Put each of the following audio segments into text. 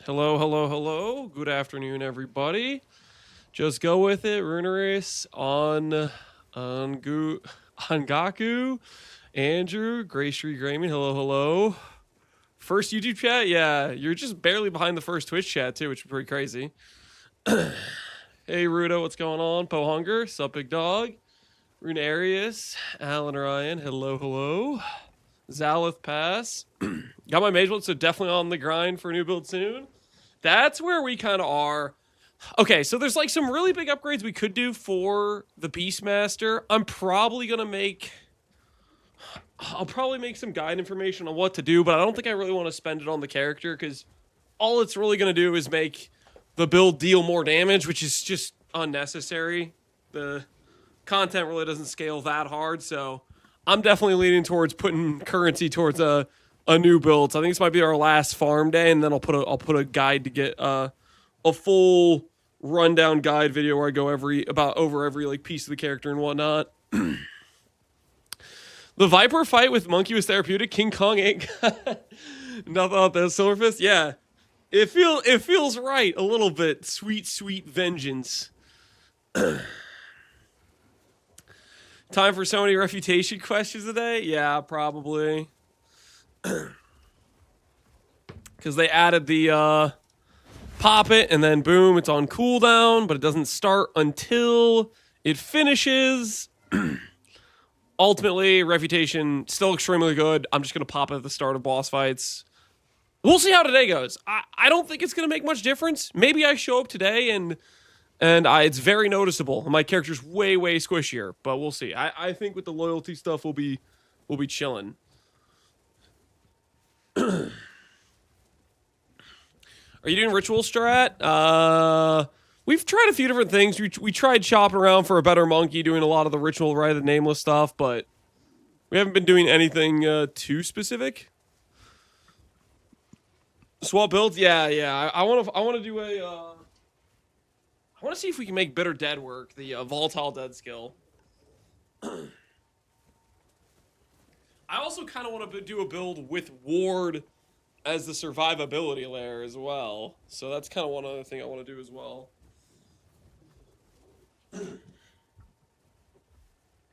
Hello, hello, hello. Good afternoon, everybody. Just go with it. Runeris on Gaku. Andrew, Gray Street Gaming. Hello, hello. First YouTube chat? Yeah, you're just barely behind the first Twitch chat, too, which is pretty crazy. Hey, Rudo, what's going on? Po Hunger, sup, big dog. Runarius, Alan Ryan. Hello, hello. Zalith Pass. Got my mage build, so definitely on the grind for a new build soon. That's where we kind of are. Okay, so there's like some really big upgrades we could do for the Beastmaster. I'll probably make some guide information on what to do, but I don't think I really want to spend it on the character because all it's really going to do is make the build deal more damage, which is just unnecessary. The content really doesn't scale that hard, so I'm definitely leaning towards putting currency towards a new build. So I think this might be our last farm day, and then I'll put a guide to get a full rundown guide video where I go over every like piece of the character and whatnot. The Viper fight with Monkey was therapeutic. King Kong ain't nothing about that Silverfist. Yeah, it feels right a little bit. Sweet, sweet vengeance. Time for so many refutation questions today? Yeah, probably. Because they added the pop it and then boom, it's on cooldown, but it doesn't start until it finishes. Ultimately, refutation still extremely good. I'm just going to pop it at the start of boss fights. We'll see how today goes. I don't think it's going to make much difference. Maybe I show up today and it's very noticeable. My character's way, way squishier, but we'll see. I think with the loyalty stuff, we'll be chilling. Are you doing ritual strat? We've tried a few different things. We tried shopping around for a better monkey, doing a lot of the ritual right of the nameless stuff, but we haven't been doing anything too specific. Swap builds? Yeah. I want to do a. I want to see if we can make Bitter Dead work, the volatile dead skill. I also kind of want to do a build with Ward as the survivability layer as well. So that's kind of one other thing I want to do as well.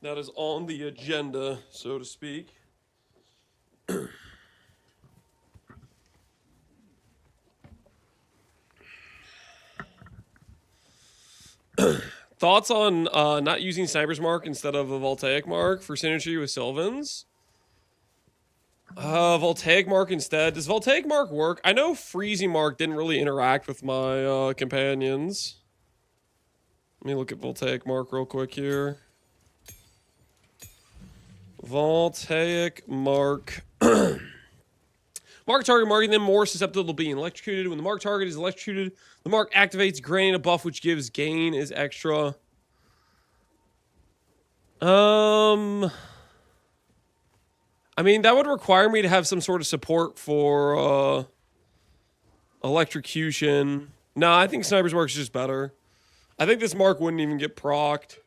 That is on the agenda, so to speak. Thoughts on not using Sniper's Mark instead of a Voltaic Mark for synergy with Sylvans? Voltaic Mark instead. Does Voltaic Mark work? I know Freezing Mark didn't really interact with my companions. Let me look at Voltaic Mark real quick here. Voltaic Mark. Mark target marking them more susceptible to being electrocuted. When the mark target is electrocuted, the mark activates granting a buff which gives gain is extra. I mean, that would require me to have some sort of support for electrocution. Nah, I think Sniper's Mark is just better. I think this mark wouldn't even get procced.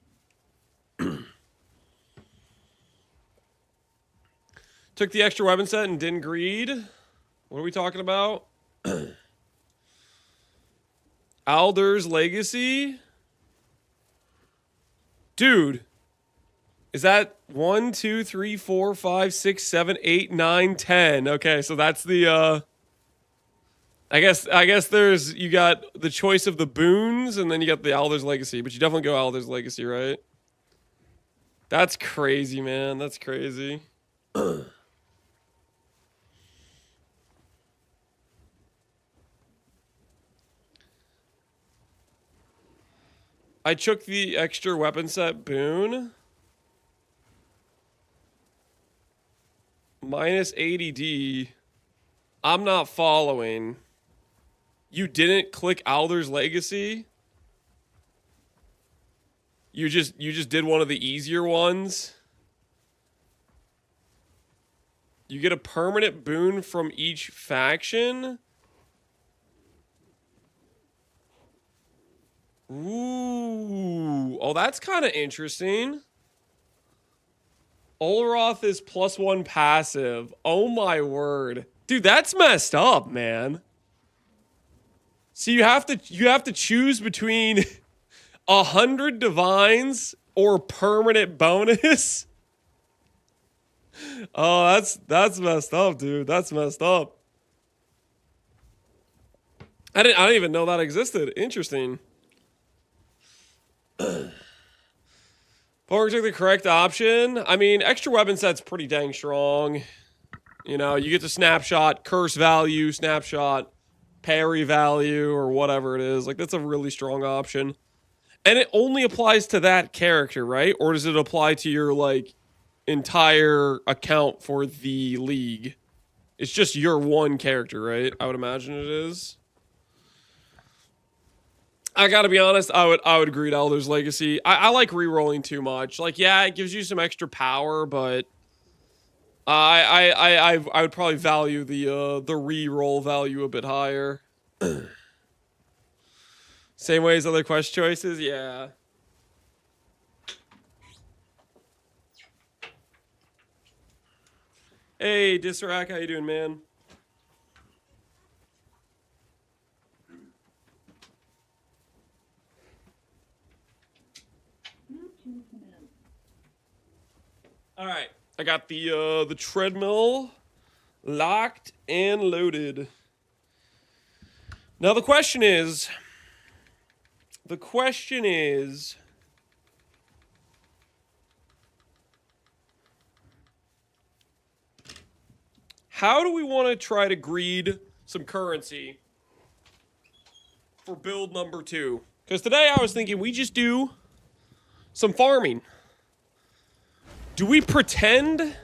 Took the extra weapon set and didn't greed. What are we talking about? Alder's Legacy? Dude. Is that 1, 2, 3, 4, 5, 6, 7, 8, 9, 10? Okay, so that's the I guess there's you got the choice of the boons and then you got the Alder's Legacy, but you definitely go Alder's Legacy, right? That's crazy, man. That's crazy. I took the extra weapon set boon. Minus ADD. I'm not following. You didn't click Alder's Legacy? You just did one of the easier ones? You get a permanent boon from each faction? Ooh. Oh, that's kind of interesting. Olroth is +1 passive. Oh my word. Dude, that's messed up, man. So you have to choose between 100 divines or permanent bonus. Oh, that's messed up, dude. That's messed up. I didn't even know that existed. Interesting. Poker took the correct option. I mean, extra weapon set's pretty dang strong. You know, you get the snapshot, curse value, snapshot, parry value, or whatever it is. Like, that's a really strong option. And it only applies to that character, right? Or does it apply to your, like, entire account for the league? It's just your one character, right? I would imagine it is. I gotta be honest, I would agree to Elder's Legacy. I like re-rolling too much. Like, yeah, it gives you some extra power, but I would probably value the re-roll value a bit higher. Same way as other quest choices, yeah. Hey, Disrac, how you doing, man? All right, I got the treadmill locked and loaded. Now the question is, how do we want to try to greed some currency for build number 2? Because today I was thinking we just do some farming. Do we pretend?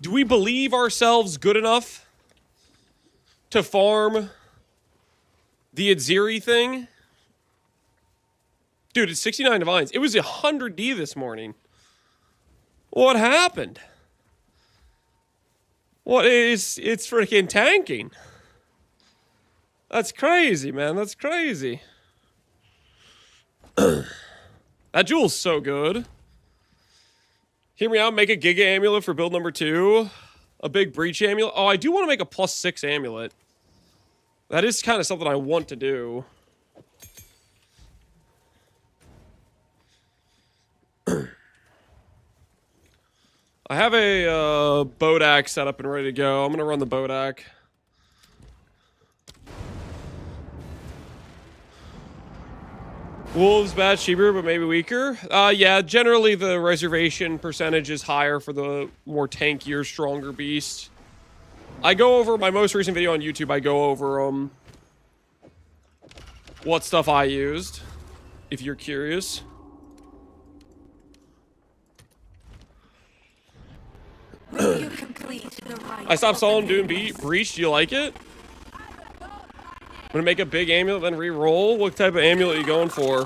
Do we believe ourselves good enough to farm the Adziri thing? Dude, it's 69 divines. It was 100D this morning. What happened? What is... It's freaking tanking. That's crazy, man. That's crazy. That jewel's so good. Hear me out, make a Giga Amulet for build number 2. A big Breach Amulet. Oh, I do want to make a +6 amulet. That is kind of something I want to do. I have a Bodak set up and ready to go. I'm going to run the Bodak. Wolves bad, cheaper, but maybe weaker. Yeah, generally the reservation percentage is higher for the more tankier, stronger beast. I go over my most recent video on YouTube. I go over what stuff I used, if you're curious. I stopped soloing doing Breach. Do you like it? I'm gonna make a big amulet, then re-roll. What type of amulet are you going for?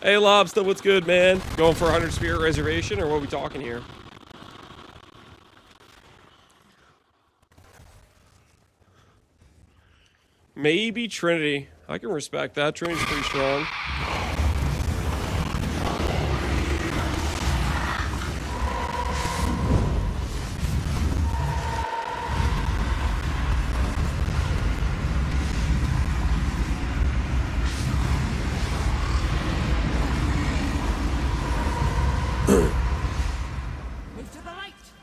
Hey, Lobster, what's good, man? Going for 100 Spirit Reservation, or what are we talking here? Maybe Trinity. I can respect that. Trinity's pretty strong.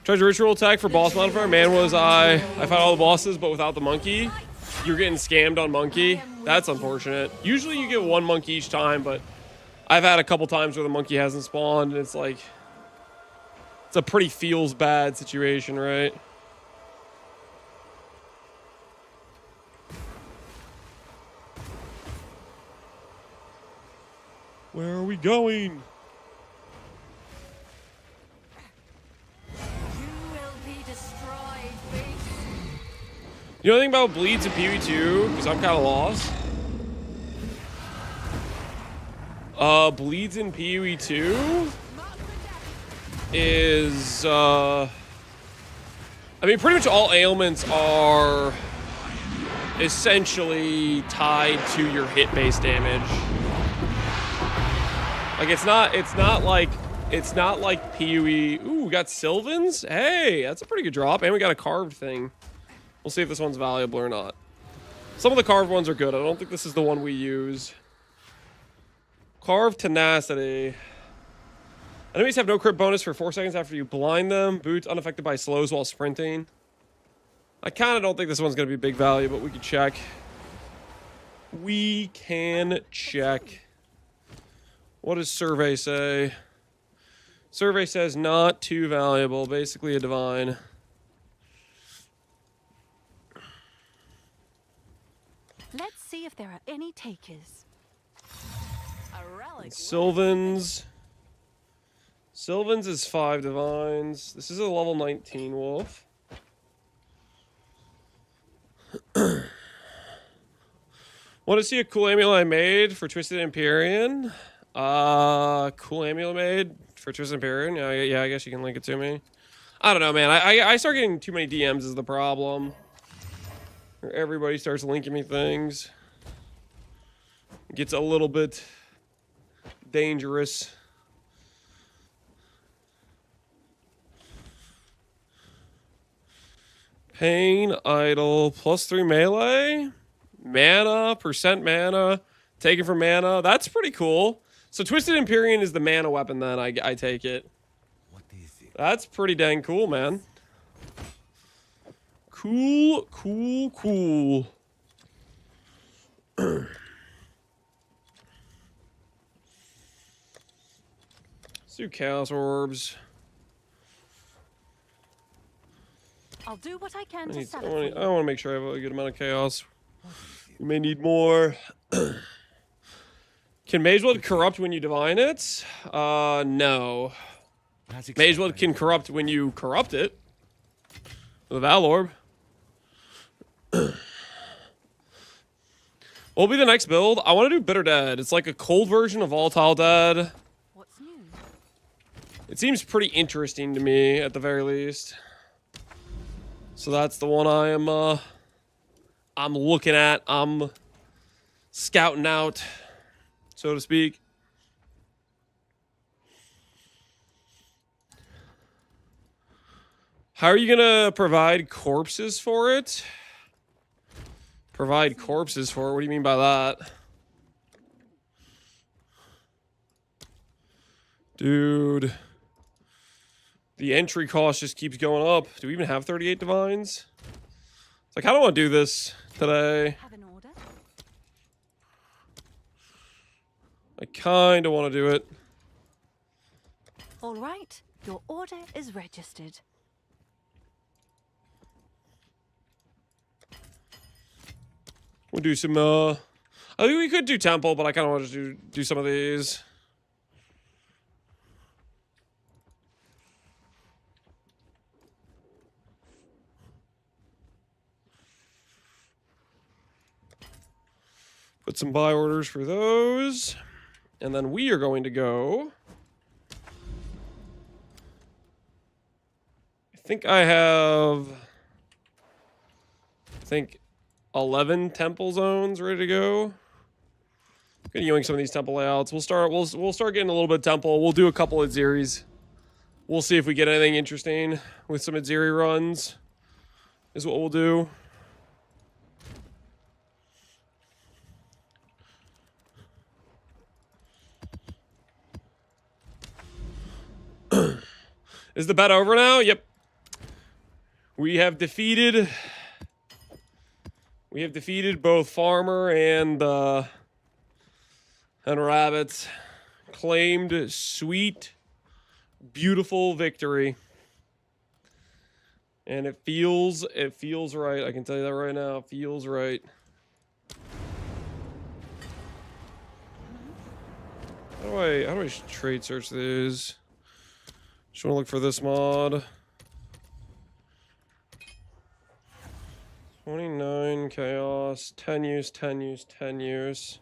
Treasure ritual attack for boss modifier. Man, was I found all the bosses, but without the monkey. You're getting scammed on monkey. That's unfortunate. Usually you get one monkey each time, but I've had a couple times where the monkey hasn't spawned, and it's like, it's a pretty feels bad situation, right? Where are we going? You know anything about bleeds in PoE 2? Because I'm kind of lost. Bleeds in PoE 2 is, I mean, pretty much all ailments are essentially tied to your hit-based damage. Like, it's not like PoE. Ooh, we got Sylvans? Hey, that's a pretty good drop. And we got a carved thing. We'll see if this one's valuable or not. Some of the carved ones are good. I don't think this is the one we use. Carved tenacity. Enemies have no crit bonus for 4 seconds after you blind them. Boots unaffected by slows while sprinting. I kind of don't think this one's going to be big value, but we can check. We can check. What does survey say? Survey says not too valuable. Basically a divine. Let's see if there are any takers. Sylvan's. Sylvan's is 5 divines. This is a level 19 wolf. Want to see a cool amulet I made for Twisted Empyrean? Cool amulet made for Twisted Empyrean? Yeah, I guess you can link it to me. I don't know, man. I start getting too many DMs is the problem. Everybody starts linking me things. It gets a little bit dangerous. Pain, idle, +3 melee, mana, percent mana, taken from mana. That's pretty cool. So Twisted Empyrean is the mana weapon then, I take it. What is it? That's pretty dang cool, man. Cool, cool, cool. Let's do Chaos Orbs. I'll do what I can I to sell it. want to make sure I have a good amount of chaos. You may need more. Can Mage Blood corrupt when you divine it? No. Mage Blood can corrupt when you corrupt it. The Valorb. What'll be the next build? I want to do Bitter Dead. It's like a cold version of Volatile Dead. What's new? It seems pretty interesting to me, at the very least. So that's the one I'm looking at. I'm scouting out, so to speak. How are you gonna provide corpses for it? Provide corpses for it? What do you mean by that? Dude. The entry cost just keeps going up. Do we even have 38 divines? It's like, I don't want to do this today. Have an order? I kind of want to do it. All right, your order is registered. We'll do some, I think we could do temple, but I kind of want to do some of these. Put some buy orders for those. And then we are going to go. I think I have 11 temple zones ready to go. Gonna yoink some of these temple layouts. We'll start getting a little bit of temple. We'll do a couple of Aziris. We'll see if we get anything interesting with some Aziri runs. Is what we'll do. Is the bet over now? Yep. We have defeated both Farmer and Rabbit. Claimed sweet, beautiful victory. And it feels right. I can tell you that right now. It feels right. How do I trade search these? Just want to look for this mod. 29 chaos, 10 use, 10 use, 10 use.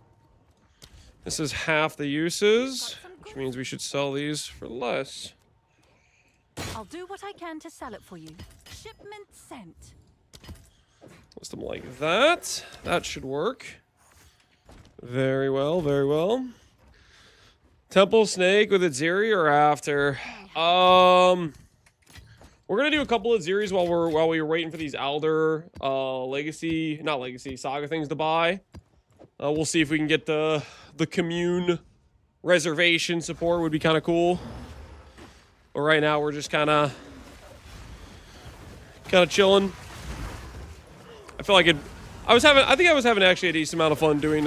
This is half the uses, which means we should sell these for less. I'll do what I can to sell it for you. Shipment sent. List them like that. That should work. Very well, very well. Temple Snake with Aziri or after? We're We're gonna do a couple of series while we're waiting for these Alder Saga things to buy. We'll see if we can get the commune reservation support. Would be kind of cool. But right now we're just kind of chilling. I feel like I think I was having actually a decent amount of fun doing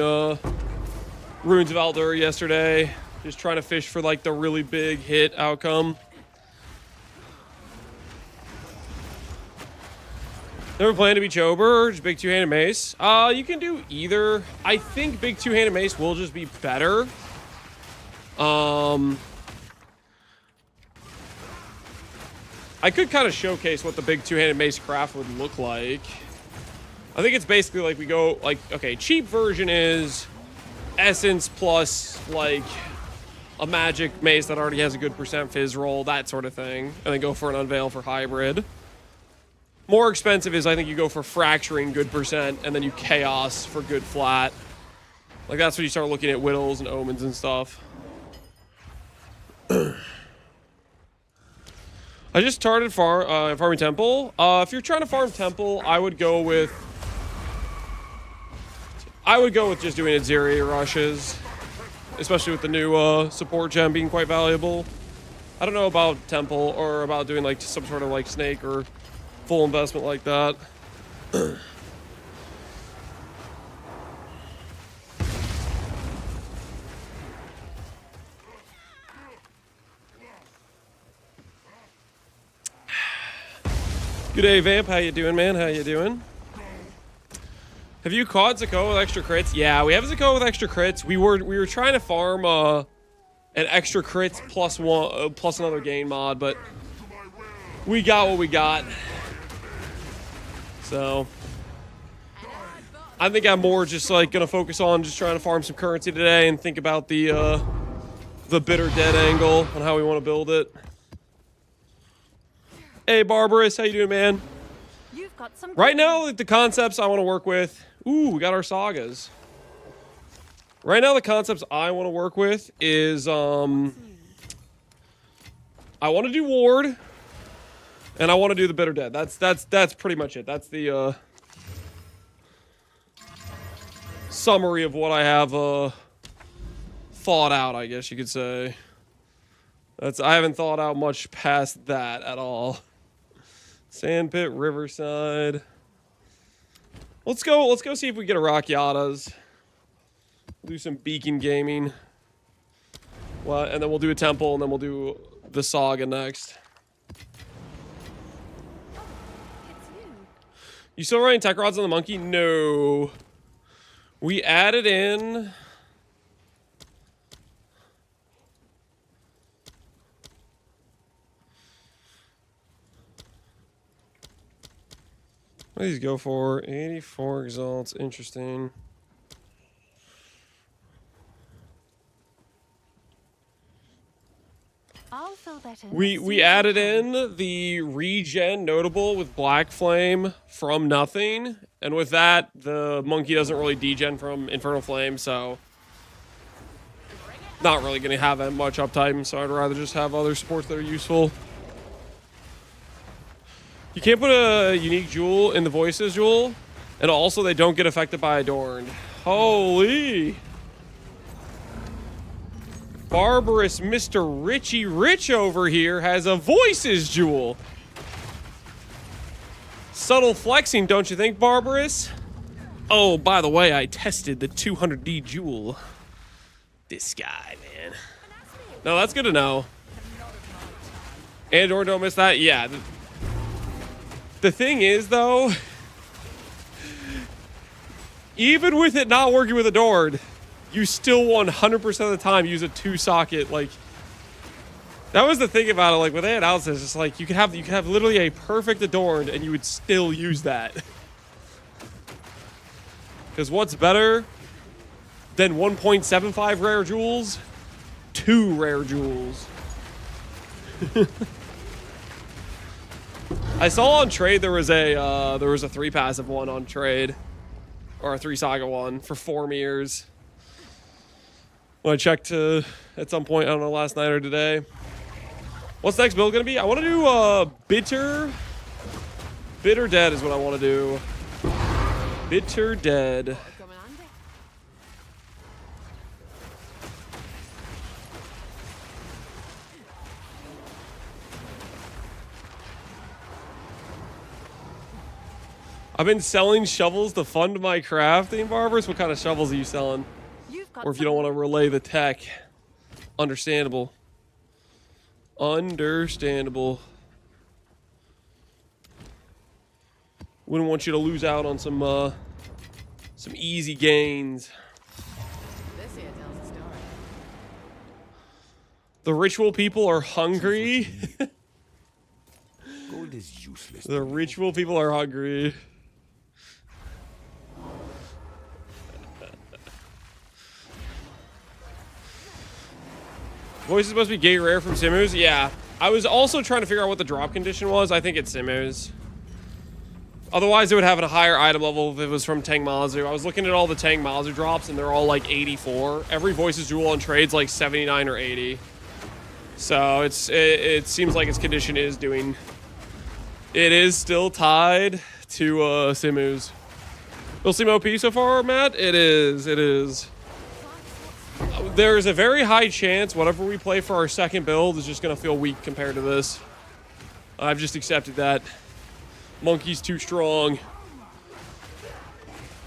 Ruins of Alder yesterday. Just trying to fish for like the really big hit outcome. Never plan to be Chober or just big two-handed mace. You can do either. I think big two-handed mace will just be better. I could kind of showcase what the big two-handed mace craft would look like. I think it's basically like we go like, okay, cheap version is essence plus like a magic mace that already has a good percent fizz roll, that sort of thing, and then go for an unveil for hybrid. More expensive is I think you go for fracturing good percent and then you chaos for good flat. Like that's when you start looking at whittles and omens and stuff. I just started farming temple. If you're trying to farm temple, I would go with just doing Aziri rushes, especially with the new support gem being quite valuable. I don't know about temple or about doing like some sort of like snake or full investment like that. Good day, Vamp. How you doing, man? How you doing? Have you caught Zako with extra crits? Yeah, we have Zako with extra crits. We were trying to farm an extra crits plus one plus another gain mod, but we got what we got. So I think I'm more just like gonna focus on just trying to farm some currency today and think about the bitter dead angle on how we want to build it. Hey Barbarous, how you doing, man? You've got some Right now, like, the concepts I want to work with. Ooh, we got our sagas. Right now, the concepts I want to work with is I want to do ward, and I want to do the bitter dead. That's pretty much it. That's the summary of what I have thought out, I guess you could say. I haven't thought out much past that at all. Sandpit, Riverside. Let's go see if we get a Rakiatas. Do some beacon gaming. Well, and then we'll do a temple, and then we'll do the saga next. You still running tech rods on the monkey? No. We added in. What do these go for? 84 exalts. Interesting. I'll fill that in. We added in the regen notable with Black Flame from nothing, and with that, the monkey doesn't really degen from Infernal Flame, so not really going to have that much uptime. So I'd rather just have other supports that are useful. You can't put a unique jewel in the voices jewel, and also they don't get affected by Adorned. Holy! Barbarous Mr. Richie Rich over here has a voices jewel. Subtle flexing, don't you think, Barbarous? Oh, by the way, I tested the 200D jewel. This guy, man. No, that's good to know. And/or don't miss that. Yeah. The thing is, though, even with it not working with Adorned, you still 100% of the time use a 2-socket. Like, that was the thing about it. Like, with analysis, it's just like you could have literally a perfect Adorned, and you would still use that. Because what's better than 1.75 rare jewels? 2 rare jewels. I saw on trade there was a 3 passive one on trade, or a 3 saga one for 4 mirrors. When I checked at some point, I don't know, last night or today. What's next build gonna be? I want to do bitter dead is what I want to do. Bitter dead. I've been selling shovels to fund my crafting, Barbers. What kind of shovels are you selling? Or if you don't want to relay the tech. Understandable. Understandable. Wouldn't want you to lose out on some easy gains. This here tells a story. The ritual people are hungry. Gold is useless. The ritual people are hungry. Voice is supposed to be gate rare from Simus? Yeah. I was also trying to figure out what the drop condition was. I think it's Simus. Otherwise, it would have a higher item level if it was from Tangmazu. I was looking at all the Tangmazu drops, and they're all like 84. Every Voices Jewel on trade's like 79 or 80. So it seems like its condition is doing... It is still tied to Simus. Ilsim OP so far, Matt? It is. It is. There's a very high chance whatever we play for our second build is just going to feel weak compared to this. I've just accepted that. Monkey's too strong.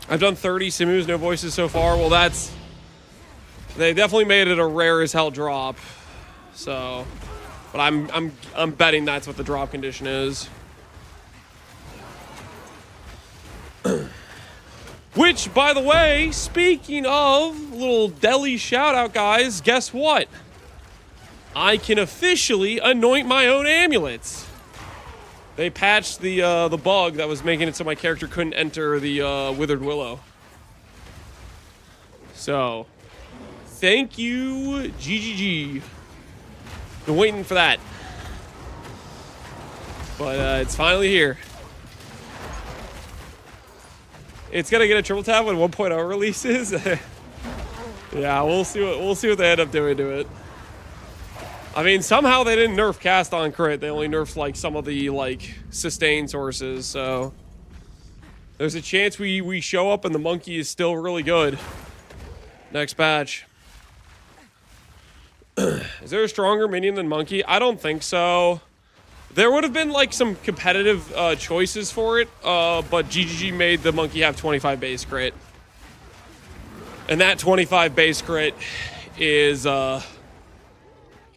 I've done 30 Simus, no voices so far. Well, that's... They definitely made it a rare as hell drop. So... But I'm betting that's what the drop condition is. Which, by the way, speaking of, little deli shout out, guys, guess what? I can officially anoint my own amulets. They patched the bug that was making it so my character couldn't enter the Withered Willow. So, thank you, GGG. Been waiting for that. But it's finally here. It's gonna get a triple tap when 1.0 releases. Yeah, we'll see what they end up doing to it. I mean, somehow they didn't nerf cast on crit. They only nerfed like some of the like sustain sources. So there's a chance we show up and the monkey is still really good. Next patch. Is there a stronger minion than monkey? I don't think so. There would have been like some competitive choices for it, but GGG made the monkey have 25 base crit. And that 25 base crit is,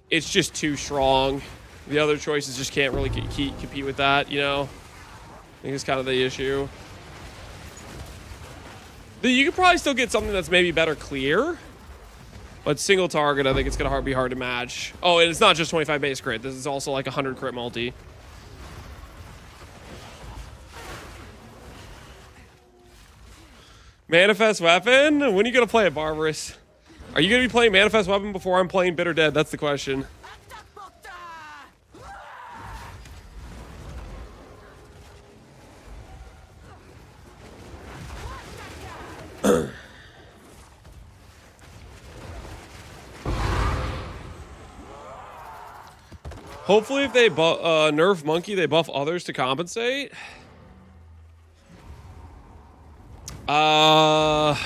it's just too strong. The other choices just can't really compete with that, you know? I think it's kind of the issue. You could probably still get something that's maybe better clear. But single target, I think it's going to be hard to match. Oh, and it's not just 25 base crit. This is also like 100 crit multi. Manifest Weapon? When are you going to play it, Barbarous? Are you going to be playing Manifest Weapon before I'm playing Bitter Dead? That's the question. Hopefully if they nerf Monkey, they buff others to compensate. I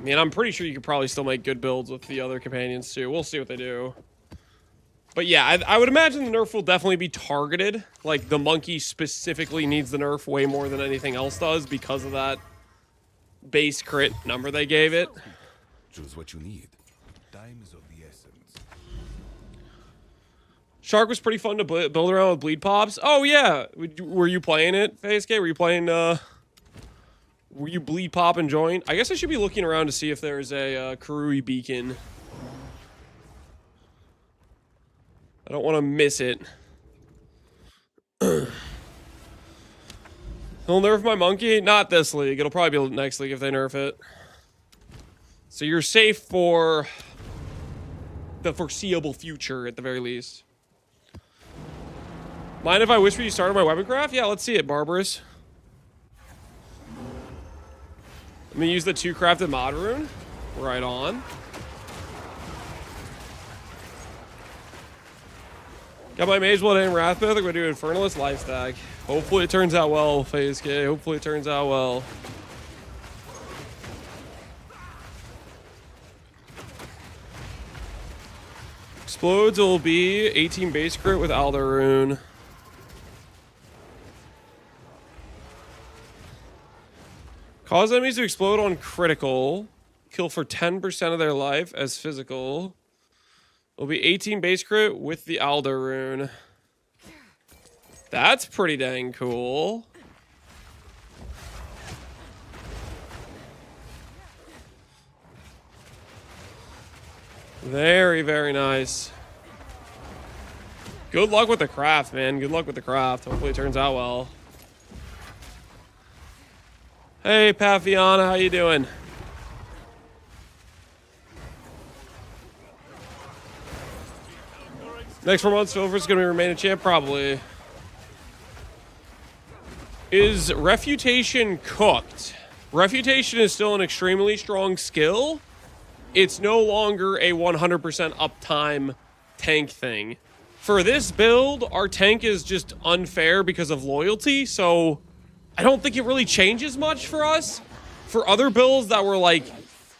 mean, I'm pretty sure you could probably still make good builds with the other companions too. We'll see what they do. But yeah, I would imagine the nerf will definitely be targeted. Like, the Monkey specifically needs the nerf way more than anything else does because of that base crit number they gave it. Choose what you need. Time is of the essence. Shark was pretty fun to build around with bleed pops. Oh yeah, were you playing it, FaceK? Were you playing? Were you bleed pop and join? I guess I should be looking around to see if there's a Karui beacon. I don't want to miss it. They'll nerf my monkey? Not this league. It'll probably be next league if they nerf it. So you're safe for the foreseeable future at the very least. Mind if I whisper you started my weapon craft? Yeah, let's see it, Barbarous. Let me use the 2 crafted mod rune. Right on. Got my Mage Blood and Wrath Mythic. We're doing Infernalist life stack. Hopefully it turns out well, FaZe K. Hopefully it turns out well. Explodes will be 18 base crit with Aldaroon. Cause enemies to explode on critical. Kill for 10% of their life as physical. Will be 18 base crit with the Aldaroon. That's pretty dang cool. Very, very nice. Good luck with the craft, man. Good luck with the craft. Hopefully it turns out well. Hey, Paviana, how you doing? Next 4 months, Silver's going to remain a champ, probably. Is Refutation cooked? Refutation is still an extremely strong skill. It's no longer a 100% uptime tank thing. For this build, our tank is just unfair because of loyalty, so I don't think it really changes much for us. For other builds that were like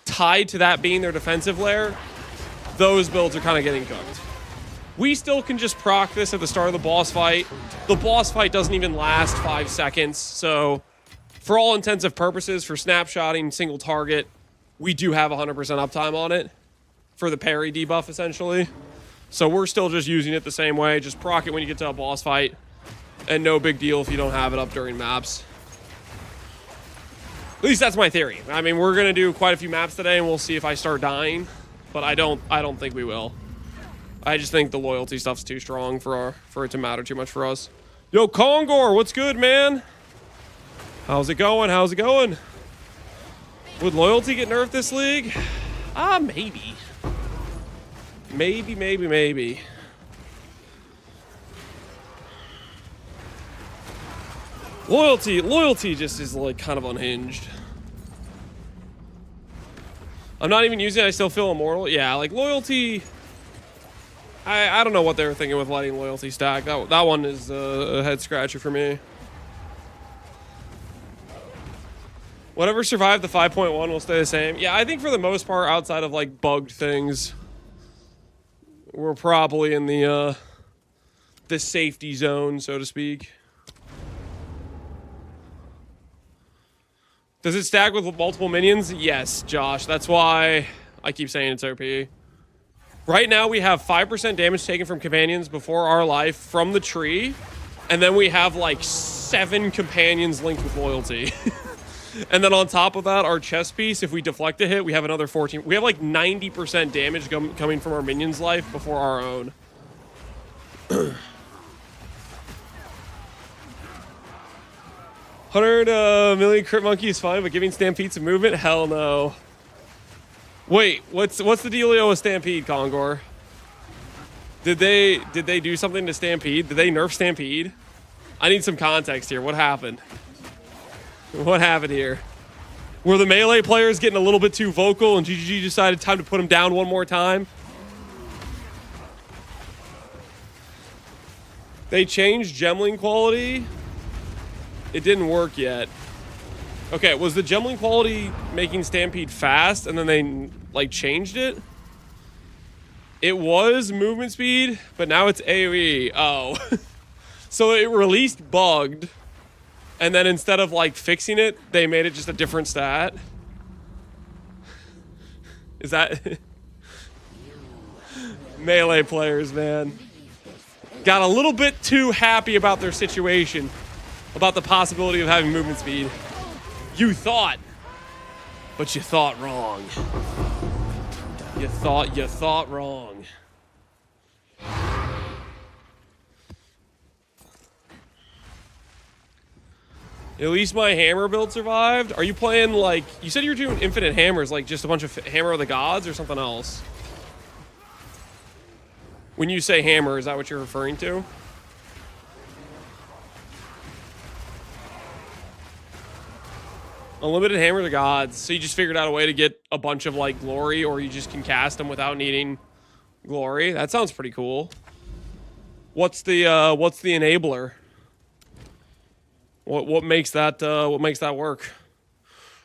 tied to that being their defensive layer, those builds are kind of getting cooked. We still can just proc this at the start of the boss fight. The boss fight doesn't even last 5 seconds, so for all intents and purposes, for snapshotting single target, we do have 100% uptime on it for the parry debuff, essentially. So we're still just using it the same way. Just proc it when you get to a boss fight, and no big deal if you don't have it up during maps. At least that's my theory. I mean, we're gonna do quite a few maps today, and we'll see if I start dying, but I don't think we will. I just think the loyalty stuff's too strong for it to matter too much for us. Yo, Kongor, what's good, man? How's it going? How's it going? Would loyalty get nerfed this league? Maybe. Maybe. Loyalty just is like kind of unhinged. I'm not even using it, I still feel immortal. Yeah, like loyalty, I don't know what they were thinking with letting loyalty stack. That one is a head scratcher for me. Whatever survived the 5.1 will stay the same. Yeah, I think for the most part, outside of like bugged things, we're probably in the safety zone, so to speak. Does it stack with multiple minions? Yes, Josh. That's why I keep saying it's OP. Right now, we have 5% damage taken from companions before our life from the tree. And then we have like 7 companions linked with loyalty. And then on top of that, our chest piece, if we deflect a hit, we have another 14. We have like 90% damage coming from our minions' life before our own. 100 million crit monkey is fine, but giving Stampede some movement? Hell no. Wait, what's the dealio with Stampede, Kongor? Did they do something to Stampede? Did they nerf Stampede? I need some context here. What happened? What happened here? Were the melee players getting a little bit too vocal and GGG decided time to put him down one more time? They changed gemling quality. It didn't work yet. Okay, was the gemling quality making Stampede fast and then they like changed it? It was movement speed, but now it's AoE. Oh. So it released bugged. And then instead of like fixing it, they made it just a different stat. Is that melee players, man? Got a little bit too happy about their situation, about the possibility of having movement speed. You thought, but you thought wrong. You thought wrong. At least my hammer build survived. Are you playing like, you said you were doing infinite hammers, like just a bunch of Hammer of the Gods or something else? When you say hammer, is that what you're referring to? Unlimited Hammer of the Gods. So you just figured out a way to get a bunch of like glory, or you just can cast them without needing glory. That sounds pretty cool. What's the enabler? What makes that work?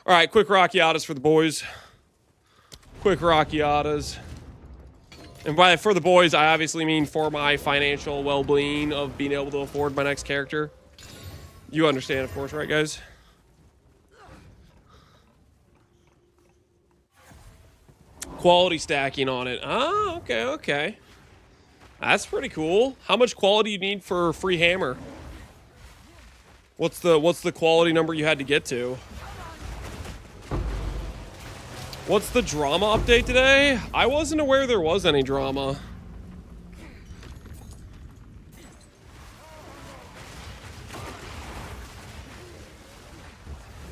All right, quick Rockiatas for the boys. Quick Rockiatas. And by for the boys, I obviously mean for my financial well-being of being able to afford my next character. You understand, of course, right, guys? Quality stacking on it. Oh, okay, okay. That's pretty cool. How much quality you need for free hammer? What's the quality number you had to get to? What's the drama update today? I wasn't aware there was any drama.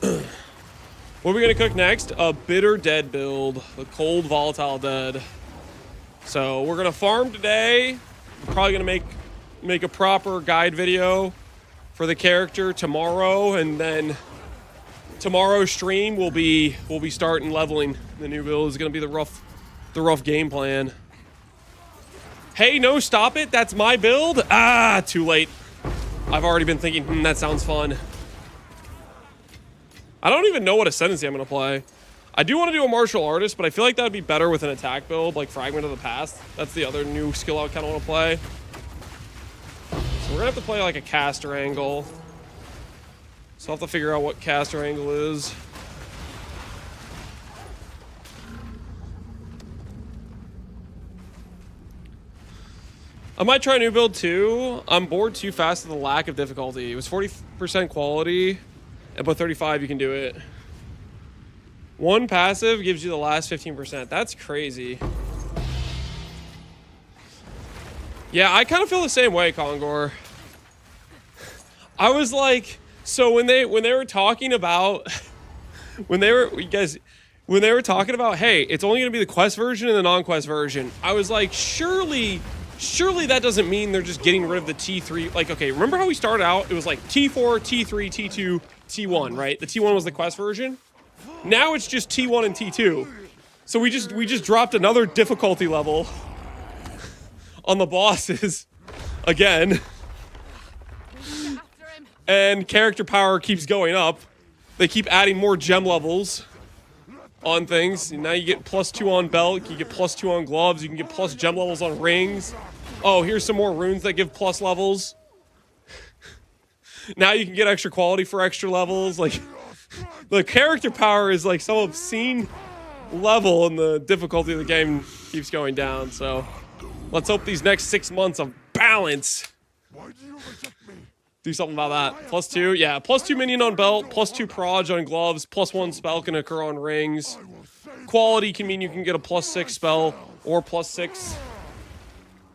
What are we gonna cook next? A bitter dead build. A cold volatile dead. So we're gonna farm today. We're probably gonna make a proper guide video for the character tomorrow, and then tomorrow's stream we'll be starting leveling. The new build is gonna be the rough game plan. Hey, no, stop it! That's my build. Ah, too late. I've already been thinking, that sounds fun. I don't even know what ascendancy I'm gonna play. I do want to do a martial artist, but I feel like that would be better with an attack build, like Fragment of the Past. That's the other new skill I kind of want to play. So we're gonna have to play like a caster angle. So I'll have to figure out what caster angle is. I might try a new build too. I'm bored too fast with the lack of difficulty. It was 40% quality, and but 35 you can do it. One passive gives you the last 15%. That's crazy. Yeah, I kind of feel the same way, Kongor. I was like, so when they were talking about, when they were talking about, hey, it's only gonna be the quest version and the non-quest version, I was like, surely that doesn't mean they're just getting rid of the T3. Like, okay, remember how we started out? It was like T4, T3, T2, T1, right? The T1 was the quest version. Now it's just T1 and T2. So we just dropped another difficulty level on the bosses again. And character power keeps going up. They keep adding more gem levels on things. Now you get +2 on belt, you get +2 on gloves, you can get plus gem levels on rings. Oh, here's some more runes that give plus levels. Now you can get extra quality for extra levels. Like, the character power is like some obscene level, and the difficulty of the game keeps going down. So let's hope these next 6 months of balance do something about that. +2, yeah, +2 minion on belt, +2 proj on gloves, +1 spell can occur on rings. Quality can mean you can get a +6 spell or +6.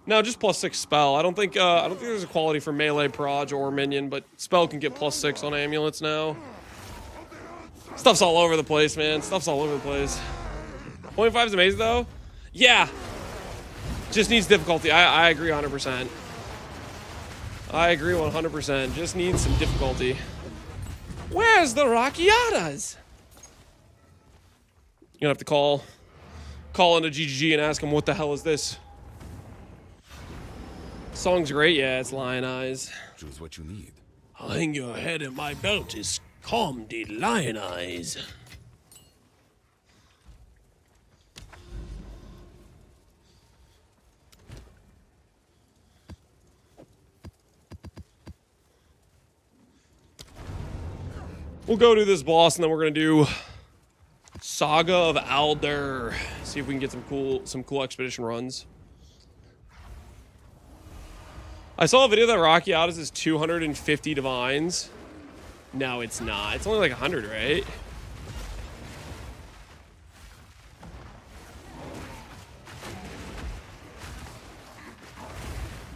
No, just +6 spell. I don't think there's a quality for melee, proj, or minion, but spell can get +6 on amulets now. Stuff's all over the place, man. Stuff's all over the place. 0.5 is amazing though. Yeah, just needs difficulty. I agree 100%. I agree 100%. Just needs some difficulty. Where's the Rockiatas? You're gonna have to call into GGG and ask him what the hell is this. Song's great, yeah, it's Lion Eyes. Choose what you need. I'll hang your head in my belt is calm the Lion Eyes. We'll go to this boss, and then we're gonna do Saga of Alder. See if we can get some cool expedition runs. I saw a video that Rockiatas is 250 divines. No, it's not. It's only like 100, right?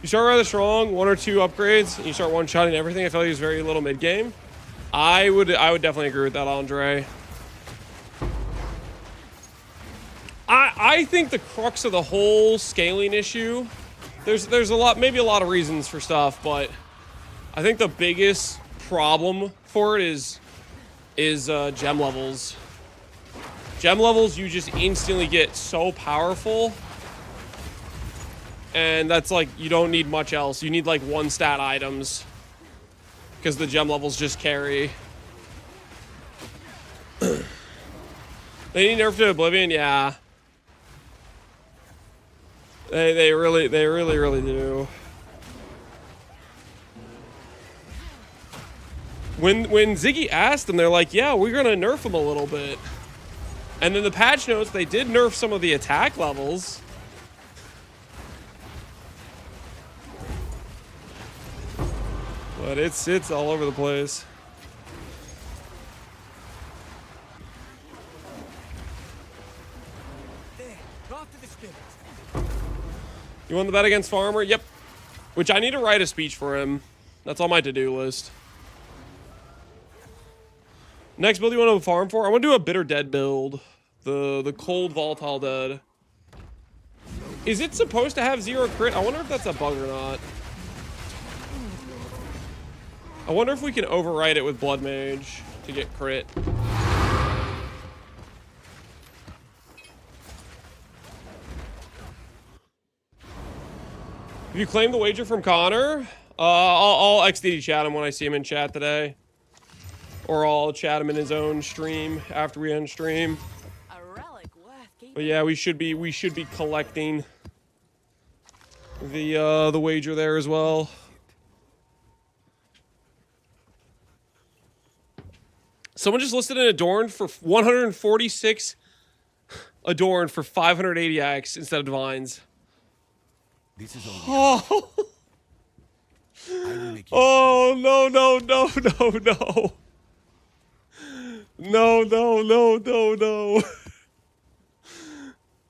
You start rather strong, 1 or 2 upgrades, and you start one-shotting everything. I feel like there's very little mid-game. I would definitely agree with that, Andre. I think the crux of the whole scaling issue, there's a lot, maybe a lot of reasons for stuff, but I think the biggest problem for it is gem levels. Gem levels, you just instantly get so powerful And that's like, you don't need much else. You need like 1 stat items. Because the gem levels just carry. They need nerf to Oblivion, yeah. They really do. When Ziggy asked them, they're like, yeah, we're gonna nerf them a little bit. And then the patch notes, they did nerf some of the attack levels. But it's all over the place. You won the bet against Farmer? Yep. Which I need to write a speech for him. That's on my to-do list. Next build you want to farm for? I want to do a Bitter Dead build. The cold volatile dead. Is it supposed to have 0 crit? I wonder if that's a bug or not. I wonder if we can overwrite it with Blood Mage to get crit. Have you claimed the wager from Connor? I'll XD chat him when I see him in chat today. Or I'll chat him in his own stream after we end stream. A relic worth keeping. But yeah, we should be collecting the wager there as well. Someone just listed an Adorned for 146 Adorned for 580x instead of Divines. This is only Oh, I will make you oh no, no, no, no, no. No, no, no, no, no.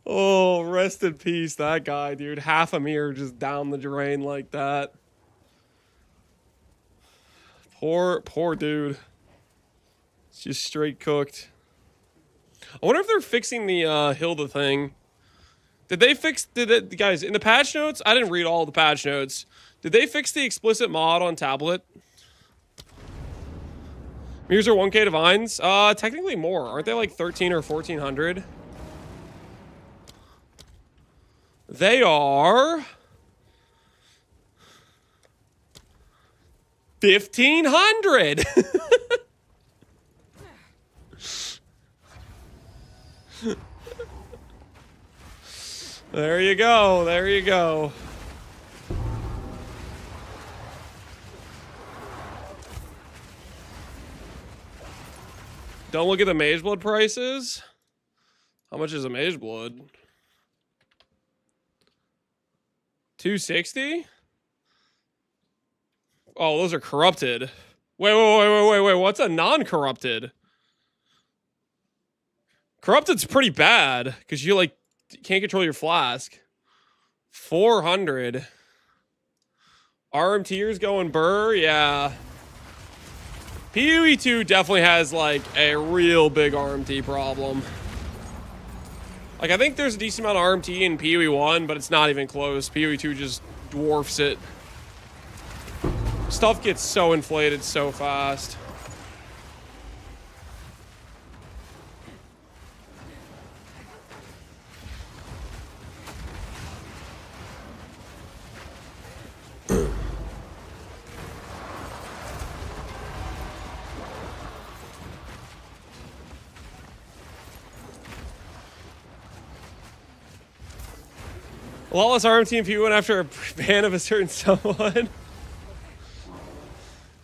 Oh, rest in peace, that guy, dude. Half a mirror just down the drain like that. Poor dude. It's just straight cooked. I wonder if they're fixing the Hilda thing. Guys, in the patch notes, I didn't read all the patch notes. Did they fix the explicit mod on tablet? Mirrors are 1k divines? Technically more. Aren't they like 13 or 1400? They are 1500. There you go. There you go. Don't look at the Mage Blood prices. How much is a Mage Blood? 260? Oh, those are corrupted. Wait. What's a non-corrupted? Corrupted's pretty bad because you like can't control your flask. 400. RMTers going burr, yeah. PoE 2 definitely has like a real big RMT problem. Like I think there's a decent amount of RMT in PoE 1, but it's not even close. PoE 2 just dwarfs it. Stuff gets so inflated so fast. Lawless RMT and P1 after a ban of a certain someone.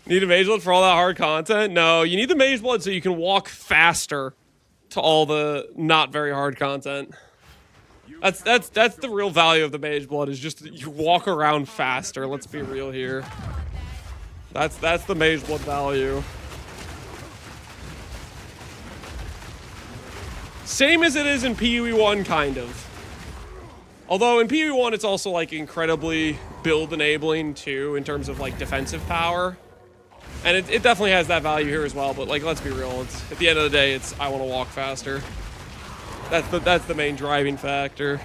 Need a Mage Blood for all that hard content? No, you need the Mage Blood so you can walk faster to all the not very hard content. That's the real value of the Mage Blood, is just you walk around faster. Let's be real here. That's the Mage Blood value. Same as it is in PoE 1, kind of. Although in PoE 1, it's also like incredibly build enabling too, in terms of like defensive power. And it definitely has that value here as well, but like, let's be real. It's, at the end of the day, it's I want to walk faster. That's the main driving factor.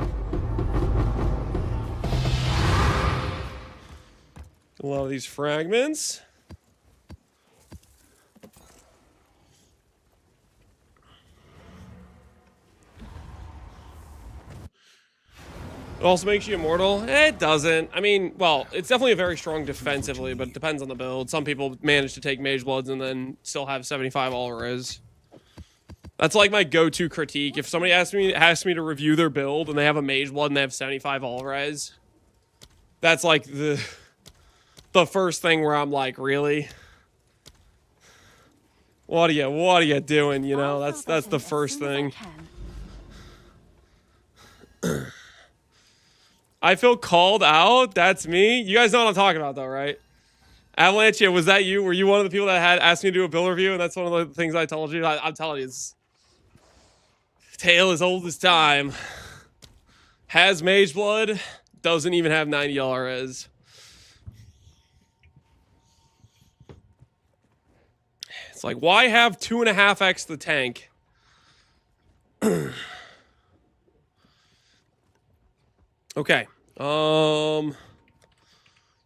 A lot of these fragments. It also makes you immortal. It doesn't. I mean, well, it's definitely a very strong defensively, but it depends on the build. Some people manage to take Mage Bloods and then still have 75 all res. That's like my go-to critique. If somebody asks me to review their build and they have a Mage Blood and they have 75 all res, that's like the first thing where I'm like, really? What are you doing? You know, that's the first thing. I feel called out. That's me. You guys know what I'm talking about, though, right? Avalanche, was that you? Were you one of the people that had asked me to do a build review? And that's one of the things I told you. I'm telling you, it's tale as old as time. Has Mage Blood, doesn't even have 90 res. It's like, why have 2.5x the tank? Okay. Let's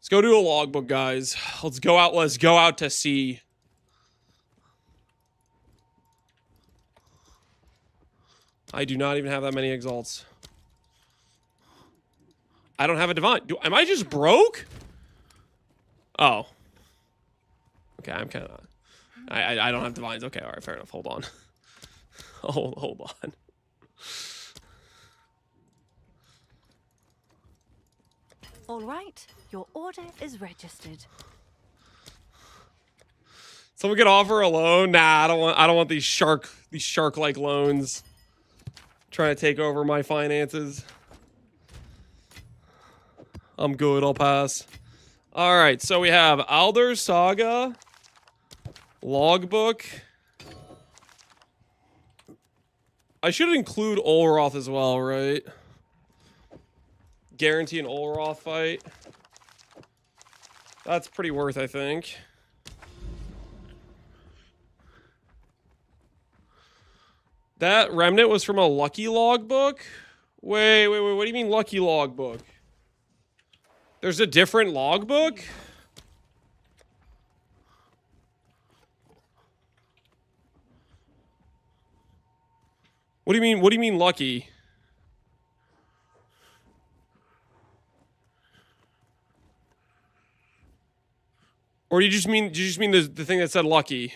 go do a logbook, guys. Let's go out to sea. I do not even have that many exalts. I don't have a divine. Am I just broke? Oh. Okay, I'm kind of... I don't have divines. Okay, all right, fair enough. Hold on. Hold on. All right, your order is registered. Someone could offer a loan. Nah, I don't want these shark-like loans trying to take over my finances. I'm good. I'll pass. All right, so we have Alder's Saga, logbook. I should include Olroth as well, right? Guarantee an Olroth fight. That's pretty worth, I think. That remnant was from a lucky logbook? Wait, what do you mean lucky logbook? There's a different logbook? What do you mean lucky? Or do you just mean the thing that said lucky?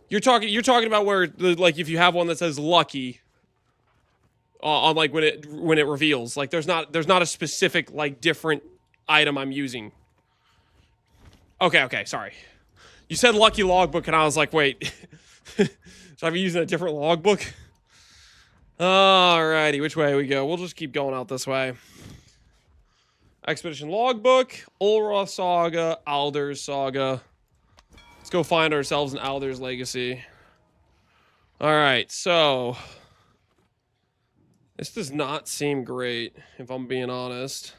You're talking about where like if you have one that says lucky on like when it reveals, like there's not a specific like different item I'm using. Okay, sorry. You said lucky logbook and I was like, wait. So I'm using a different logbook? Alrighty, which way we go? We'll just keep going out this way. Expedition logbook, Olroth Saga, Alder's Saga. Let's go find ourselves an Alder's Legacy. Alright, so... this does not seem great, if I'm being honest.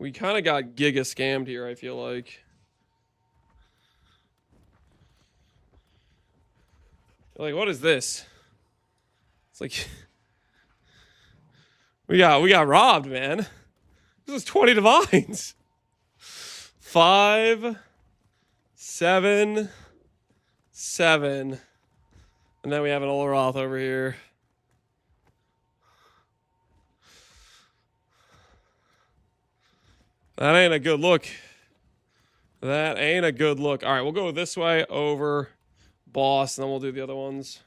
We kind of got giga scammed here, I feel like. Like, what is this? It's like... We got robbed, man. This is 20 divines. 5, 7, 7. And then we have an Olroth over here. That ain't a good look. That ain't a good look. All right, we'll go this way over boss, and then we'll do the other ones.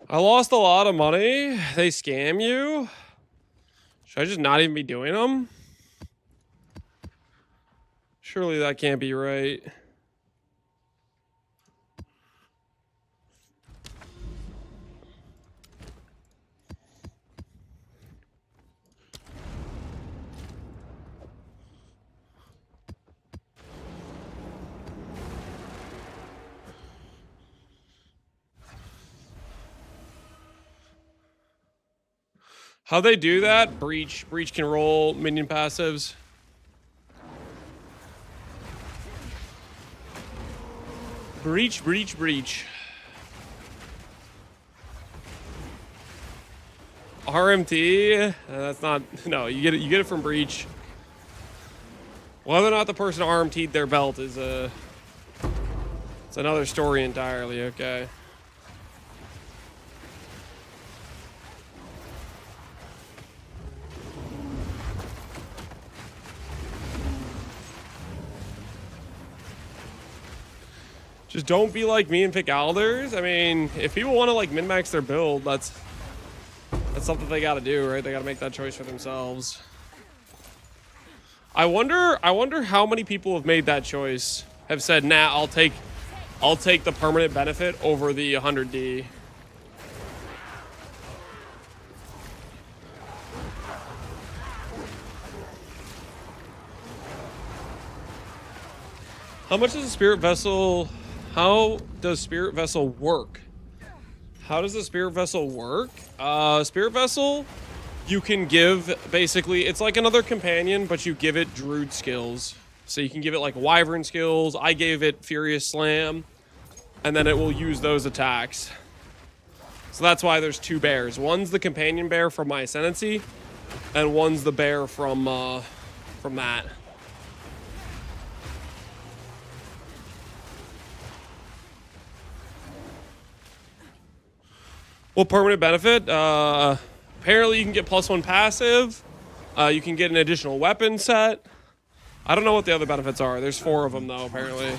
I lost a lot of money. They scam you. Should I just not even be doing them? Surely that can't be right. How they do that? Breach can roll minion passives. Breach. RMT? That's not. No, you get it. You get it from Breach. Whether or not the person RMT'd their belt is it's another story entirely. Okay. Just don't be like me and pick Alders. I mean, if people want to like min-max their build, that's something they got to do, right? They got to make that choice for themselves. I wonder how many people have made that choice. Have said, "Nah, I'll take the permanent benefit over the 100D." How much does a spirit vessel? How does spirit vessel work? How does the spirit vessel work? Spirit vessel, you can give basically, it's like another companion, but you give it druid skills. So you can give it like wyvern skills. I gave it furious slam, and then it will use those attacks. So that's why there's two bears. One's the companion bear from my ascendancy, and one's the bear from that. Well, permanent benefit. Apparently, you can get +1 passive. You can get an additional weapon set. I don't know what the other benefits are. There's 4 of them, though, apparently.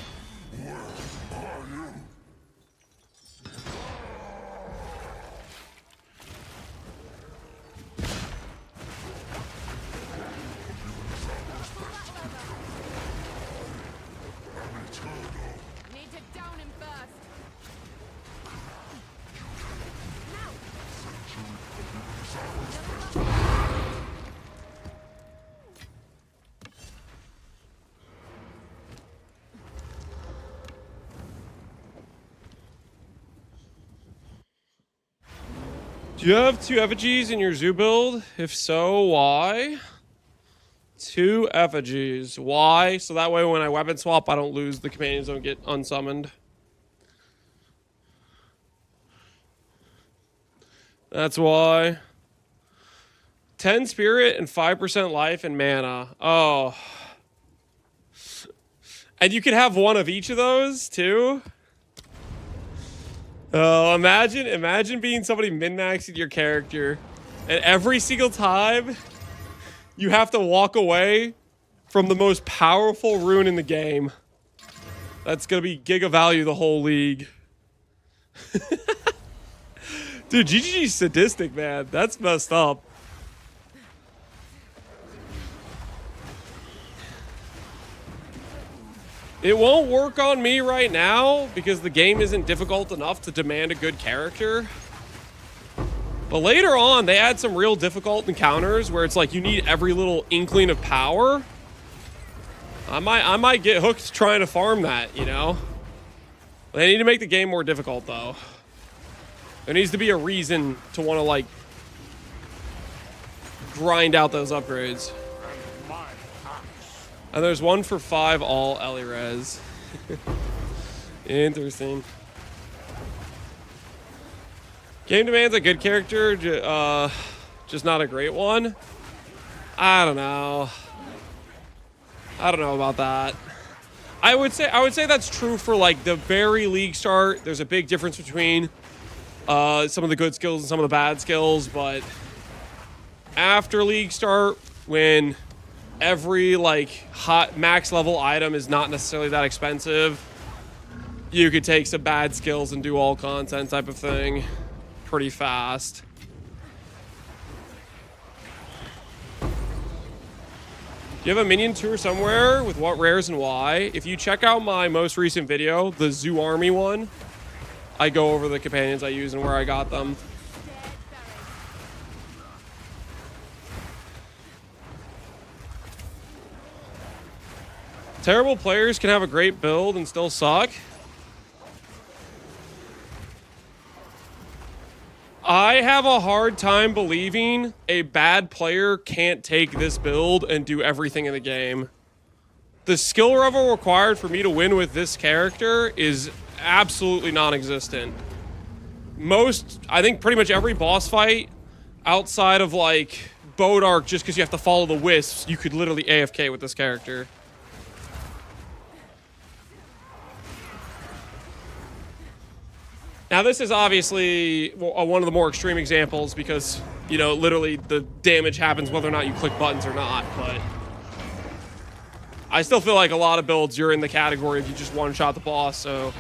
Need to down him first. Do you have 2 effigies in your zoo build? If so, why? 2 effigies. Why? So that way when I weapon swap, I don't lose. The companions don't get unsummoned. That's why. 10 spirit and 5% life and mana. Oh. And you can have one of each of those, too? Oh, imagine being somebody min-maxing your character, and every single time you have to walk away from the most powerful rune in the game. That's gonna be giga value the whole league. Dude, GGG's sadistic, man. That's messed up. It won't work on me right now because the game isn't difficult enough to demand a good character. But later on, they add some real difficult encounters where it's like you need every little inkling of power. I might get hooked trying to farm that, you know? They need to make the game more difficult, though. There needs to be a reason to want to, like, grind out those upgrades. And there's 1 for 5 all Ellie res. Interesting. Game demands a good character, just not a great one. I don't know. I don't know about that. I would say that's true for like the very league start. There's a big difference between some of the good skills and some of the bad skills, but after league start, when every like hot max level item is not necessarily that expensive, you could take some bad skills and do all content type of thing pretty fast. Do you have a minion tour somewhere with what rares and why? If you check out my most recent video, the Zoo Army one, I go over the companions I use and where I got them. Terrible players can have a great build and still suck. I have a hard time believing a bad player can't take this build and do everything in the game. The skill level required for me to win with this character is absolutely non-existent. I think pretty much every boss fight outside of like Bodark, just because you have to follow the wisps, you could literally AFK with this character. Now this is obviously one of the more extreme examples because, you know, literally the damage happens whether or not you click buttons or not, but I still feel like a lot of builds you're in the category of you just one-shot the boss, so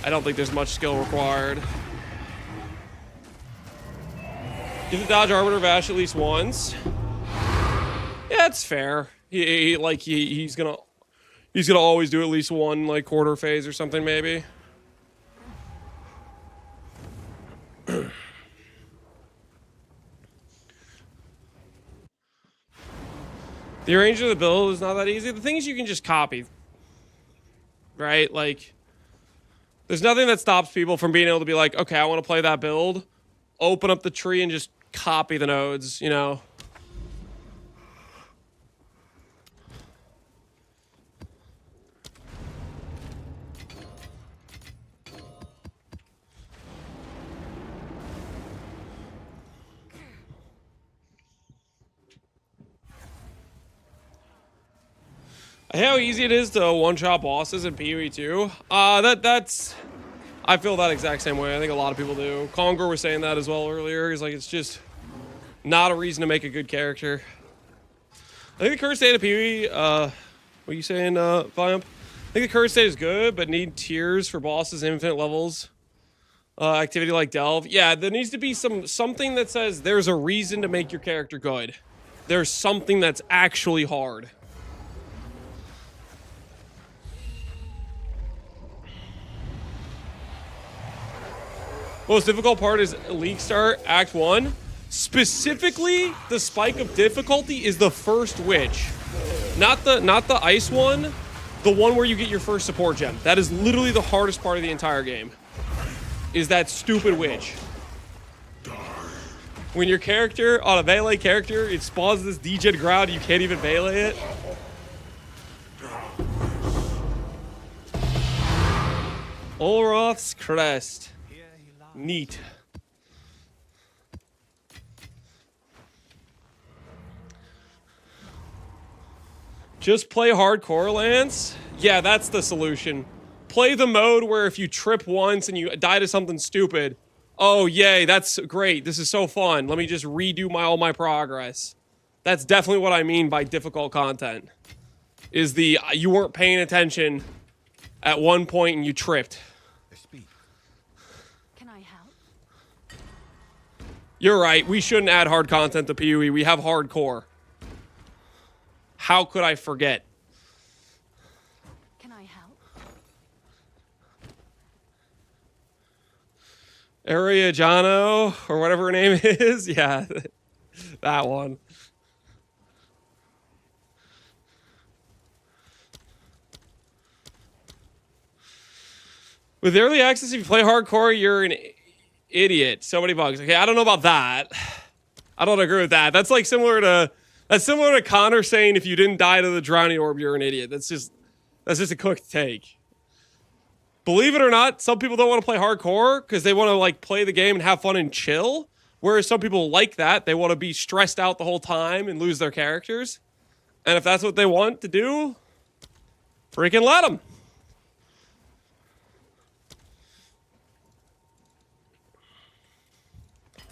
I don't think there's much skill required. Give the Dodge Arbiter Vash at least once. Yeah, it's fair. He's gonna always do at least one like quarter phase or something maybe. The arrangement of the build is not that easy. The thing is you can just copy. Right? Like, there's nothing that stops people from being able to be like, okay, I want to play that build. Open up the tree and just copy the nodes, you know? How easy it is to one-shot bosses in PoE 2. That's... I feel that exact same way. I think a lot of people do. Conger was saying that as well earlier. He's like, it's just not a reason to make a good character. I think the current state of PoE, what are you saying, Viamp? I think the current state is good, but need tiers for bosses, infinite levels. Activity like Delve. Yeah, there needs to be something that says there's a reason to make your character good. There's something that's actually hard. Most difficult part is League Start Act 1. Specifically, the spike of difficulty is the first witch. Not the ice one, the one where you get your first support gem. That is literally the hardest part of the entire game. Is that stupid witch. When your character, on a melee character, it spawns this degen ground, you can't even melee it. Olroth's Crest. Neat. Just play hardcore, Lance? Yeah, that's the solution. Play the mode where if you trip once and you die to something stupid, oh yay, that's great. This is so fun. Let me just redo all my progress. That's definitely what I mean by difficult content. Is the you weren't paying attention at one point and you tripped. You're right. We shouldn't add hard content to PoE. We have hardcore. How could I forget? Can I help? Area Jono, or whatever her name is. Yeah, that one. With early access, if you play hardcore, you're an idiot. So many bugs. Okay, I don't know about that. I don't agree with that. That's like similar to Connor saying if you didn't die to the drowning orb, you're an idiot. That's just a cooked take. Believe it or not, some people don't want to play hardcore because they want to like play the game and have fun and chill. Whereas some people like that. They want to be stressed out the whole time and lose their characters. And if that's what they want to do, freaking let them.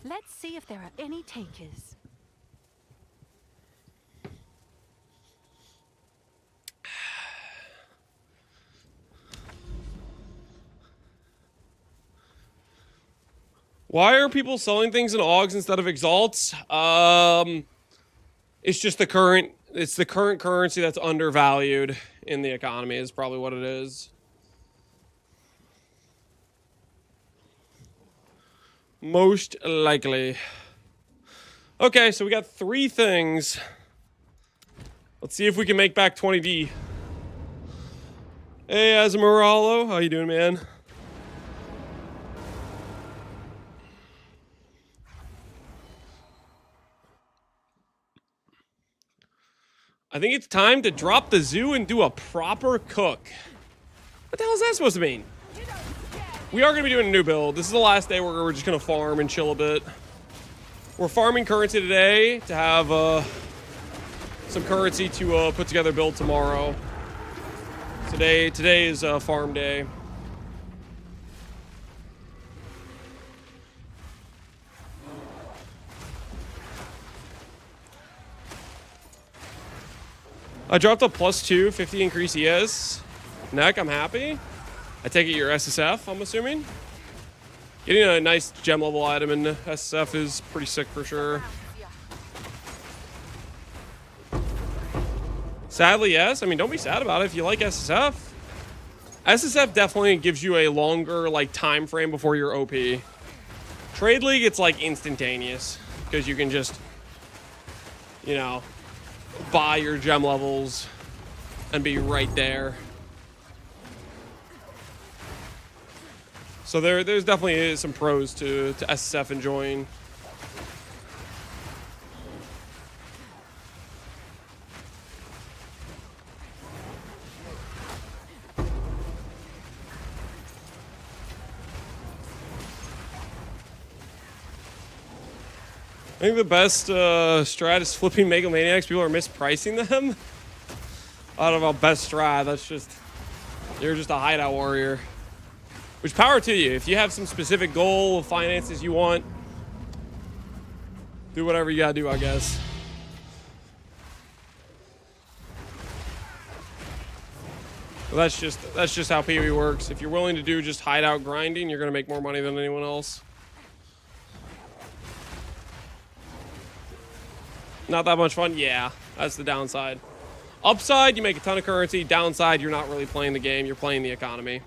Let's see if there are any takers. Why are people selling things in AUGs instead of exalts? It's just the current currency that's undervalued in the economy is probably what it is. Most likely. Okay, so we got 3 things. Let's see if we can make back 20D. Hey, Azamoralo, how you doing, man? I think it's time to drop the zoo and do a proper cook. What the hell is that supposed to mean? We are going to be doing a new build. This is the last day where we're just going to farm and chill a bit. We're farming currency today to have some currency to put together a build tomorrow. Today is farm day. I dropped a +2, 50 increase ES. Neck, I'm happy. I take it you're SSF, I'm assuming. Getting a nice gem level item in SSF is pretty sick for sure. Sadly, yes. I mean, don't be sad about it if you like SSF. SSF definitely gives you a longer like time frame before you're OP. Trade League, it's like instantaneous because you can just, you know, buy your gem levels and be right there. So there's definitely some pros to SSF enjoying. I think the best strat is flipping Mega Maniacs. People are mispricing them. I don't know about best strat. That's just, you're just a hideout warrior. Which, power to you. If you have some specific goal of finances you want, do whatever you gotta do, I guess. But that's just how PoE works. If you're willing to do just hideout grinding, you're gonna make more money than anyone else. Not that much fun? Yeah, that's the downside. Upside, you make a ton of currency. Downside, you're not really playing the game, you're playing the economy.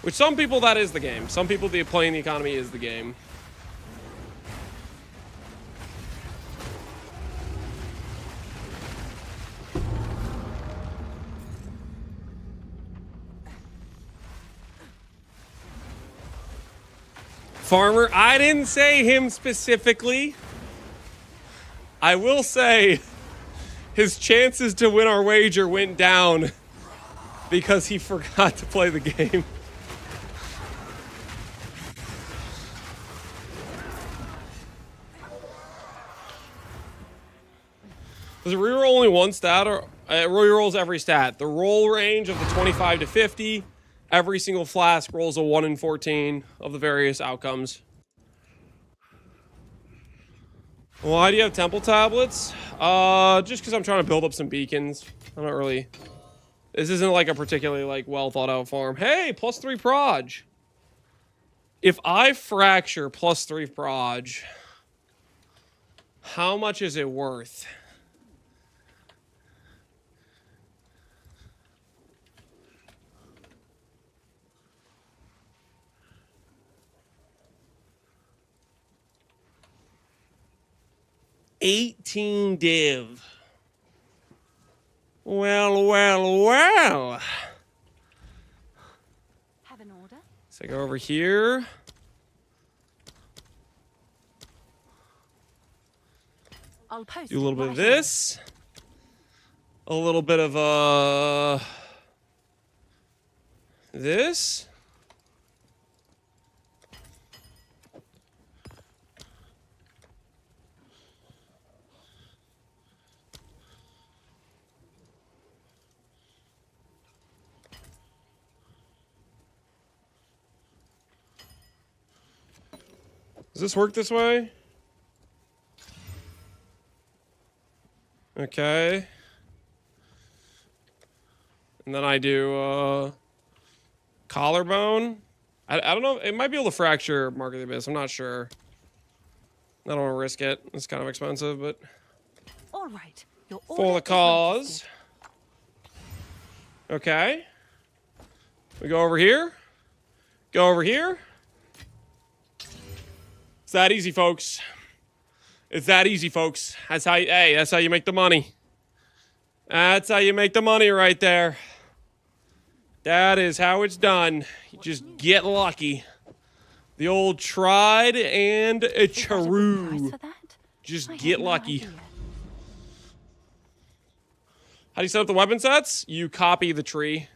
Which some people, that is the game. Some people, playing the economy is the game. Farmer, I didn't say him specifically. I will say his chances to win our wager went down because he forgot to play the game. Does it reroll only one stat, or it rerolls every stat? The roll range of the 25 to 50, every single flask rolls a 1 in 14 of the various outcomes. Why do you have temple tablets? Just because I'm trying to build up some beacons. I'm not really... This isn't like a particularly like well thought out farm. Hey, +3 proj. If I fracture +3 proj, how much is it worth? $18 div. Well. Have an order? So I go over here. I'll post Do a little bit right of away. this. A little bit of this. Does this work this way? Okay. And then I do collarbone. I don't know. It might be able to fracture Mark of the Abyss. I'm not sure. I don't want to risk it. It's kind of expensive, but All right. Your for order the is cause. registered. Okay. We go over here. Go over here. It's that easy, folks. It's that easy, folks. That's how you, hey, that's how you make the money. That's how you make the money right there. That is how it's done. You just get lucky. The old tried and a Is that a good price true. for that? Just I have get no lucky. idea. How do you set up the weapon sets? You copy the tree.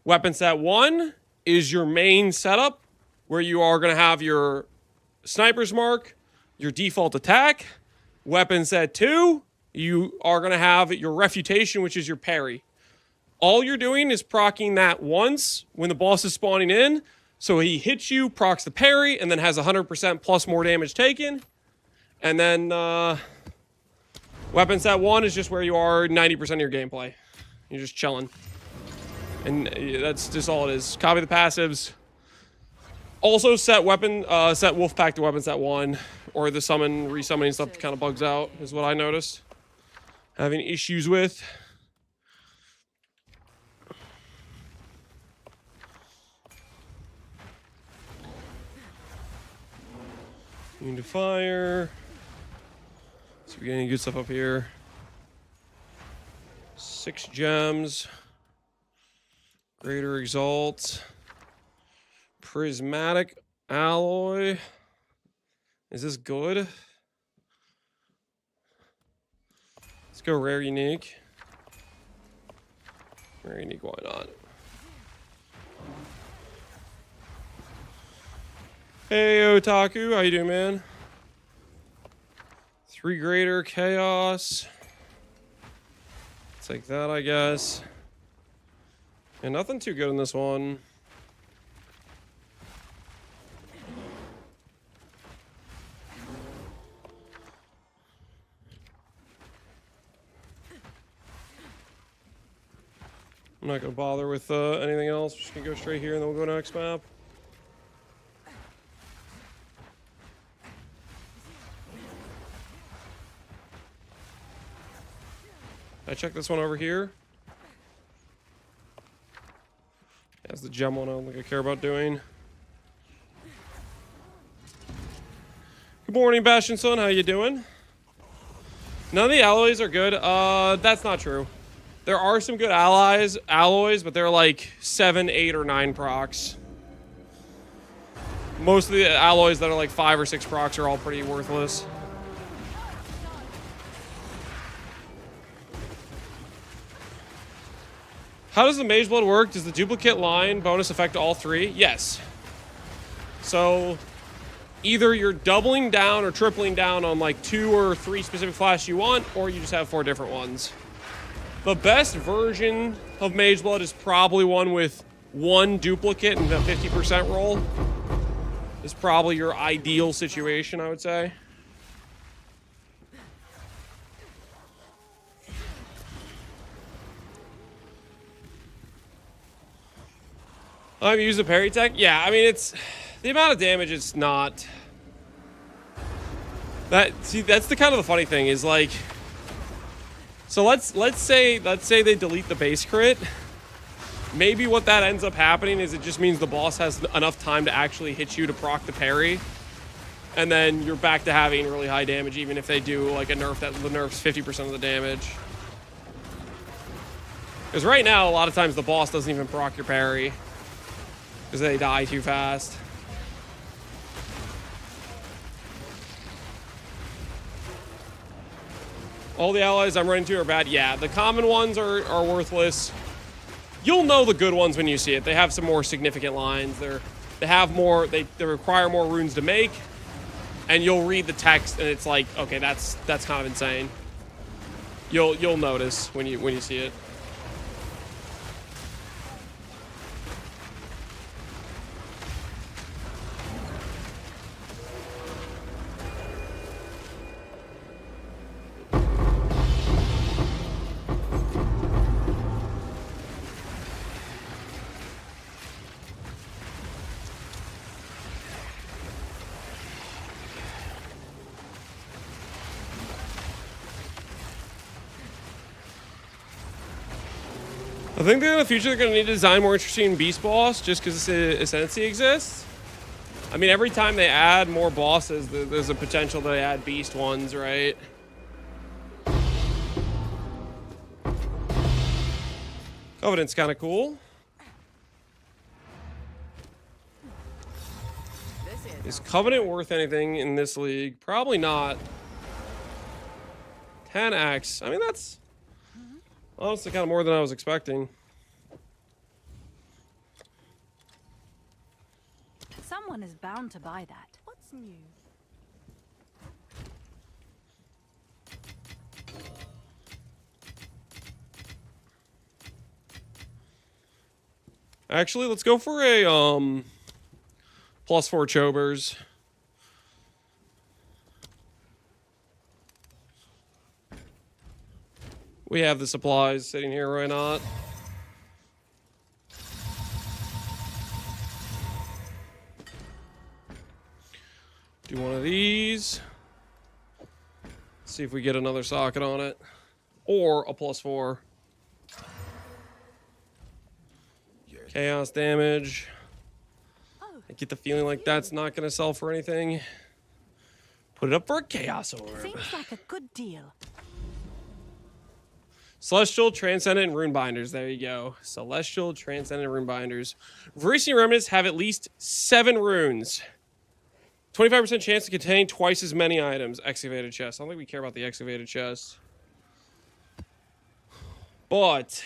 Weapon set 1 is your main setup, where you are going to have your sniper's mark, your default attack. Weapon set 2, you are going to have your refutation, which is your parry. All you're doing is proccing that once when the boss is spawning in. So he hits you, procs the parry, and then has 100% plus more damage taken. And then weapon set 1 is just where you are 90% of your gameplay. You're just chilling. And that's just all it is. Copy the passives. Also set set wolf pack to weapon set 1, or the resummoning stuff kind of bugs out, is what I noticed. Having issues with. Immune to fire. So we're getting good stuff up here. 6 gems. Greater Exalt. Prismatic Alloy. Is this good? Let's go rare unique. Rare unique, why not? Hey Otaku, how you doing, man? 3 greater chaos. Take that, I guess. And nothing too good in this one. I'm not gonna bother with anything else. Just gonna go straight here and then we'll go to next map. I check this one over here. That's the gem one I don't think I care about doing. Good morning, Bastion Son. How you doing? None of the alloys are good. That's not true. There are some good alloys, but they're like 7, 8, or 9 procs. Most of the alloys that are like 5 or 6 procs are all pretty worthless. How does the Mage Blood work? Does the duplicate line bonus affect all 3? Yes. So either you're doubling down or tripling down on like 2 or 3 specific flashes you want, or you just have 4 different ones. The best version of Mage Blood is probably one with 1 duplicate and a 50% roll. Is probably your ideal situation, I would say. I've used a parry tech. Yeah, I mean it's the amount of damage. It's not that. See, that's the kind of the funny thing is like. So let's say they delete the base crit. Maybe what that ends up happening is it just means the boss has enough time to actually hit you to proc the parry, and then you're back to having really high damage, even if they do like a nerf that nerfs 50% of the damage. Because right now, a lot of times the boss doesn't even proc your parry. Because they die too fast. All the allies I'm running to are bad. Yeah, the common ones are worthless. You'll know the good ones when you see it. They have some more significant lines. They have more. They require more runes to make, and you'll read the text, and it's like, okay, that's kind of insane. You'll notice when you see it. I think in the future they're going to need to design more interesting beast boss just because Ascendancy exists. I mean, every time they add more bosses, there's a potential that they add beast ones, right? Covenant's kind of cool. Is Covenant worth anything in this league? Probably not. 10x. I mean, that's honestly kind of more than I was expecting. Someone is bound to buy that. What's new? Actually, let's go for a +4 Chobers. We have the supplies sitting here, why not? Do one of these. See if we get another socket on it. Or a +4. Chaos damage. I get the feeling like that's not going to sell for anything. Put it up for a Chaos Orb. Seems like a good deal. Celestial, Transcendent, and Rune Binders. There you go. Celestial, Transcendent, and Rune Binders. Verisian Remnants have at least 7 runes. 25% chance to contain twice as many items. Excavated chest. I don't think we care about the excavated chest. But...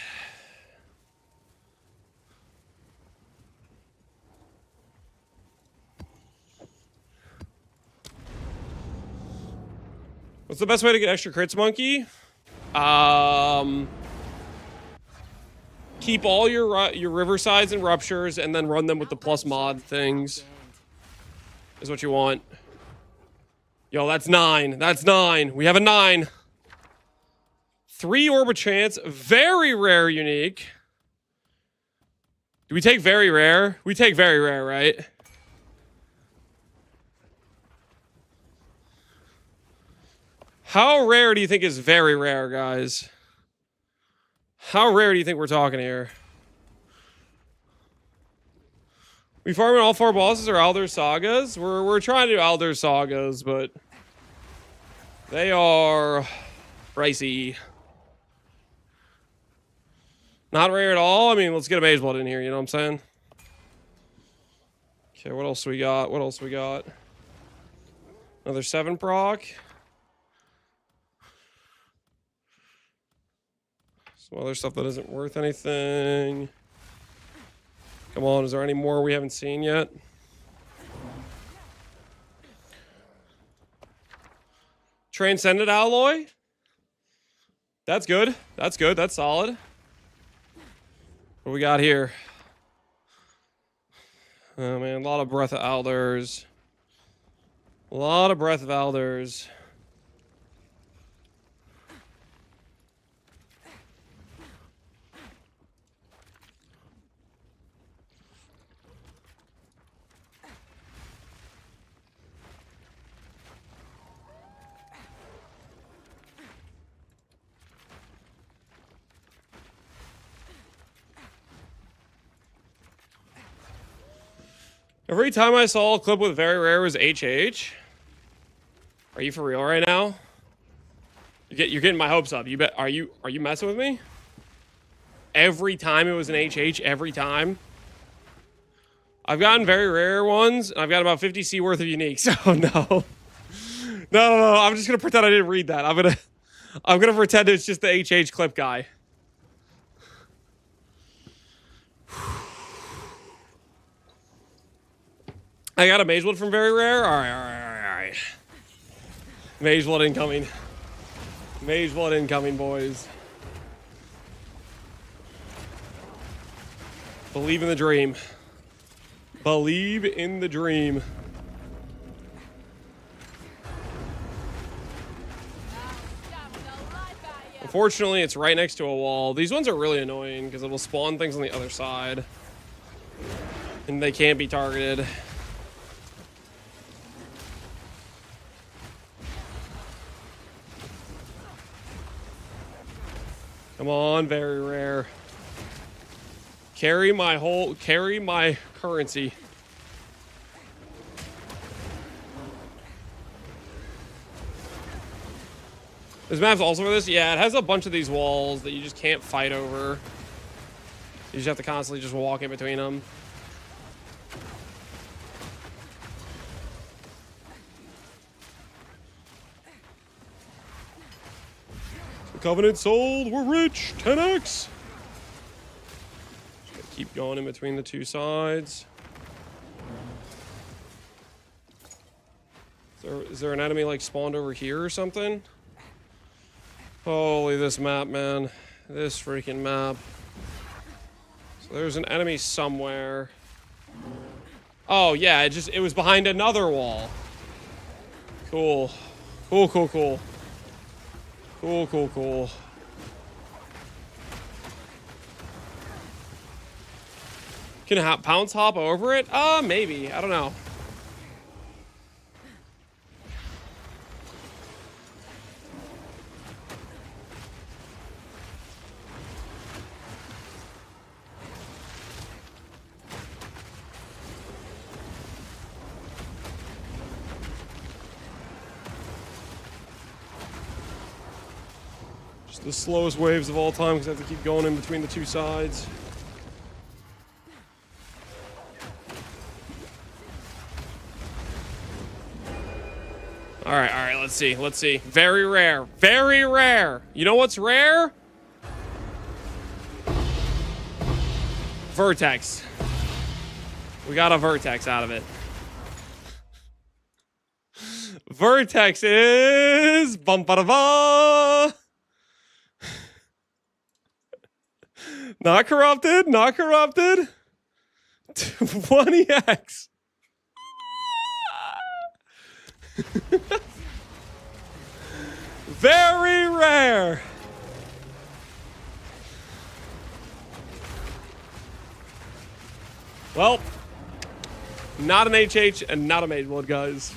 what's the best way to get extra crits, Monkey? Keep all your riversides and ruptures, and then run them with the plus mod things. Is what you want. Yo, that's 9. That's 9. We have a 9. 3 Orb chance. Very rare unique. Do we take very rare? We take very rare, right? How rare do you think is very rare, guys? How rare do you think we're talking here? We farming all 4 bosses or Alder Sagas? We're trying to do Alder Sagas, but they are pricey. Not rare at all. I mean, let's get a Mage Blood in here, you know what I'm saying? Okay, what else we got? What else we got? Another 7 proc. Some other stuff that isn't worth anything. Come on, is there any more we haven't seen yet? Transcendent Alloy? That's good. That's good. That's solid. What do we got here? Oh man, a lot of Breath of Elders. A lot of Breath of Elders. Every time I saw a clip with very rare was HH. Are you for real right now? You're getting my hopes up. You bet. Are you messing with me? Every time it was an HH. Every time. I've gotten very rare ones, and I've got about 50 C worth of uniques. Oh no. No. I'm just gonna pretend I didn't read that. I'm gonna pretend it's just the HH clip guy. I got a Mage Blood from very rare. All right. Mage Blood incoming. Mage Blood incoming, boys. Believe in the dream. Believe in the dream. Unfortunately, it's right next to a wall. These ones are really annoying because it'll spawn things on the other side. And they can't be targeted. Come on, very rare. Carry my currency. This map's also for this? Yeah, it has a bunch of these walls that you just can't fight over. You just have to constantly just walk in between them. Covenant sold, we're rich, 10x. Keep going in between the two sides. Is there an enemy like spawned over here or something? Holy, this map, man. This freaking map. So There's an enemy somewhere. Oh, yeah, it was behind another wall. Cool. Cool, cool, cool. Cool, cool, cool. Can Pounce hop over it? Maybe. I don't know. Just the slowest waves of all time because I have to keep going in between the two sides. All right, let's see. Very rare. Very rare. You know what's rare? Vertex. We got a Vertex out of it. Vertex is... Bum ba da ba. Not corrupted. Not corrupted. 20x. Very rare. Well, not an HH and not a Mage Blood, guys.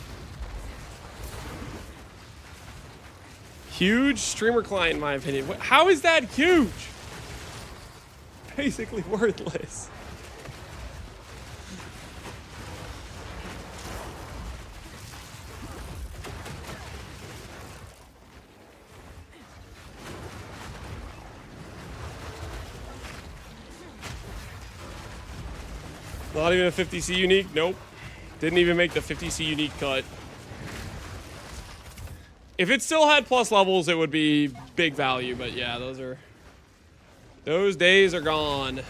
Huge streamer client, in my opinion. How is that huge? Basically worthless. Not even a 50C unique? Nope. Didn't even make the 50C unique cut. If it still had plus levels, it would be big value, but yeah, those days are gone.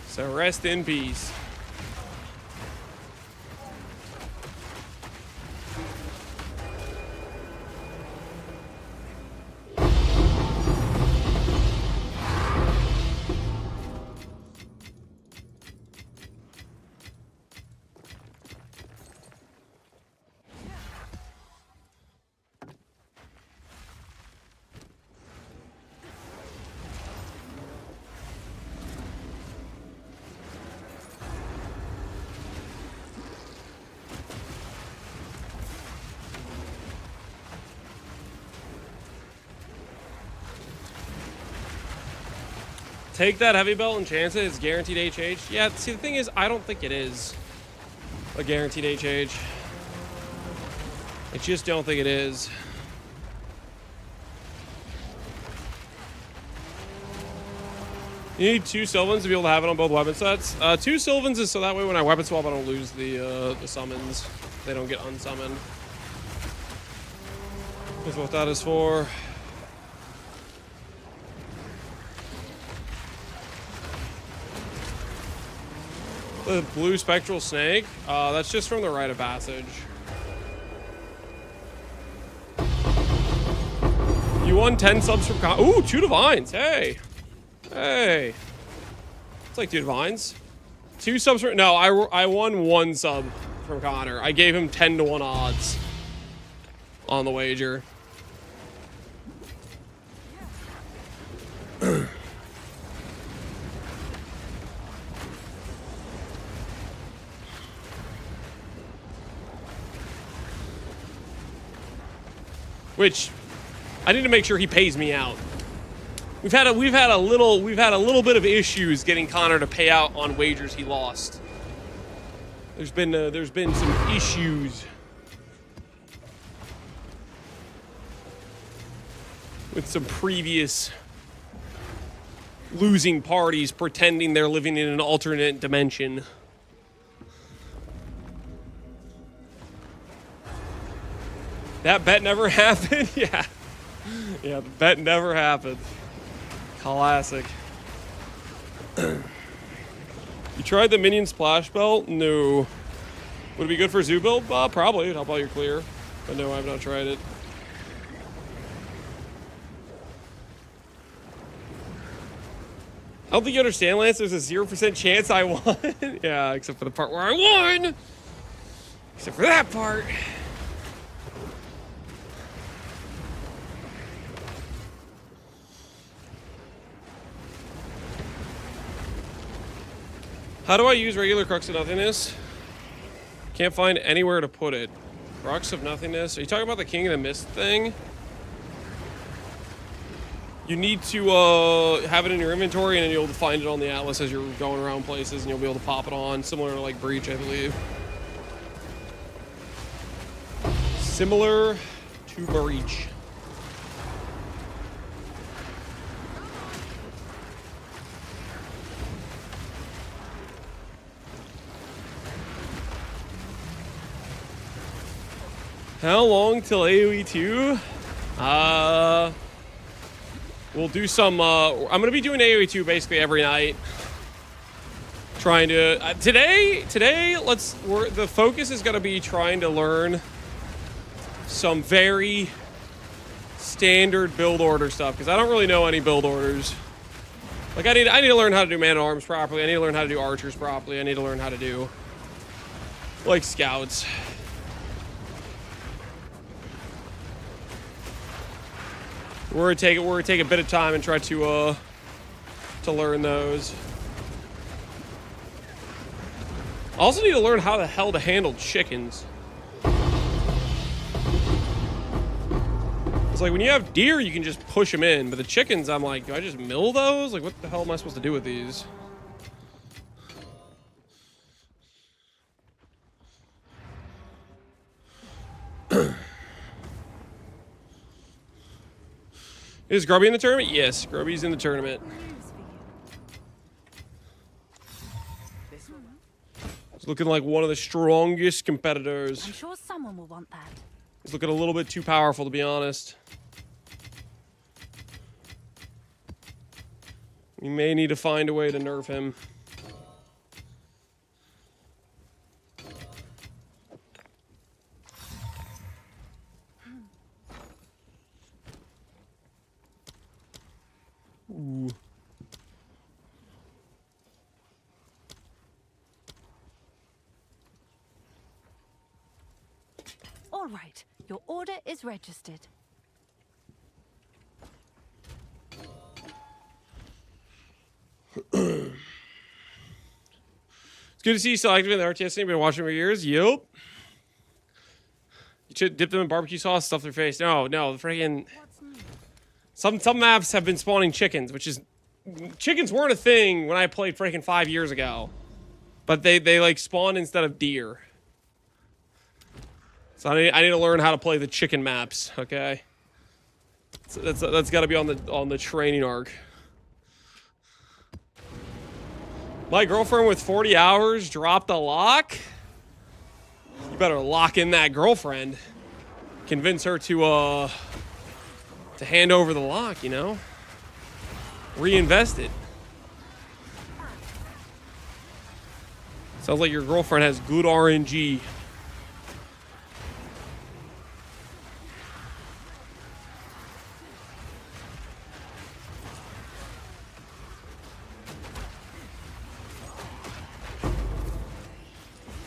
So rest in peace. Take that heavy belt and chance it. It's guaranteed HH. Yeah, see, the thing is, I don't think it is a guaranteed HH. I just don't think it is. You need 2 Sylvans to be able to have it on both weapon sets. 2 Sylvans is so that way when I weapon swap, I don't lose the summons. They don't get unsummoned. That's what that is for. The blue spectral snake? That's just from the rite of passage. You won 10 subs from Ooh, 2 divines. Hey. Hey. It's like 2 divines. 2 subs from... No, I won 1 sub from Connor. I gave him 10 to 1 odds on the wager. Which I need to make sure he pays me out. We've had a little bit of issues getting Connor to pay out on wagers he lost. There's been some issues with some previous losing parties pretending they're living in an alternate dimension. That bet never happened? Yeah. Yeah, the bet never happened. Classic. You tried the minion splash belt? No. Would it be good for zoo build? Probably. It'd help out your clear. But no, I've not tried it. I don't think you understand, Lance. There's a 0% chance I won. Yeah, except for the part where I won. Except for that part. How do I use regular Crux of Nothingness? Can't find anywhere to put it. Crux of Nothingness. Are you talking about the King of the Mist thing? You need to have it in your inventory, and then you'll be able to find it on the Atlas as you're going around places, and you'll be able to pop it on, similar to like Breach, I believe. Similar to Breach. How long till AoE 2? We'll do some, I'm going to be doing AoE 2 basically every night. Trying to, today, the focus is going to be trying to learn some very standard build order stuff, because I don't really know any build orders. Like, I need to learn how to do man-at-arms properly. I need to learn how to do archers properly. I need to learn how to do, like, scouts. We're gonna take a bit of time and try to learn those. I also need to learn how the hell to handle chickens. It's like when you have deer, you can just push them in, but the chickens, I'm like, do I just mill those? Like, what the hell am I supposed to do with these? Is Grubby in the tournament? Yes, Grubby's in the tournament. He's looking like one of the strongest competitors. I'm sure someone will want that. He's looking a little bit too powerful, to be honest. We may need to find a way to nerf him. Ooh. All right, your order is registered. It's good to see you still active in the RTS thing. Been watching for years. Yup. You should dip them in barbecue sauce, stuff their face. No, the freaking. Some maps have been spawning chickens, which is, chickens weren't a thing when I played freaking 5 years ago, but they like spawn instead of deer. So I need to learn how to play the chicken maps. Okay, so that's got to be on the training arc. My girlfriend with 40 hours dropped a lock. You better lock in that girlfriend. Convince her to hand over the lock, you know? Reinvest it. Sounds like your girlfriend has good RNG.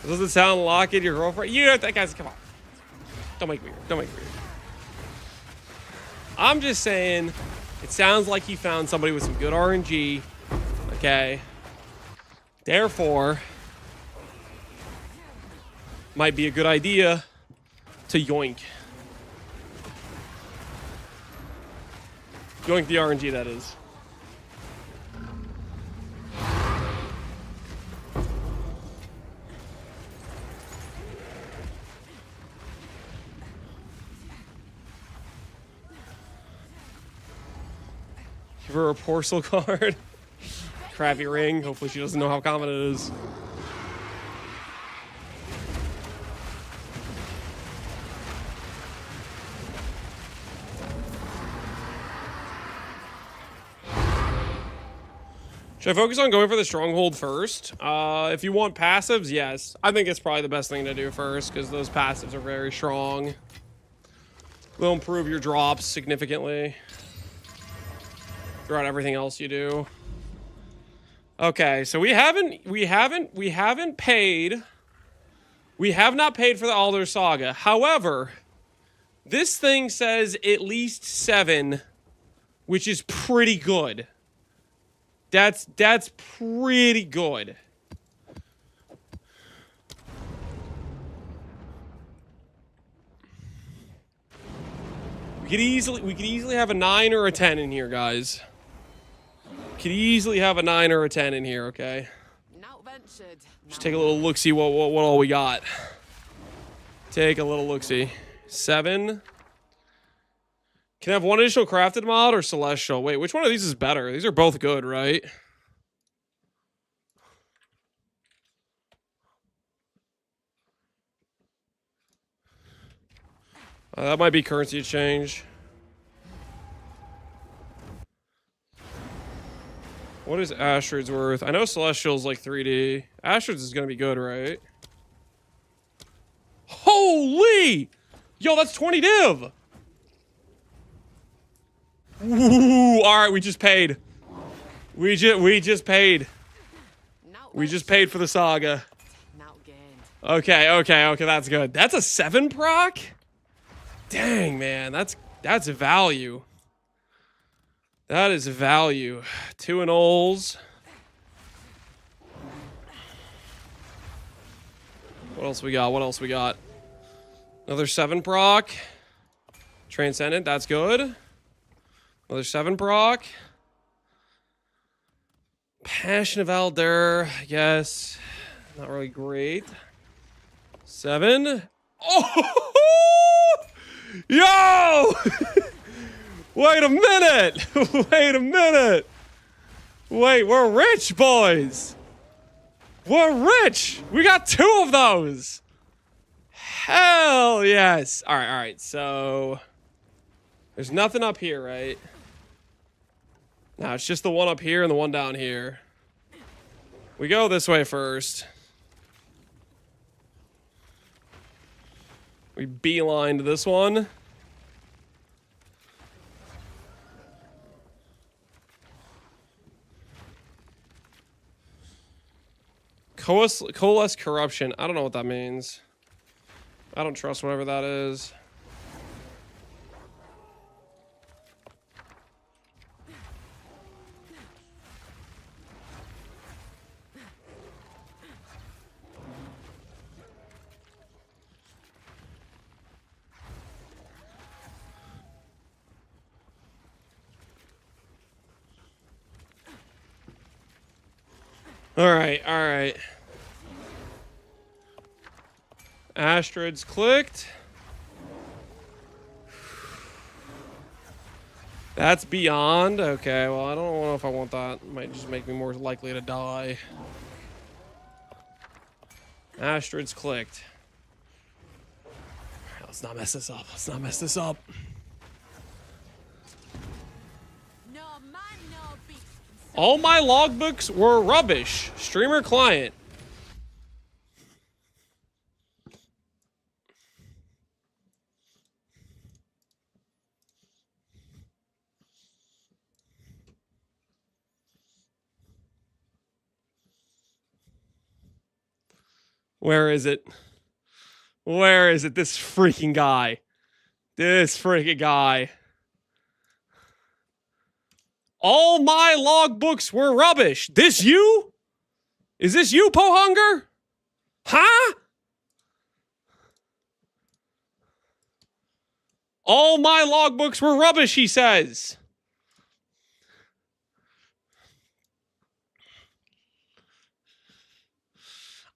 Does it sound lock in your girlfriend? You that guy's, come on. Don't make me weird. Don't make me weird. I'm just saying, it sounds like he found somebody with some good RNG. Okay. Therefore, might be a good idea to yoink. Yoink the RNG, that is. Give her a porcel card. Crappy ring. Hopefully she doesn't know how common it is. Should I focus on going for the stronghold first? If you want passives, yes. I think it's probably the best thing to do first, because those passives are very strong. They'll improve your drops significantly throughout everything else you do. Okay, so we have not paid for the Alder Saga. However, this thing says at least 7, which is pretty good. That's pretty good. We could easily have a 9 or a 10 in here, guys. Could easily have a 9 or a 10 in here, okay? Not ventured. Just take a little look-see what all we got. Take a little look-see. 7. Can I have one additional crafted mod or celestial? Wait, which one of these is better? These are both good, right? That might be currency exchange. What is Astrid's worth? I know Celestial's like 3D. Astrid's is gonna be good, right? Holy! Yo, that's 20 div! Ooh, alright, we just paid. We just paid. We just paid for the saga. Okay, that's good. That's a 7 proc? Dang, man, that's value. That is value. 2 and Ols. What else we got? Another 7 proc. Transcendent, that's good. Another 7 proc. Passion of Alder, I guess. Not really great. 7. Oh! Yo! Wait a minute! Wait a minute! Wait, we're rich, boys! We're rich! We got 2 of those! Hell yes! Alright, so... There's nothing up here, right? No, it's just the one up here and the one down here. We go this way first. We beeline to this one. Coalesce corruption. I don't know what that means. I don't trust whatever that is. Alright. Astrid's clicked. That's beyond. Okay, well, I don't know if I want that. It might just make me more likely to die. Astrid's clicked. Let's not mess this up. All my logbooks were rubbish. Streamer client. Where is it? Where is it? This freaking guy. All my logbooks were rubbish. This you? Is this you, Pohunger? Huh? All my logbooks were rubbish, he says.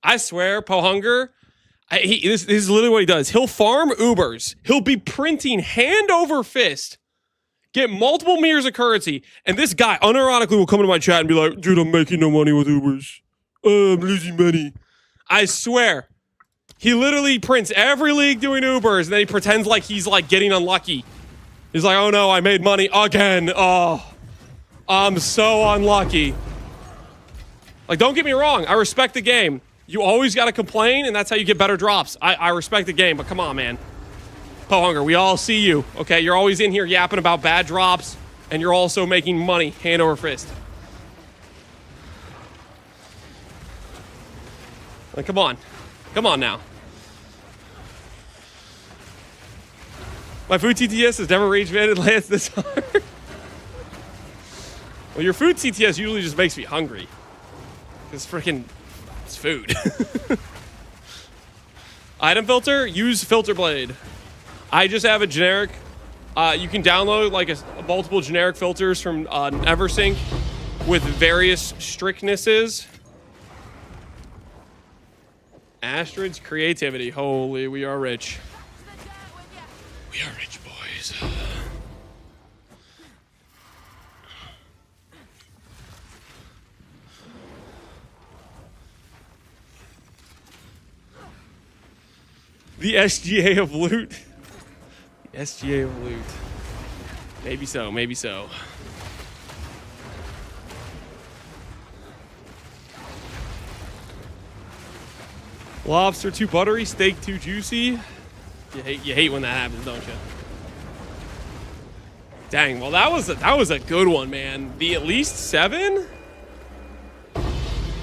I swear, Pohunger, this is literally what he does. He'll farm Ubers. He'll be printing hand over fist. Get multiple meters of currency, and this guy unironically will come into my chat and be like, dude, I'm making no money with Ubers. I'm losing money. I swear. He literally prints every league doing Ubers, and then he pretends like he's like getting unlucky. He's like, oh no, I made money again. Oh, I'm so unlucky. Like, don't get me wrong. I respect the game. You always got to complain, and that's how you get better drops. I respect the game, but come on, man. Pohunger, we all see you, okay? You're always in here yapping about bad drops, and you're also making money hand over fist. Like, come on. Come on now. My food TTS has never rage banded Lance this hard. Well, your food TTS usually just makes me hungry. Because freaking, it's food. Item filter, use filter blade. I just have a generic, you can download like a multiple generic filters from Eversync with various strictnesses. Astrid's creativity, holy, we are rich. We are rich boys. The SGA of loot. The SGA of loot. Maybe so, maybe so. Lobster too buttery, steak too juicy. You hate when that happens, don't you? Dang, well that was a good one, man. The at least 7?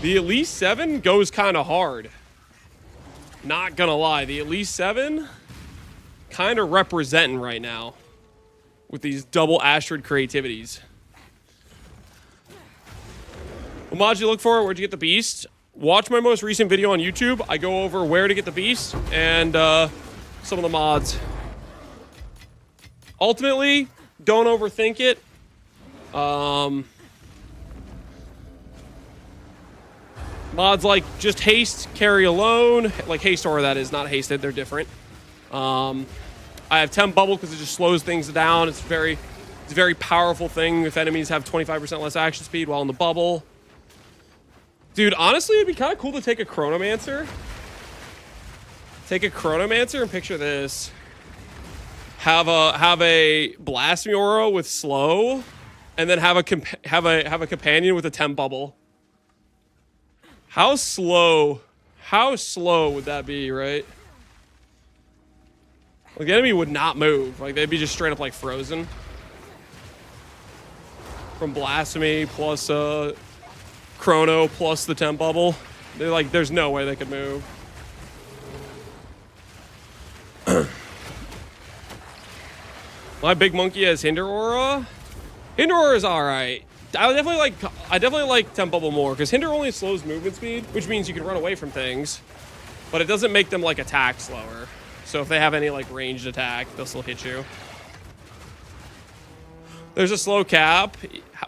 The at least 7 goes kind of hard. Not gonna lie, the at least 7 kind of representing right now with these double Astrid creativities. What mods you look for? Where'd you get the beast? Watch my most recent video on YouTube. I go over where to get the beast and some of the mods. Ultimately, don't overthink it. Mods like just haste, carry alone, like haste aura that is, not hasted, they're different. I have 10 bubble because it just slows things down. It's a very powerful thing if enemies have 25% less action speed while in the bubble. Dude, honestly, it'd be kind of cool to take a Chronomancer. Take a Chronomancer and picture this. Have a Blasphemy Aura with slow, and then have a companion with a 10 bubble. How slow would that be, right? Like, the enemy would not move. Like, they'd be just straight up, like, frozen. From Blasphemy plus, Chrono plus the 10 bubble. They're like, there's no way they could move. My big monkey has Hinder Aura. Hinder Aura is alright. I definitely like 10 bubble more, because Hinder only slows movement speed, which means you can run away from things. But it doesn't make them, like, attack slower. So if they have any, like, ranged attack, they'll still hit you. There's a slow cap.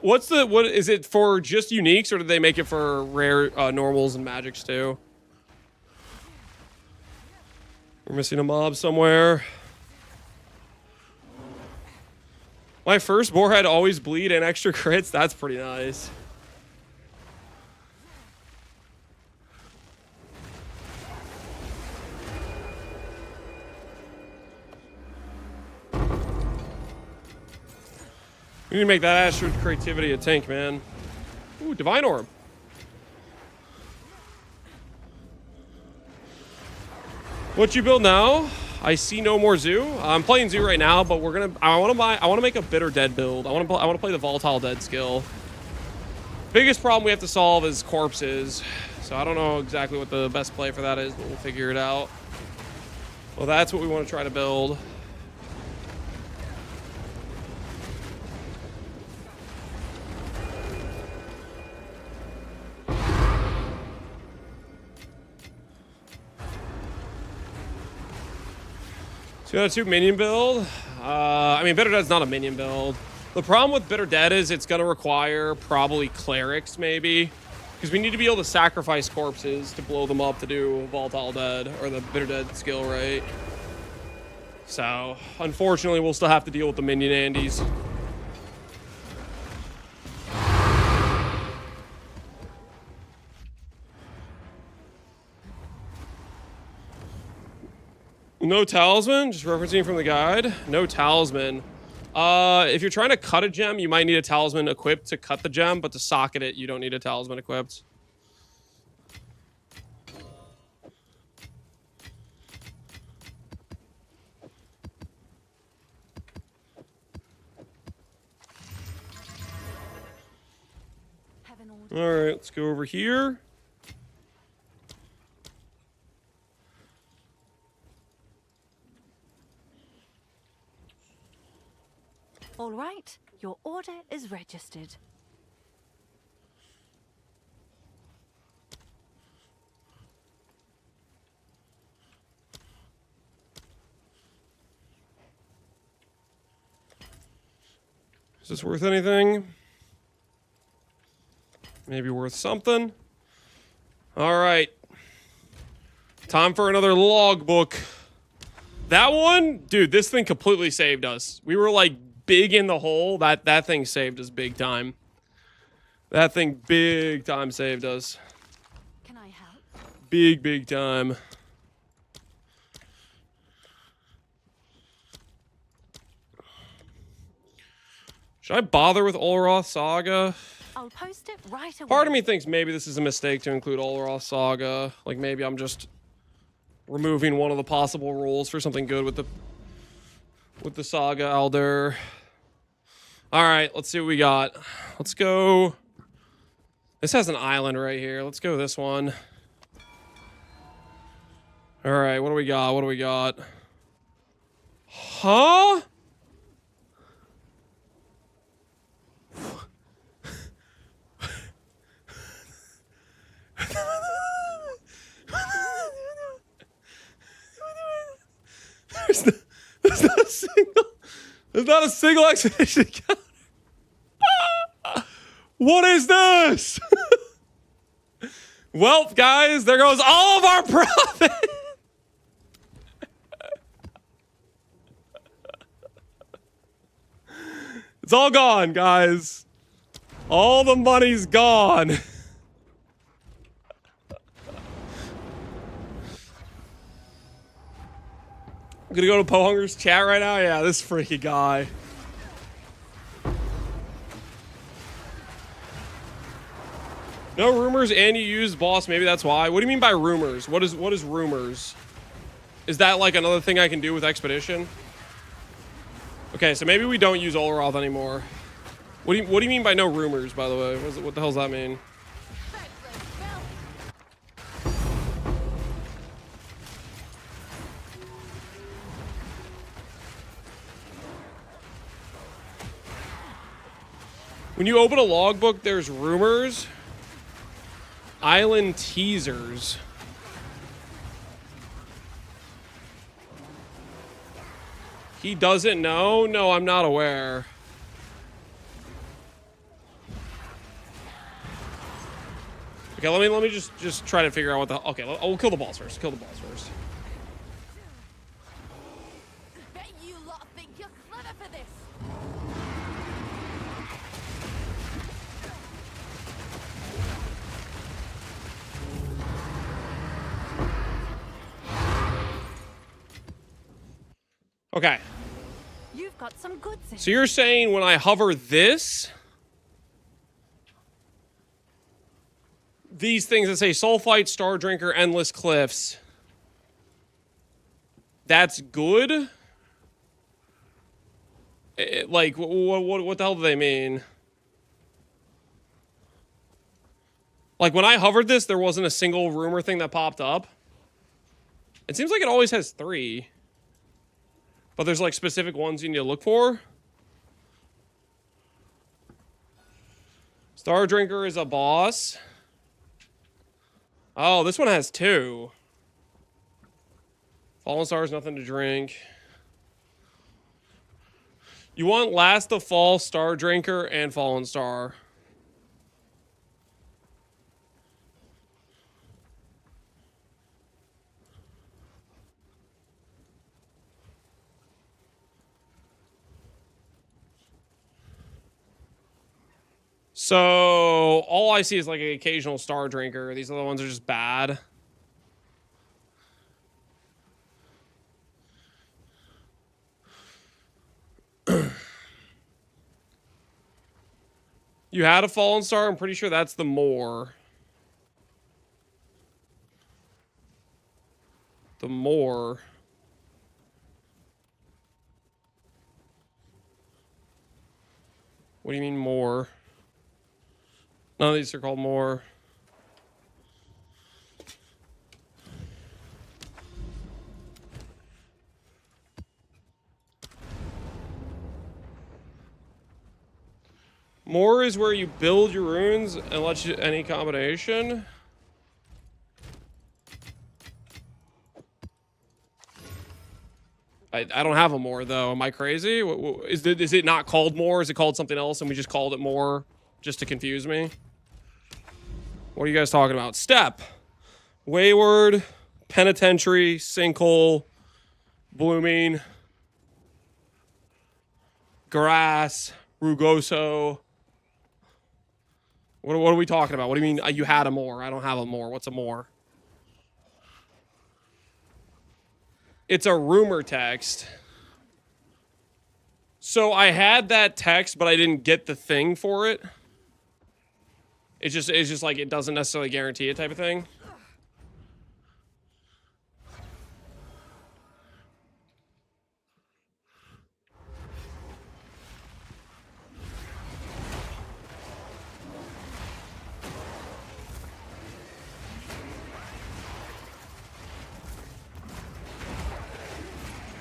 What is it for, just uniques, or did they make it for rare normals and magics too? We're missing a mob somewhere. My first Boarhead always bleed and extra crits. That's pretty nice. We need to make that Astrid creativity a tank, man. Ooh, Divine Orb. What you build now? I see no more Zoo. I'm playing Zoo right now, but I want to make a Bitter Dead build. I want to play the Volatile Dead skill. Biggest problem we have to solve is corpses. So I don't know exactly what the best play for that is, but we'll figure it out. Well, that's what we want to try to build. So 2 minion build. I mean, Bitter Dead's not a minion build. The problem with Bitter Dead is it's going to require probably clerics, maybe. Because we need to be able to sacrifice corpses to blow them up to do Volatile Dead, or the Bitter Dead skill, right? So, unfortunately, we'll still have to deal with the minion Andes. No talisman, just referencing from the guide. No talisman. If you're trying to cut a gem, you might need a talisman equipped to cut the gem, but to socket it, you don't need a talisman equipped. All right, let's go over here. All right, your order is registered. Is this worth anything? Maybe worth something. All right. Time for another logbook. That one, dude, this thing completely saved us. We were like big in the hole. That thing saved us big time. That thing big time saved us. Can I help? Big time. Should I bother with Olroth Saga? I'll post it right away. Part of me thinks maybe this is a mistake to include Olroth Saga. Like maybe I'm just removing one of the possible roles for something good with the Saga Elder. All right, let's see what we got. Let's go. This has an island right here. Let's go this one. All right, what do we got? What do we got? Huh? There's not a single expedition counter. What is this? Well, guys, there goes all of our profit. It's all gone, guys. All the money's gone. I'm gonna go to Pohunger's chat right now. Yeah, this freaky guy. No rumors, and you used boss. Maybe that's why. What do you mean by rumors? What is rumors? Is that like another thing I can do with Expedition? Okay, so maybe we don't use Olroth anymore. What do you mean by no rumors? By the way, what the hell does that mean? When you open a logbook, there's rumors. Island teasers. He doesn't know? No, I'm not aware. Okay, let me just try to figure out what the... Okay, we'll kill the boss first. Kill the boss first. Bet you lot think you're clever for this. Okay. You've got some goods in. So you're saying when I hover this... These things that say Sulfite, Star Drinker, Endless Cliffs... That's good? Like, what the hell do they mean? Like, when I hovered this, there wasn't a single rumor thing that popped up. It seems like it always has 3. But there's, like, specific ones you need to look for. Star Drinker is a boss. Oh, this one has 2. Fallen Star is nothing to drink. You want Last of Fall, Star Drinker, and Fallen Star. So, all I see is like an occasional Star Drinker. These other ones are just bad. You had a Fallen Star? I'm pretty sure that's the more. The more. What do you mean more? None of these are called more. More is where you build your runes and let you any combination. I don't have a more though. Am I crazy? Is it not called more? Is it called something else and we just called it more just to confuse me? What are you guys talking about? Step, wayward, penitentiary, sinkhole, blooming, grass, rugoso. What are we talking about? What do you mean you had a more? I don't have a more. What's a more? It's a rumor text. So I had that text, but I didn't get the thing for it. It's just like it doesn't necessarily guarantee it type of thing.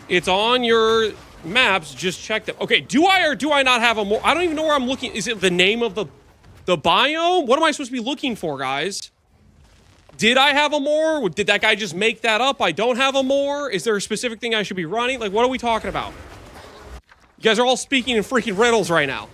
It's on your maps. Just check them. Okay, do I or do I not have a more? I don't even know where I'm looking. Is it the name of the biome? What am I supposed to be looking for, guys? Did I have a more? Did that guy just make that up? I don't have a more? Is there a specific thing I should be running? Like, what are we talking about? You guys are all speaking in freaking riddles right now.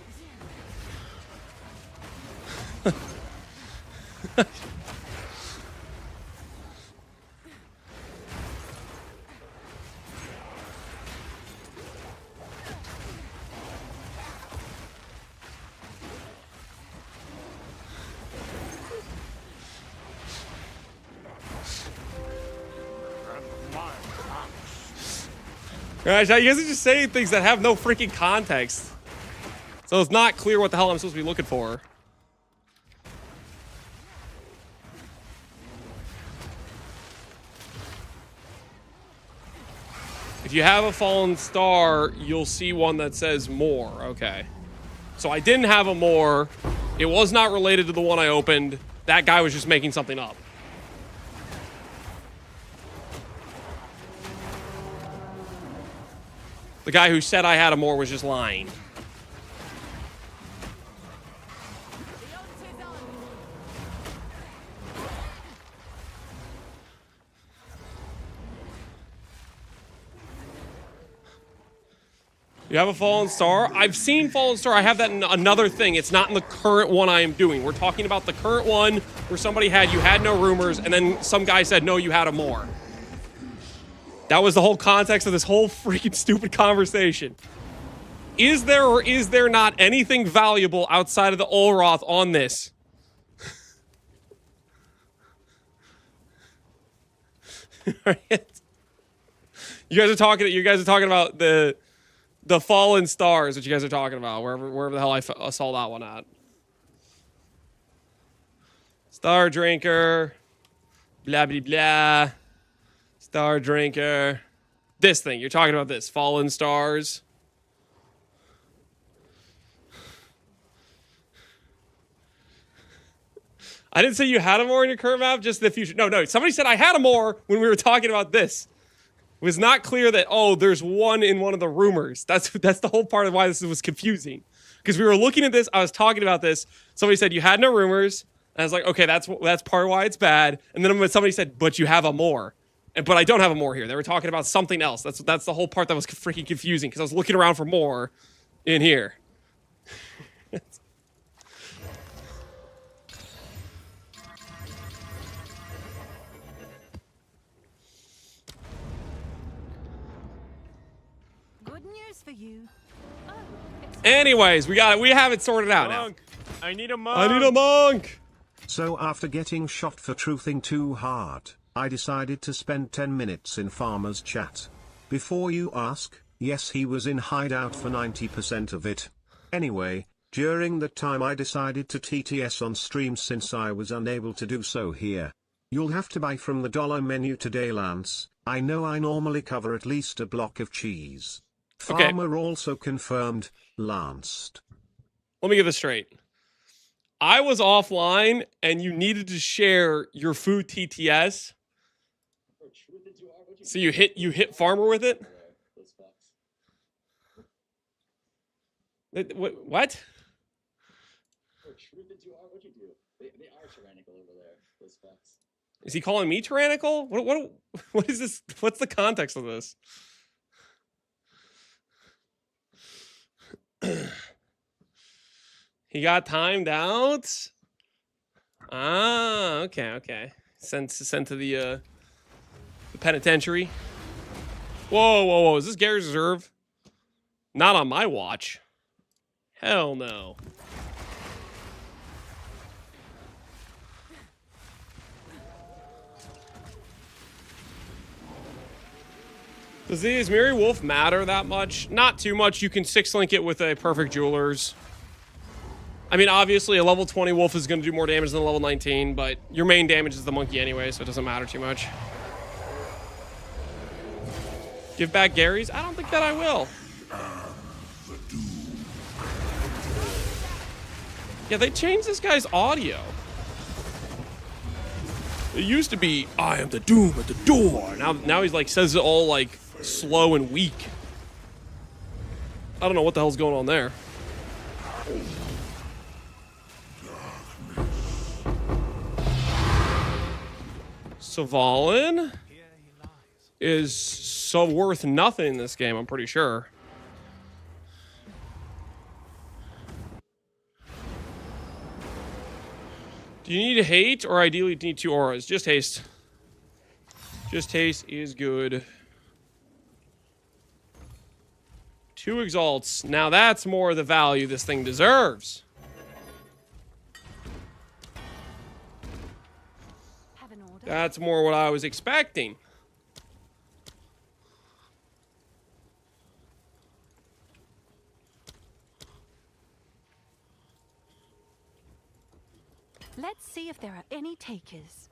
Guys, you guys are just saying things that have no freaking context. So it's not clear what the hell I'm supposed to be looking for. If you have a fallen star, you'll see one that says more. Okay. So I didn't have a more. It was not related to the one I opened. That guy was just making something up. The guy who said I had a more was just lying. You have a fallen star? I've seen fallen star. I have that in another thing. It's not in the current one I am doing. We're talking about the current one where somebody had you had no rumors, and then some guy said, no, you had a more. That was the whole context of this whole freaking stupid conversation. Is there or is there not anything valuable outside of the Olroth on this? You guys are talking about the fallen stars that you guys are talking about, wherever the hell I saw that one at. Star drinker, blah blah blah. Star drinker. This thing, you're talking about this. Fallen stars. I didn't say you had a more in your current map, just the future. No, somebody said I had a more when we were talking about this. It was not clear that, oh, there's one in one of the rumors. That's the whole part of why this was confusing. Because we were looking at this, I was talking about this. Somebody said you had no rumors. And I was like, okay, that's part of why it's bad. And then when somebody said, but you have a more. But I don't have a more here. They were talking about something else. That's the whole part that was freaking confusing because I was looking around for more in here. Good news for you. Oh, Anyways, we have it sorted out now. I need a monk. I need a monk. So after getting shot for truthing too hard, I decided to spend 10 minutes in Farmer's chat. Before you ask, yes, he was in hideout for 90% of it. Anyway, during the time I decided to TTS on stream since I was unable to do so here. You'll have to buy from the dollar menu today, Lance. I know I normally cover at least a block of cheese. Okay. Farmer also confirmed, Lanced. Let me get this straight. I was offline and you needed to share your food TTS. So you hit Farmer with it? What? shrewd that you are, what'd you do? They are tyrannical over there, those fucks. Is he calling me tyrannical? What is this? What's the context of this? He got timed out. Ah, okay. Sent to the penitentiary. Whoa. Is this Gary's reserve? Not on my watch. Hell no. Does the Izmiri Wolf matter that much? Not too much. You can 6-link it with a perfect Jewelers. I mean, obviously, a level 20 Wolf is going to do more damage than a level 19, but your main damage is the monkey anyway, so it doesn't matter too much. Give back Gary's? I don't think that I will. Yeah, they changed this guy's audio. It used to be, I am the doom at the door. Now he's like, says it all like slow and weak. I don't know what the hell's going on there. Savalin is so worth nothing in this game, I'm pretty sure. Do you need hate or ideally do you need 2 auras? Just haste. Just haste is good. 2 exalts. Now that's more the value this thing deserves. Have an order? That's more what I was expecting. Let's see if there are any takers.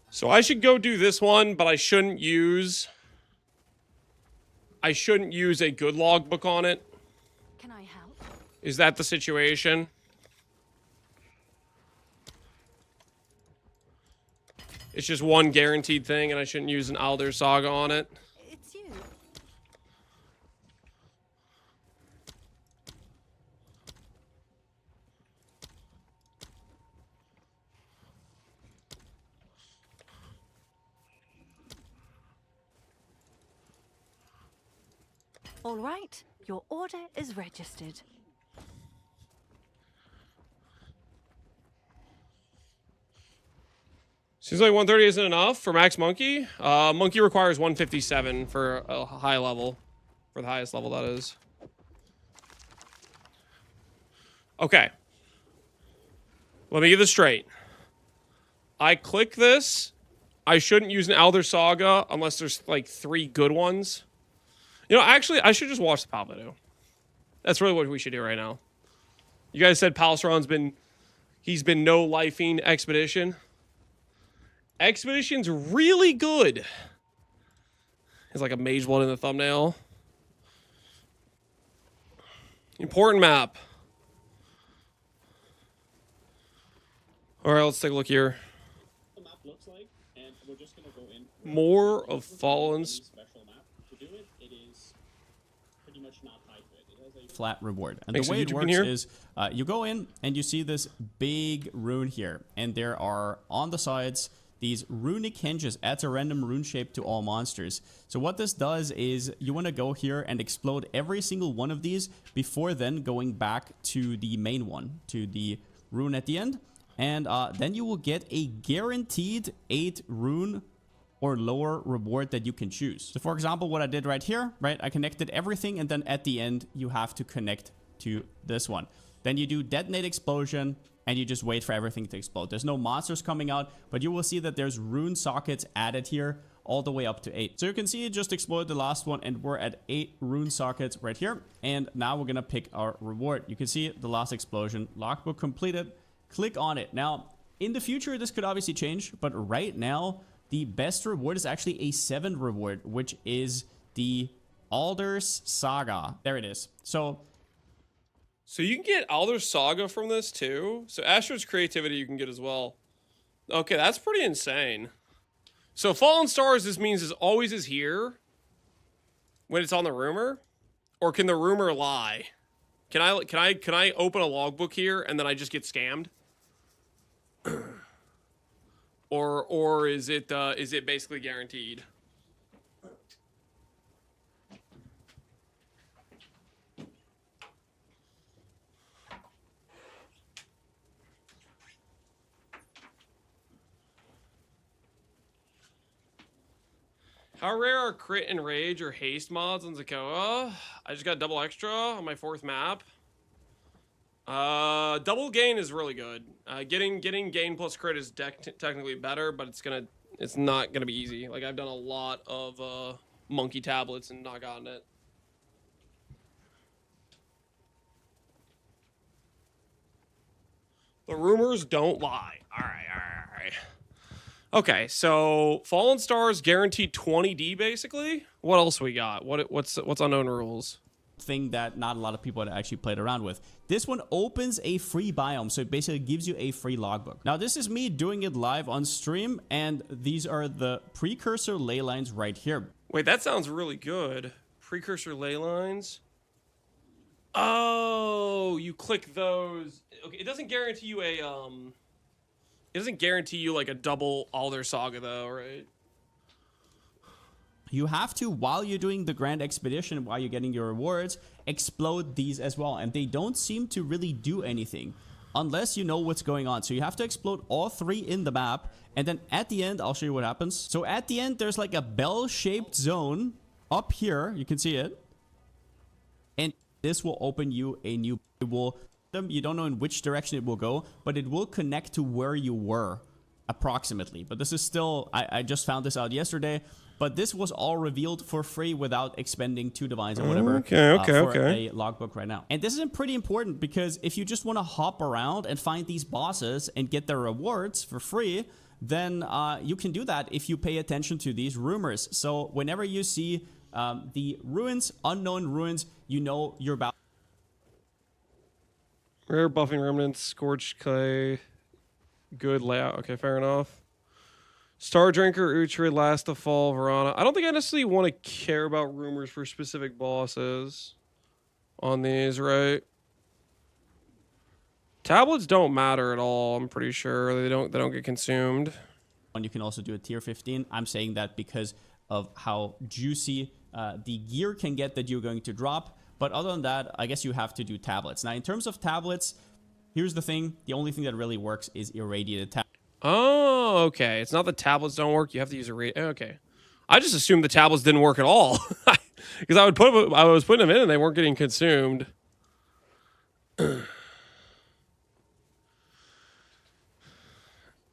So I should go do this one, but I shouldn't use a good logbook on it. Can I help? Is that the situation? It's just one guaranteed thing, and I shouldn't use an Alder Saga on it. It's you. All right, your order is registered. Seems like 130 isn't enough for max monkey. Monkey requires 157 for a high level. For the highest level, that is. Okay. Let me get this straight. I click this. I shouldn't use an Alder Saga unless there's like 3 good ones. You know, actually, I should just watch the PAL video. That's really what we should do right now. You guys said he's been no-lifing Expedition. Expedition's really good. It's like a mage blood in the thumbnail. Important map. All right, let's take a look here. The map looks like, and we're just gonna go in. More of Fallen's. Special map. To do it, it is pretty much not tied to it. It has a flat reward. And Makes the way it YouTube in works here. is you go in and you see this big rune here. And there are on the sides these runic hinges, adds a random rune shape to all monsters. So what this does is you want to go here and explode every single one of these before then going back to the main one, to the rune at the end. And then you will get a guaranteed 8 rune or lower reward that you can choose. So for example, what I did right here, right? I connected everything and then at the end you have to connect to this one. Then you do detonate explosion and you just wait for everything to explode. There's no monsters coming out, but you will see that there's rune sockets added here all the way up to 8. So you can see it just exploded the last one and we're at 8 rune sockets right here. And now we're gonna pick our reward. You can see the last explosion, logbook completed. Click on it. Now, in the future, this could obviously change, but right now, the best reward is actually a 7 reward, which is the Alder's Saga. There it is. So So you can get Alder Saga from this too. So Astro's Creativity you can get as well. Okay, that's pretty insane. So Fallen Stars, this means is always is here when it's on the rumor, or can the rumor lie? Can I open a logbook here and then I just get scammed? or is it basically guaranteed? How rare are crit and rage or haste mods on Zakoa? I just got double extra on my 4th map. Double gain is really good. Getting gain plus crit is technically better, but it's not gonna be easy. Like I've done a lot of monkey tablets and not gotten it. The rumors don't lie. All right. Okay, so Fallen Stars guaranteed 20D basically. What else we got? What's unknown rules? Thing that not a lot of people had actually played around with. This one opens a free biome, so it basically gives you a free logbook. Now this is me doing it live on stream, and these are the precursor ley lines right here. Wait, that sounds really good. Precursor ley lines. Oh, you click those. Okay, it doesn't guarantee you a It doesn't guarantee you like a double Alder Saga though, right? You have to, while you're doing the Grand Expedition, while you're getting your rewards, explode these as well. And they don't seem to really do anything unless you know what's going on. So you have to explode all 3 in the map. And then at the end, I'll show you what happens. So at the end, there's like a bell-shaped zone up here. You can see it. And this will open you a new... You don't know in which direction it will go, but it will connect to where you were approximately. But this is still... I just found this out yesterday. But this was all revealed for free without expending 2 divines or whatever for a logbook right now. And this is pretty important because if you just want to hop around and find these bosses and get their rewards for free, then you can do that if you pay attention to these rumors. So whenever you see the ruins, unknown ruins, you know you're about... Rare buffing remnants, scorched clay, good layout. Okay, fair enough. Star Drinker, Uhtred, Last of Fall, Verana. I don't think I necessarily want to care about rumors for specific bosses on these, right? Tablets don't matter at all, I'm pretty sure. They don't get consumed. And you can also do a tier 15. I'm saying that because of how juicy the gear can get that you're going to drop. But other than that, I guess you have to do tablets. Now, in terms of tablets, here's the thing. The only thing that really works is irradiated tablets. Oh, okay. It's not the tablets don't work. You have to use a okay. I just assumed the tablets didn't work at all because I was putting them in and they weren't getting consumed.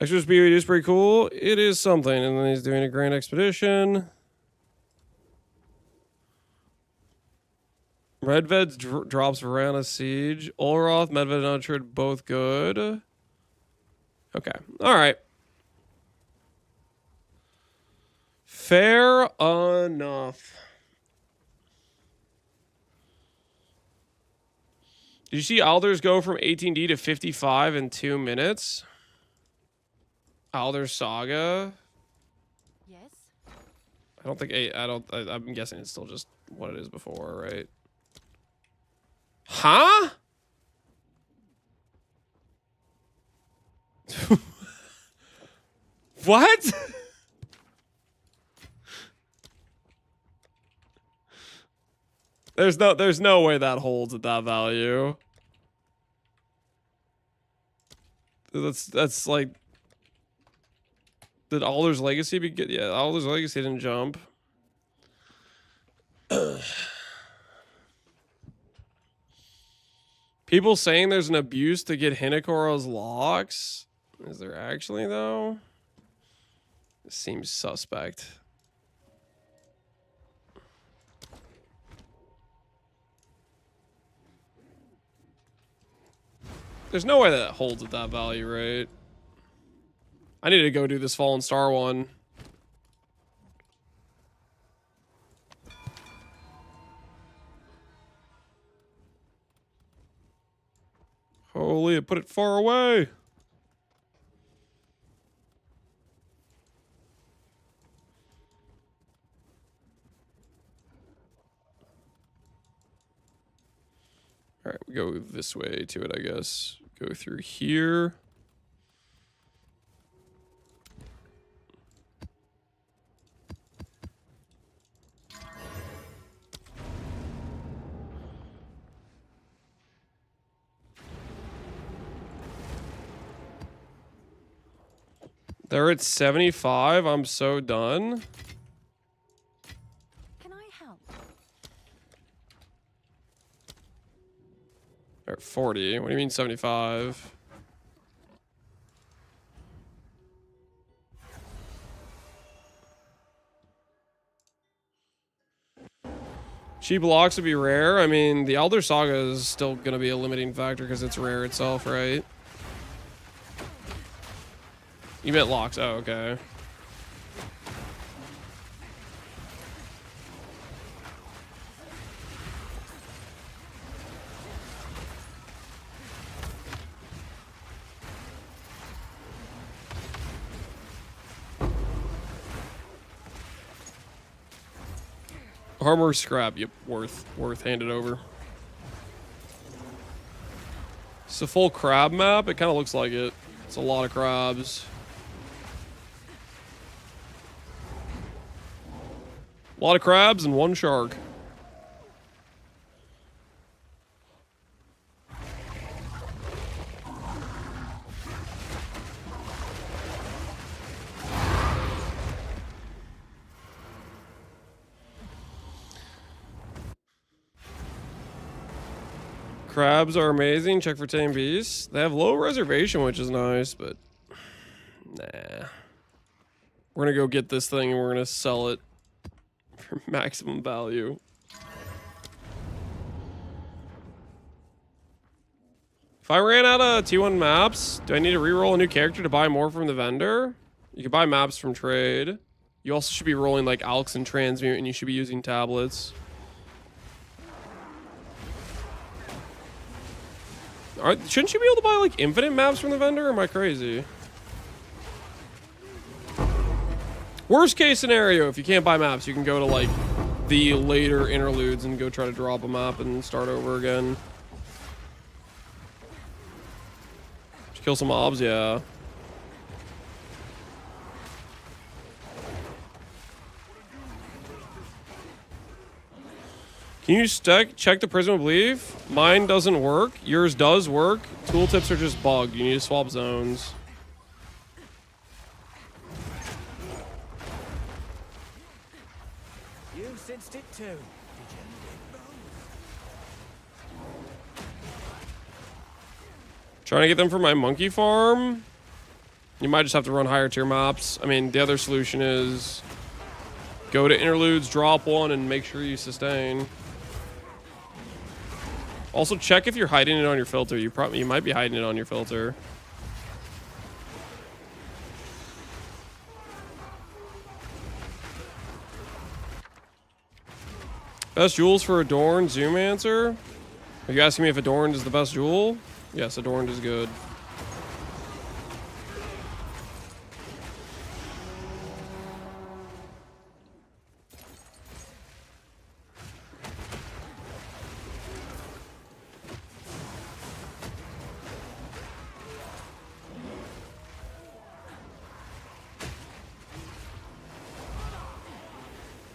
Extra speed is pretty cool. It is something. And then he's doing a Grand Expedition. Medved drops Verana Siege. Olroth, Medved, and Uhtred both good. Okay. All right. Fair enough. Did you see Alders go from 18D to 55 in 2 minutes? Alder Saga. Yes. I don't think I'm guessing it's still just what it is before, right? Huh? What? There's no way that holds at that value. That's like, did Alder's Legacy be good? Yeah, Alder's Legacy didn't jump. People saying there's an abuse to get Hinekoro's locks. Is there actually, though? It seems suspect. There's no way that holds at that value, right? I need to go do this Fallen Star one. Holy, it put it far away. All right, we go this way to it, I guess. Go through here. They're at 75. I'm so done. Can I help? They're at 40. What do you mean 75? Cheap locks would be rare. I mean, the Elder Saga is still going to be a limiting factor because it's rare itself, right? You meant locks. Oh, okay. Armor scrap. Yep, worth. Hand it over. It's a full crab map. It kind of looks like it. It's a lot of crabs. A lot of crabs and one shark. Crabs are amazing. Check for tame beasts. They have low reservation, which is nice, but nah. We're gonna go get this thing and we're gonna sell it for maximum value. If I ran out of T1 maps, do I need to reroll a new character to buy more from the vendor? You can buy maps from trade. You also should be rolling like Alx and Transmute, and you should be using tablets. Shouldn't you be able to buy like infinite maps from the vendor? Or am I crazy? Worst case scenario, if you can't buy maps, you can go to like the later interludes and go try to drop a map and start over again. Just kill some mobs, yeah. Can you check the Prism of Belief? Mine doesn't work. Yours does work. Tooltips are just bugged. You need to swap zones. You sensed it too, did you? Trying to get them for my monkey farm? You might just have to run higher tier maps. I mean, the other solution is go to interludes, drop one, and make sure you sustain. Also, check if you're hiding it on your filter. You might be hiding it on your filter. Best jewels for Adorned, Zoom answer. Are you asking me if Adorned is the best jewel? Yes, Adorned is good.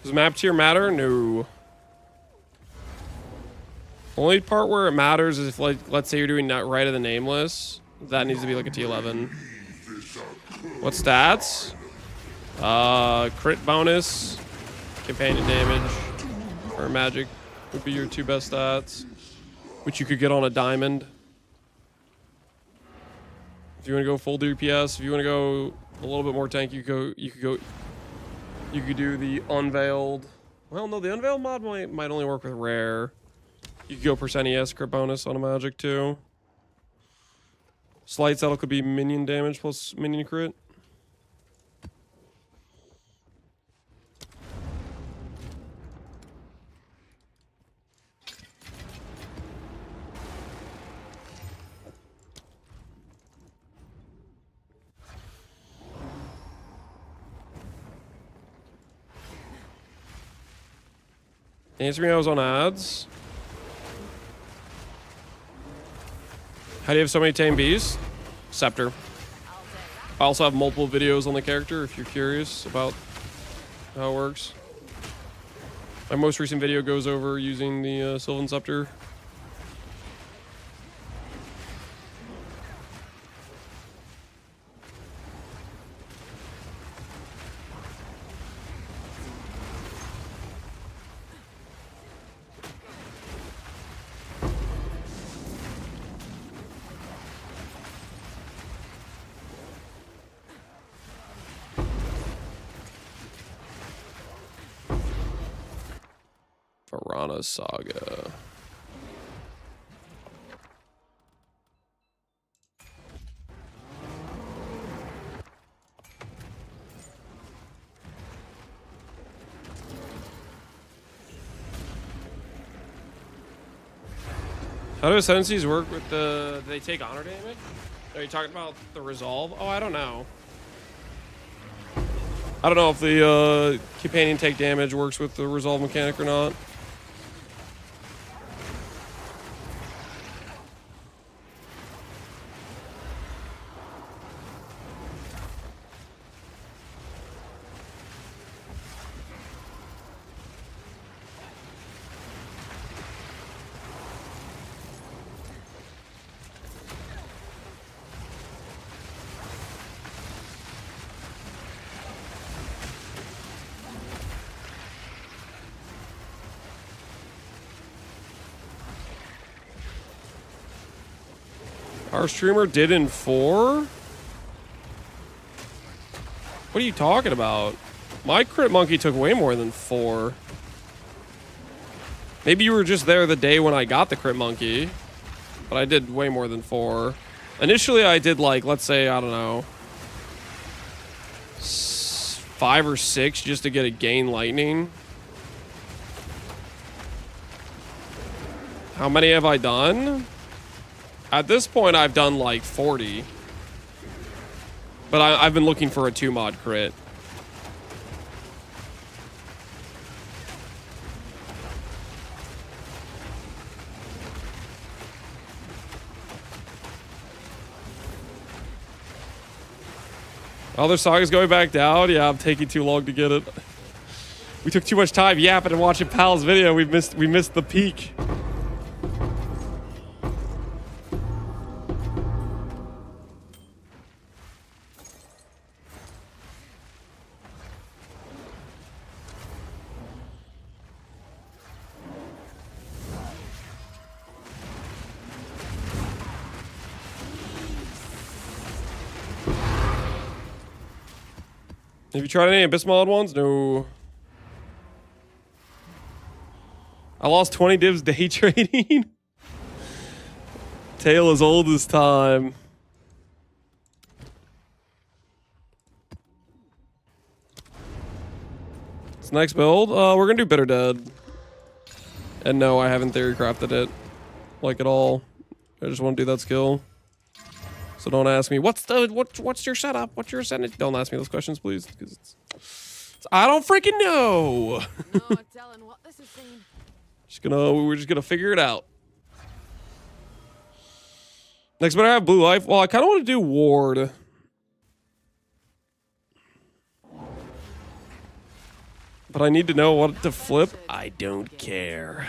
Does map tier matter? No. Only part where it matters is if, like, let's say you're doing Right of the Nameless. That needs to be like a T11. What stats? Crit bonus, companion damage, or magic would be your two best stats, which you could get on a diamond. If you want to go full DPS, if you want to go a little bit more tank, you could do the unveiled. Well, no, the unveiled mod might only work with rare. You could go percent ES crit bonus on a magic too. Slight settle could be minion damage plus minion crit. Answer me, I was on ads. How do you have so many tame beasts? Scepter. I also have multiple videos on the character if you're curious about how it works. My most recent video goes over using the Sylvan Scepter. Varana Saga. How do ascendancies work with the... Do they take honor damage? Are you talking about the resolve? Oh, I don't know. I don't know if the companion take damage works with the resolve mechanic or not. Our streamer did in 4? What are you talking about? My crit monkey took way more than 4. Maybe you were just there the day when I got the crit monkey. But I did way more than 4. Initially I did like, let's say, I don't know, 5 or 6 just to get a gain lightning. How many have I done? At this point, I've done like 40. But I've been looking for a 2-mod crit. Other Saga's going back down? Yeah, I'm taking too long to get it. We took too much time yapping and watching Pal's video. We missed the peak. Have you tried any Abyss mod ones? No. I lost 20 divs day trading. Tale as old as time. This next build, we're gonna do Bitter Dead. And no, I haven't theory crafted it like at all. I just want to do that skill. So don't ask me what's your setup? What's your setup? Don't ask me those questions, please, because it's I don't freaking know. No telling what this has been. We're just gonna figure it out. Next, better have blue life. Well, I kind of want to do ward. But I need to know what to flip. I don't care.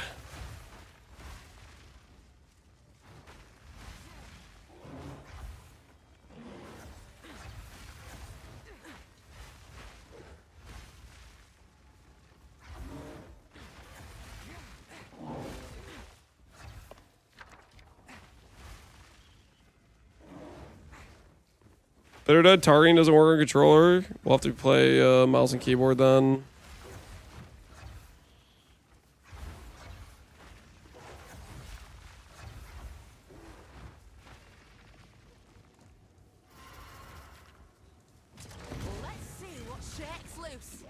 Bitter Dead targeting doesn't work on controller. We'll have to play mouse and keyboard then. Let's see what shakes loose.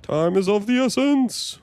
Time is of the essence.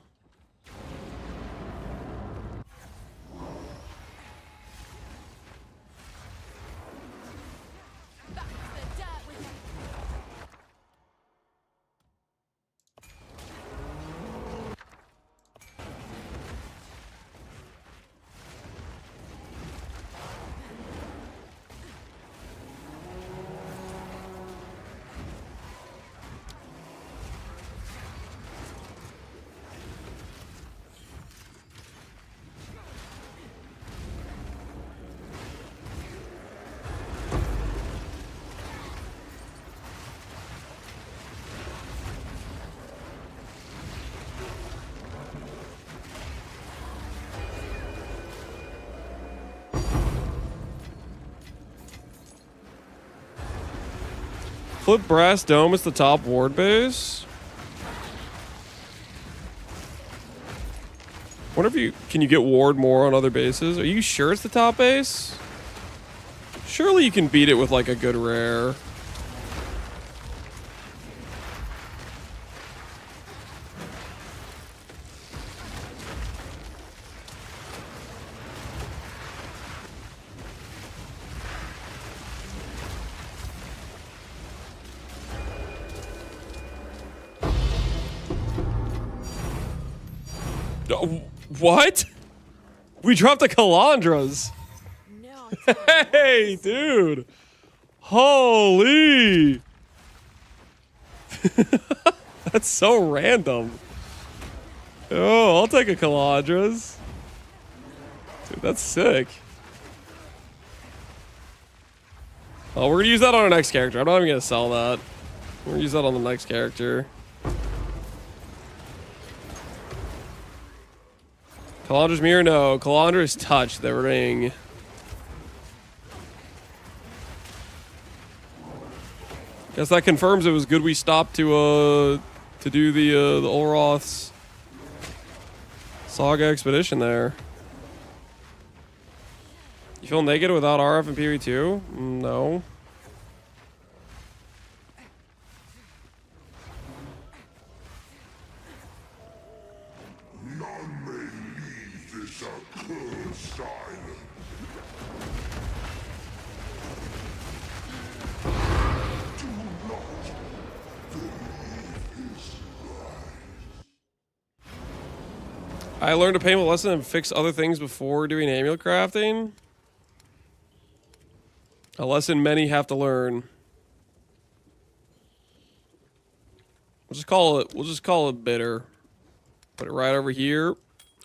Flip Brass Dome is the top ward base. Wonder if you can get ward more on other bases. Are you sure it's the top base? Surely you can beat it with like a good rare. What? We dropped the Calandras. No, Hey, dude. Holy. That's so random. Oh, I'll take a Calandras. Dude, that's sick. Oh, we're gonna use that on our next character. I'm not even gonna sell that. We're gonna use that on the next character. Calandra's mirror? No. Calandra's touch the ring. Guess that confirms it was good we stopped to do the Olroth's Saga expedition there. You feel naked without RF and PV2? No. I learned a painful lesson and fix other things before doing amulet crafting. A lesson many have to learn. We'll just call it bitter. Put it right over here.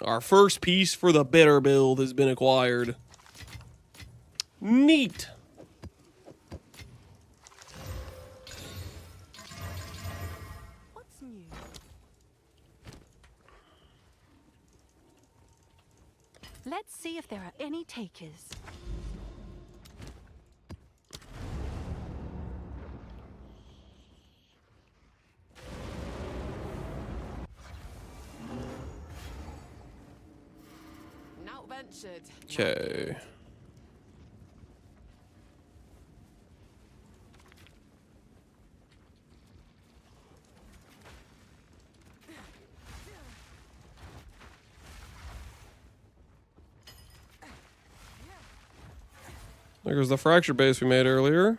Our first piece for the bitter build has been acquired. Neat. What's new? Let's see if there are any takers. not ventured. Okay. There goes the fracture base we made earlier.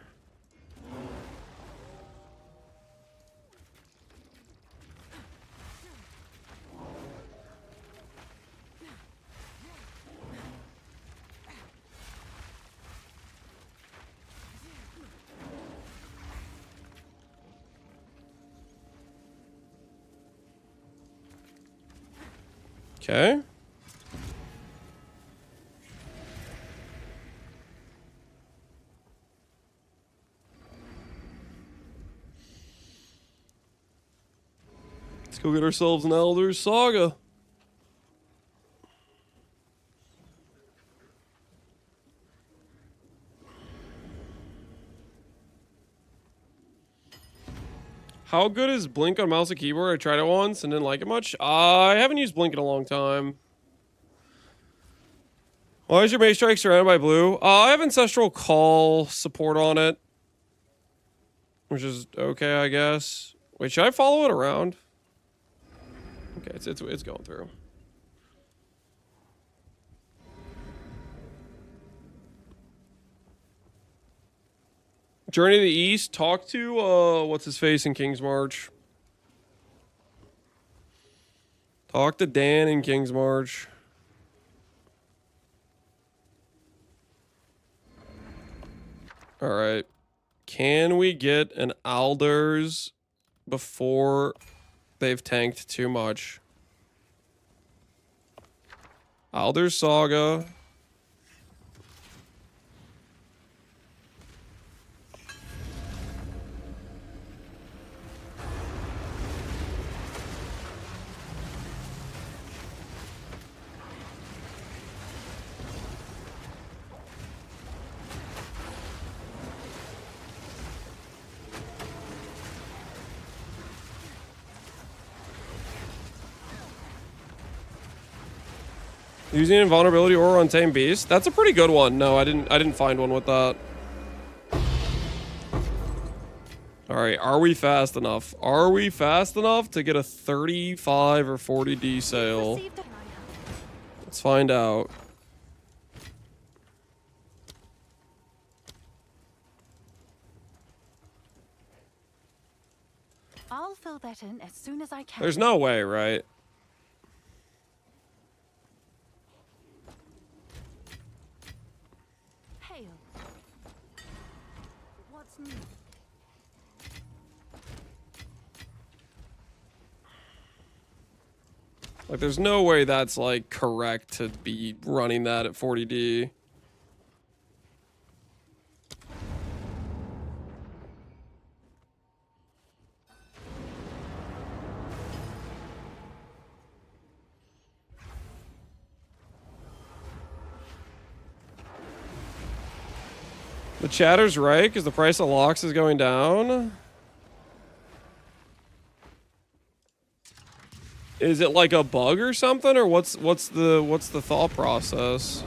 Okay. Let's go get ourselves an Elder Saga. How good is Blink on mouse and keyboard? I tried it once and didn't like it much. I haven't used Blink in a long time. Why is your Mace Strike surrounded by blue? I have Ancestral Call support on it. Which is okay, I guess. Wait, should I follow it around? Okay, it's going through. Journey to the East. Talk to what's his face in King's March. Talk to Dan in King's March. All right. Can we get an Alders before they've tanked too much? Alders Saga. Using invulnerability or untamed beast. That's a pretty good one. No, I didn't find one with that. All right, are we fast enough? Are we fast enough to get a 35 or 40D sale? Received a- Let's find out. I'll fill that in as soon as I can. There's no way, right? Hail. What's new? Like, there's no way that's, like, correct to be running that at 40D. The chatter's right, because the price of locks is going down. Is it like a bug or something, or what's the thought process?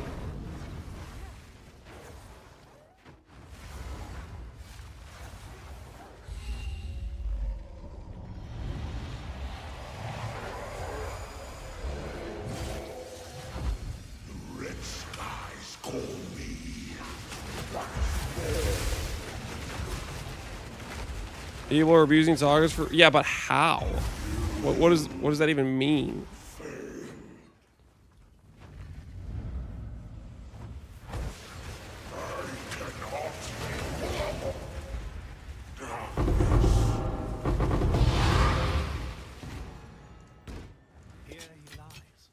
People are abusing sagas for, yeah, but how? What does that even mean? Here he lies.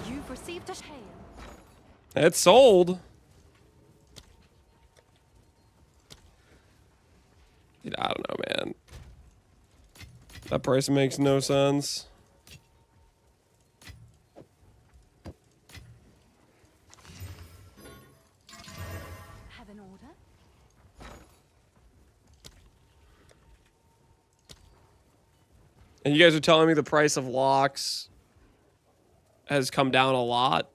You've received a hail. It's sold. Dude, I don't know, man. That price makes no sense. Have an order? And you guys are telling me the price of locks has come down a lot?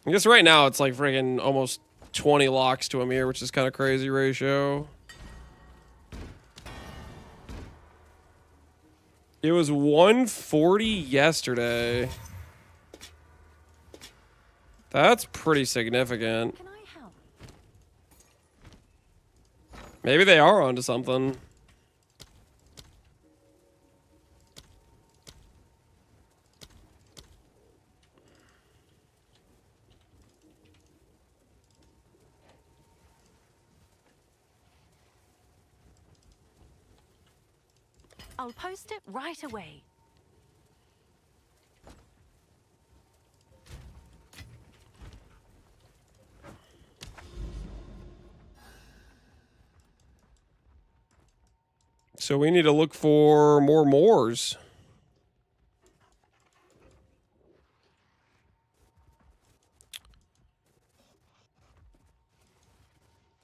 I guess right now it's like friggin' almost 20 locks to a mirror, which is kind of crazy ratio. It was 140 yesterday. That's pretty significant. Can I help? Maybe they are onto something. I'll post it right away. So we need to look for more Moors.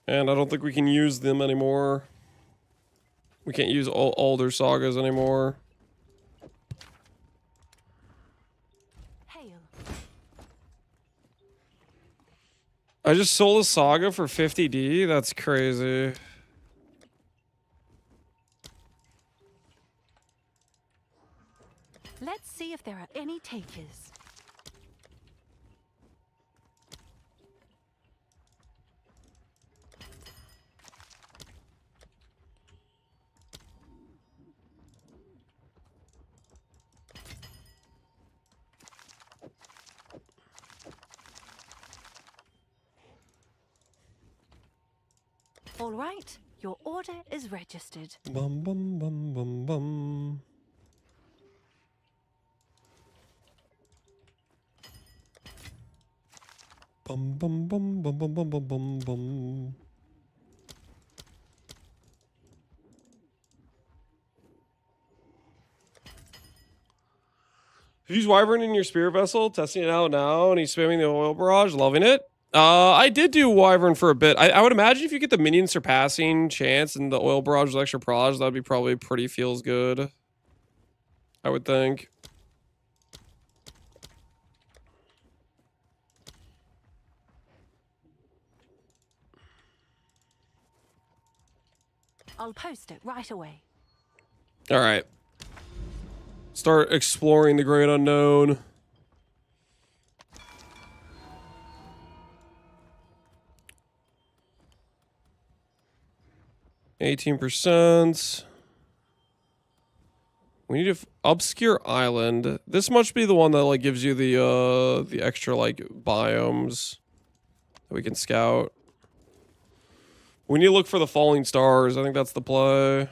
And I don't think we can use them anymore. We can't use older sagas anymore. Hail. I just sold a saga for 50D? That's crazy. Let's see if there are any takers. All right, your order is registered. Bum bum bum bum bum. Bum bum bum bum bum bum bum bum bum. Use Wyvern in your spirit vessel, testing it out now, and he's spamming the oil barrage, loving it. I did do Wyvern for a bit. I would imagine if you get the minion surpassing chance and the oil barrage with extra proj, that'd be probably pretty feels good. I would think. I'll post it right away. All right. Start exploring the great unknown. %. We need to obscure island. This must be the one that like gives you the extra like biomes that we can scout. We need to look for the falling stars. I think that's the play. I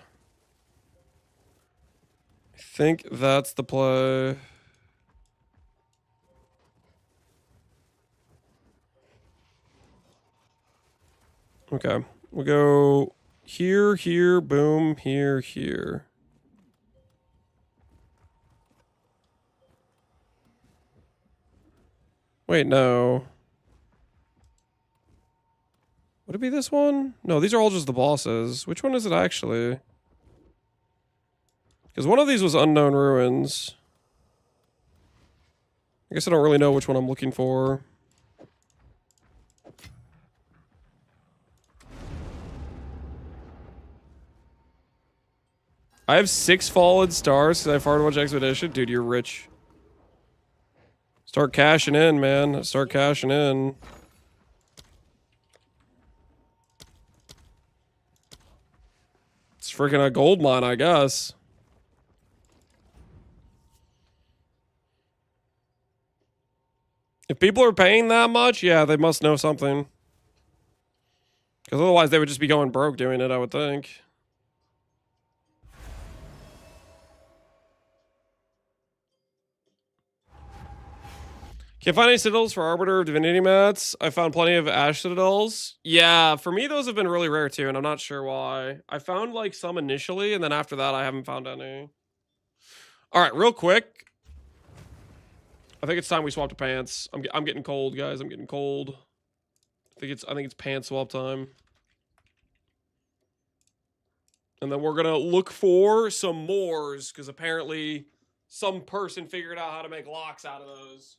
think that's the play. Okay. We'll go here, here, boom, here, here. Wait, no. Would it be this one? No, these are all just the bosses. Which one is it actually? Because one of these was Unknown Ruins. I guess I don't really know which one I'm looking for. I have 6 fallen stars because I farted a bunch of expedition. Dude, you're rich. Start cashing in, man. Start cashing in. It's freaking a gold mine, I guess. If people are paying that much, yeah, they must know something. Because otherwise they would just be going broke doing it, I would think. Can't find any citadels for Arbiter of Divinity mats. I found plenty of Ash citadels. Yeah, for me those have been really rare too, and I'm not sure why. I found like some initially, and then after that I haven't found any. Alright, real quick. I think it's time we swap to pants. I'm getting cold, guys. I'm getting cold. I think it's pants swap time. And then we're gonna look for some Moors, because apparently some person figured out how to make locks out of those.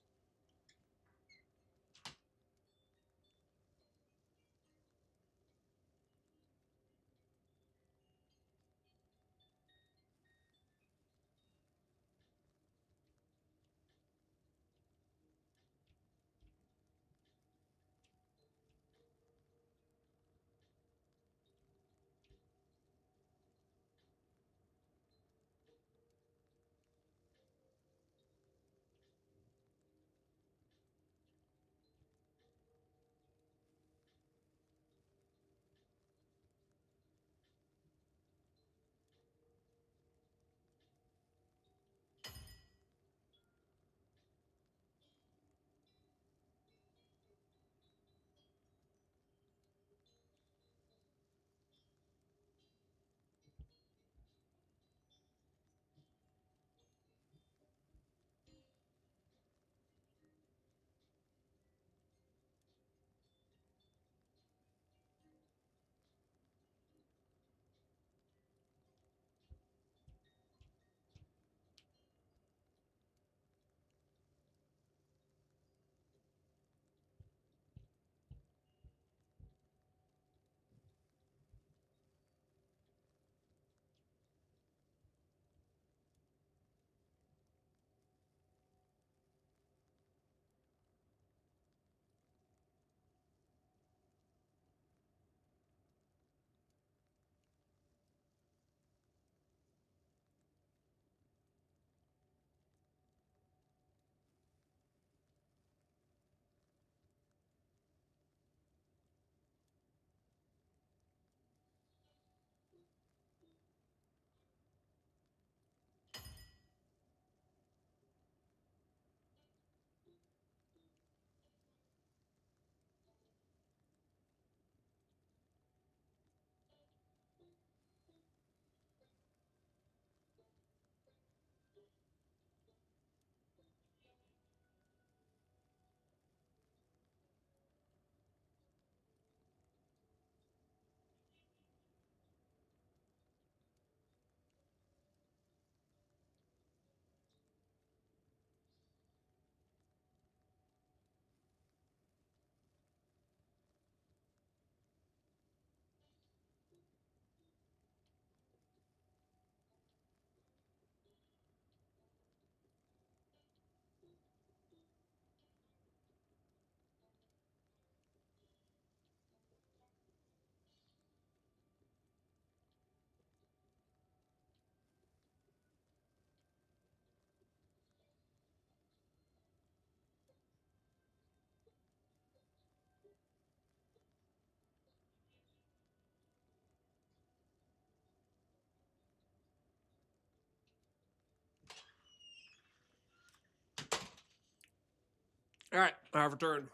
All right, I have returned.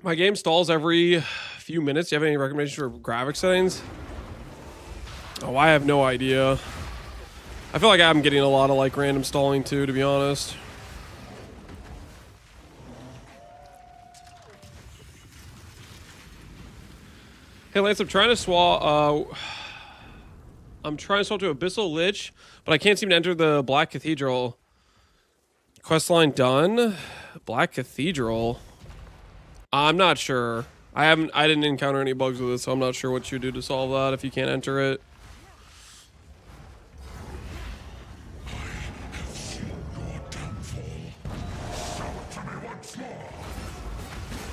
My game stalls every few minutes. Do you have any recommendations for graphic settings? Oh, I have no idea. I feel like I'm getting a lot of like random stalling too, to be honest. Hey Lance, I'm trying to swap to Abyssal Lich, but I can't seem to enter the Black Cathedral. Questline done. Black Cathedral. I'm not sure. I didn't encounter any bugs with it, so I'm not sure what you do to solve that if you can't enter it.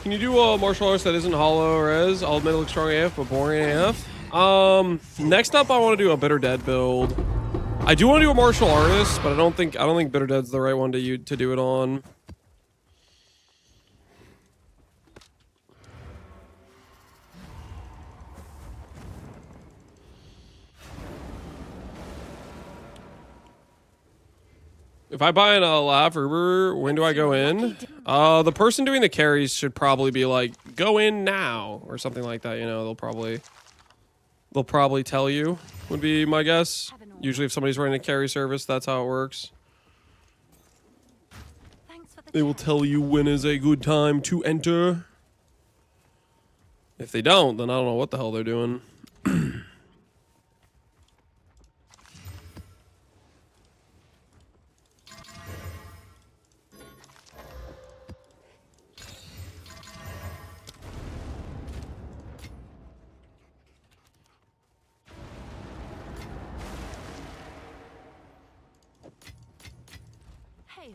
Can you do a martial arts that isn't hollow res? I'll admit it looks strong AF, but boring AF. Next up, I want to do a Bitter Dead build. I do want to do a martial artist, but I don't think Bitter Dead's the right one to do it on. If I buy an Lav Uber, when do I go in? The person doing the carries should probably be like, go in now, or something like that. You know, they'll probably tell you, would be my guess. Usually if somebody's running a carry service, that's how it works. They will tell you when is a good time to enter. If they don't, then I don't know what the hell they're doing. Hail.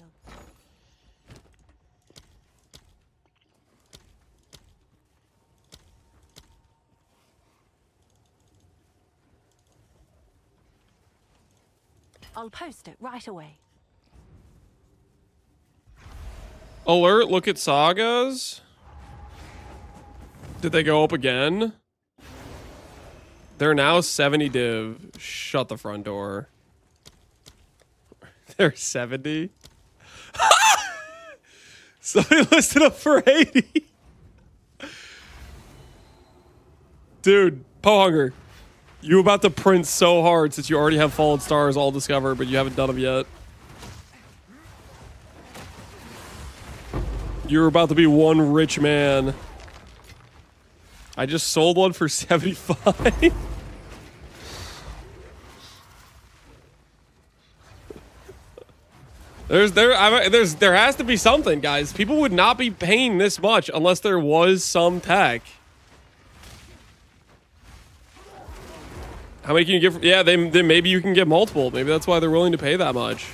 I'll post it right away. Alert, look at sagas. Did they go up again? They're now 70 div. Shut the front door. They're 70. Somebody listed up for 80. Dude, Pohunger. You about to print so hard since you already have Fallen Stars all discovered, but you haven't done them yet. You're about to be one rich man. I just sold one for 75. There has to be something, guys. People would not be paying this much unless there was some tech. How many can you get? Yeah, then maybe you can get multiple. Maybe that's why they're willing to pay that much.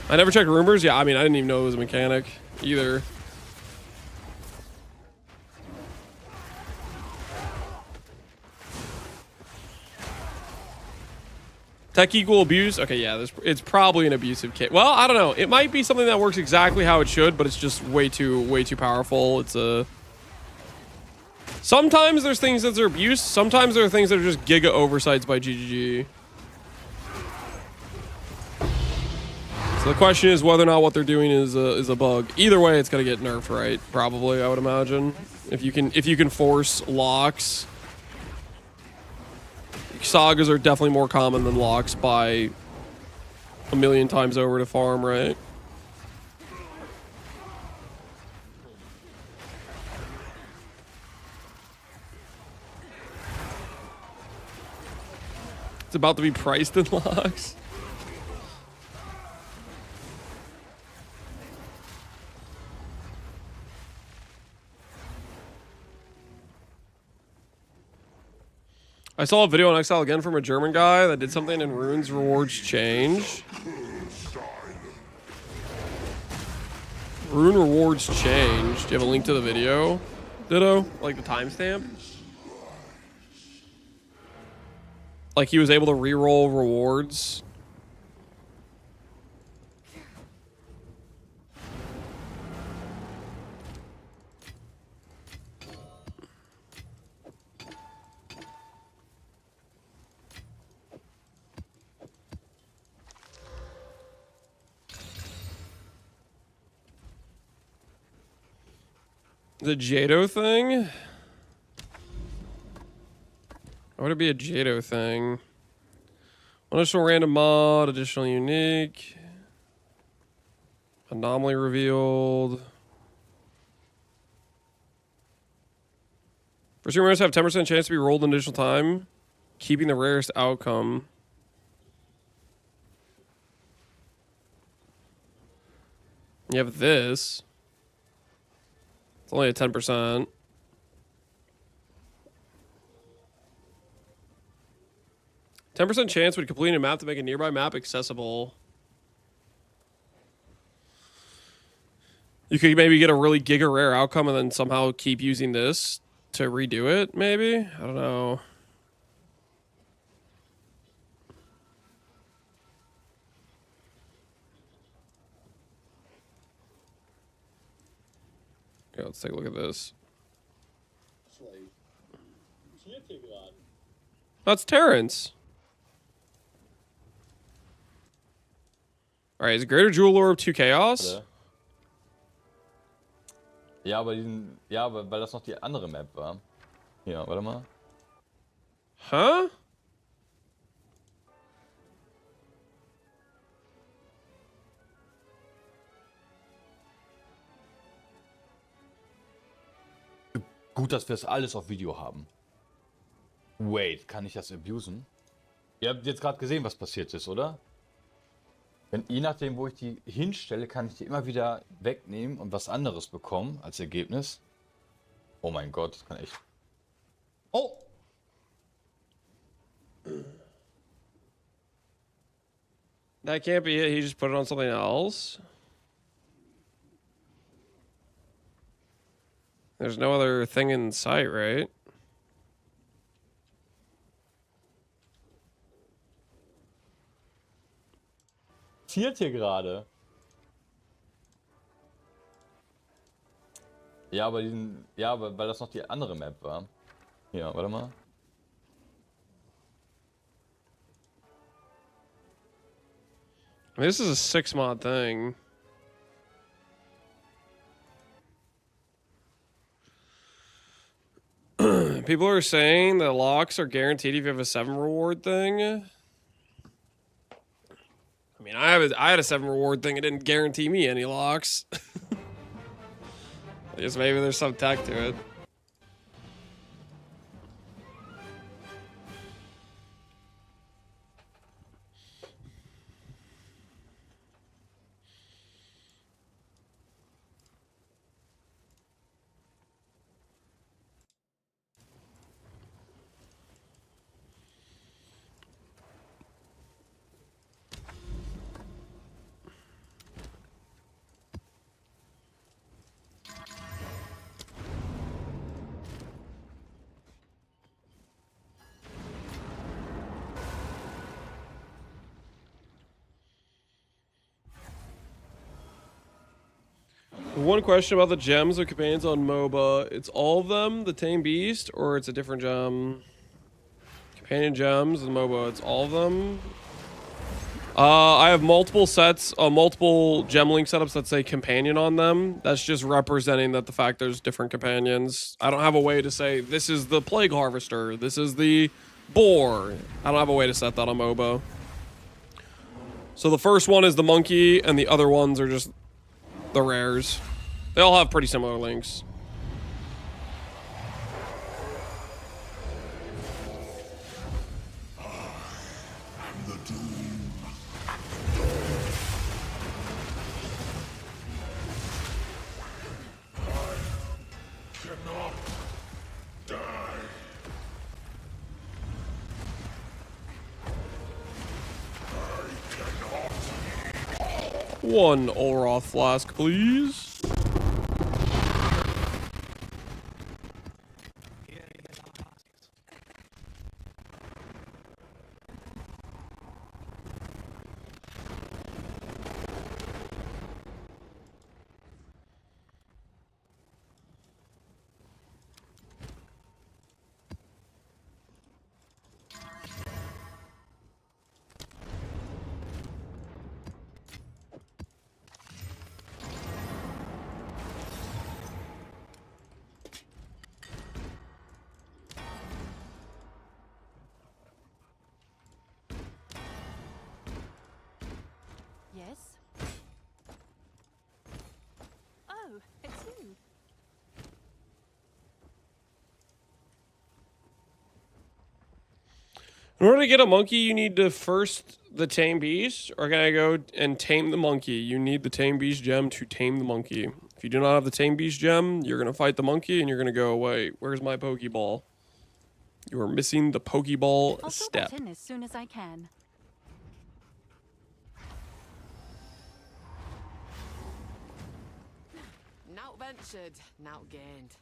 I never checked rumors. Yeah, I mean, I didn't even know it was a mechanic either. Tech equal abuse? Okay, yeah, it's probably an abusive kit. Well, I don't know. It might be something that works exactly how it should, but it's just way too powerful. It's a... Sometimes there's things that are abuse. Sometimes there are things that are just giga oversights by GGG. So the question is whether or not what they're doing is a bug. Either way, it's gonna get nerfed, right? Probably, I would imagine. If you can force locks. Sagas are definitely more common than locks by a million times over to farm, right? It's about to be priced in locks. I saw a video on Exile again from a German guy that did something in Runes rewards change. Rune rewards change. Do you have a link to the video? Ditto? Like the timestamp? Like he was able to reroll rewards. The Jado thing? Why would it be a Jado thing? One additional random mod, additional unique. Anomaly revealed. First two rares have 10% chance to be rolled an additional time, keeping the rarest outcome. You have this. It's only a 10%. %10 chance when completing a map to make a nearby map accessible. You could maybe get a really giga rare outcome and then somehow keep using this to redo it, maybe? I don't know. Okay, let's take a look at this. It's like, Tiertegrad. That's Terrence. Alright, is Greater Jewel Orb 2 Chaos? Ja, aber ja, aber weil das noch die andere Map war. Hier, warte mal. Huh? Gut, dass wir es alles auf Video haben. Wait, kann ich das abusen? Ihr habt jetzt gerade gesehen, was passiert ist, oder? Wenn, je nachdem, wo ich die hinstelle, kann ich die immer wieder wegnehmen und was anderes bekommen als Ergebnis. Oh mein Gott, das kann echt... Oh! That can't be it. He just put it on something else. There's no other thing in sight, right? Passiert hier gerade? Ja, aber ja, aber weil das noch die andere Map war. Hier, warte mal. I mean, this is a 6-mod thing. People are saying that locks are guaranteed if you have a 7 reward thing. I mean, I had a 7 reward thing. It didn't guarantee me any locks. I guess maybe there's some tech to it. One question about the gems or companions on MOBA. It's all of them, the Tame Beast, or it's a different gem? Companion gems in MOBA, it's all of them? I have multiple sets, multiple gem link setups that say companion on them. That's just representing that the fact there's different companions. I don't have a way to say, this is the Plague Harvester, this is the Boar. I don't have a way to set that on MOBA. So the first one is the Monkey, and the other ones are just the rares. They all have pretty similar links. One Olroth flask, please. Yes. Oh, it's you. In order to get a monkey, you need to first the tame beast, or can I go and tame the monkey? You need the tame beast gem to tame the monkey. If you do not have the tame beast gem, you're gonna fight the monkey and you're gonna go, wait, where's my Pokeball? You are missing the Pokeball I'll step. fill that in as soon as I can. Now ventured, now gained.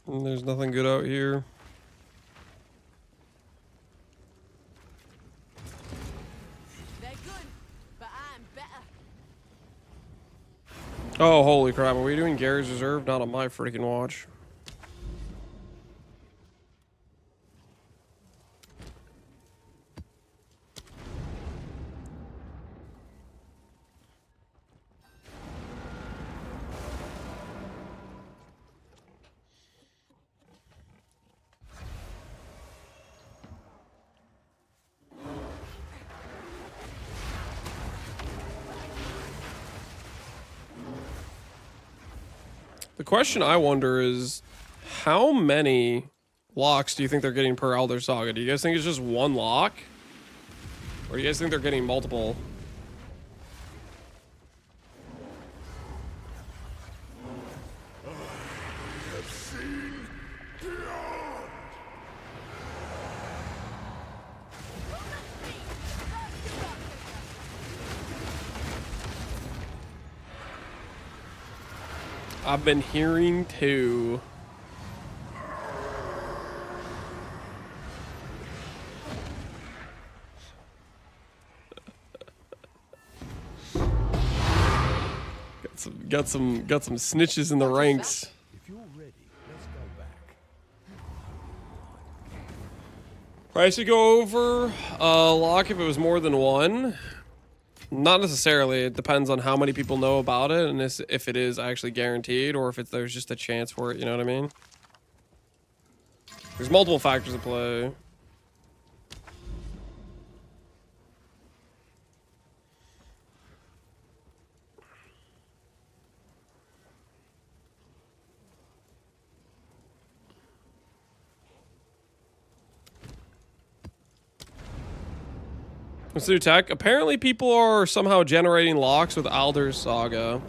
And there's nothing good out here. They're good, but I'm better. Oh, holy crap. Are we doing Gary's Reserve? Not on my freaking watch. The question I wonder is, how many locks do you think they're getting per Elder Saga? Do you guys think it's just one lock? Or do you guys think they're getting multiple? I've been hearing too. Got some snitches in the ranks. If you're ready, let's go back. Price to go over lock if it was more than one. Not necessarily. It depends on how many people know about it and if it is actually guaranteed or if there's just a chance for it, you know what I mean? There's multiple factors at play. Let's do tech. Apparently people are somehow generating locks with Alder's Saga.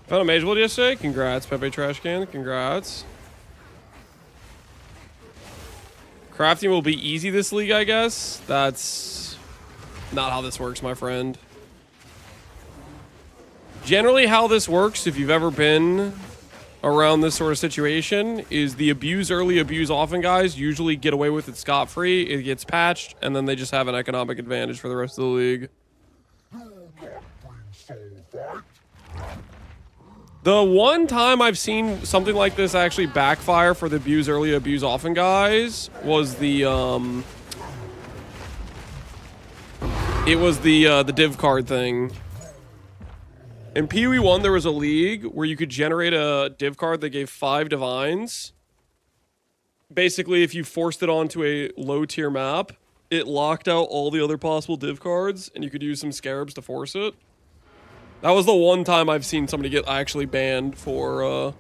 Found a Mage World yesterday. Congrats, Pepe Trash Can. Congrats. Crafting will be easy this league, I guess. That's not how this works, my friend. Generally, how this works, if you've ever been around this sort of situation, is the abuse early, abuse often guys usually get away with it scot-free. It gets patched, and then they just have an economic advantage for the rest of the league. The one time I've seen something like this actually backfire for the abuse early, abuse often guys was the div card thing. In PoE 1 there was a league where you could generate a div card that gave 5 divines. Basically, if you forced it onto a low tier map, it locked out all the other possible div cards and you could use some scarabs to force it. That was the one time I've seen somebody get actually banned for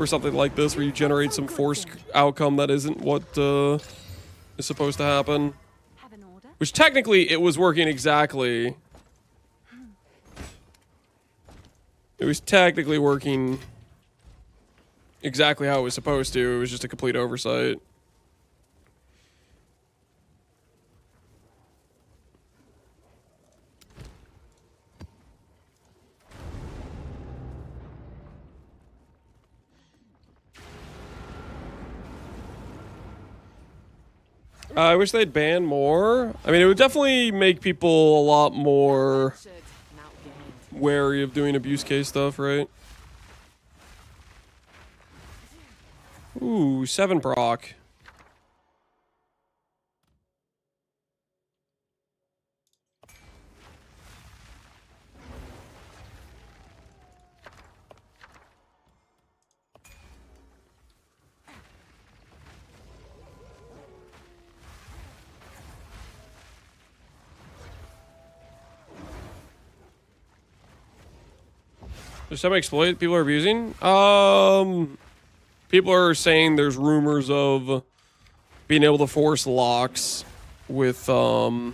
something like this, where you generate some forced outcome that isn't what is supposed to happen. Have an order? Which technically it was working exactly It was technically working exactly how it was supposed to. It was just a complete oversight. I wish they'd ban more. I mean, it would definitely make people a lot more wary of doing abuse case stuff, right? Ooh, 7 proc. There's some exploit people are abusing. People are saying there's rumors of being able to force locks with Alder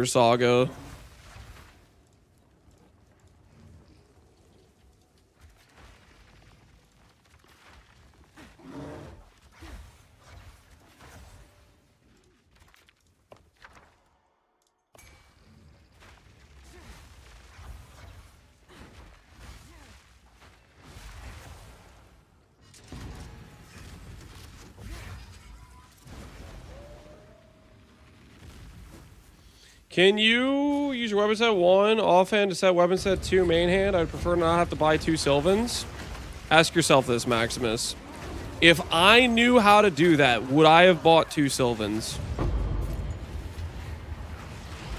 Saga. Can you use your weapon set 1 offhand to set weapon set 2 main hand? I'd prefer not have to buy 2 Sylvans. Ask yourself this, Maximus. If I knew how to do that, would I have bought 2 Sylvans?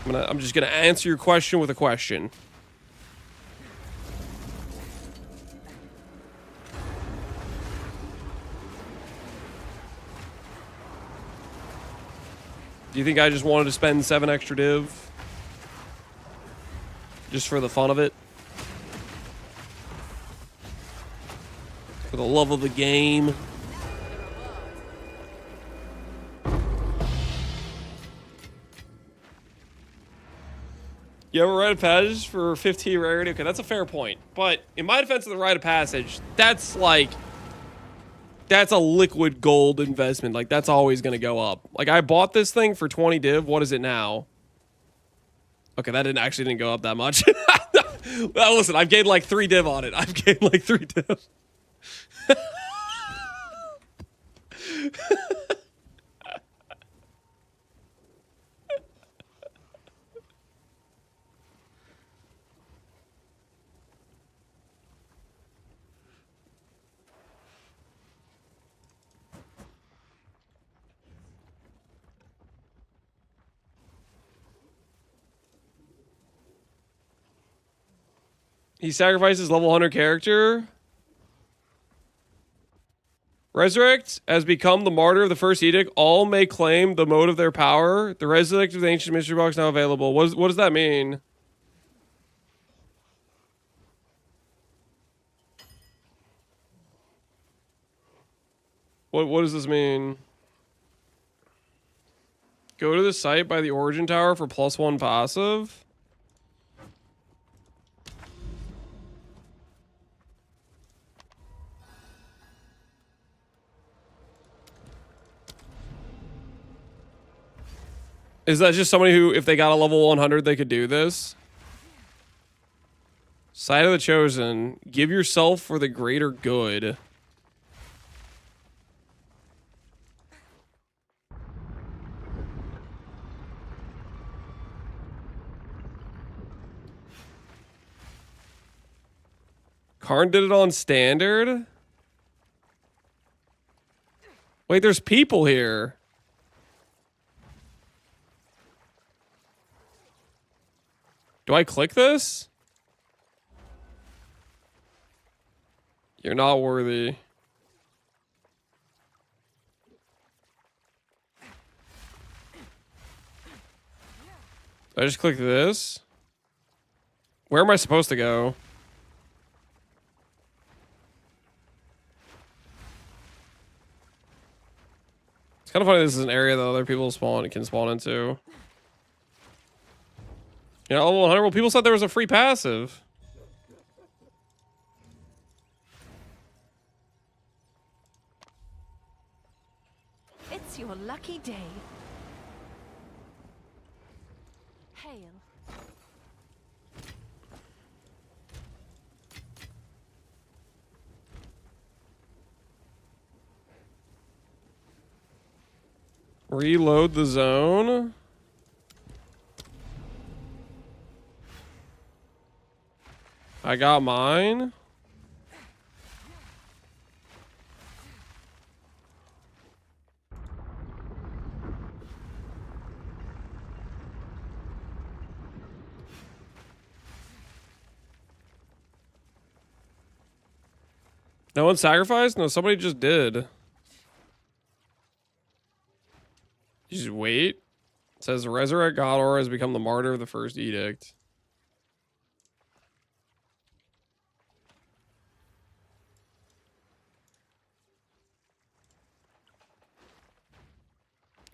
I'm just gonna answer your question with a question. Do you think I just wanted to spend 7 extra div? Just for the fun of it? For the love of the game? You have a rite of passage for 15 rarity? Okay, that's a fair point. But in my defense of the rite of passage, that's like... That's a liquid gold investment. Like, that's always going to go up. Like, I bought this thing for 20 div. What is it now? Okay, that didn't go up that much. Well, listen, I've gained like 3 div on it. I've gained like 3 div. He sacrifices level 100 character. Resurrect has become the martyr of the first edict. All may claim the mode of their power. The resurrect of the ancient mystery box now available. What does that mean? What does this mean? Go to the site by the origin tower for +1 passive. Is that just somebody who, if they got a level 100, they could do this? Side of the Chosen. Give yourself for the greater good. Karn did it on standard? Wait, there's people here. Do I click this? You're not worthy. I just click this? Where am I supposed to go? It's kind of funny this is an area that other people can spawn into. Yeah, level 100. Well, people said there was a free passive. your lucky day. Hail. Reload the zone. I got mine. No one sacrificed? No, somebody just did. You just wait. It says Resurrect Godor has become the martyr of the first edict.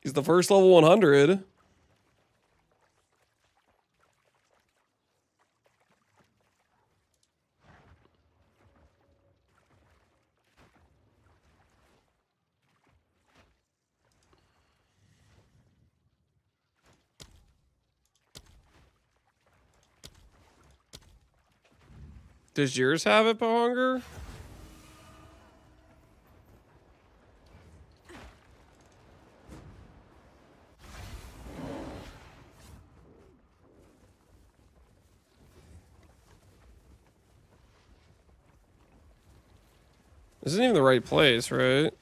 He's the first level 100. Does yours have it, Pohunger? This isn't even the right place, right?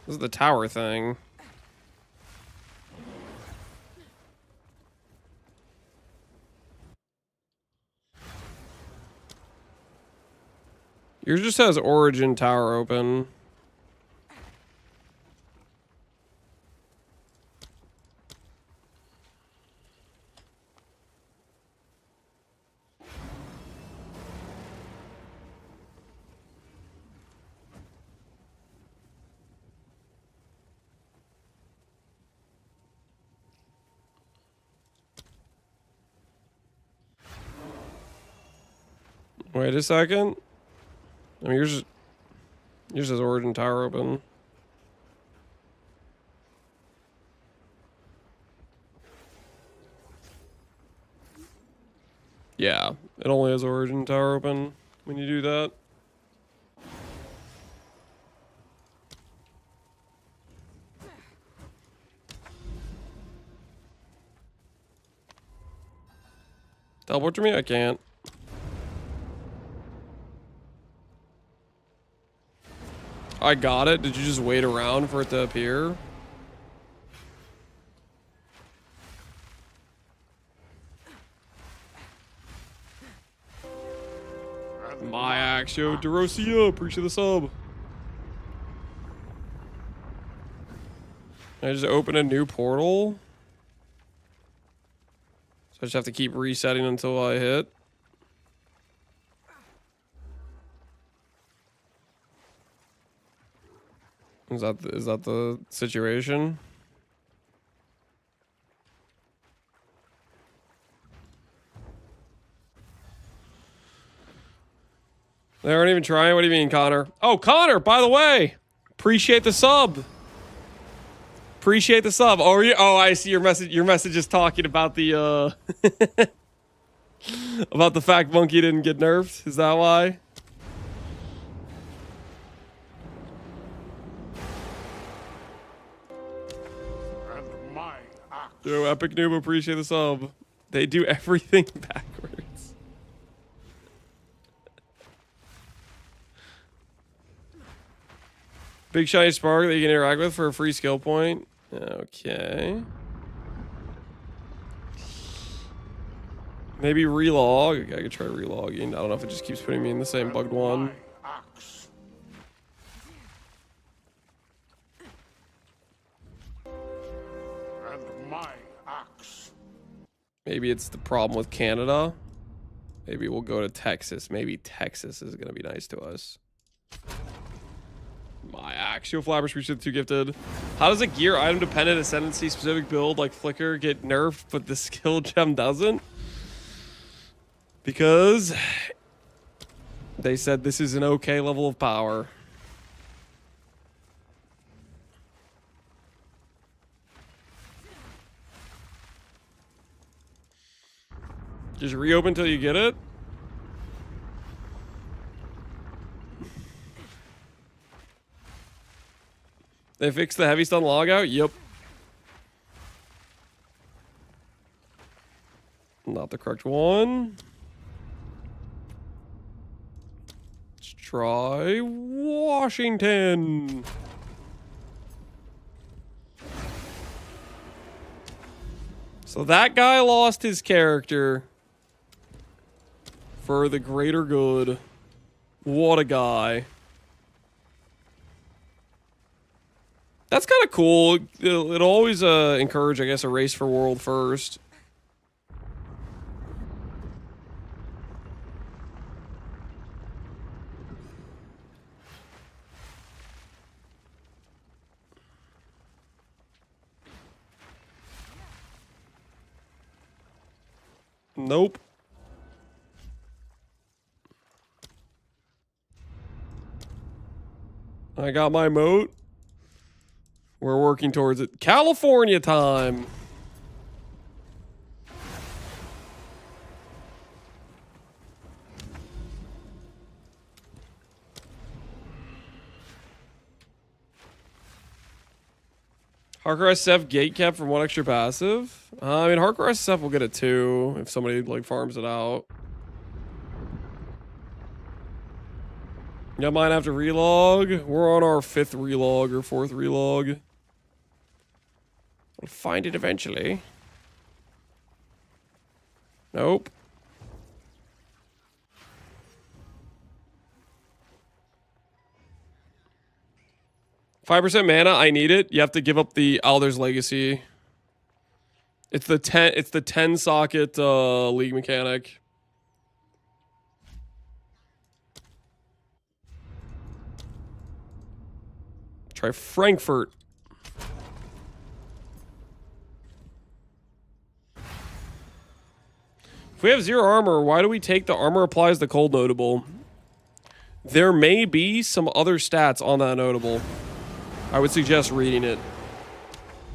This is the tower thing. Yours just has Origin Tower open. Wait a second. I mean, yours has Origin Tower open. Yeah, it only has Origin Tower open when you do that. Teleport to me? I can't. I got it. Did you just wait around for it to appear? My Axio Derosia, appreciate the sub. I just open a new portal. So I just have to keep resetting until I hit. Is that the situation? They aren't even trying. What do you mean, Connor? Oh, Connor, by the way, appreciate the sub. Appreciate the sub. Oh, I see your message. Your message is talking about the about the fact Monkey didn't get nerfed. Is that why? Yo, Epic Noob, appreciate the sub. They do everything backwards. Big shiny spark that you can interact with for a free skill point. Okay. Maybe relog. I could try relogging. I don't know if it just keeps putting me in the same bugged one. Maybe it's the problem with Canada. Maybe we'll go to Texas. Maybe Texas is going to be nice to us. My Axio Flappers appreciate the 2 gifted. How does a gear item dependent ascendancy specific build like Flicker get nerfed but the skill gem doesn't? Because they said this is an okay level of power. Just reopen till you get it. They fixed the heavy stun logout? Yep. Not the correct one. Let's try Washington. So that guy lost his character for the greater good. What a guy. That's kind of cool. It'll always encourage, I guess, a race for world first. Nope. I got my moat. We're working towards it. California time. Hardcore SF gate cap for 1 extra passive. I mean, Hardcore SF will get it too if somebody like farms it out. Yeah, mine have to relog. We're on our 5th relog or 4th relog. We'll find it eventually. Nope. 5% mana, I need it. You have to give up the Alder's Legacy. It's the 10 socket league mechanic. Try Frankfurt. If we have 0 armor, why do we take the armor applies the cold notable? There may be some other stats on that notable. I would suggest reading it.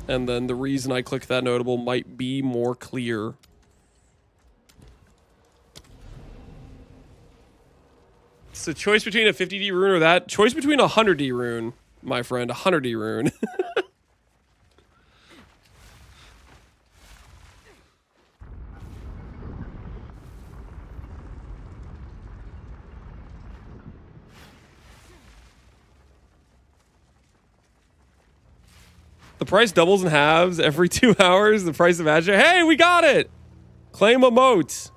And then the reason I clicked that notable might be more clear. It's a choice between a 50D rune or that. Choice between a 100D rune, my friend. A 100D rune. The price doubles and halves every 2 hours. The price of Azure. Hey, we got it! Claim a moat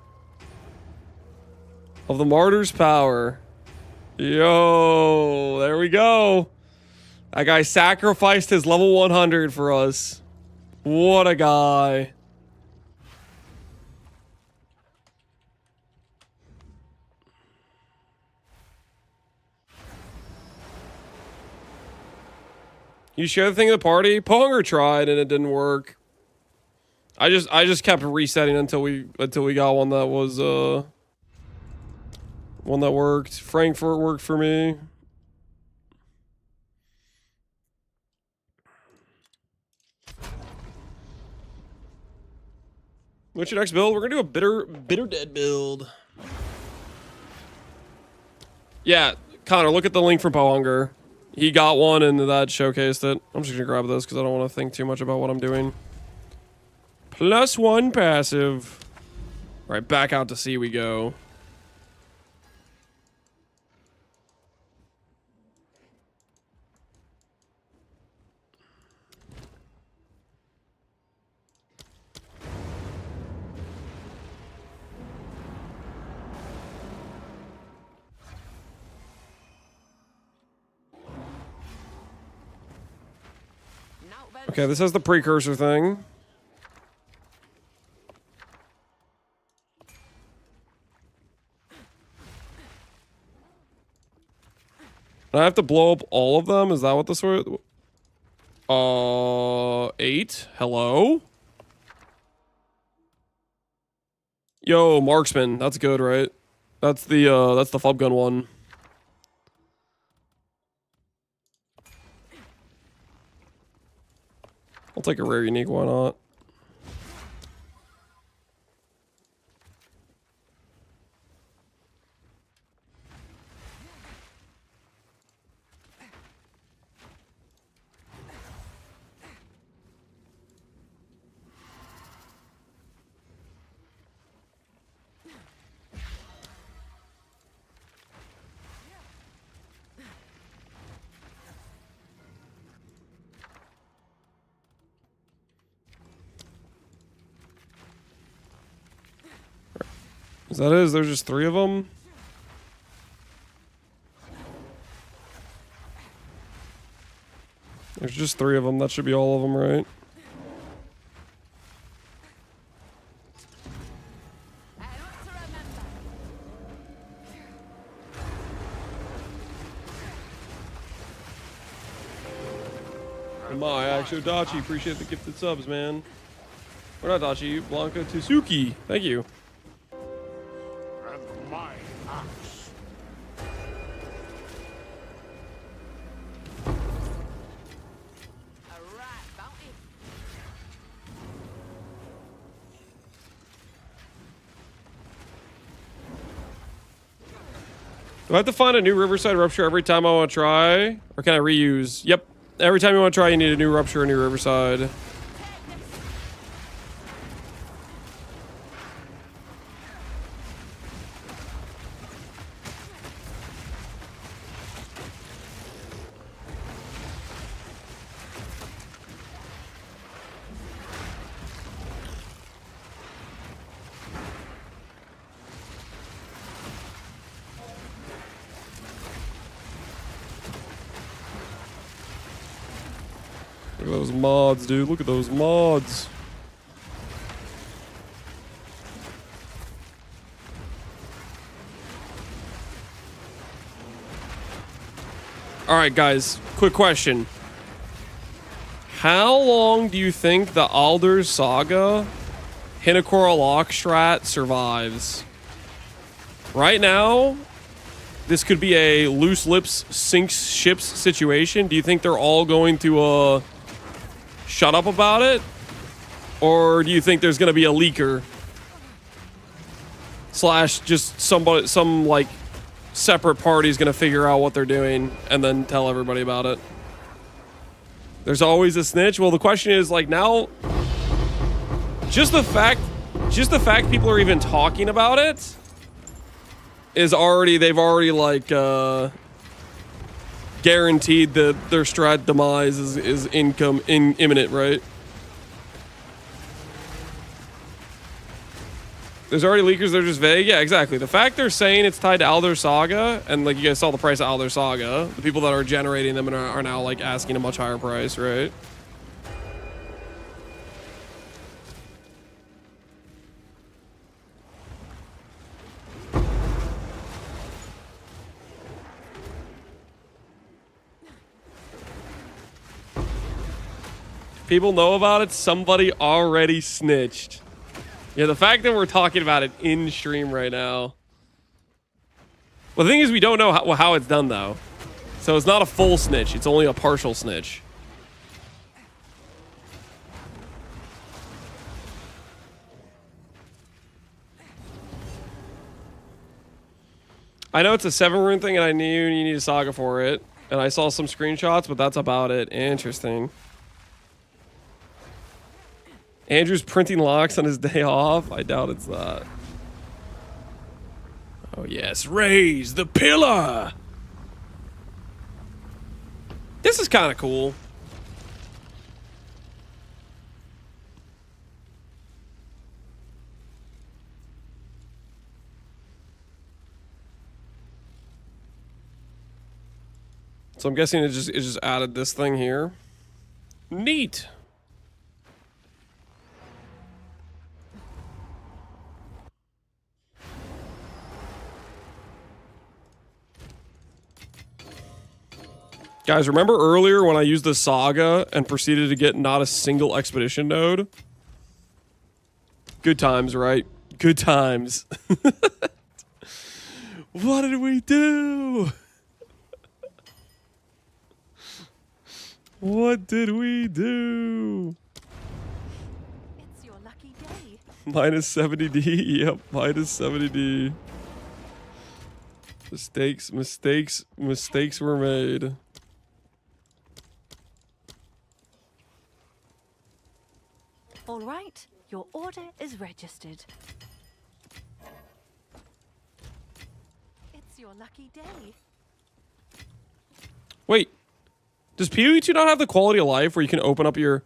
of the Martyr's Power. Yo, there we go. That guy sacrificed his level 100 for us. What a guy. You share the thing at the party? Ponger tried and it didn't work. I just kept resetting until we got one that was one that worked. Frankfurt worked for me. What's your next build? We're gonna do a bitter dead build. Yeah, Connor, look at the link from Pohunger. He got one and that showcased it. I'm just gonna grab this because I don't want to think too much about what I'm doing. +1 passive. All right, back out to sea we go. Okay, this has the precursor thing. I have to blow up all of them? Is that what this was? 8. Hello? Yo, marksman. That's good, right? That's the FUB gun one. I'll take a rare unique, why not? Is that it? Is there just 3 of them? There's just 3 of them. That should be all of them, right? I want to remember. My Axo Dachi, appreciate the gifted subs, man. Or not Dachi, Blanca Tsuki. Thank you. And my axe. Alright, bounty. Do I have to find a new Riverside Rupture every time I want to try? Or can I reuse? Yep. Every time you want to try, you need a new Rupture, a new Riverside. Look at those mods, dude. Look at those mods. Alright, guys. Quick question. How long do you think the Alder's Saga Hinakora Lock strat survives? Right now, this could be a loose lips sinks ships situation. Do you think they're all going to shut up about it? Or do you think there's gonna be a leaker? Slash just somebody, some like separate party's gonna figure out what they're doing and then tell everybody about it. There's always a snitch. Well, the question is like now, just the fact people are even talking about it is already, they've already like guaranteed that their strat demise is imminent, right? There's already leakers, they're just vague. Yeah, exactly. The fact they're saying it's tied to Alder Saga, and like you guys saw the price of Alder Saga, the people that are generating them are now like asking a much higher price, right? People know about it, somebody already snitched. Yeah, the fact that we're talking about it in stream right now. Well, the thing is, we don't know how it's done, though. So it's not a full snitch. It's only a partial snitch. I know it's a 7-rune thing, and I knew you need a Saga for it. And I saw some screenshots, but that's about it. Interesting. Andrew's printing locks on his day off? I doubt it's that. Oh yes, raise the pillar! This is kind of cool. So I'm guessing it just added this thing here. Neat. Guys, remember earlier when I used the Saga and proceeded to get not a single expedition node? Good times, right? Good times. What did we do? What did we do? It's your lucky day. Minus 70D. Yep, minus 70D. Mistakes were made. All right, your order is registered. It's your lucky day. Wait, does PoE2 not have the quality of life where you can open up your...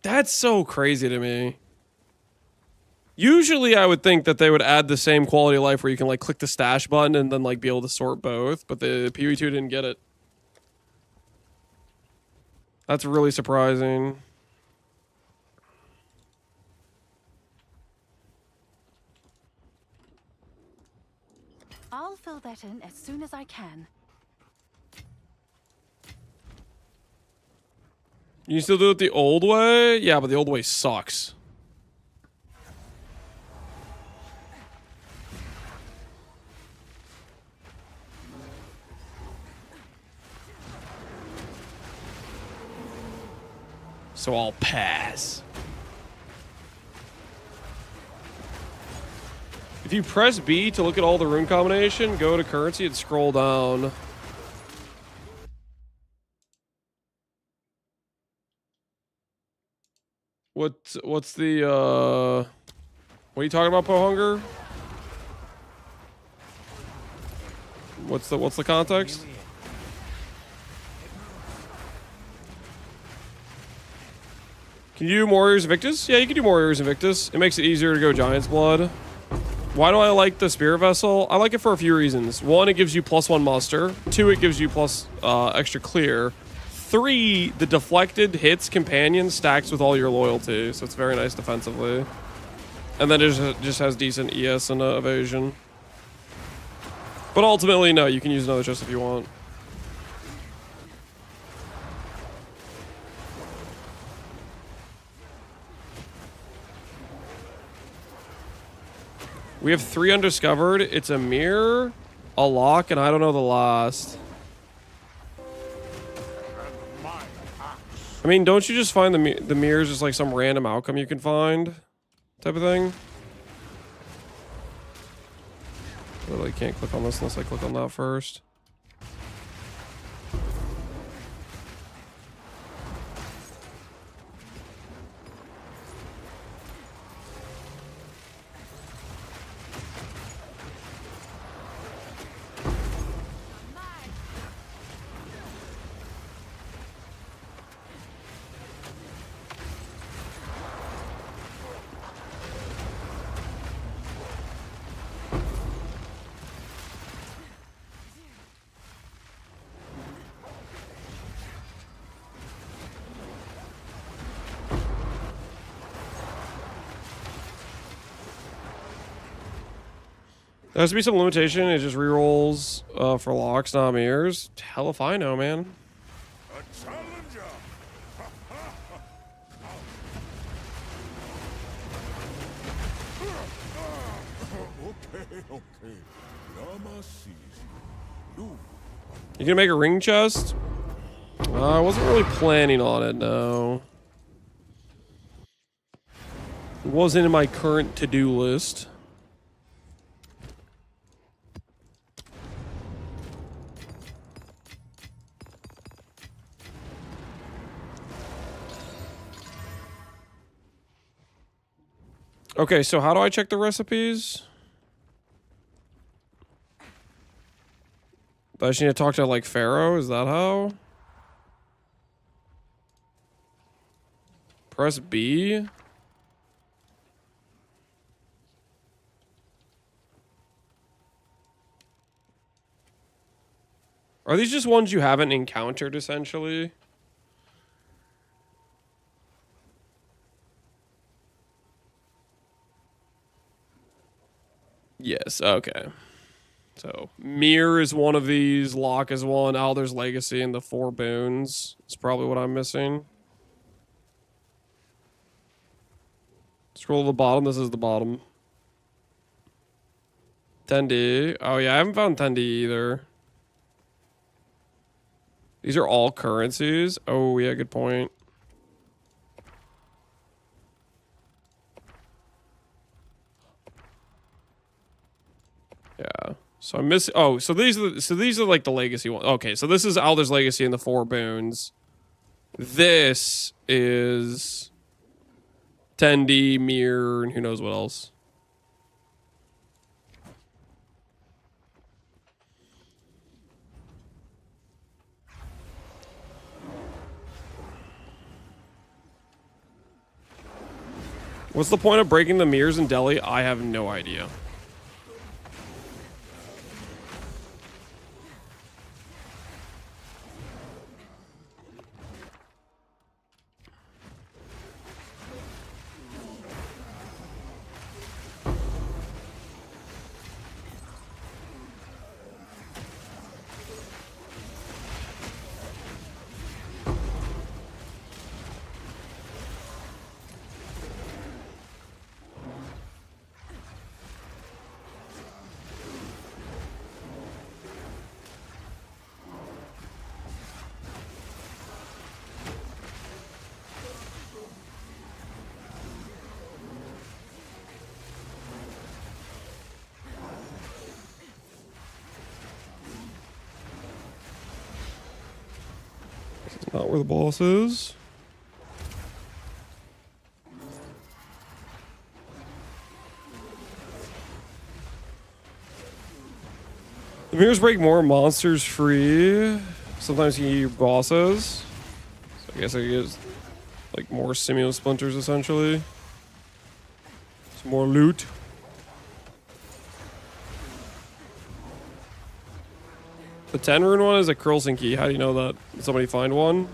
That's so crazy to me. Usually I would think that they would add the same quality of life where you can like click the stash button and then like be able to sort both, but the PoE2 didn't get it. That's really surprising. I'll fill that in as soon as I can. You still do it the old way? Yeah, but the old way sucks. So I'll pass. If you press B to look at all the rune combination, go to currency and scroll down. What's the what are you talking about, Pohunger? What's the context? Can you do Warriors Invictus? Yeah, you can do Warriors Invictus. It makes it easier to go Giant's Blood. Why do I like the Spirit Vessel? I like it for a few reasons. One, it gives you +1 muster. Two, it gives you plus extra clear. Three, the deflected hits companion stacks with all your loyalty, so it's very nice defensively. And then it just has decent ES and evasion. But ultimately, no, you can use another chest if you want. We have 3 undiscovered. It's a mirror, a lock, and I don't know the last. I mean, don't you just find the mirrors just like some random outcome you can find type of thing? I literally can't click on this unless I click on that first. There has to be some limitation. It just rerolls for locks, not mirrors. Hell if I know, man. A challenger. Okay. Lama sees you. You gonna make a ring chest? I wasn't really planning on it, no. It wasn't in my current to-do list. Okay, so how do I check the recipes? I just need to talk to, like, Pharaoh? Is that how? Press B? Are these just ones you haven't encountered, essentially? Yes, okay. So, Mirror is one of these, Lock is one, Alder's Legacy, and the 4 boons is probably what I'm missing. Scroll to the bottom, this is the bottom. 10D. Oh yeah, I haven't found 10D either. These are all currencies. Oh yeah, good point. Yeah. So I'm missing. Oh, so these are like the legacy ones. Okay, so this is Alder's Legacy and the 4 boons. This is 10D, Mirror, and who knows what else. What's the point of breaking the mirrors in Delhi? I have no idea. Not where the boss is. The mirrors break more monsters free. Sometimes you get bosses. So I guess I get like more Simio splinters essentially. Some more loot. The 10 rune one is a Curlson key. How do you know that? Did somebody find one?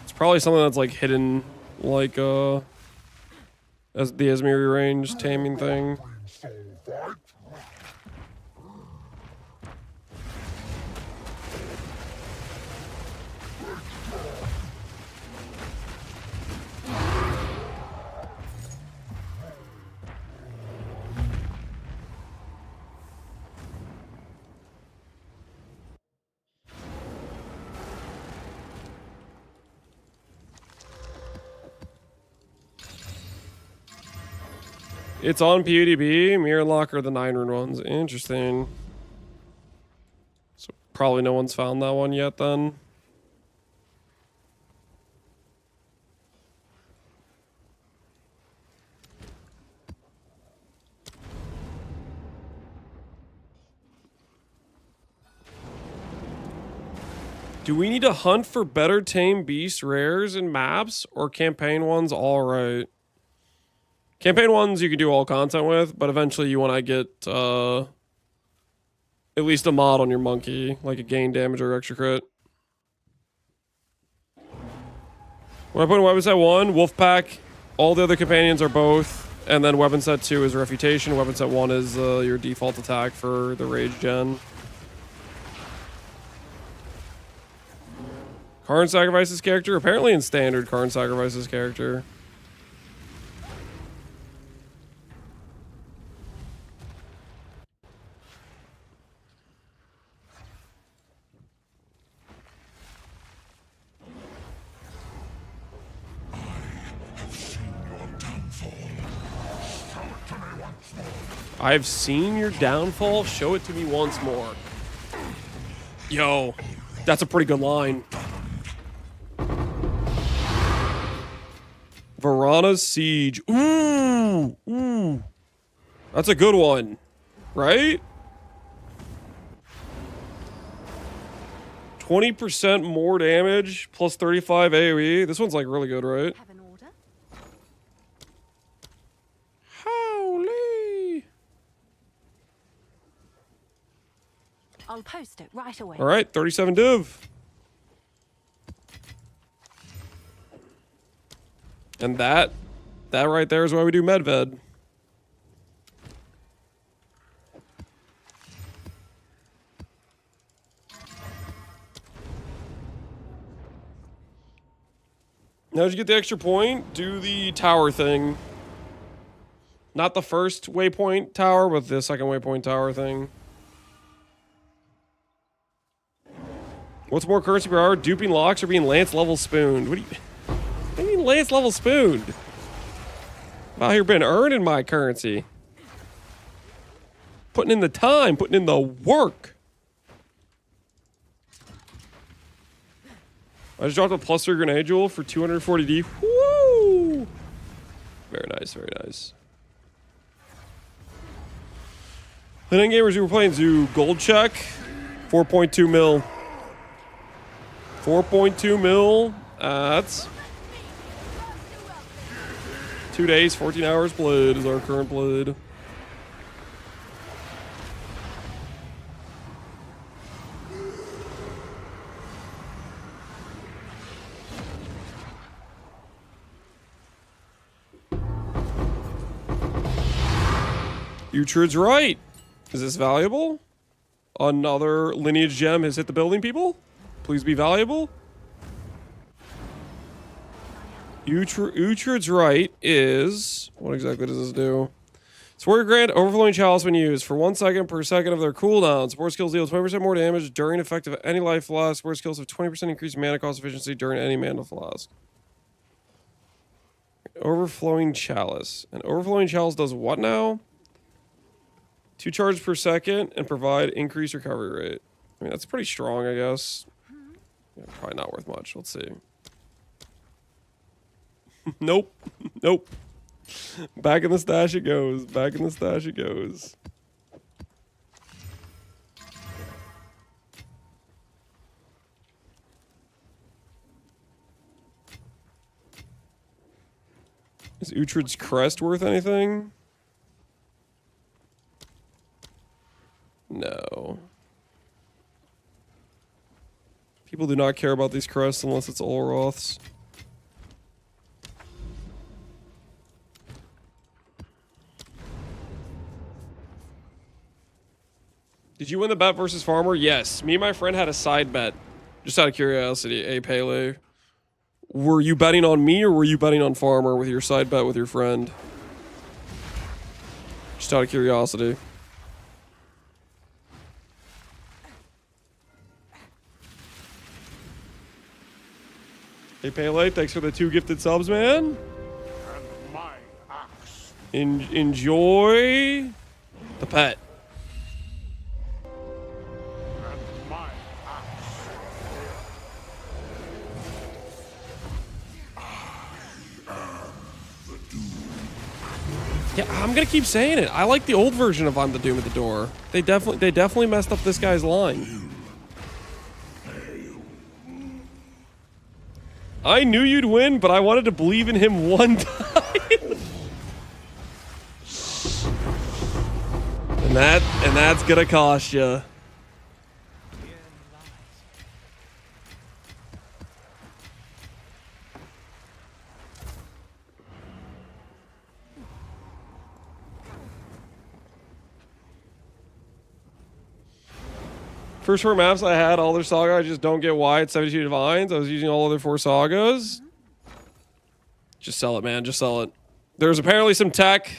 It's probably something that's like hidden, like as the Esmiri range taming thing. It's on PUDB. Mirror Locker, the 9 rune ones. Interesting. So probably no one's found that one yet then. Do we need to hunt for better tame beast rares and maps, or campaign ones all right? Campaign ones you can do all content with, but eventually you want to get at least a mod on your monkey, like a gain damage or extra crit. When I put in weapon set 1, Wolfpack, all the other companions are both, and then weapon set 2 is Refutation, weapon set 1 is your default attack for the rage gen. Karn sacrifices character? Apparently in standard, Karn sacrifices character. I've seen your downfall. Show it to me once more. Yo, that's a pretty good line. Varana's Siege. Ooh, ooh. That's a good one, right? 20% more damage plus 35 AoE. This one's like really good, right? Have an order? Holy. I'll post it right away. All right, 37 div. And that right there is why we do Medved. Now, did you get the extra point? Do the tower thing. Not the first waypoint tower, but the second waypoint tower thing. What's more currency per hour? Duping locks or being Lance level spooned? What do you mean Lance level spooned? I'm out here been earning my currency. Putting in the time, putting in the work. I just dropped a +3 grenade jewel for 240D. Woo! Very nice, very nice. And then gamers, we were playing Zoo Gold Check. 4.2 mil. 4.2 mil. That's 2 days, 14 hours played is our current played. Uhtred's right. Is this valuable? Another lineage gem has hit the building, people. Please be valuable. Uhtred's right is... What exactly does this do? Warrior Grant, overflowing chalice when used. For 1 second per second of their cooldown. Support skills deal 20% more damage during effect of any life flask. Support skills have 20% increased mana cost efficiency during any mana flask. Overflowing chalice. And overflowing chalice does what now? 2 charges per second and provide increased recovery rate. I mean, that's pretty strong, I guess. Yeah, probably not worth much. Let's see. Nope. Nope. Back in the stash it goes. Back in the stash it goes. Is Uhtred's crest worth anything? No. People do not care about these crests unless it's Olroth's. Did you win the bet versus Farmer? Yes. Me and my friend had a side bet. Just out of curiosity, Pele. Were you betting on me or were you betting on Farmer with your side bet with your friend? Just out of curiosity. Hey Pele, thanks for the 2 gifted subs, man. Enjoy the pet. Yeah, I'm gonna keep saying it. I like the old version of I'm the Doom at the Door. They definitely messed up this guy's line. I knew you'd win, but I wanted to believe in him one time. and that's gonna cost you. First 4 maps I had, all their saga, I just don't get why it's 72 divines. I was using all other 4 sagas. Just sell it, man. Just sell it. There's apparently some tech.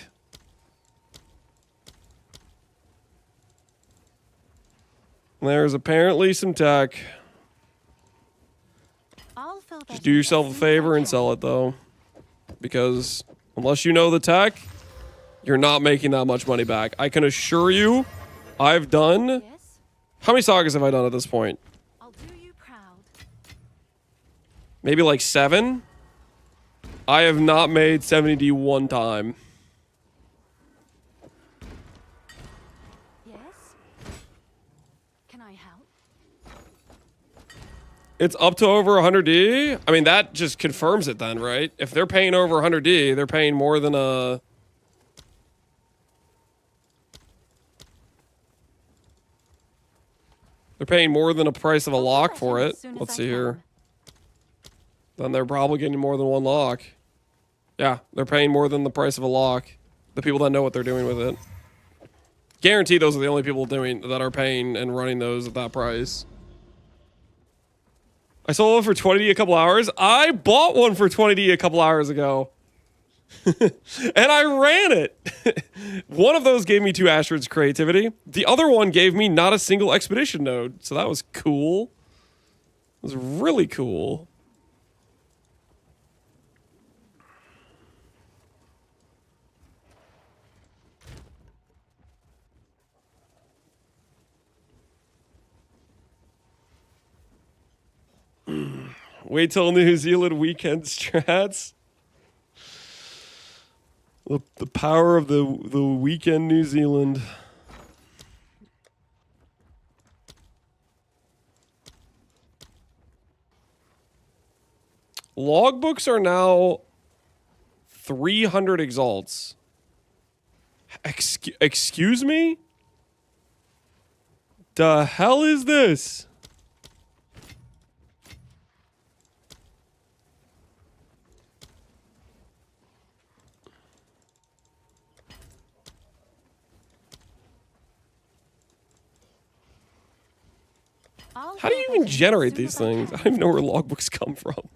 There's apparently some tech. Just do yourself a favor and sell it, though. Because unless you know the tech, you're not making that much money back. I can assure you, I've done... How many sagas have I done at this point? I'll do you proud. Maybe like 7? I have not made 70D one time. Yes? Can I help? It's up to over 100D? I mean, that just confirms it then, right? If they're paying over 100D, they're paying more than a... They're paying more than a price of a lock for it. Let's see here. Then they're probably getting more than 1 lock. Yeah, they're paying more than the price of a lock. The people that know what they're doing with it. Guarantee those are the only people that are paying and running those at that price. I sold one for 20D a couple hours. I bought one for 20D a couple hours ago. And I ran it. One of those gave me 2 Astrid's creativity. The other one gave me not a single expedition node. So that was cool. It was really cool. Wait till New Zealand weekend strats. The power of the weekend New Zealand. Logbooks are now 300 exalts. Excuse me? The hell is this? How do you even generate these things? I don't even know where logbooks come from.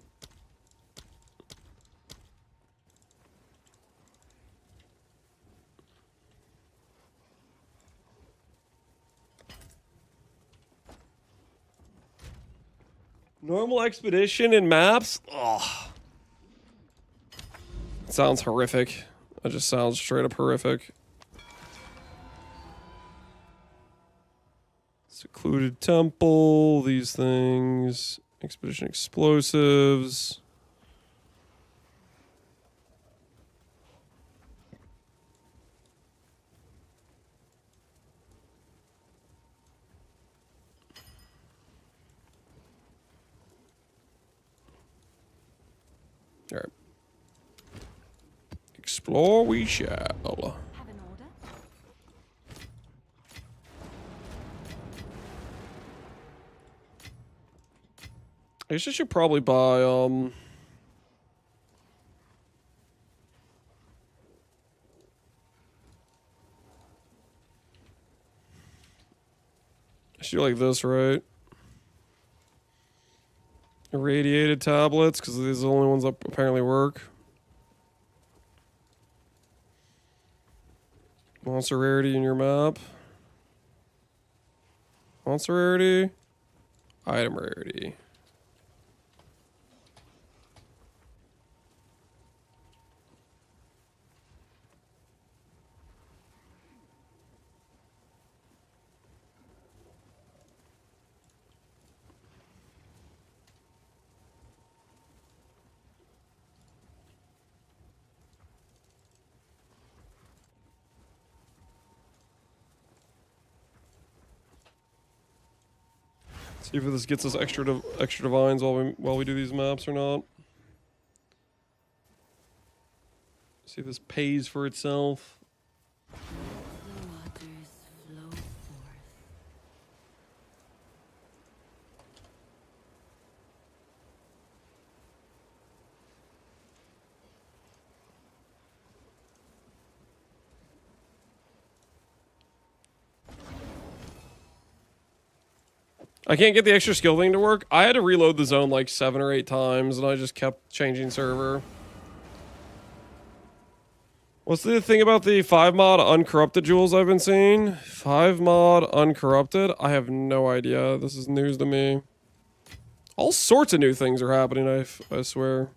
Normal expedition in maps? Ugh. Sounds horrific. That just sounds straight up horrific. Secluded temple, these things. Expedition explosives. All right. Explore we shall. Have an order? I guess I should probably buy I should do like this, right? Irradiated tablets, because these are the only ones that apparently work. Monster rarity in your map. Monster rarity. Item rarity. See if this gets us extra divines while we do these maps or not. See if this pays for itself. The waters flow forth. I can't get the extra skill thing to work. I had to reload the zone like 7 or 8 times, and I just kept changing server. What's the thing about the 5 mod uncorrupted jewels I've been seeing? 5 mod uncorrupted? I have no idea. This is news to me. All sorts of new things are happening, I swear.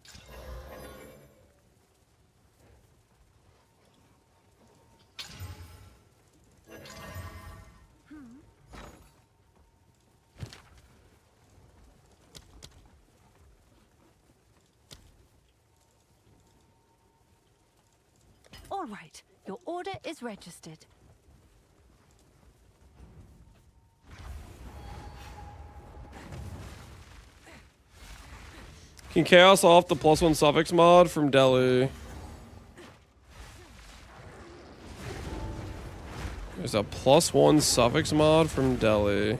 All right, your order is registered. Can chaos off the +1 suffix mod from Delhi? There's a +1 suffix mod from Delhi.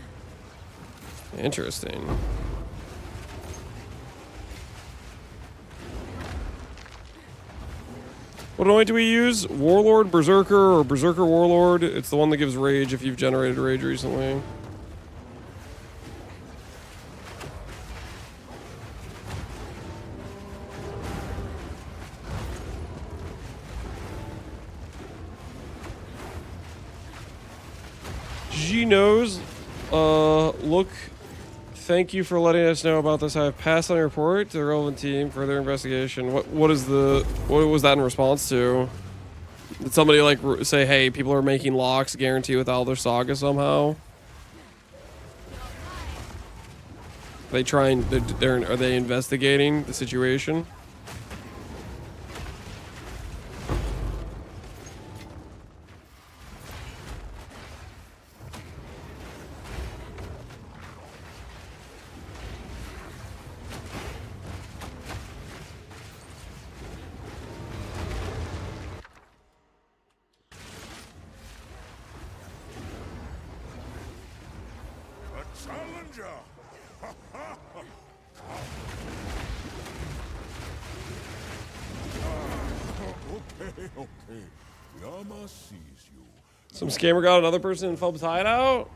Interesting. What anoint do we use? Warlord, Berserker, or Berserker Warlord? It's the one that gives rage if you've generated rage recently. G knows. Look, thank you for letting us know about this. I have passed on a report to the relevant team for their investigation. What was that in response to? Did somebody like say, hey, people are making locks guarantee with Elder Saga somehow? They are they investigating the situation? Okay. Yama sees you. Some scammer got another person in Phob's hideout.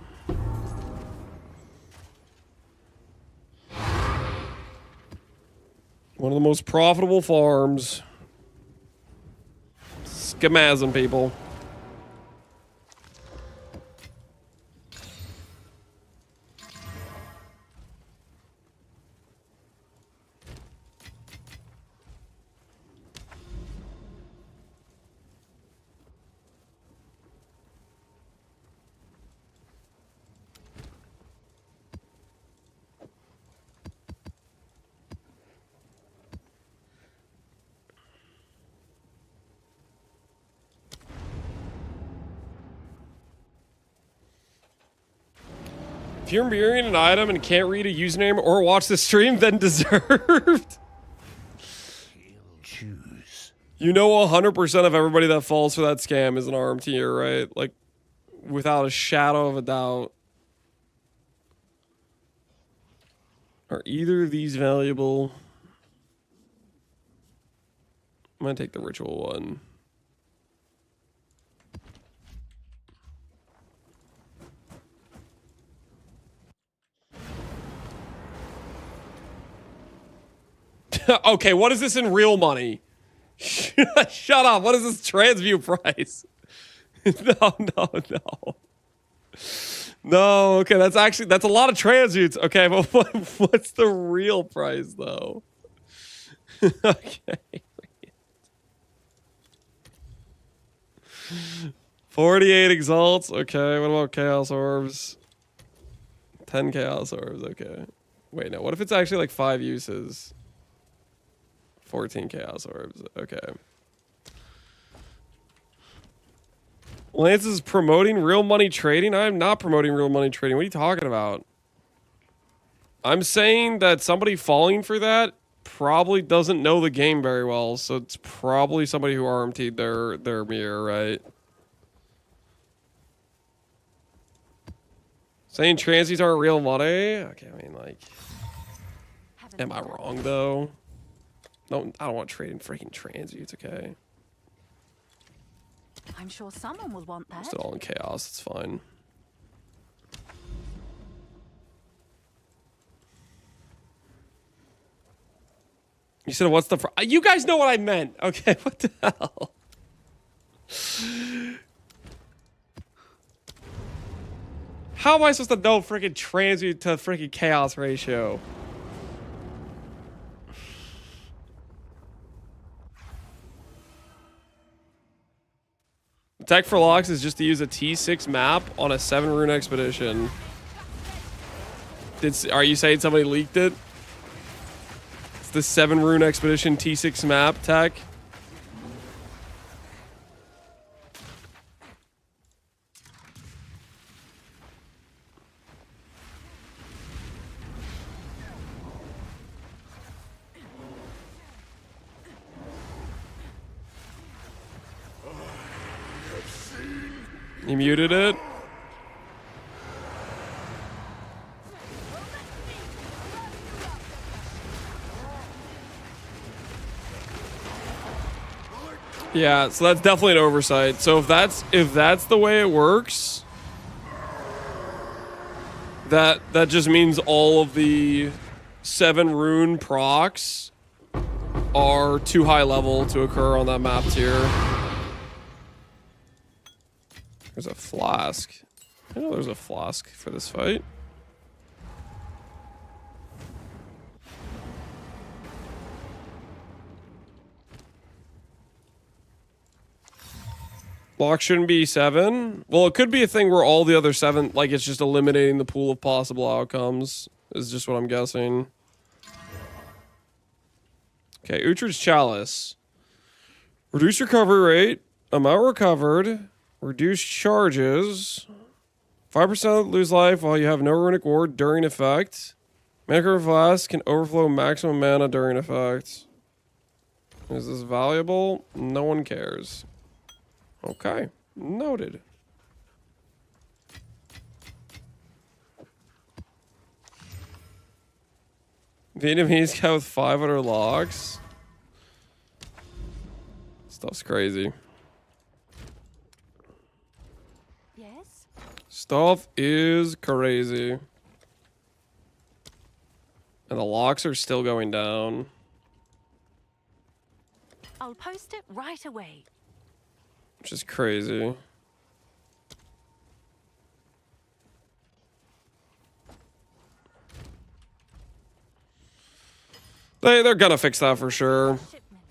One of the most profitable farms. Scamazing people. If you're mirroring an item and can't read a username or watch the stream, then deserved. Choose. You know 100% of everybody that falls for that scam is an RMTer, right? Like, without a shadow of a doubt. Are either of these valuable? I'm gonna take the ritual one. Okay, what is this in real money? Shut up. What is this transview price? No. No, okay, that's a lot of transmutes. Okay, but what's the real price though? Okay. 48 exalts. Okay, what about chaos orbs? 10 chaos orbs. Okay. Wait, no. What if it's actually like 5 uses? 14 chaos orbs. Okay. Lance is promoting real money trading. I'm not promoting real money trading. What are you talking about? I'm saying that somebody falling for that probably doesn't know the game very well. So it's probably somebody who RMT'd their mirror, right? Saying transies aren't real money? Okay, I mean, like, am I wrong though? No, I don't want to trade in freaking transients, okay? I'm sure someone will want that. Just it all in chaos, it's fine. You said, what's the... You guys know what I meant, okay? What the hell? How am I supposed to know freaking transmute to freaking chaos ratio? Tech for locks is just to use a T6 map on a 7 rune expedition. Are you saying somebody leaked it? It's the 7 rune expedition T6 map tech. You muted it? Yeah, so that's definitely an oversight. So if that's the way it works, that just means all of the 7 rune procs are too high level to occur on that map tier. There's a flask. I know there's a flask for this fight. Block shouldn't be 7. Well, it could be a thing where all the other 7, like it's just eliminating the pool of possible outcomes, is just what I'm guessing. Okay, Uhtred's Chalice. Reduce recovery rate. Amount recovered. Reduce charges. 5% lose life while you have no runic ward during effect. Mana Flask can overflow maximum mana during effect. Is this valuable? No one cares. Okay. Noted. Vietnamese guy with 500 locks. Stuff's crazy. Yes? Stuff is crazy. And the locks are still going down. I'll post it right away. Which is crazy. They're gonna fix that for sure. Shipment.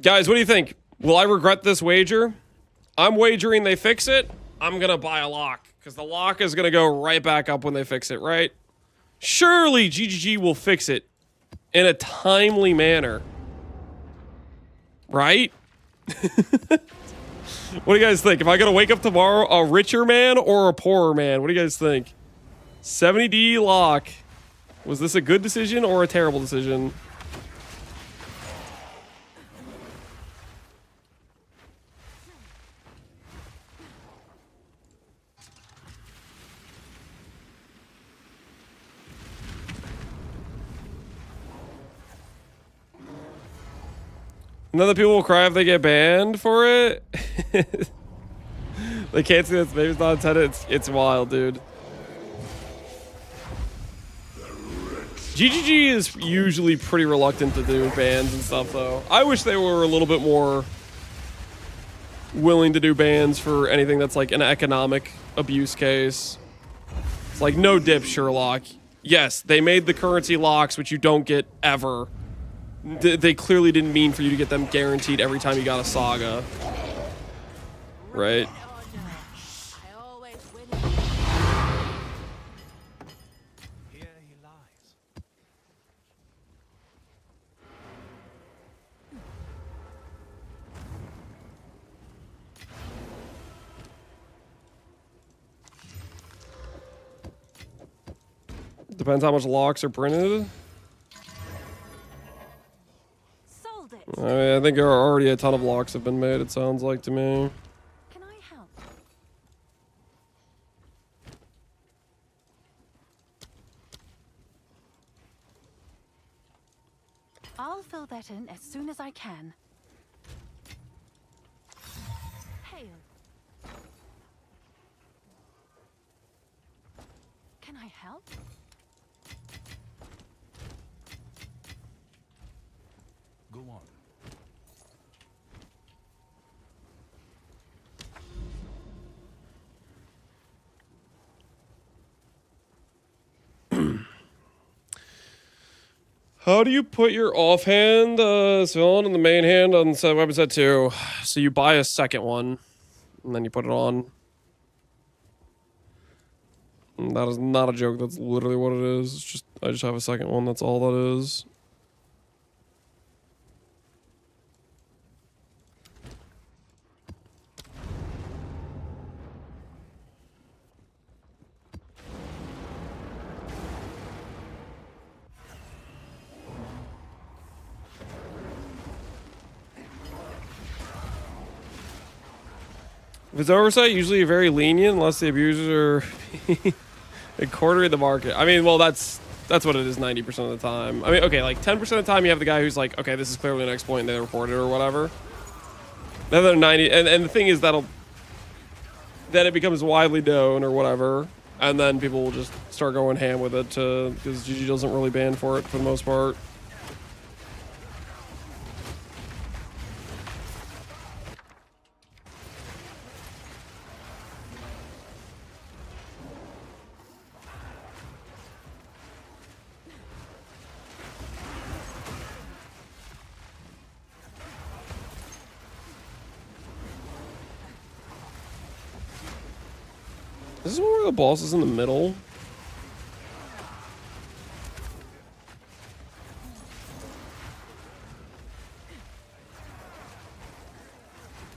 Guys, what do you think? Will I regret this wager? I'm wagering they fix it. I'm gonna buy a lock. Because the lock is gonna go right back up when they fix it, right? Surely GGG will fix it in a timely manner. Right? What do you guys think? Am I gonna wake up tomorrow a richer man or a poorer man? What do you guys think? 70D lock. Was this a good decision or a terrible decision? And then the people will cry if they get banned for it. They can't see that maybe it's not intended. It's wild, dude. GGG is usually pretty reluctant to do bans and stuff, though. I wish they were a little bit more willing to do bans for anything that's like an economic abuse case. It's like, no dip, Sherlock. Yes, they made the currency locks, which you don't get ever. They clearly didn't mean for you to get them guaranteed every time you got a saga. Right? Oh no. I always win. Here he lies. Depends how much locks are printed. Sold it. I mean, I think there are already a ton of locks have been made, it sounds like to me. Can I help? I'll fill that in as soon as I can. Hail. Can I help? Go on. How do you put your offhand villain in the main hand on weapon set 2? So you buy a second one, and then you put it on. And that is not a joke. That's literally what it is. It's just I just have a second one. That's all that is. If it's oversight, usually very lenient unless the abusers are a quarter of the market. I mean, well, that's what it is 90% of the time. I mean, okay, like 10% of the time you have the guy who's like, okay, this is clearly an exploit and they report it or whatever. The other 90, and the thing is then it becomes widely known or whatever, and then people will just start going ham with it because GG doesn't really ban for it for the most part. This is where the boss is in the middle.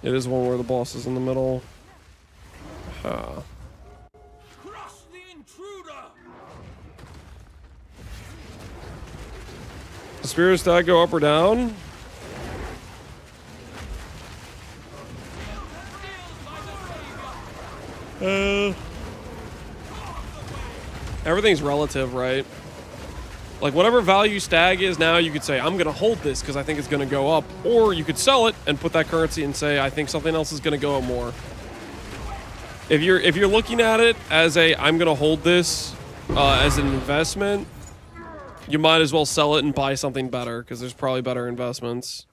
It is one where the boss is in the middle. Huh. Crush the intruder! Does Spirit Stack go up or down? Everything's relative, right? Like whatever value stag is now, you could say, I'm going to hold this because I think it's going to go up. Or you could sell it and put that currency and say, I think something else is going to go up more. If you're looking at it as a, I'm going to hold this as an investment, you might as well sell it and buy something better because there's probably better investments.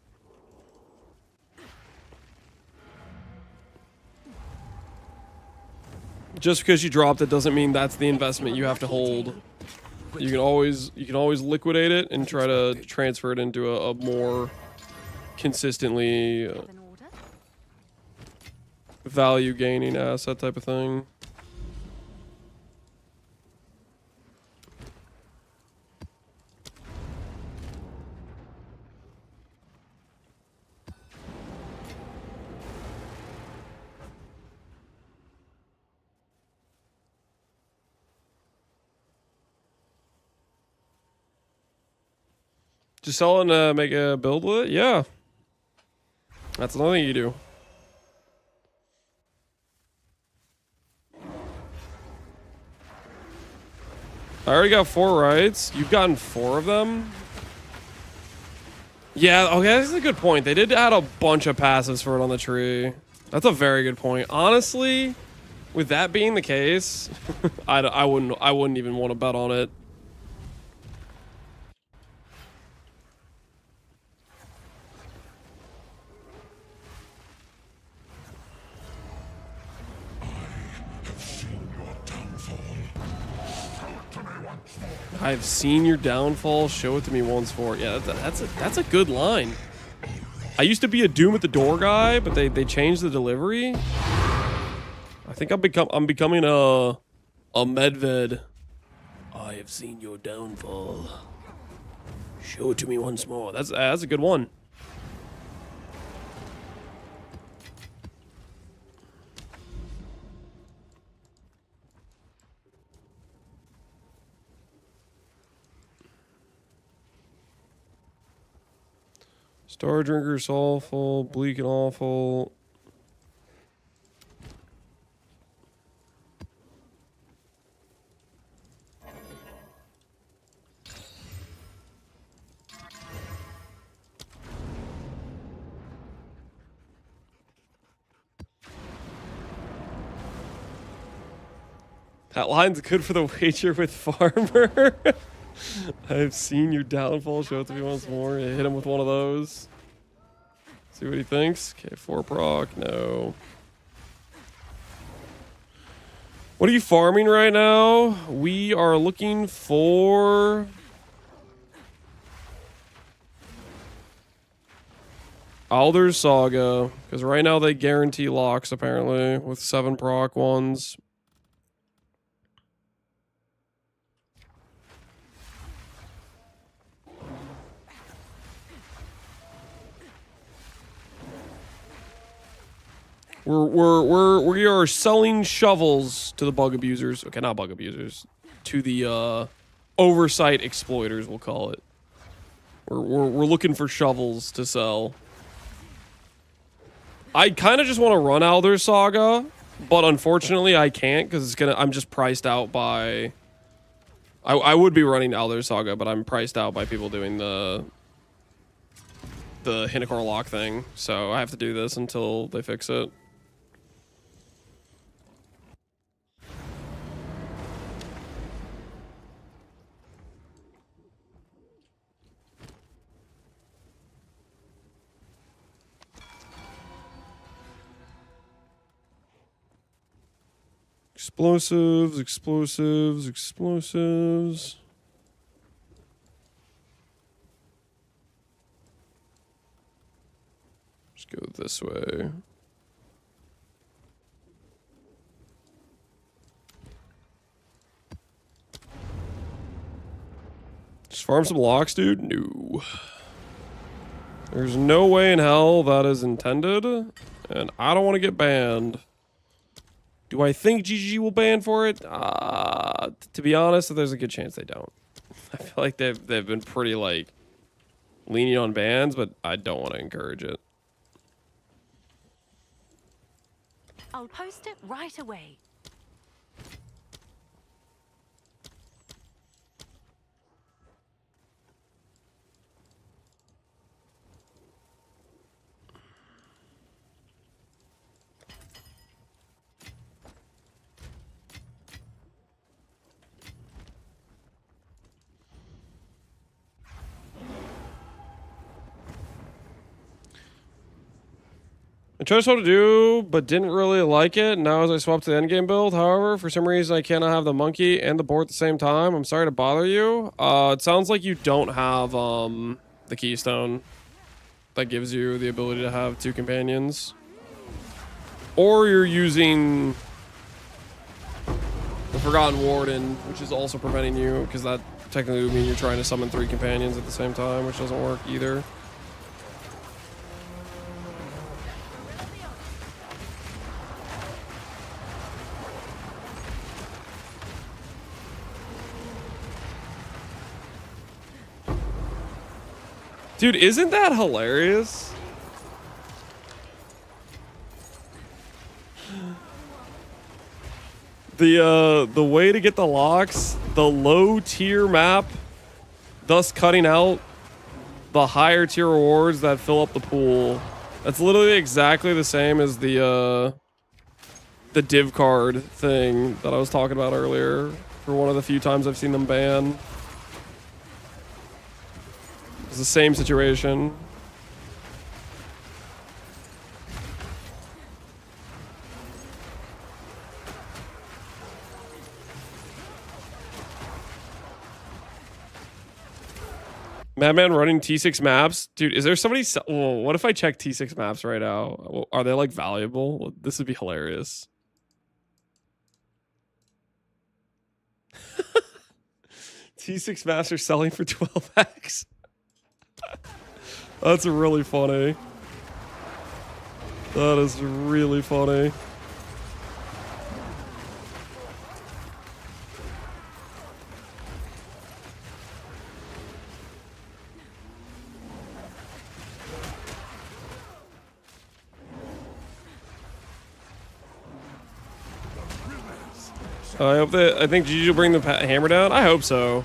Just because you dropped it doesn't mean that's the investment you have to hold. You can always liquidate it and try to transfer it into a more consistently Have an order? value gaining asset type of thing. Just sell it and make a build with it? Yeah. That's another thing you do. I already got 4 rights. You've gotten 4 of them? Yeah, okay, that's a good point. They did add a bunch of passives for it on the tree. That's a very good point. Honestly, with that being the case, I wouldn't even want to bet on it. I've seen your downfall. Show it to me once more. Yeah, that's a good line. I used to be a Doom at the door guy, but they changed the delivery. I think I'm becoming a Medved. I have seen your downfall. Show it to me once more. That's a good one. Star Drinker's awful, Bleak and awful. That line's good for the wager with Farmer. I've seen your downfall. Show it to me once more. Hit him with one of those. See what he thinks. Okay, 4 proc. No. What are you farming right now? We are looking for Alder's Saga, because right now they guarantee locks apparently with 7 proc ones. We are selling shovels to the bug abusers. Okay, not bug abusers. To the oversight exploiters, we'll call it. We're looking for shovels to sell. I kind of just want to run Alder's Saga, but unfortunately I can't because I'm just priced out by. I would be running Alder's Saga, but I'm priced out by people doing the Hinekor lock thing, so I have to do this until they fix it. Explosives, explosives, explosives. Just go this way. Just farm some locks, dude? No. There's no way in hell that is intended, and I don't want to get banned. Do I think GG will ban for it? To be honest, there's a good chance they don't. I feel like they've been pretty like leaning on bans, but I don't want to encourage it. I'll post it right away. tried to swap to do, but didn't really like it. Now as I swap to the endgame build, however, for some reason I cannot have the monkey and the boar at the same time. I'm sorry to bother you. It sounds like you don't have the keystone that gives you the ability to have 2 companions. Or you're using the Forgotten Warden, which is also preventing you, because that technically would mean you're trying to summon 3 companions at the same time, which doesn't work either. Dude, isn't that hilarious? The way to get the locks, the low tier map, thus cutting out the higher tier rewards that fill up the pool. That's literally exactly the same as the div card thing that I was talking about earlier for one of the few times I've seen them ban. It's the same situation. Madman running T6 maps? Dude, is there somebody... Oh, what if I check T6 maps right now? Are they, like, valuable? This would be hilarious. T6 maps are selling for 12x. That's really funny. That is really funny. I hope that... I think Gigi will bring the hammer down. I hope so.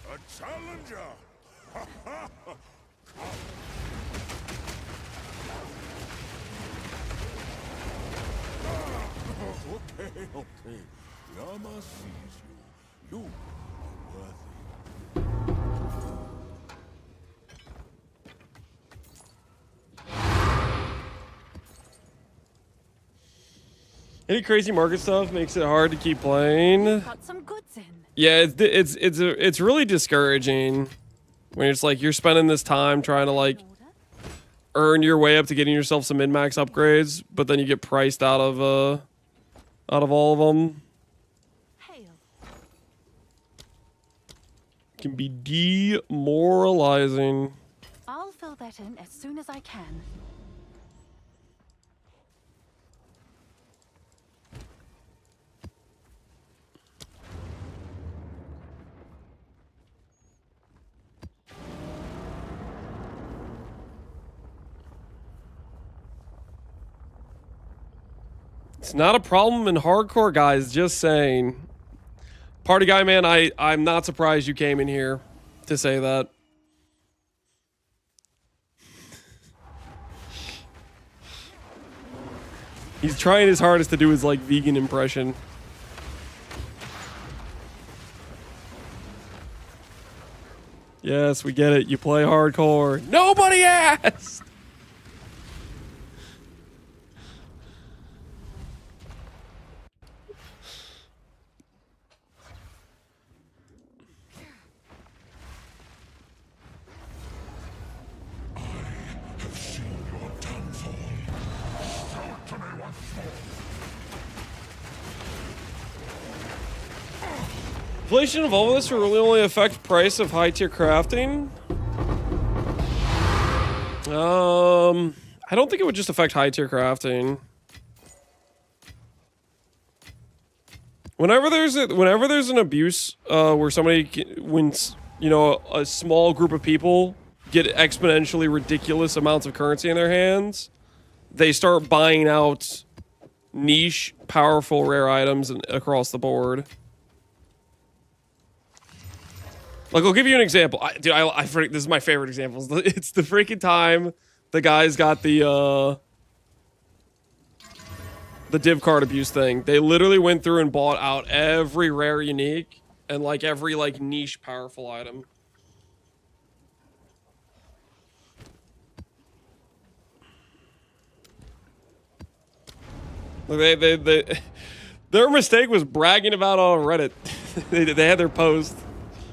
A challenger! Okay. Yama sees you. You are worthy. Any crazy market stuff makes it hard to keep playing. Got some goods in. Yeah, it's really discouraging when it's like you're spending this time trying to like earn your way up to getting yourself some min-max upgrades, but then you get priced out of all of them. Hail. It can be demoralizing. I'll fill that in as soon as I can. It's not a problem in hardcore, guys. Just saying. Party guy, man, I'm not surprised you came in here to say that. He's trying his hardest to do his, like, vegan impression. Yes, we get it. You play hardcore. Nobody asked! Inflation of all of this will really only affect price of high tier crafting. I don't think it would just affect high tier crafting. Whenever there's an abuse where somebody wins, you know, a small group of people get exponentially ridiculous amounts of currency in their hands, they start buying out niche, powerful, rare items across the board. Like, I'll give you an example. Dude, this is my favorite example. It's the freaking time The guy's got the div card abuse thing. They literally went through and bought out every rare unique and like every like niche powerful item. Their mistake was bragging about it on Reddit. they had their post.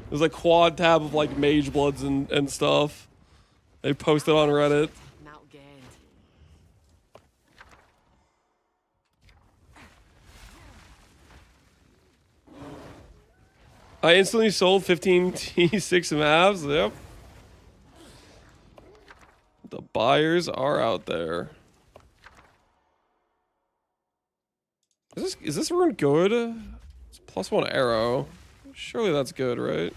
It was like quad tab of like mage bloods and stuff. They posted on Reddit. Mount gained. I instantly sold 15 T6 maps. Yep. The buyers are out there. Is this rune good? It's +1 arrow. Surely that's good, right?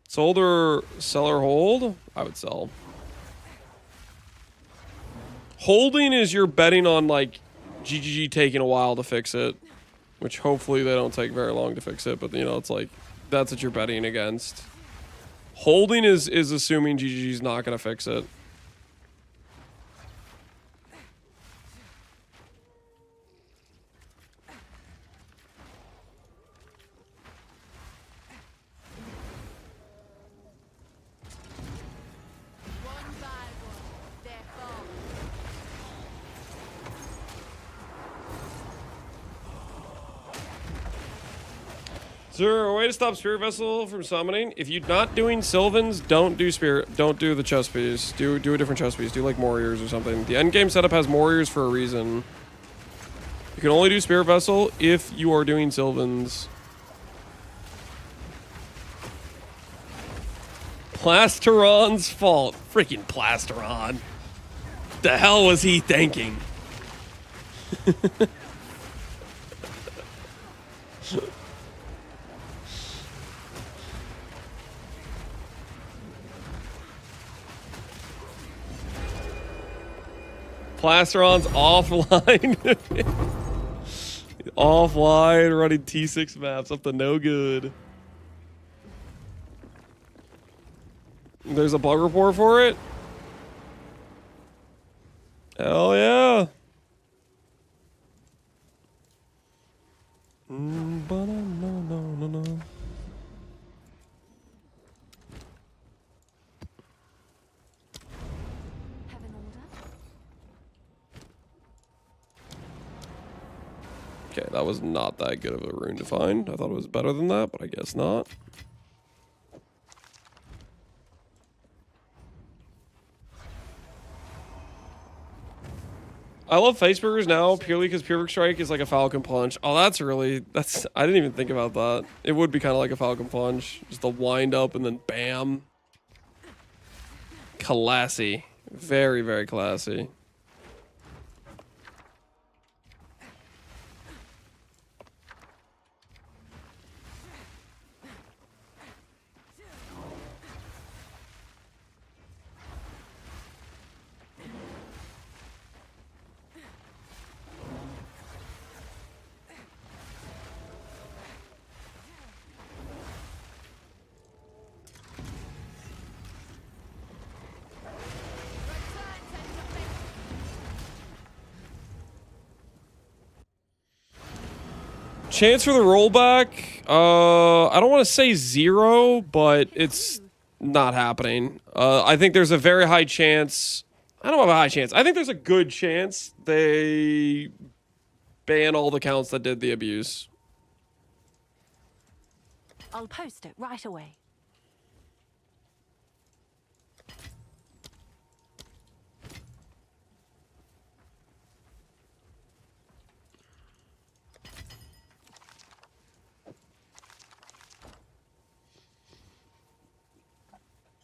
Sold or sell or hold? I would sell. Holding is you're betting on like GGG taking a while to fix it, which hopefully they don't take very long to fix it, but you know, it's like that's what you're betting against. Holding is assuming GGG's not going to fix it. One by one, they fall. Is there a way to stop Spirit Vessel from summoning? If you're not doing Sylvans, don't do the chest piece. Do a different chest piece. Do like Warriors or something. The end game setup has Warriors for a reason. You can only do Spirit Vessel if you are doing Sylvans. Plasteron's fault. Freaking Plasteron. The hell was he thinking? Plasteron's offline. Offline, running T6 maps up to no good. There's a bug report for it? Hell yeah. No. Have an order? Okay, that was not that good of a rune to find. I thought it was better than that, but I guess not. I love faceburgers now purely because Pyrrhic Strike is like a Falcon Punch. Oh, I didn't even think about that. It would be kind of like a Falcon Punch. Just the wind up and then bam. Classy. Very, very classy. Chance for the rollback? I don't want to say 0, but it's not happening. I think there's a very high chance. I don't have a high chance. I think there's a good chance they ban all the accounts that did the abuse. I'll post it right away.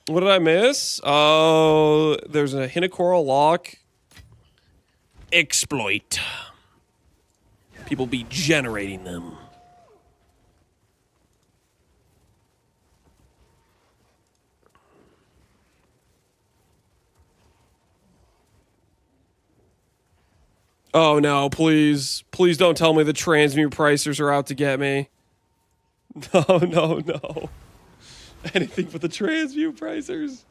What did I miss? Oh, there's a Hinakora lock. Exploit. People be generating them. Oh no, please. Please don't tell me the transmute pricers are out to get me. No. Anything but the transview pricers.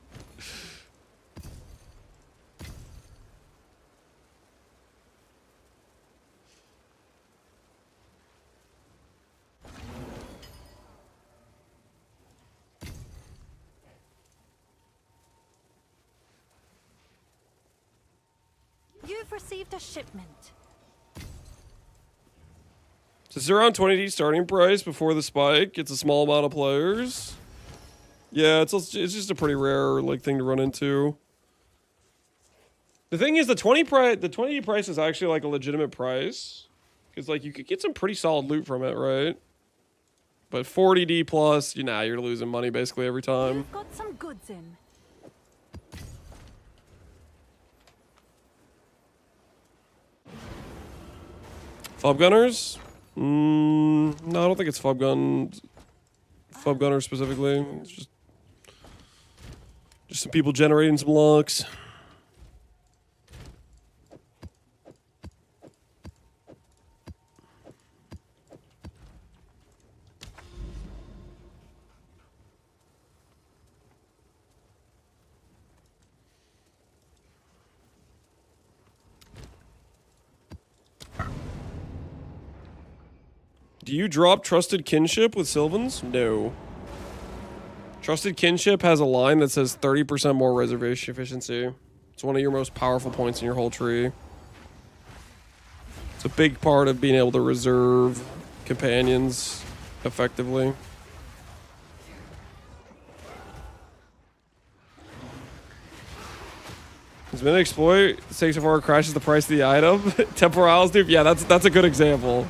You've received a shipment. So it's around 20D starting price before the spike. It's a small amount of players. Yeah, it's just a pretty rare like thing to run into. The thing is, the 20D price is actually like a legitimate price, because like you could get some pretty solid loot from it, right? But 40D plus, you're losing money basically every time. You've got some goods in. Fub gunners? No, I don't think it's fub gunners specifically. It's just some people generating some locks. Do you drop Trusted Kinship with Sylvans? No. Trusted Kinship has a line that says 30% more reservation efficiency. It's one of your most powerful points in your whole tree. It's a big part of being able to reserve companions effectively. Has been an exploit. Takes so far crashes the price of the item. Temporalis dupe. Yeah, that's a good example.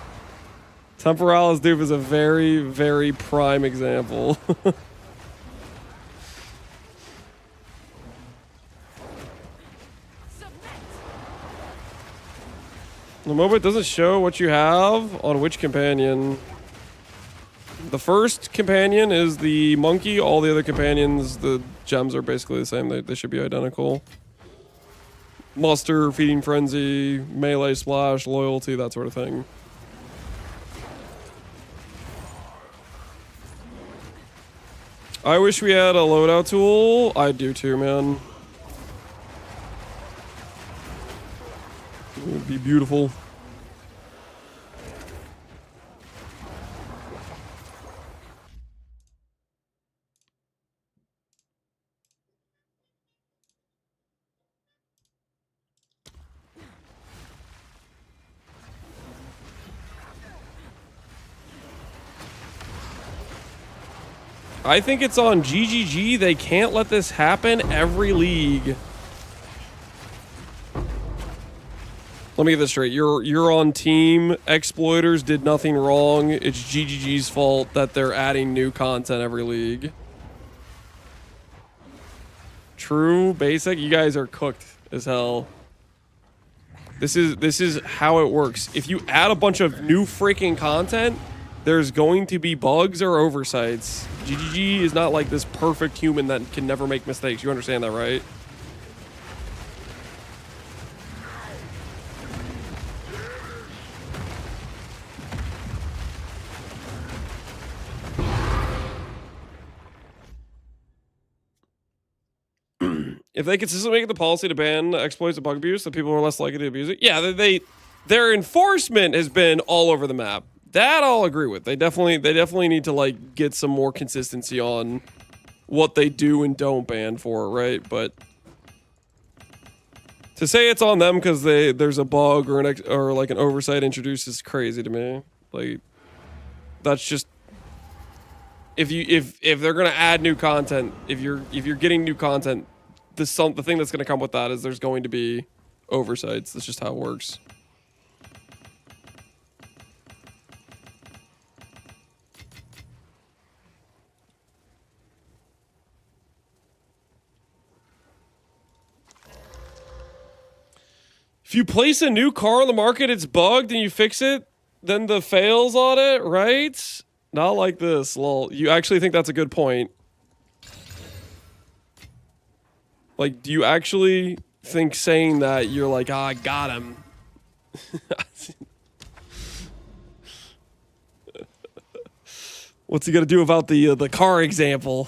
Temporalis dupe is a very, very prime example. The moment doesn't show what you have on which companion. The first companion is the monkey. All the other companions, the gems are basically the same. They should be identical. Muster, Feeding Frenzy, Melee Splash, Loyalty, that sort of thing. I wish we had a loadout tool. I do too, man. It would be beautiful. I think it's on GGG. They can't let this happen every league. Let me get this straight. You're on team. Exploiters did nothing wrong. It's GGG's fault that they're adding new content every league. True, basic. You guys are cooked as hell. This is how it works. If you add a bunch of new freaking content, there's going to be bugs or oversights. GGG is not like this perfect human that can never make mistakes. You understand that, right? If they consistently make it the policy to ban exploits and bug abuse, then people are less likely to abuse it. Yeah, their enforcement has been all over the map. That I'll agree with. They definitely need to like get some more consistency on what they do and don't ban for, right? But to say it's on them because there's a bug or like an oversight introduced is crazy to me. Like, that's just if they're gonna add new content, if you're getting new content, the thing that's gonna come with that is there's going to be oversights. That's just how it works. If you place a new car on the market, it's bugged, and you fix it, then the fails on it, right? Not like this, lol. You actually think that's a good point? Like, do you actually think saying that you're like, ah, I got him? What's he gonna do about the car example?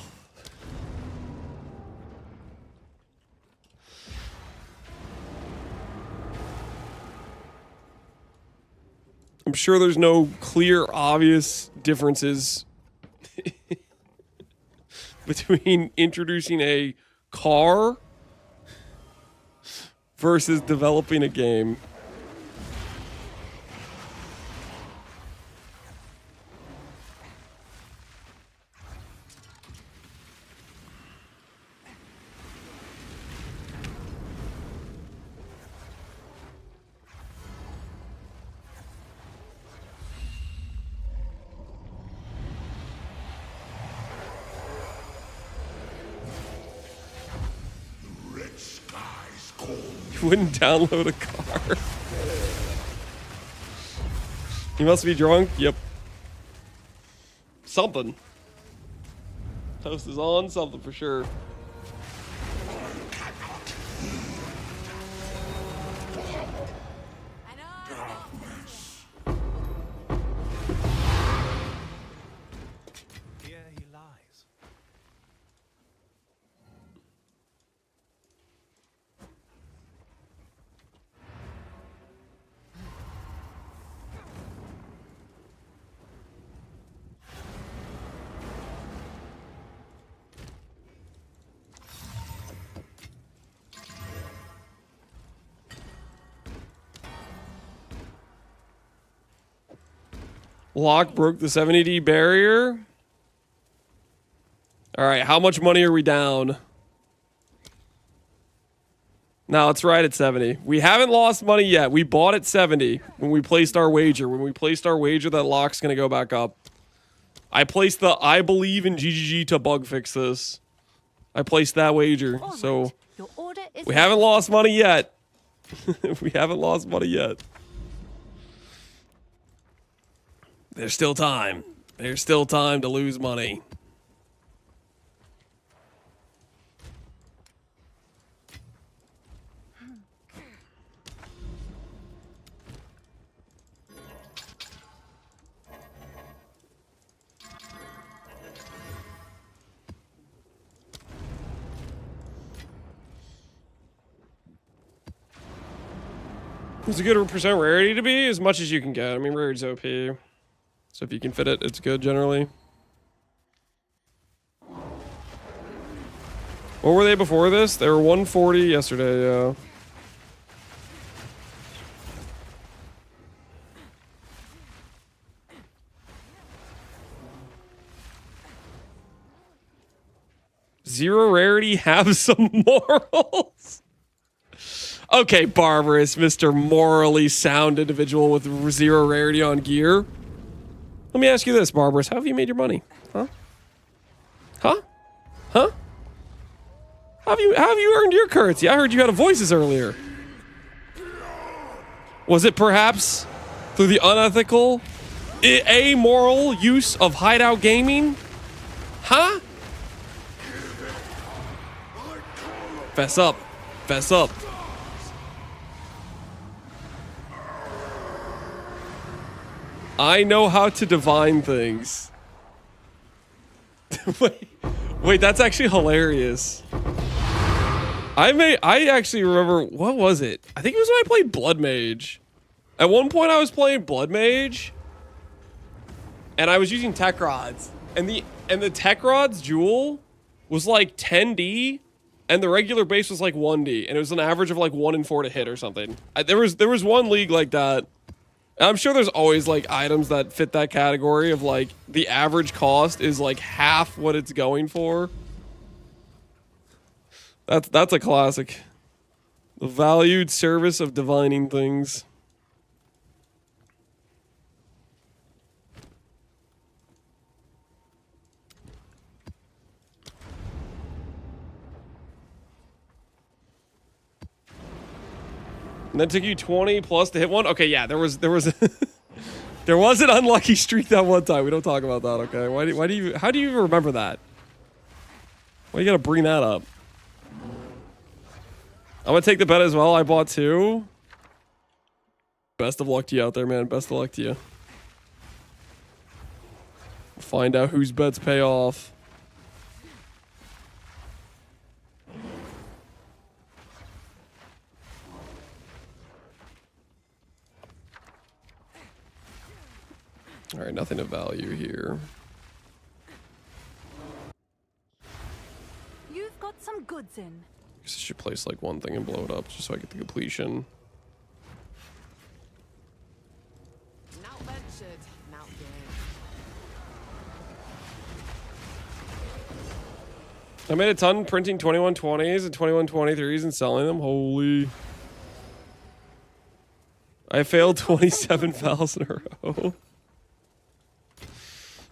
I'm sure there's no clear, obvious differences between introducing a car versus developing a game. You wouldn't download a car. You must be drunk? Yep. Something. Toast is on something for sure. Here he lies. Lock broke the 70D barrier. All right, how much money are we down? No, it's right at 70. We haven't lost money yet. We bought at 70 when we placed our wager. When we placed our wager, that lock's going to go back up. I placed the I believe in GGG to bug fix this. I placed that wager. All right. So Your order is we haven't lost money yet. We haven't lost money yet. There's still time. There's still time to lose money. It's a good percent rarity to be, as much as you can get. I mean, rarity's OP. So if you can fit it, it's good generally. What were they before this? They were 140 yesterday, yeah. Zero rarity, have some morals. Okay, Barbarous, Mr. Morally sound individual with zero rarity on gear. Let me ask you this, Barbarous. How have you made your money? Huh? Huh? Huh? How have you earned your currency? I heard you had a voices earlier. Was it perhaps through the unethical, amoral use of hideout gaming? Huh? Fess up. Fess up. I know how to divine things. wait, that's actually hilarious. I actually remember, what was it? I think it was when I played Blood Mage. At one point I was playing Blood Mage and I was using Tech Rods. And the Tech Rods jewel was like 10D and the regular base was like 1D, and it was an average of like 1 in 4 to hit or something. There was one league like that. I'm sure there's always like items that fit that category of like the average cost is like half what it's going for. That's a classic. The valued service of divining things. And that took you 20 plus to hit one? Okay, yeah, there was there was an unlucky streak that one time. We don't talk about that, okay? How do you even remember that? Why you gotta bring that up? I'm gonna take the bet as well. I bought 2. Best of luck to you out there, man. Best of luck to you. Find out whose bets pay off. All right, nothing of value here. You've got some goods in. Guess I should place like one thing and blow it up just so I get the completion. Now ventured, now gained. I made a ton printing 2120s and 2123s and selling them. Holy. I failed 27 fouls in a row.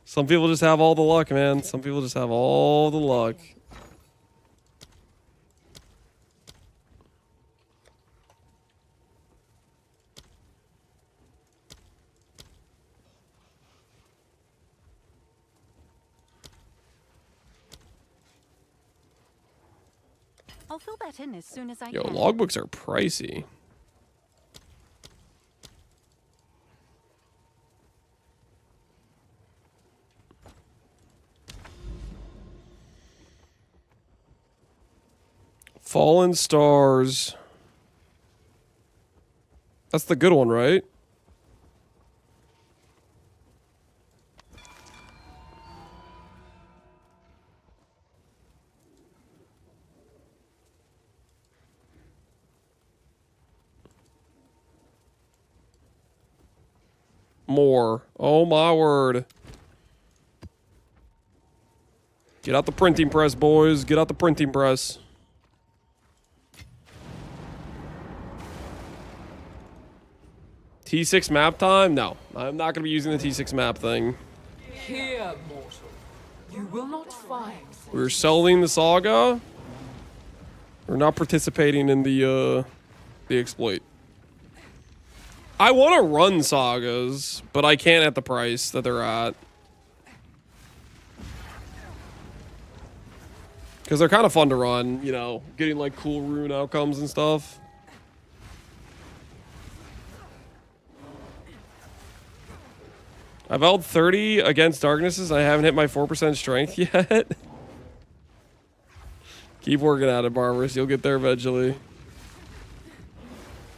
Some people just have all the luck, man. Some people just have all the luck. I'll fill that in as soon as I Yo, can. logbooks are pricey. Fallen Stars. That's the good one, right? More. Oh my word. Get out the printing press, boys. Get out the printing press. T6 map time? No. I'm not going to be using the T6 map thing. Here, mortal. You will not find. We're selling the saga. We're not participating in the exploit. I want to run sagas, but I can't at the price that they're at. Because they're kind of fun to run, you know, getting like cool rune outcomes and stuff. I've held 30 against darknesses. I haven't hit my 4% strength yet. Keep working at it, Barbarous. You'll get there eventually.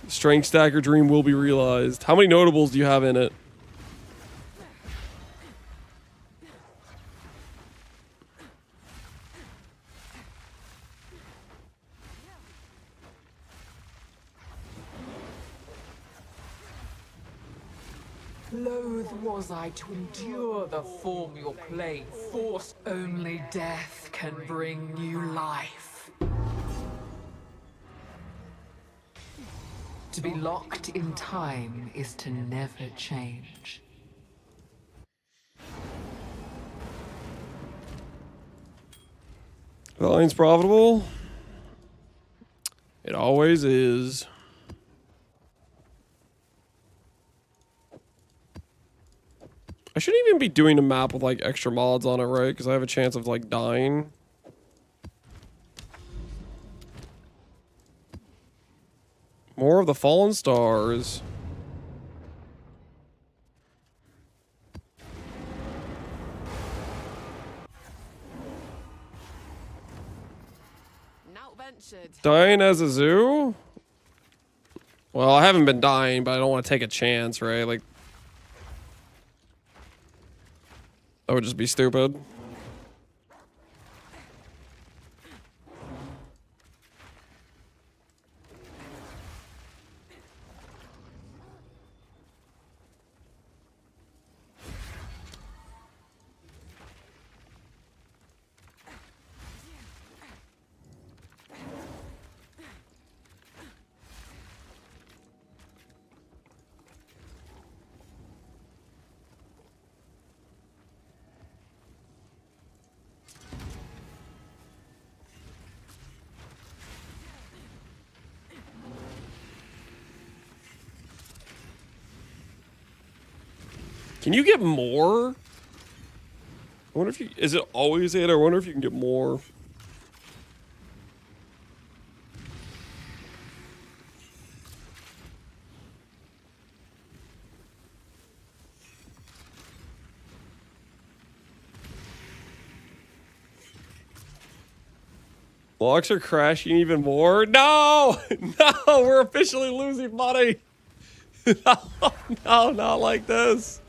Strength stacker dream will be realized. How many notables do you have in it? Loath was I to endure the form your plane, force only death can bring new life. To be locked in time is to never change. Valiant's profitable. It always is. I shouldn't even be doing a map with like extra mods on it, right? Because I have a chance of like dying. More of the Fallen Stars. Now ventured. Dying as a zoo? Well, I haven't been dying, but I don't want to take a chance, right? Like, that would just be stupid. Can you get more? I wonder if you... Is it always it? I wonder if you can get more. Blocks are crashing even more. No! No! We're officially losing money! No, no, not like this.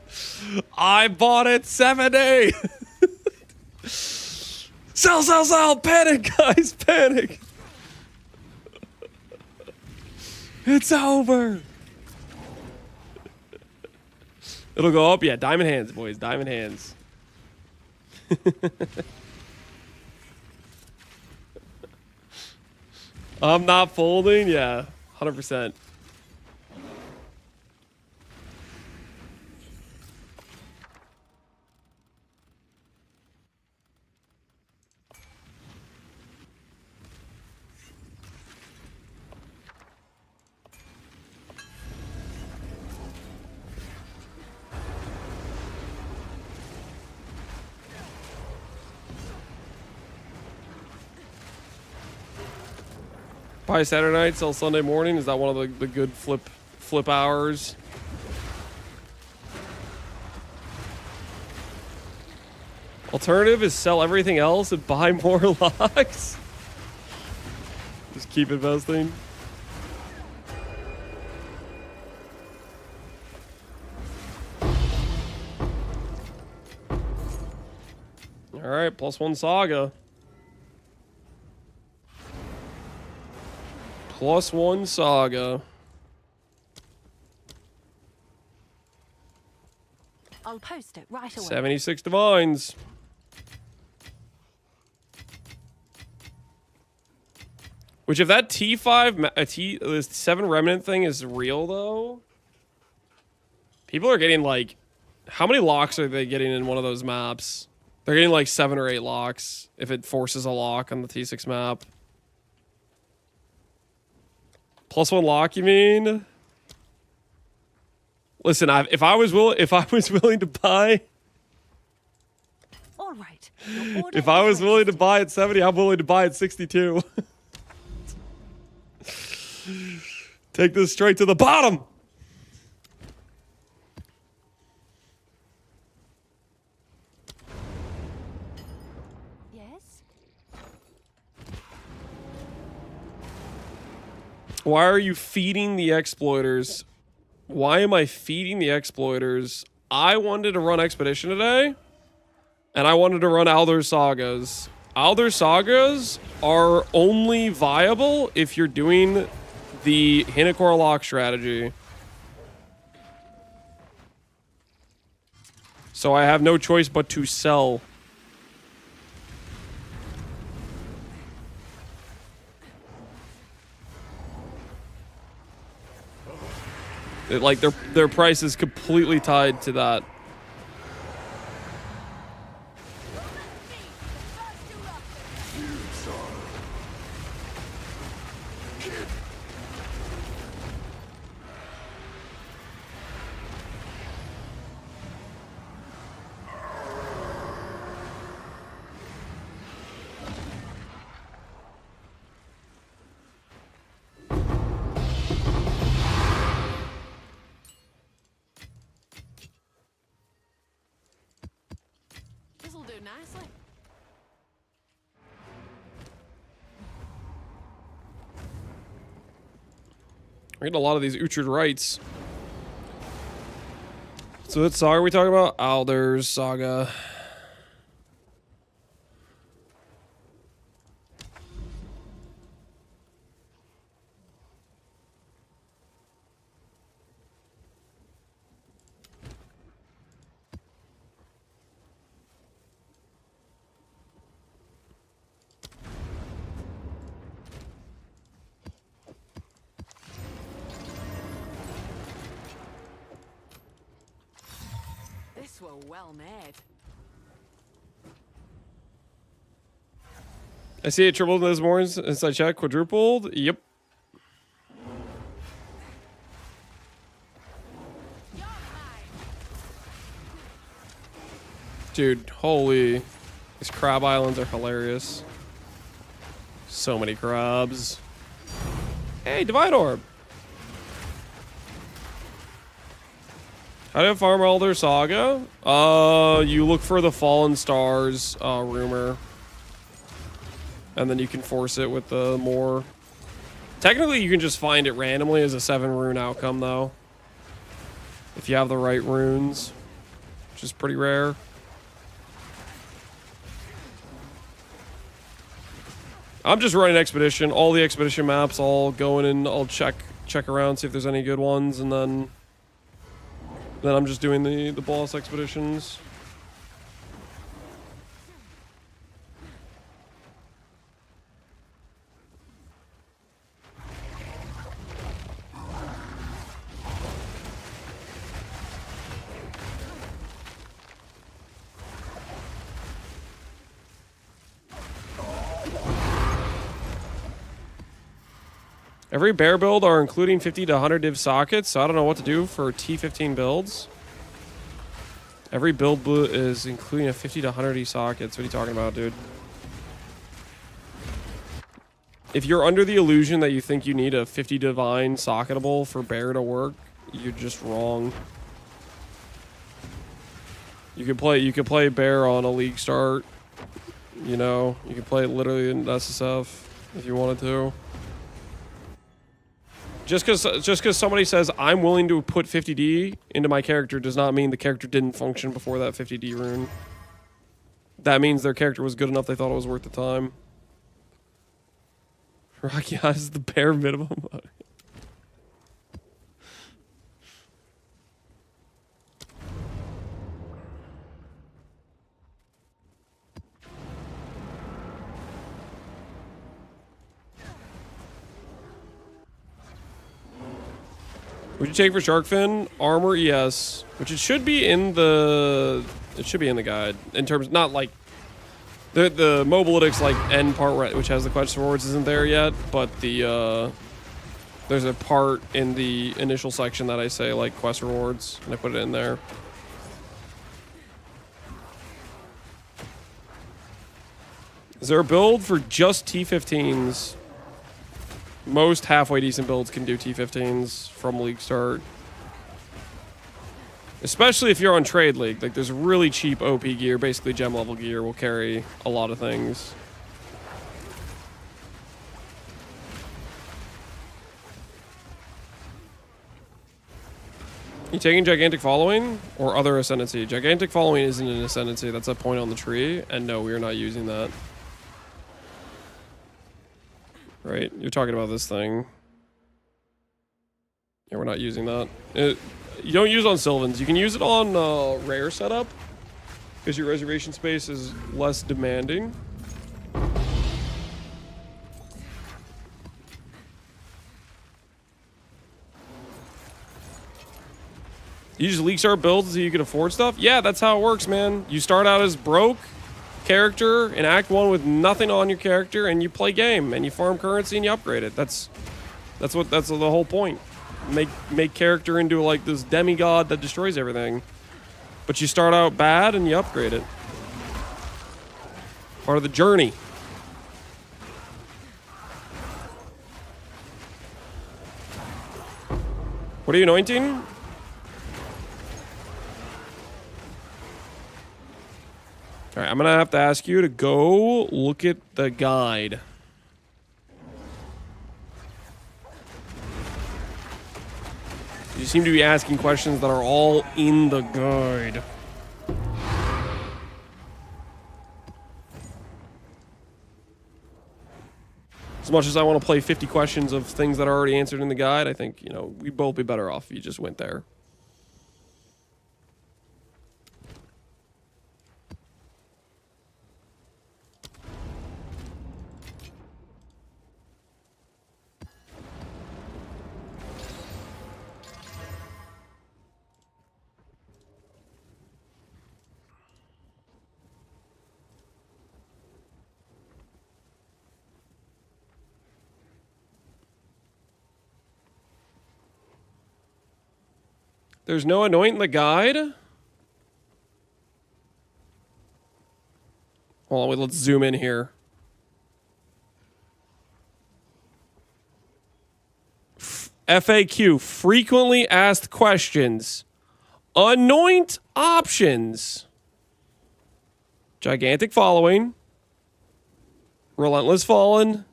I bought it 70. Sell, sell, sell. Panic, guys. Panic. It's over. It'll go up. Yeah, diamond hands, boys. Diamond hands. I'm not folding. Yeah, 100%. Buy Saturday night, sell Sunday morning. Is that one of the good flip hours? Alternative is sell everything else and buy more locks. Just keep investing. All right, +1 saga. +1 saga. I'll post it right away. 76 divines. Which, if that T5, this 7 remnant thing is real, though, people are getting, like, how many locks are they getting in one of those maps? They're getting, like, 7 or 8 locks if it forces a lock on the T6 map. +1 lock, you mean? Listen, if I was willing to buy, All right. Your order if I is was willing to raised. buy at 70, I'm willing to buy at 62. Take this straight to the bottom. Yes. Why are you feeding the exploiters? Why am I feeding the exploiters? I wanted to run Expedition today, and I wanted to run Alder Sagas. Alder Sagas are only viable if you're doing the Hinokor lock strategy. So I have no choice but to sell. Like their price is completely tied to that. This'll do nicely. We're getting a lot of these Uhtred rights. So what saga are we talking about? Alder's Saga. This were well made. I see it tripled this morning since I checked. Quadrupled. Yep. Dude, holy. These crab islands are hilarious. So many crabs. Hey, Divine Orb. How do I farm Elder Saga? You look for the Fallen Stars rumor. And then you can force it with the more... Technically, you can just find it randomly as a 7 rune outcome, though. If you have the right runes. which is pretty rare. I'm just running expedition, all the expedition maps. I'll go in and I'll check around, see if there's any good ones, and then I'm just doing the boss expeditions. Every bear build are including 50 to 100 div sockets, so I don't know what to do for T15 builds. Every build is including a 50 to 100 sockets. What are you talking about, dude? If you're under the illusion that you think you need a 50 divine socketable for bear to work, you're just wrong. You could play bear on a league start. You know, you can play it literally in SSF if you wanted to. Just because somebody says I'm willing to put 50D into my character does not mean the character didn't function before that 50D rune. That means their character was good enough they thought it was worth the time. Rocky Eyes is the bare minimum. Would you take for shark fin? Armor, yes. Which it should be in the guide. In terms, not like the mobilytics like end part which has the quest rewards isn't there yet, but the there's a part in the initial section that I say like quest rewards, and I put it in there. Is there a build for just T15s? Most halfway decent builds can do T15s from league start. Especially if you're on trade league. Like there's really cheap OP gear, basically gem level gear will carry a lot of things. You taking Gigantic Following or other Ascendancy? Gigantic Following isn't an Ascendancy, that's a point on the tree, and no, we are not using that. Right, you're talking about this thing. Yeah, we're not using that. You don't use it on Sylvans. You can use it on rare setup because your reservation space is less demanding. You just leak start builds so you can afford stuff? Yeah, that's how it works, man. You start out as broke character in Act 1 with nothing on your character, and you play game and you farm currency and you upgrade it. That's the whole point. Make character into like this demigod that destroys everything. But you start out bad and you upgrade it. Part of the journey. What are you anointing? All right, I'm gonna have to ask you to go look at the guide. You seem to be asking questions that are all in the guide. As much as I want to play 50 questions of things that are already answered in the guide, I think, you know, we'd both be better off if you just went there. There's no anoint in the guide? Hold on, wait, let's zoom in here. FAQ, frequently asked questions. Anoint options. Gigantic Following. Relentless Fallen.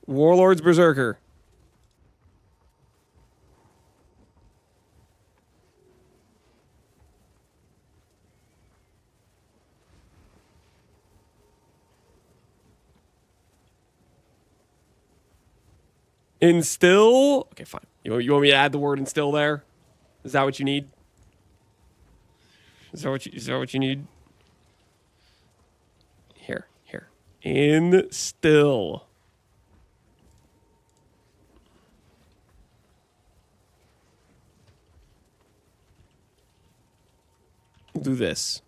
Warlord's Berserker. Instill? Okay, fine. You want me to add the word instill there? Is that what you need? Is that what you need? Here. Instill. Do this.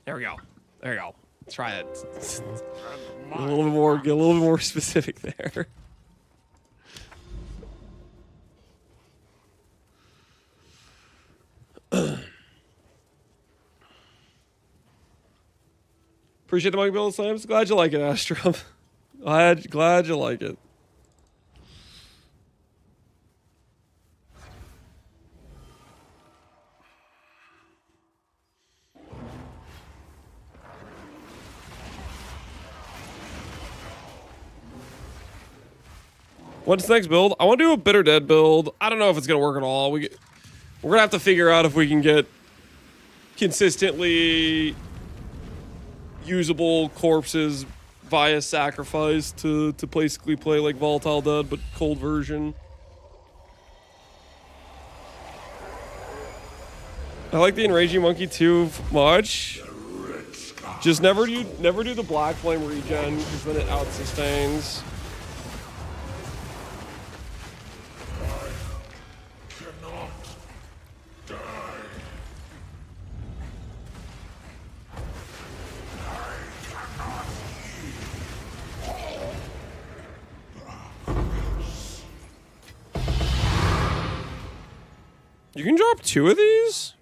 There we go. There you go. Try it. Get a little bit more specific there. Appreciate the monkey build slams. Glad you like it, Astrum. glad you like it. What's the next build? I want to do a Bitter Dead build. I don't know if it's going to work at all. We're going to have to figure out if we can get consistently usable corpses via sacrifice to basically play like Volatile Dead, but cold version. I like the Enraging Monkey too much. Just never do the Black Flame regen, because then it out-sustains. You can drop 2 of these?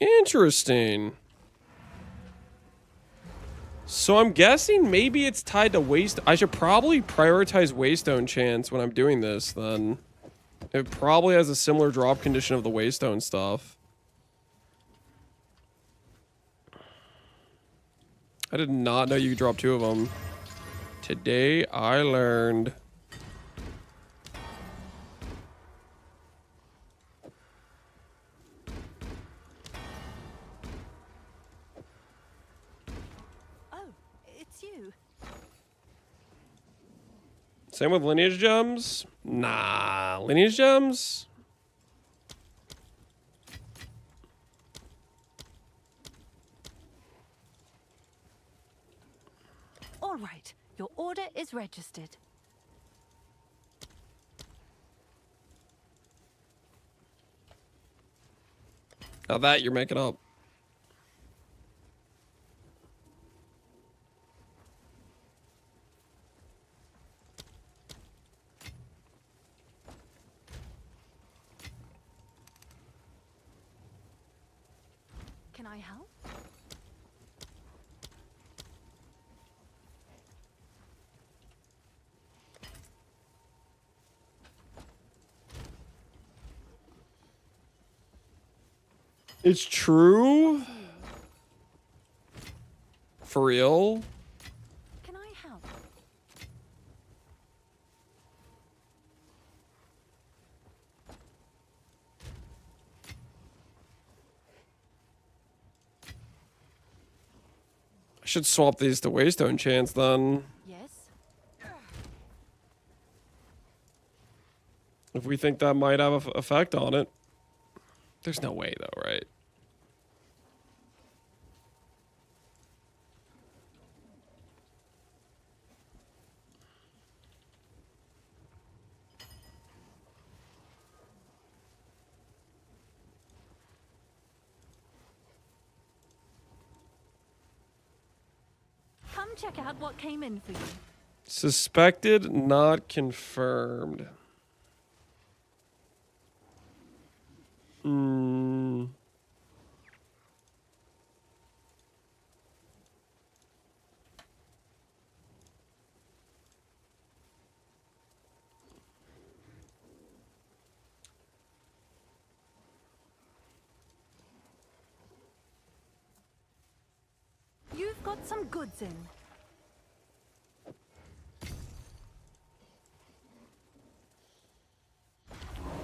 Interesting. So I'm guessing maybe it's tied to waste. I should probably prioritize Waystone chance when I'm doing this then. It probably has a similar drop condition of the Waystone stuff. I did not know you could drop 2 of them. Today I learned. Same with lineage gems? Nah, lineage gems? All right, your order is registered. Now that you're making up. Can I help? It's true? For real? Can I help? I should swap these to Waystone chance then. Yes. If we think that might have an effect on it. There's no way though, right? Come check out what came in for you. Suspected, not confirmed. You've got some goods in.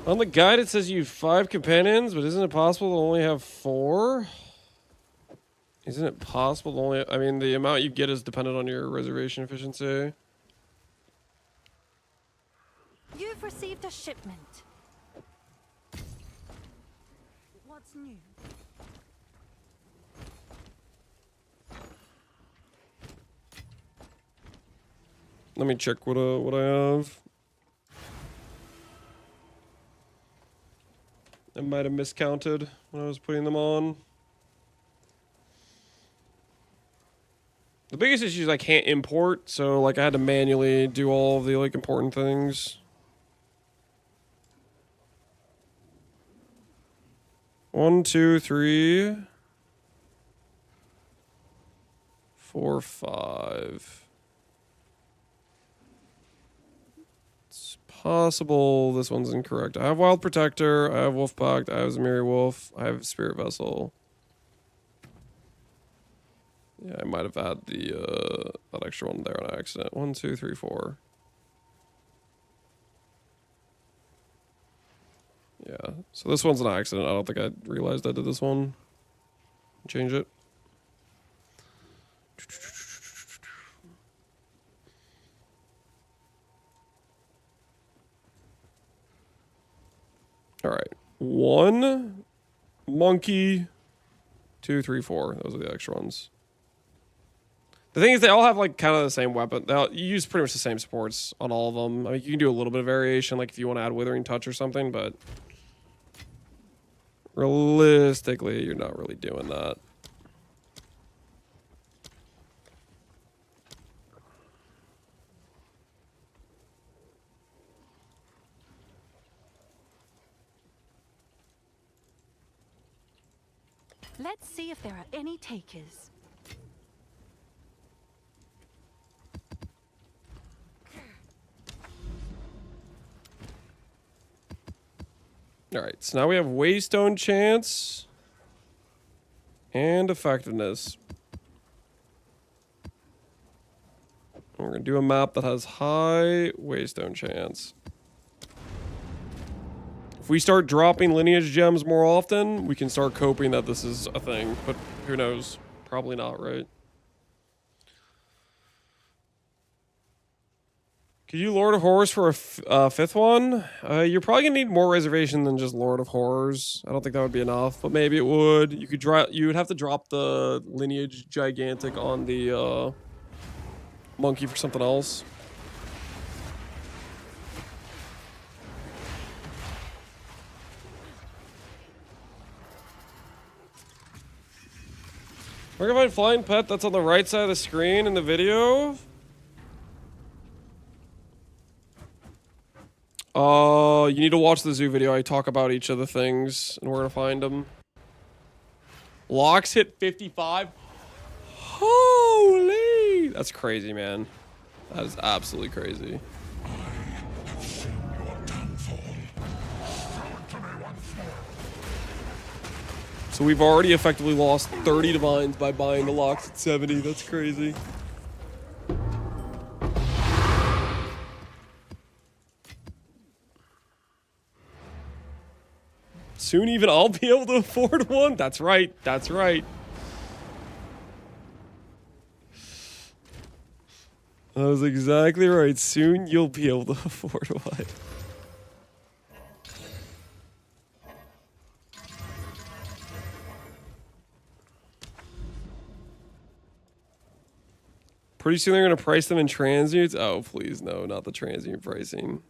On the guide, it says you have 5 companions, but isn't it possible to only have 4? Isn't it possible to only... I mean, the amount you get is dependent on your reservation efficiency. You've received a shipment. What's new? Let me check what I have. I might have miscounted when I was putting them on. The biggest issue is I can't import, so like I had to manually do all of the like important things. 1, 2, 3, 4, 5. It's possible this one's incorrect. I have Wild Protector, I have Wolf Pact, I have Zemiri Wolf, I have Spirit Vessel. Yeah, I might have had the that extra one there on accident. 1, 2, 3, 4. Yeah, so this one's an accident. I don't think I realized I did this one. Change it. All right, 1 monkey, 2, 3, 4. Those are the extra ones. The thing is, they all have like kind of the same weapon. You use pretty much the same supports on all of them. I mean, you can do a little bit of variation, like if you want to add Withering Touch or something, but realistically, you're not really doing that. Let's see if there are any takers. All right, so now we have Waystone chance and effectiveness. We're gonna do a map that has high Waystone chance. If we start dropping lineage gems more often, we can start coping that this is a thing, but who knows? Probably not, right? Could you Lord of Horrors for a fifth one? You're probably gonna need more reservation than just Lord of Horrors. I don't think that would be enough, but maybe it would. You could you would have to drop the lineage gigantic on the monkey for something else. We're gonna find Flying Pet that's on the right side of the screen in the video. You need to watch the zoo video. I talk about each of the things and where to find them. Locks hit 55. Holy! That's crazy, man. That is absolutely crazy. So we've already effectively lost 30 divines by buying the locks at 70. That's crazy. Soon even I'll be able to afford one. That's right. That's right. That was exactly right. Soon you'll be able to afford one. Pretty soon they're going to price them in transmutes. Oh, please, no, not the transmute pricing.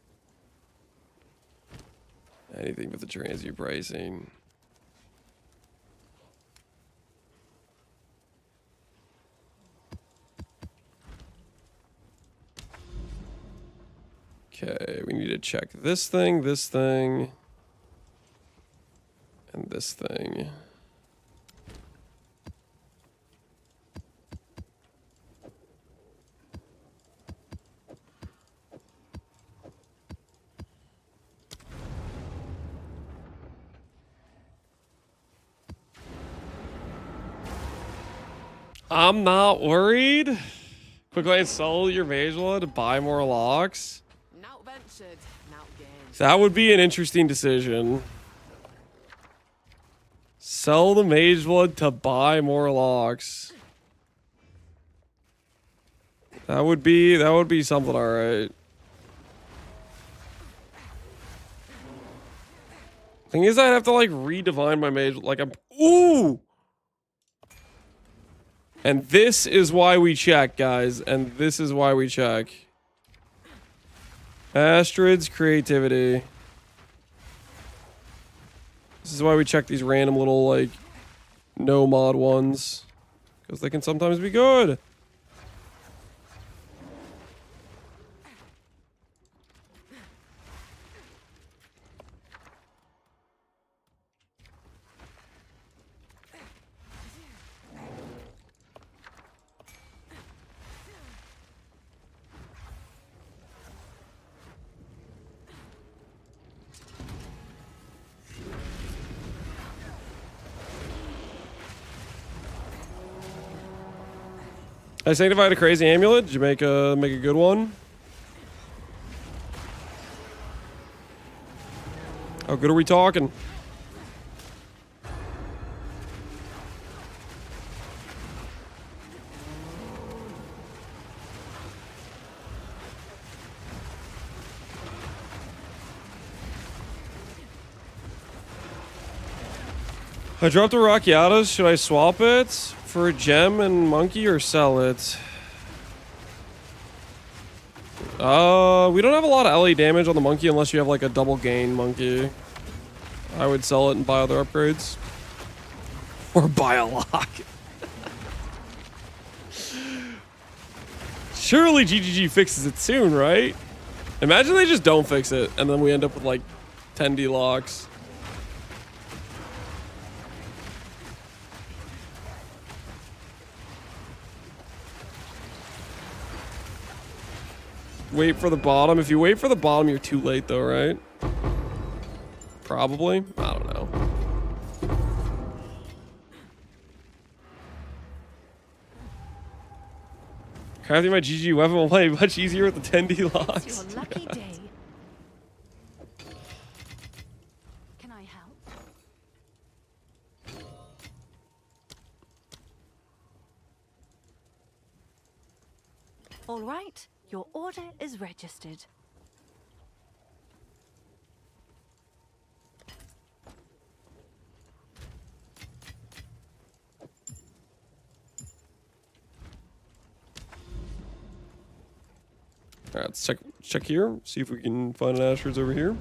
Anything but the transmute pricing. Okay, we need to check this thing, and this thing. I'm not worried. Quickly install your mage one to buy more locks. Not ventured, not gained. That would be an interesting decision. Sell the mage blood to buy more locks. That would be something, alright. Thing is, I'd have to like redefine my mage. Like I'm. Ooh! And this is why we check, guys. And this is why we check. Astrid's creativity. This is why we check these random little, like, no mod ones. Because they can sometimes be good. I sanctified a crazy amulet. Did you make a good one? How good are we talking? I dropped the Rockiatas. Should I swap it for a gem and monkey or sell it? We don't have a lot of LA damage on the monkey unless you have like a double gain monkey. I would sell it and buy other upgrades. Or buy a lock. Surely GGG fixes it soon, right? Imagine they just don't fix it and then we end up with like 10D locks. Wait for the bottom. If you wait for the bottom, you're too late though, right? Probably. I don't know. Crafting my GG weapon will play much easier with the 10D locks. It's your lucky day. Can I help? All right. Your order is registered. All right, let's check here. See if we can find an Ashford's over here.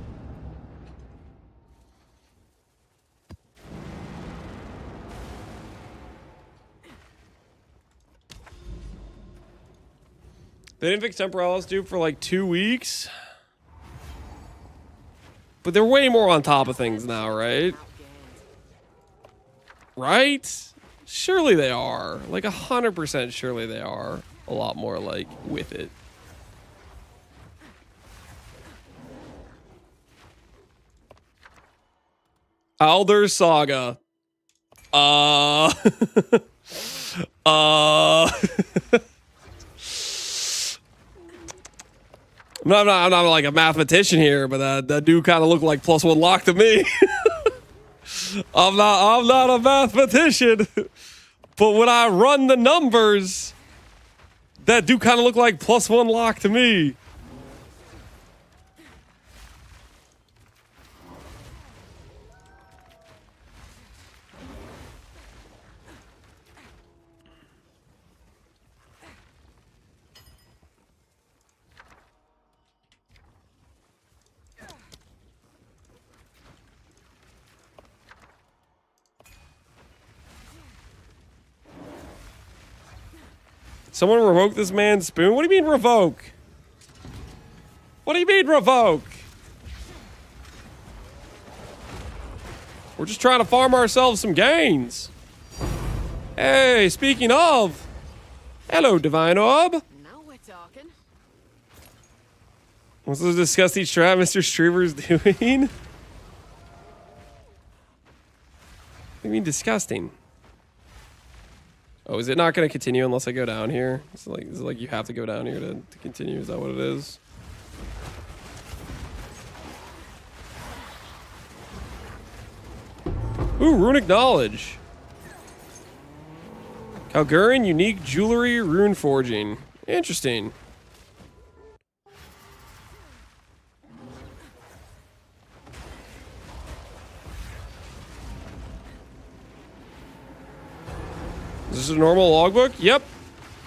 They didn't fix Temporalis, dude, for like 2 weeks. But they're way more on top of things now, right? Right? Surely they are. Like 100% surely they are. A lot more like with it. Elder Saga. I'm not like a mathematician here, but that dude kind of looked like +1 lock to me. I'm not a mathematician, but when I run the numbers, that dude kind of looked like +1 lock to me. Someone revoke this man's spoon? What do you mean revoke? What do you mean revoke? We're just trying to farm ourselves some gains. Hey, speaking of. Hello, Divine Orb. Now we're talking. What's the disgusting strat Mr. Streamer's doing? What do you mean disgusting? Oh, is it not going to continue unless I go down here? Is it like you have to go down here to continue? Is that what it is? Ooh, runic knowledge. Calgarian unique jewelry rune forging. Interesting. Is this a normal logbook? Yep.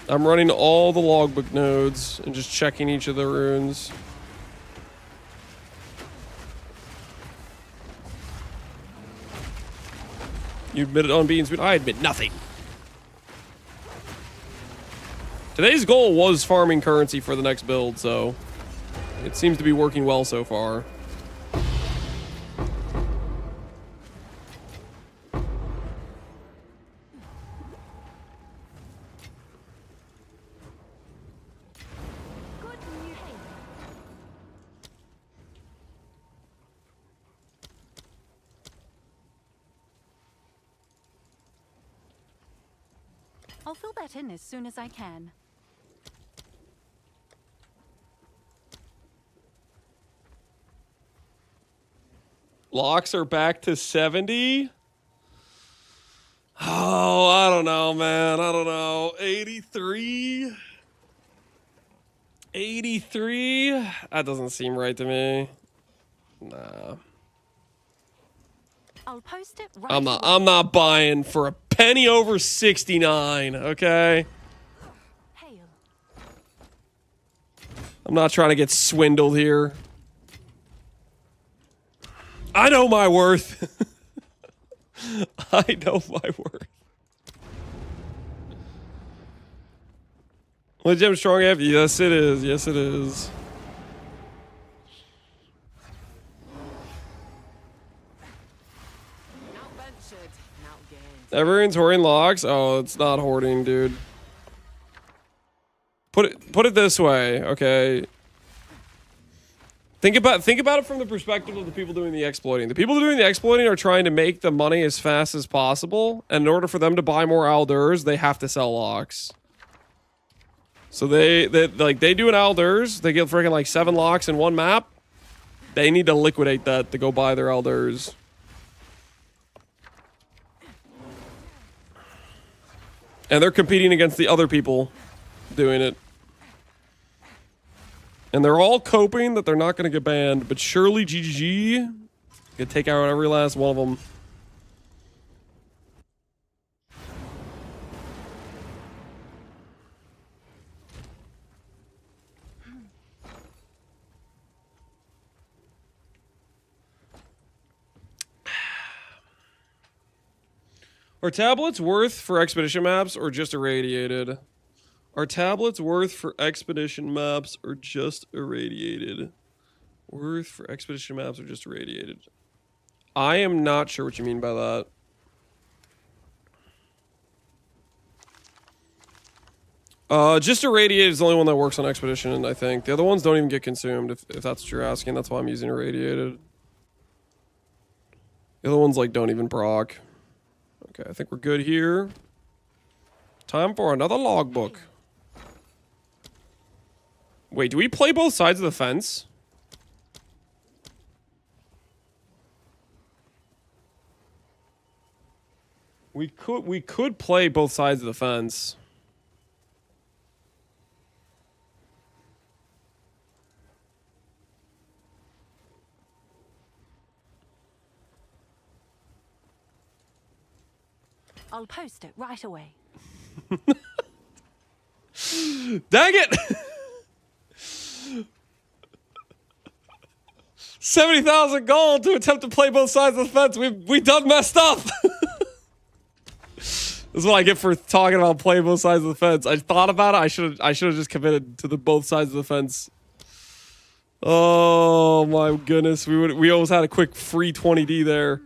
I'm running all the logbook nodes and just checking each of the runes. You admitted on being speed. I admit nothing. Today's goal was farming currency for the next build, so it seems to be working well so far. Good new haven. I'll fill that in as soon as I can. Locks are back to 70. Oh, I don't know, man. I don't know. 83? 83? That doesn't seem right to me. Nah. I'll post it right I'm not buying for a penny over 69, okay? Hail. I'm not trying to get swindled here. I know my worth. I know my worth. What gem strong F? Yes, it is. Yes, it is. Outventured, outgained. Everyone's hoarding locks. Oh, it's not hoarding, dude. Put it this way, okay? Think about it from the perspective of the people doing the exploiting. The people doing the exploiting are trying to make the money as fast as possible, and in order for them to buy more Alders, they have to sell locks. So they do an Alders, they get freaking like 7 locks in one map. They need to liquidate that to go buy their Alders. And they're competing against the other people doing it. And they're all coping that they're not going to get banned, but surely GGG could take out every last one of them. Are tablets worth for expedition maps or just irradiated? Are tablets worth for expedition maps or just irradiated? Worth for expedition maps or just irradiated? I am not sure what you mean by that. Just irradiated is the only one that works on expedition, I think. The other ones don't even get consumed, if that's what you're asking. That's why I'm using irradiated. The other ones, like, don't even proc. Okay, I think we're good here. Time for another logbook. Wait, do we play both sides of the fence? We could play both sides of the fence. I'll post it right away. Dang it! 70,000 gold to attempt to play both sides of the fence. We done messed up. This is what I get for talking about playing both sides of the fence. I thought about it. I should have just committed to the both sides of the fence. Oh my goodness, we almost had a quick free 20D there.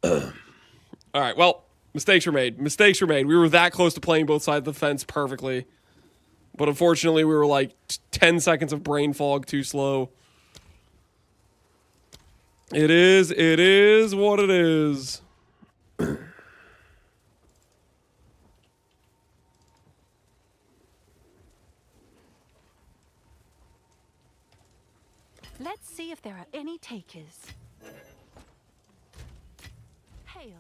All right, well, mistakes were made. Mistakes were made. We were that close to playing both sides of the fence perfectly. But unfortunately, we were like 10 seconds of brain fog too slow. It is what it is. Let's see if there are any takers. fail.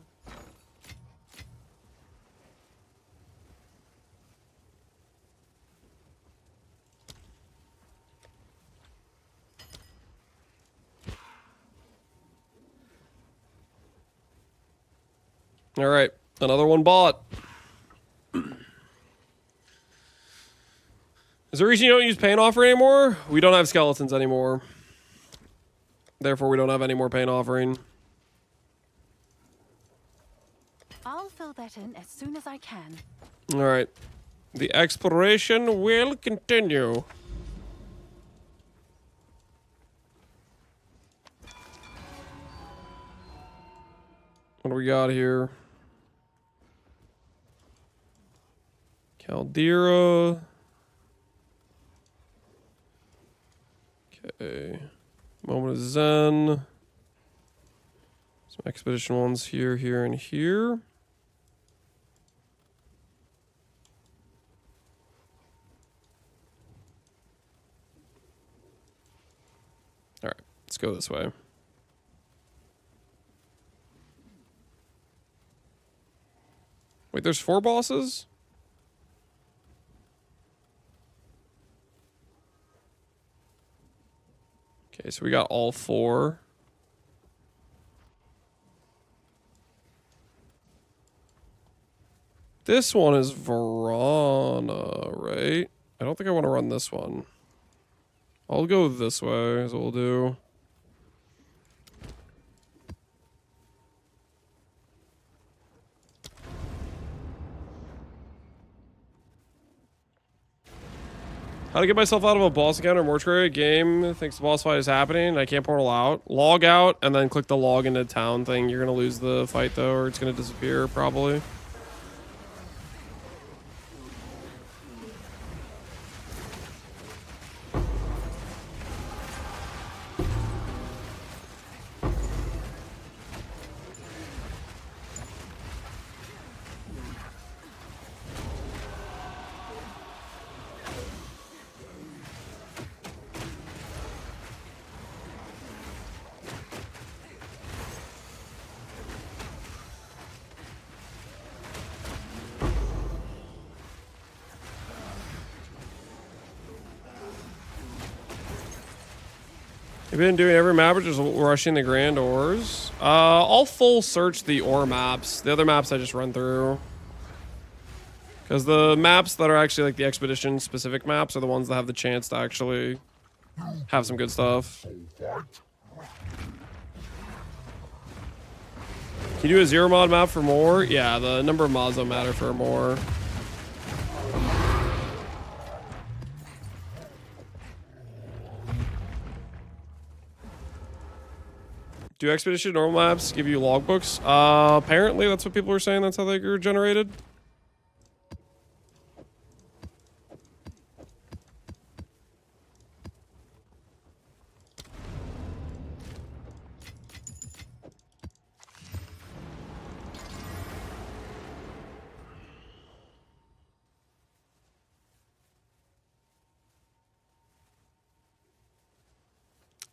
All right, another one bought. Is there a reason you don't use paint offering anymore? We don't have skeletons anymore. Therefore, we don't have any more paint offering. I'll fill that in as soon as I can. All right. The exploration will continue. What do we got here? Caldera. Okay. Moment of Zen. Some expedition ones here, here, and here. All right, let's go this way. Wait, there's 4 bosses? Okay, so we got all 4. This one is Verona, right? I don't think I want to run this one. I'll go this way, is what we'll do. How to get myself out of a boss encounter mortuary game thinks the boss fight is happening. I can't portal out. Log out and then click the log into town thing. You're going to lose the fight though, or it's going to disappear probably. You've been doing every map or just rushing the grand ores? I'll full search the ore maps. The other maps I just run through. Because the maps that are actually like the expedition specific maps are the ones that have the chance to actually have some good stuff. Can you do a 0 mod map for more? Yeah, the number of mods don't matter for more. Do expedition normal maps give you logbooks? Apparently that's what people are saying. That's how they were generated.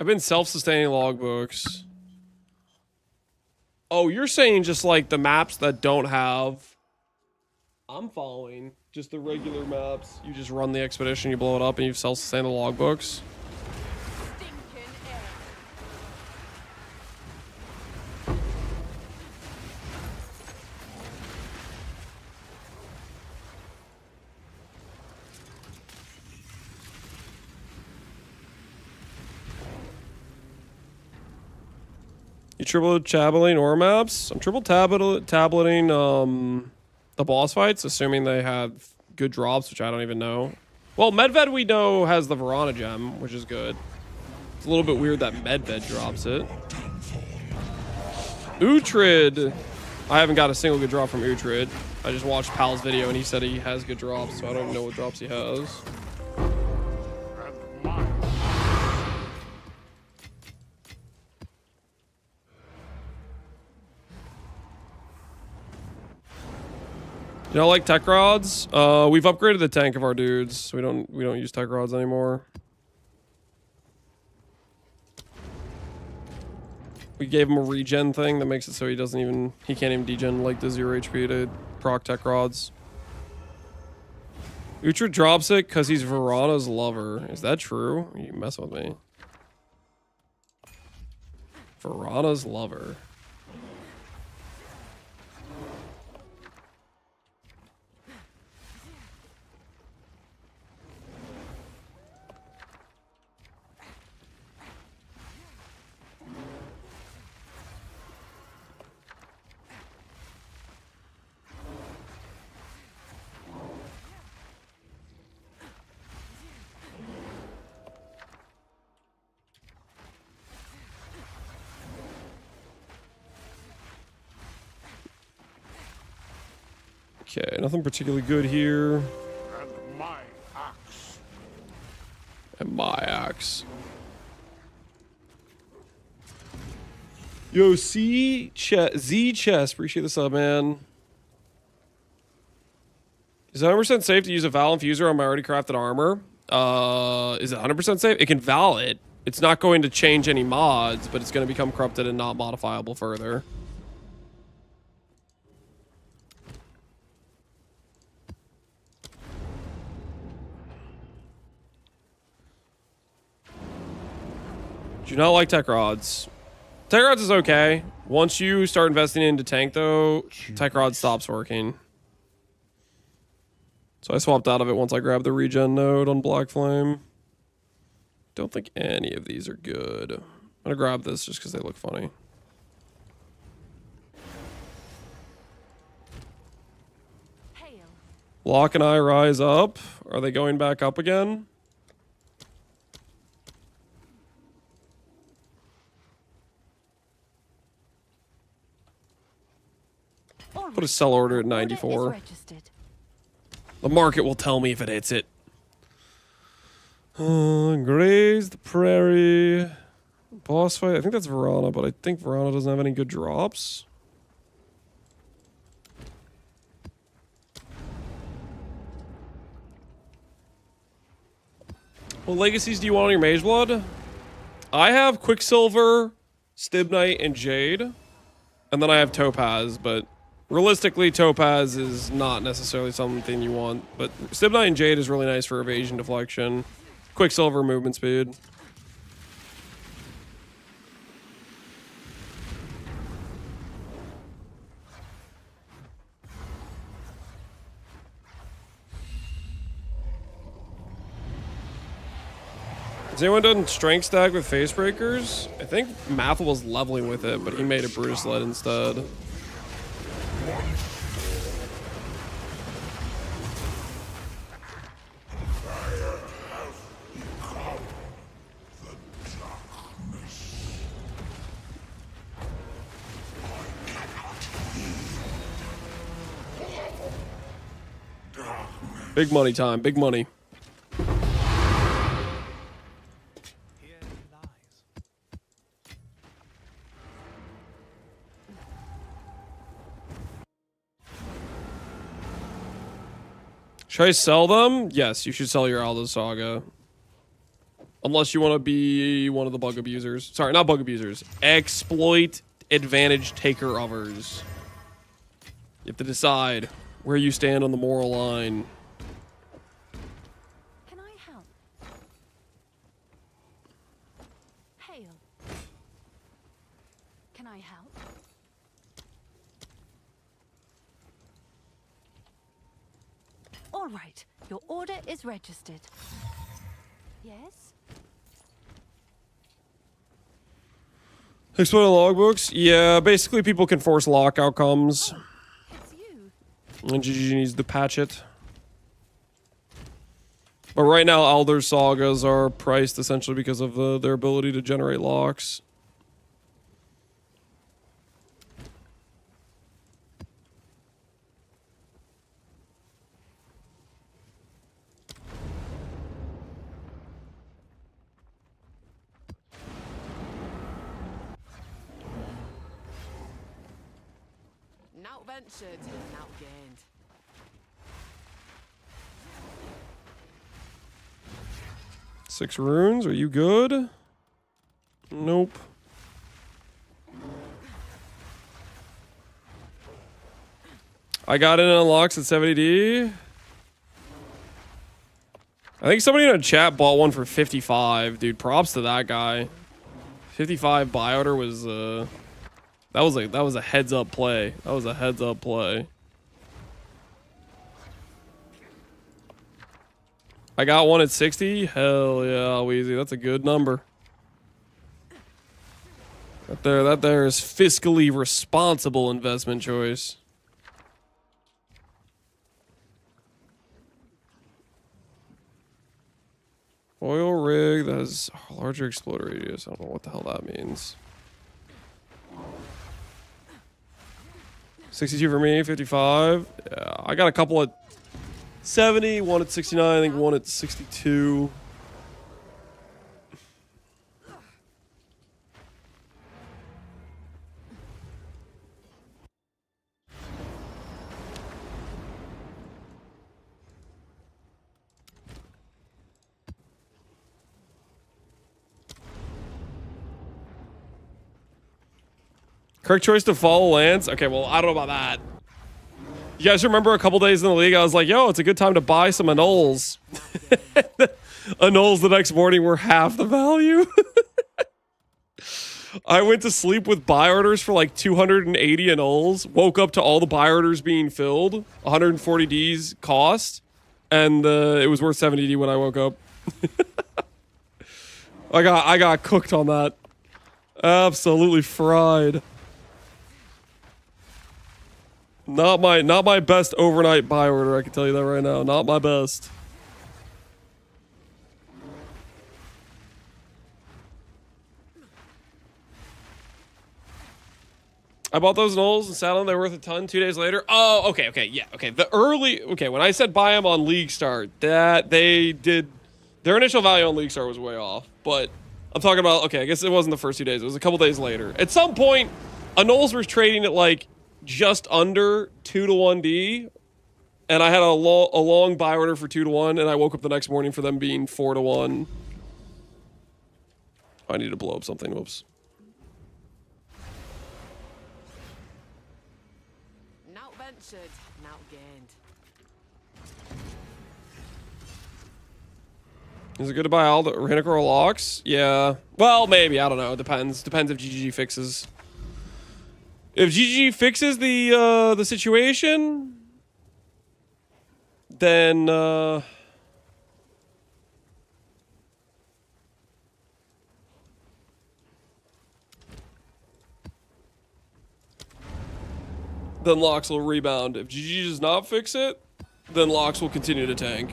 I've been self-sustaining logbooks. Oh, you're saying just like the maps that don't have... I'm following. Just the regular maps. You just run the expedition, you blow it up, and you self-sustain the logbooks. Stinking air. You triple tabulating ore maps? I'm triple tabulating the boss fights, assuming they have good drops, which I don't even know. Well, Medved we know has the Verona gem, which is good. It's a little bit weird that Medved drops it. Uhtred. I haven't got a single good drop from Uhtred. I just watched Pal's video and he said he has good drops, so I don't even know what drops he has. You know, like tech rods. We've upgraded the tank of our dudes. So we don't use tech rods anymore. We gave him a regen thing that makes it so he can't even degen like the 0 HP to proc tech rods. Uhtred drops it because he's Verana's lover. Is that true? Are you messing with me? Verana's lover. Okay, nothing particularly good here. And my axe. And my axe. Yo, Z Chess, appreciate the sub, man. Is it 100% safe to use a Val Infuser on my already crafted armor? Is it 100% safe? It can Val it. It's not going to change any mods, but it's going to become corrupted and not modifiable further. Do not like tech rods. Tech rods is okay. Once you start investing into tank, though, tech rod stops working. So I swapped out of it once I grabbed the regen node on Black Flame. Don't think any of these are good. I'm gonna grab this just because they look funny. Hail. Locke and I rise up. Are they going back up again? Put a sell order at 94. The market will tell me if it hits it. Graze the prairie. Boss fight. I think that's Verana, but I think Verana doesn't have any good drops. What legacies do you want on your Mage Blood? I have Quicksilver, Stibnite, and Jade. And then I have Topaz, but realistically, Topaz is not necessarily something you want. But Stibnite and Jade is really nice for evasion deflection. Quicksilver movement speed. Has anyone done strength stack with face breakers? I think Mathel was leveling with it, but he made a Brutus lead instead. Big money time, big money. Should I sell them? Yes, you should sell your Aldo Saga. Unless you want to be one of the bug abusers. Sorry, not bug abusers. Exploit advantage taker-overs. You have to decide where you stand on the moral line. Can I help? Hail. Can I help? All right, your order is registered. Yes? Explain the logbooks? Yeah, basically people can force lock outcomes. It's you. And GG needs to patch it. But right now, Elder Sagas are priced essentially because of their ability to generate locks. Now ventured, now gained. Six runes, are you good? Nope. I got it and unlocks at 70D. I think somebody in a chat bought one for 55. Dude, props to that guy. 55 buy order was that was a heads up play. That was a heads up play. I got one at 60. Hell yeah, Weezy. That's a good number. That there is fiscally responsible investment choice. Oil rig that has a larger exploder radius. I don't know what the hell that means. 62 for me, 55. Yeah, I got a couple at 70, one at 69, I think one at 62. Correct choice to follow Lance. Okay, well, I don't know about that. You guys remember a couple days in the league, I was like, yo, it's a good time to buy some anoles. Anoles the next morning were half the value. I went to sleep with buy orders for like 280 anoles. Woke up to all the buy orders being filled. 140 Ds cost. And it was worth 70 D when I woke up. I got cooked on that. Absolutely fried. Not my best overnight buy order, I can tell you that right now. Not my best. I bought those Knolls and sat on. They're worth a ton 2 days later. Oh, okay, yeah, okay. When I said buy them on League Start, that they did, their initial value on League Start was way off. But I'm talking about, okay, I guess it wasn't the first 2 days. It was a couple days later. At some point, a Knolls was trading at like just under 2 to 1 D, and I had a long buy order for 2 to 1, and I woke up the next morning for them being 4 to 1. I need to blow up something. Whoops. Not ventured, not gained. Is it good to buy all the Rhinocor locks? Yeah. Well, maybe. I don't know. It depends. Depends if GGG fixes. If GG fixes the situation, then locks will rebound. If GG does not fix it, then locks will continue to tank.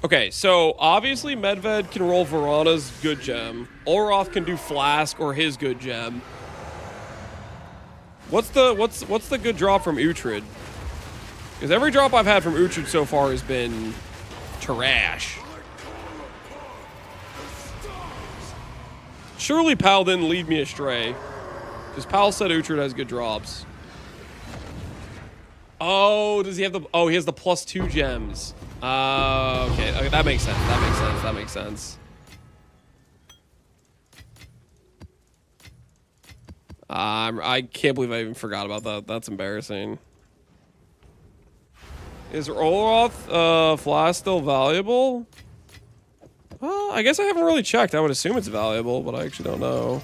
Okay, so obviously Medved can roll Verana's good gem. Olroth can do Flask or his good gem. What's the good drop from Uhtred? Because every drop I've had from Uhtred so far has been trash. Surely Pal didn't lead me astray. Because Pal said Uhtred has good drops. Oh, does he have the... Oh, he has the +2 gems. Okay, that makes sense. That makes sense. I can't believe I even forgot about that. That's embarrassing. Is Olroth Flask still valuable? Well, I guess I haven't really checked. I would assume it's valuable, but I actually don't know.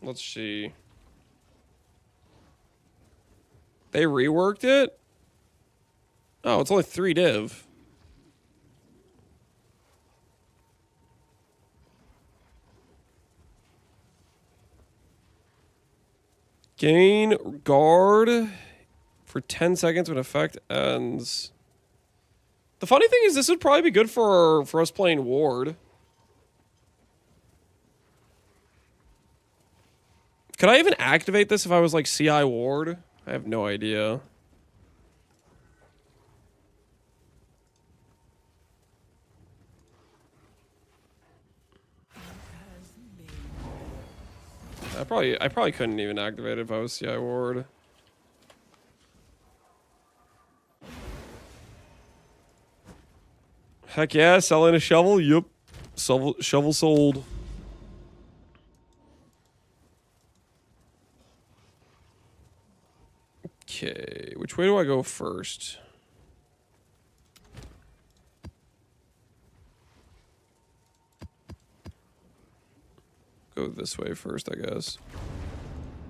Let's see. They reworked it? Oh, it's only 3 div. Gain guard for 10 seconds when effect ends. The funny thing is this would probably be good for us playing Ward. Could I even activate this if I was like CI ward? I have no idea. I probably couldn't even activate it if I was CI ward. Heck yeah, selling a shovel? Yup. Shovel sold. Okay, which way do I go first? Go this way first, I guess.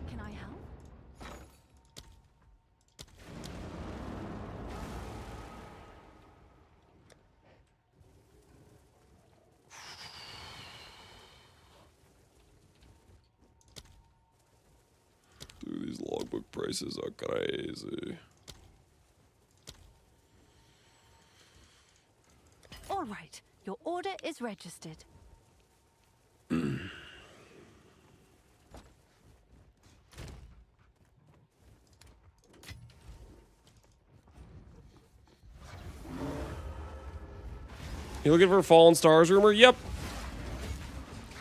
Can I help? Dude, these logbook prices are crazy. All right, your order is registered. You looking for Fallen Stars rumor? Yep.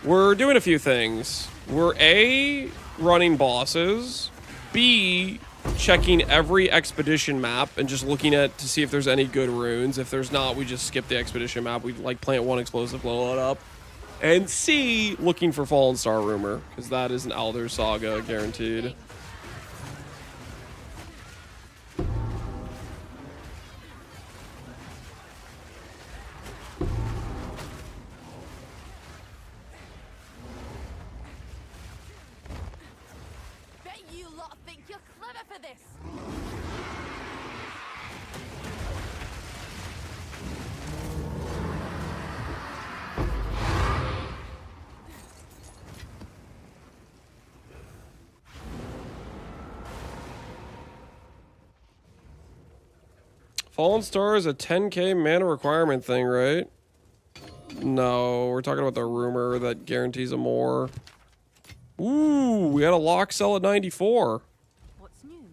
We're doing a few things. We're A, running bosses. B, checking every expedition map and just looking at to see if there's any good runes. If there's not, we just skip the expedition map. We like plant one explosive, blow it up. And C, looking for Fallen Star rumor, because that is an Elder Saga guaranteed. Bet you lot think you're clever for this. Fallen Star is a 10k mana requirement thing, right? No, we're talking about the rumor that guarantees a more. Ooh, we had a lock sell at 94. What's new?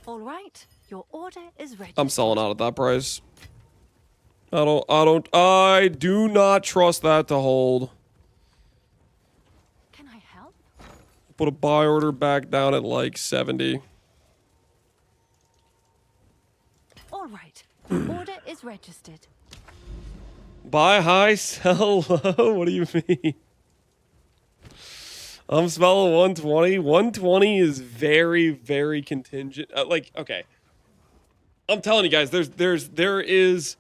All right, your order is ready. I'm selling out at that price. I do not trust that to hold. Can I help? Put a buy order back down at like 70. All right, your order is registered. Buy high, sell low? What do you mean? I'm smelling 120. 120 is very, very contingent. Like, okay. I'm telling you guys, there is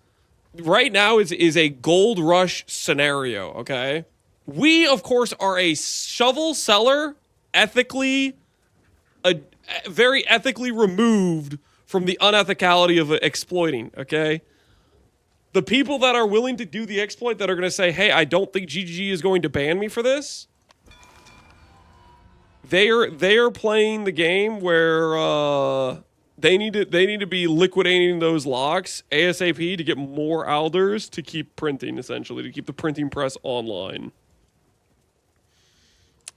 right now is a gold rush scenario, okay? We, of course, are a shovel seller, very ethically removed from the unethicality of exploiting, okay? The people that are willing to do the exploit that are going to say, hey, I don't think GGG is going to ban me for this, they are playing the game where they need to be liquidating those locks ASAP to get more Alders to keep printing, essentially, to keep the printing press online.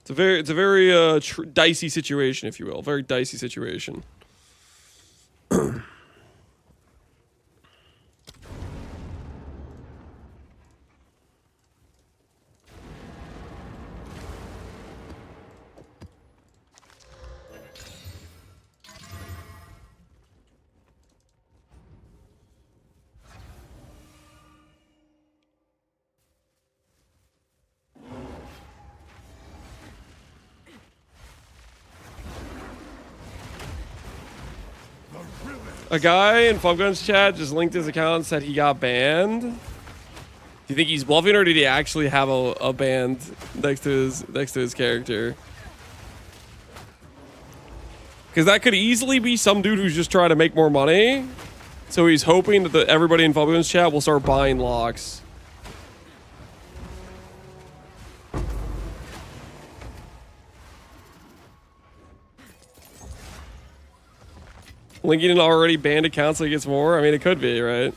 It's a very dicey situation, if you will. Very dicey situation. A guy in Fungun's chat just linked his account and said he got banned. Do you think he's bluffing, or did he actually have a band next to his character? Because that could easily be some dude who's just trying to make more money. So he's hoping that everybody in Fungun's chat will start buying locks. Linking an already banned account so he gets more? I mean, it could be, right?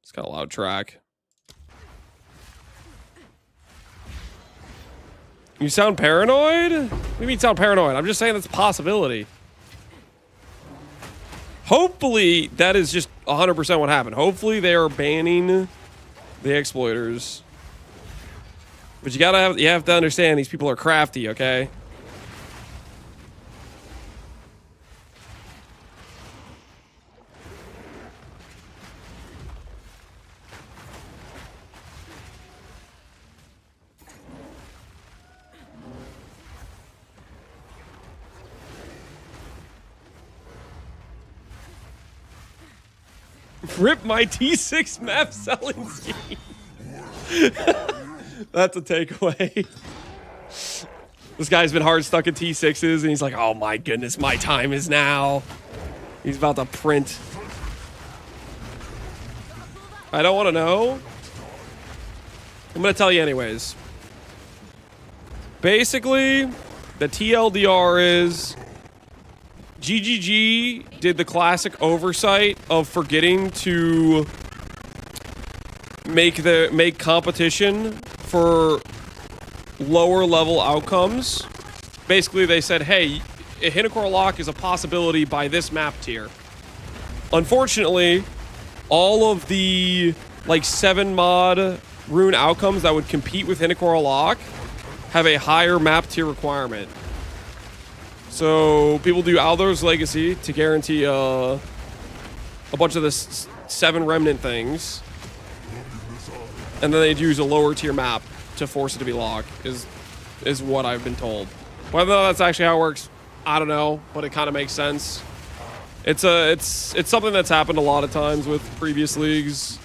It's got a loud track. You sound paranoid? What do you mean sound paranoid? I'm just saying that's a possibility. Hopefully, that is just 100% what happened. Hopefully, they are banning the exploiters. But you have to understand these people are crafty, okay? Rip my T6 map selling scheme. That's a takeaway. This guy's been hard stuck at T6s and he's like, oh my goodness, my time is now. He's about to print. I don't want to know. I'm going to tell you anyways. Basically, the TLDR is GGG did the classic oversight of forgetting to make competition for lower level outcomes. Basically, they said, hey, a Hinokor lock is a possibility by this map tier. Unfortunately, all of the like 7 mod rune outcomes that would compete with Hinokor lock have a higher map tier requirement. So people do Aldor's Legacy to guarantee a bunch of the 7 remnant things, and then they'd use a lower tier map to force it to be locked. Is what I've been told. Whether that's actually how it works, I don't know, but it kind of makes sense. It's something that's happened a lot of times with previous leagues,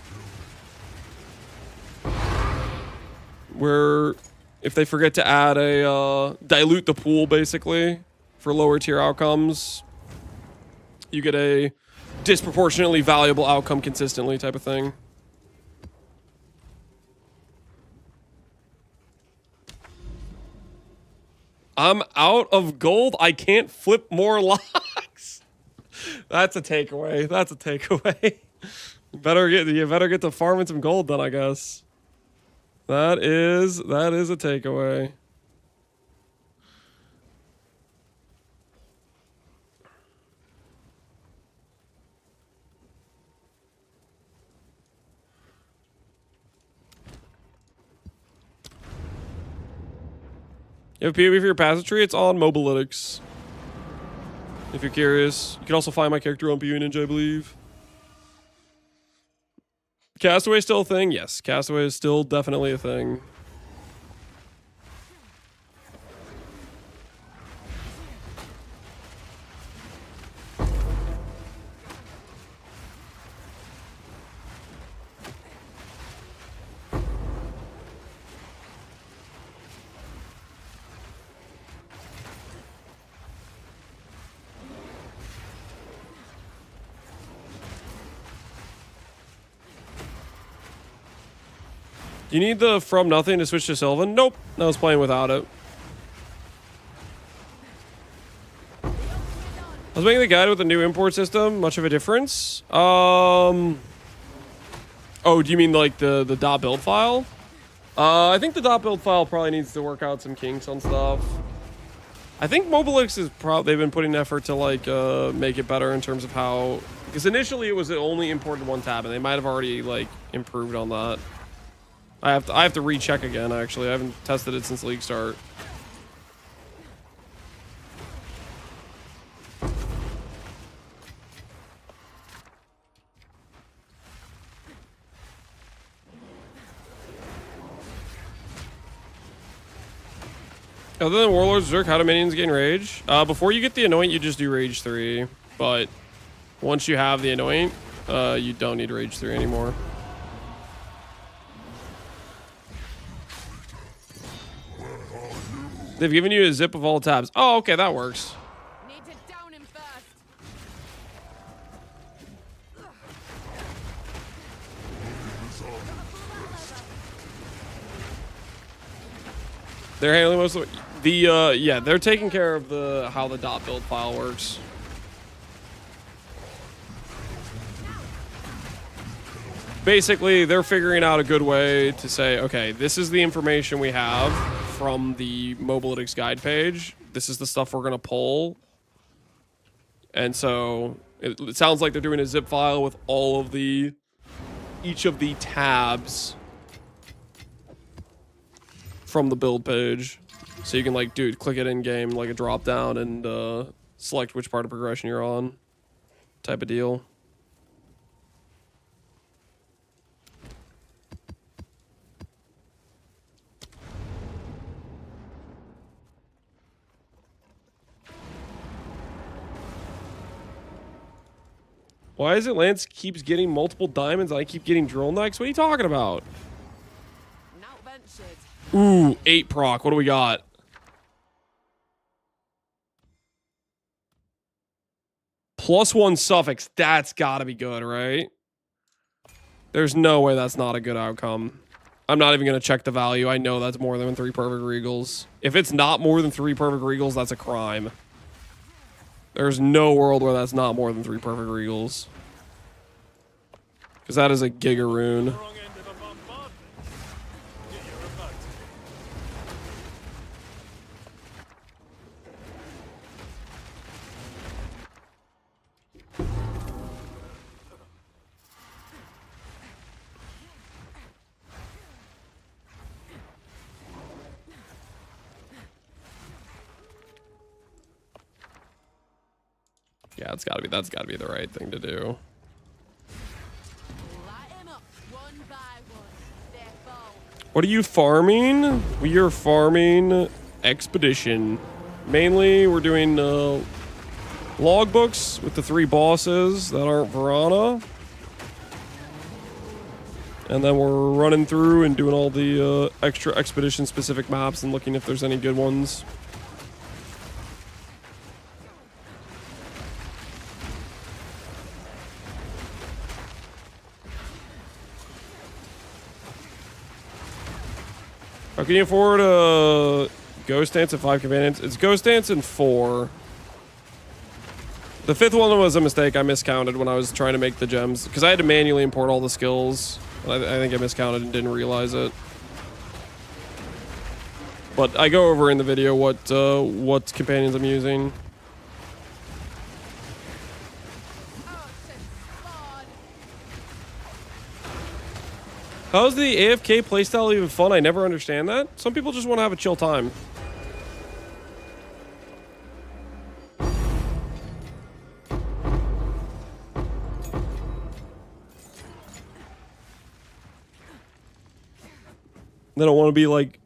where if they forget to add a dilute the pool basically for lower tier outcomes, you get a disproportionately valuable outcome consistently type of thing. I'm out of gold. I can't flip more locks. That's a takeaway. That's a takeaway. You better get to farming some gold then, I guess. That is a takeaway. You have POV for your passage it's on Mobilytics. If you're curious. You can also find my character on PU Ninja, I believe. Castaway still a thing? Yes, Castaway is still definitely a thing. Do you need the from nothing to switch to Sylvan? Nope. I was playing without it. I was making the guide with the new import system. Much of a difference? Oh, do you mean like the dot build file? I think the dot build file probably needs to work out some kinks on stuff. I think Mobilytics is they've been putting effort to like make it better in terms of how, because initially it was only imported one tab and they might have already like improved on that. I have to recheck again, actually. I haven't tested it since league start. Other than Warlord's Berserk, how do minions gain rage? Before you get the Anoint, you just do Rage 3. But once you have the Anoint, you don't need Rage 3 anymore. They've given you a zip of all tabs. Oh, okay, that works. Need to down him first. They're handling most of the yeah, they're taking care of the how the dot build file works. Basically, they're figuring out a good way to say, okay, this is the information we have from the Mobalytics guide page. This is the stuff we're gonna pull. And so it sounds like they're doing a zip file with all of each of the tabs from the build page. So you can like, dude, click it in game like a drop down and select which part of progression you're on, type of deal. Why is it Lance keeps getting multiple diamonds and I keep getting drill necks? What are you talking about? Not ventured. Ooh, 8 proc. What do we got? +1 suffix. That's gotta be good, right? There's no way that's not a good outcome. I'm not even gonna check the value. I know that's more than 3 perfect regals. If it's not more than 3 perfect regals, that's a crime. There's no world where that's not more than 3 perfect regals. Because that is a giga rune. Yeah, that's gotta be the right thing to do. Light 'em up one by one. They're full. What are you farming? We are farming expedition. Mainly, we're doing logbooks with the 3 bosses that aren't Verana. And then we're running through and doing all the extra expedition-specific maps and looking if there's any good ones. How can you afford a Ghost Dance and 5 companions? It's Ghost Dance and 4. The 5th one was a mistake. I miscounted when I was trying to make the gems because I had to manually import all the skills. I think I miscounted and didn't realize it. But I go over in the video what companions I'm using. How's the AFK playstyle even fun? I never understand that. Some people just want to have a chill time. They don't want to be like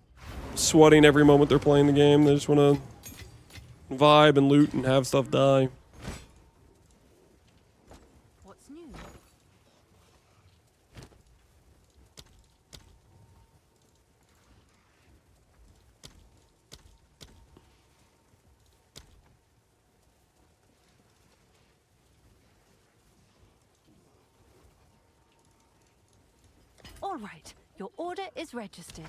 sweating every moment they're playing the game. They just want to vibe and loot and have stuff die. What's new? All right, your order is registered.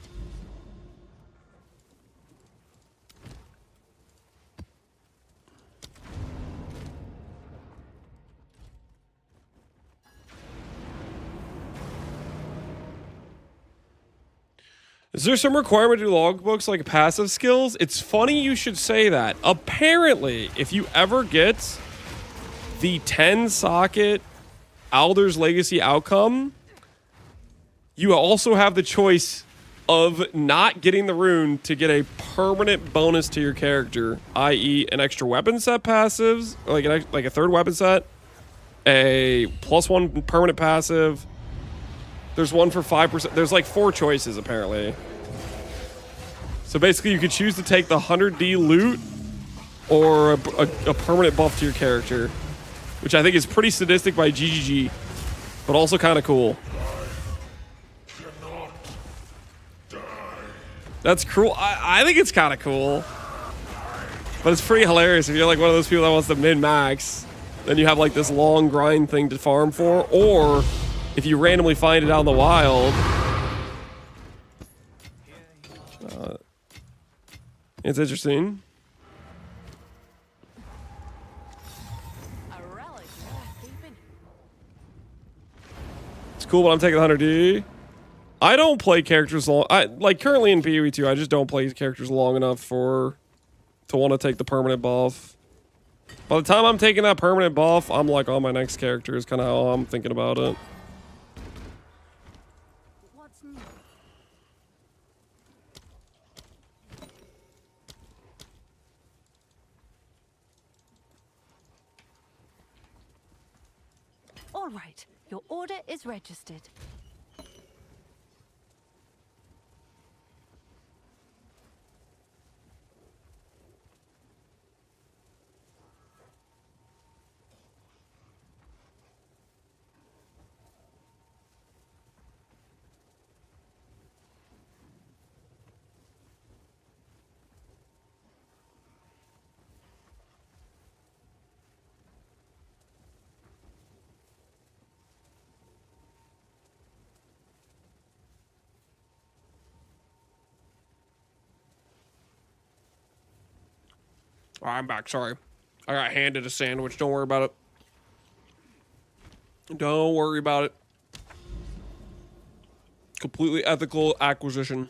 Is there some requirement to do logbooks like passive skills? It's funny you should say that. Apparently, if you ever get the 10 socket Alder's Legacy outcome, you also have the choice of not getting the rune to get a permanent bonus to your character, i.e. an extra weapon set passives, or like a 3rd weapon set, a +1 permanent passive. There's one for 5%. There's like 4 choices apparently. So basically you could choose to take the 100D loot or a permanent buff to your character, which I think is pretty sadistic by GGG, but also kind of cool. That's cruel. I think it's kind of cool, but it's pretty hilarious if you're like one of those people that wants to min-max, then you have like this long grind thing to farm for, or if you randomly find it out in the wild. It's interesting. A relic worth keeping. It's cool, but I'm taking 100D. I don't play characters long. Like currently in PoE 2, I just don't play characters long enough to want to take the permanent buff. By the time I'm taking that permanent buff, I'm like on my next character is kind of how I'm thinking about it. What's new? All right, your order is registered. All right, I'm back. Sorry. I got handed a sandwich. Don't worry about it. Don't worry about it. Completely ethical acquisition.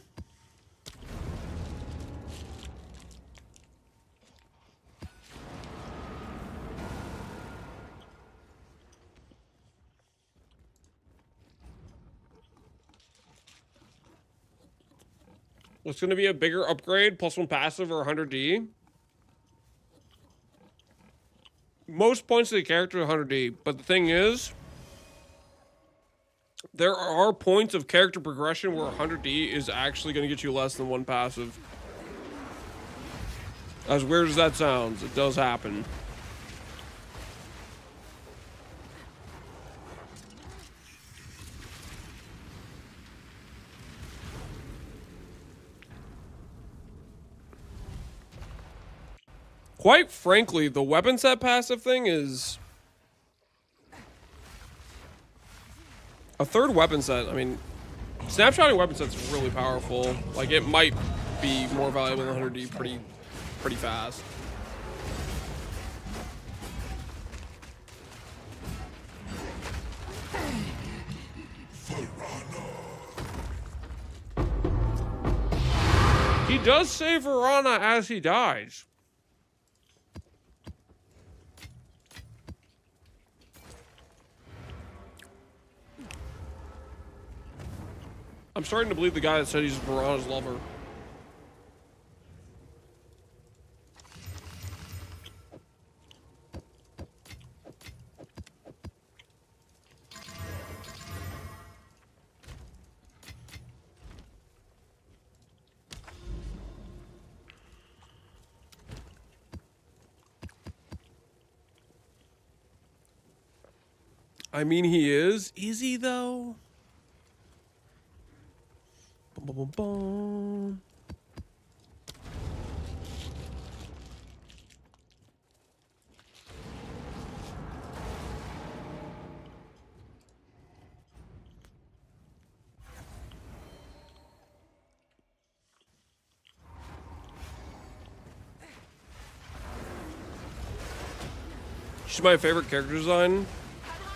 It's going to be a bigger upgrade, +1 passive or 100D. Most points to the character 100D, but the thing is, there are points of character progression where 100D is actually going to get you less than 1 passive. As weird as that sounds, it does happen. Quite frankly, the weapon set passive thing is a third weapon set. I mean, snapshotting weapon set's really powerful. Like, it might be more valuable than 100D pretty fast. He does say Verana as he dies. I'm starting to believe the guy that said he's Verana's lover. I mean, he is. Is he, though? Bum, bum, bum, bum. She's my favorite character design.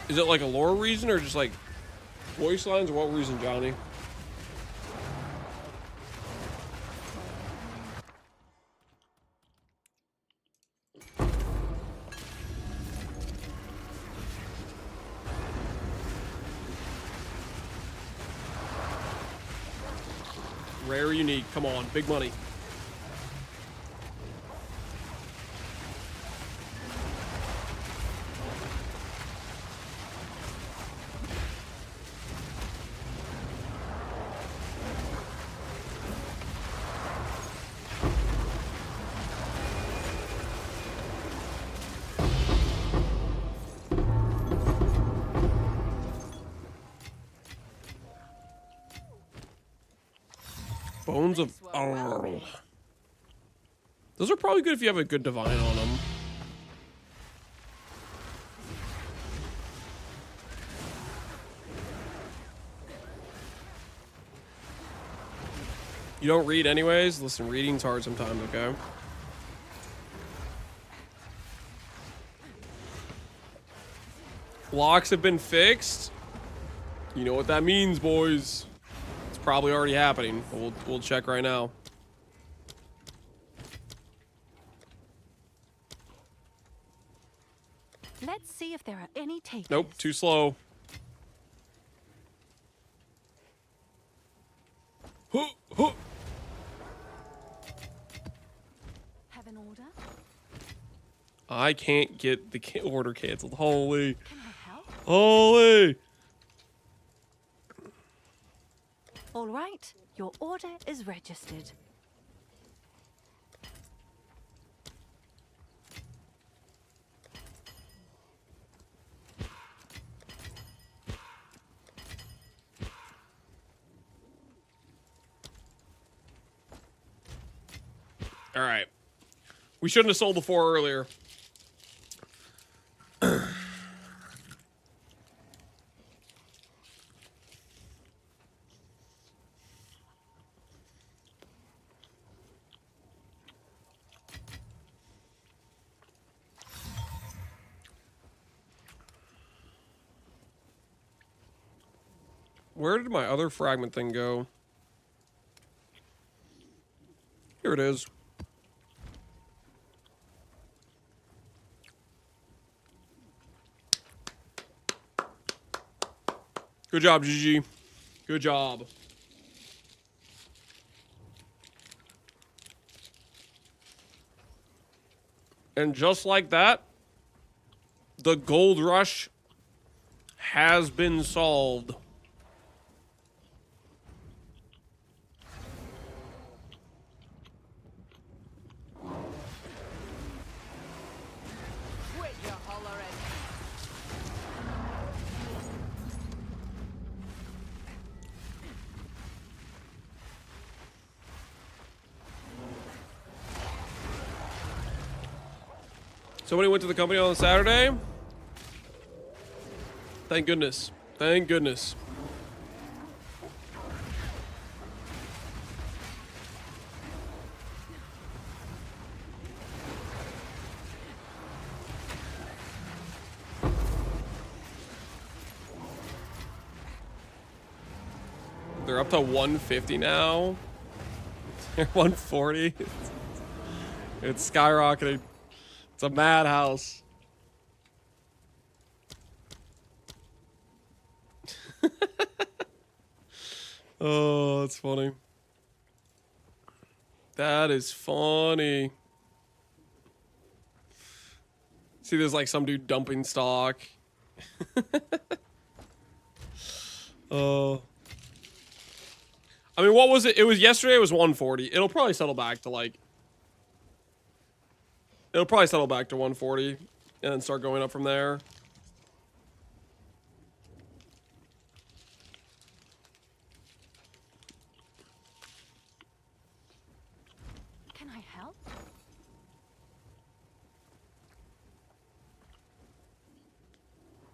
Is it like a lore reason or just like voice lines or what reason, Johnny? Rare, unique. Come on, big money. Bones of Arl. Those are probably good if you have a good divine on them. You don't read anyways? Listen, reading's hard sometimes, okay? Locks have been fixed. You know what that means, boys. It's probably already happening. We'll check right now. Let's see if there are any takers. Nope, too slow. Have an order? I can't get the order canceled. Holy. Can I help? Holy. All right, your order is registered. All right. We shouldn't have sold the 4 earlier. Where did my other fragment thing go? Here it is. Good job, GG. Good job. And just like that, the gold rush has been solved. Quit your hollering. Somebody went to the company on Saturday. Thank goodness. Thank goodness. They're up to 150 now. They're 140. It's skyrocketing. It's a madhouse. Oh, that's funny. That is funny. See, there's like some dude dumping stock. Oh. I mean, what was it? It was yesterday, it was 140. It'll probably settle back to like... It'll probably settle back to 140 and then start going up from there. Can I help?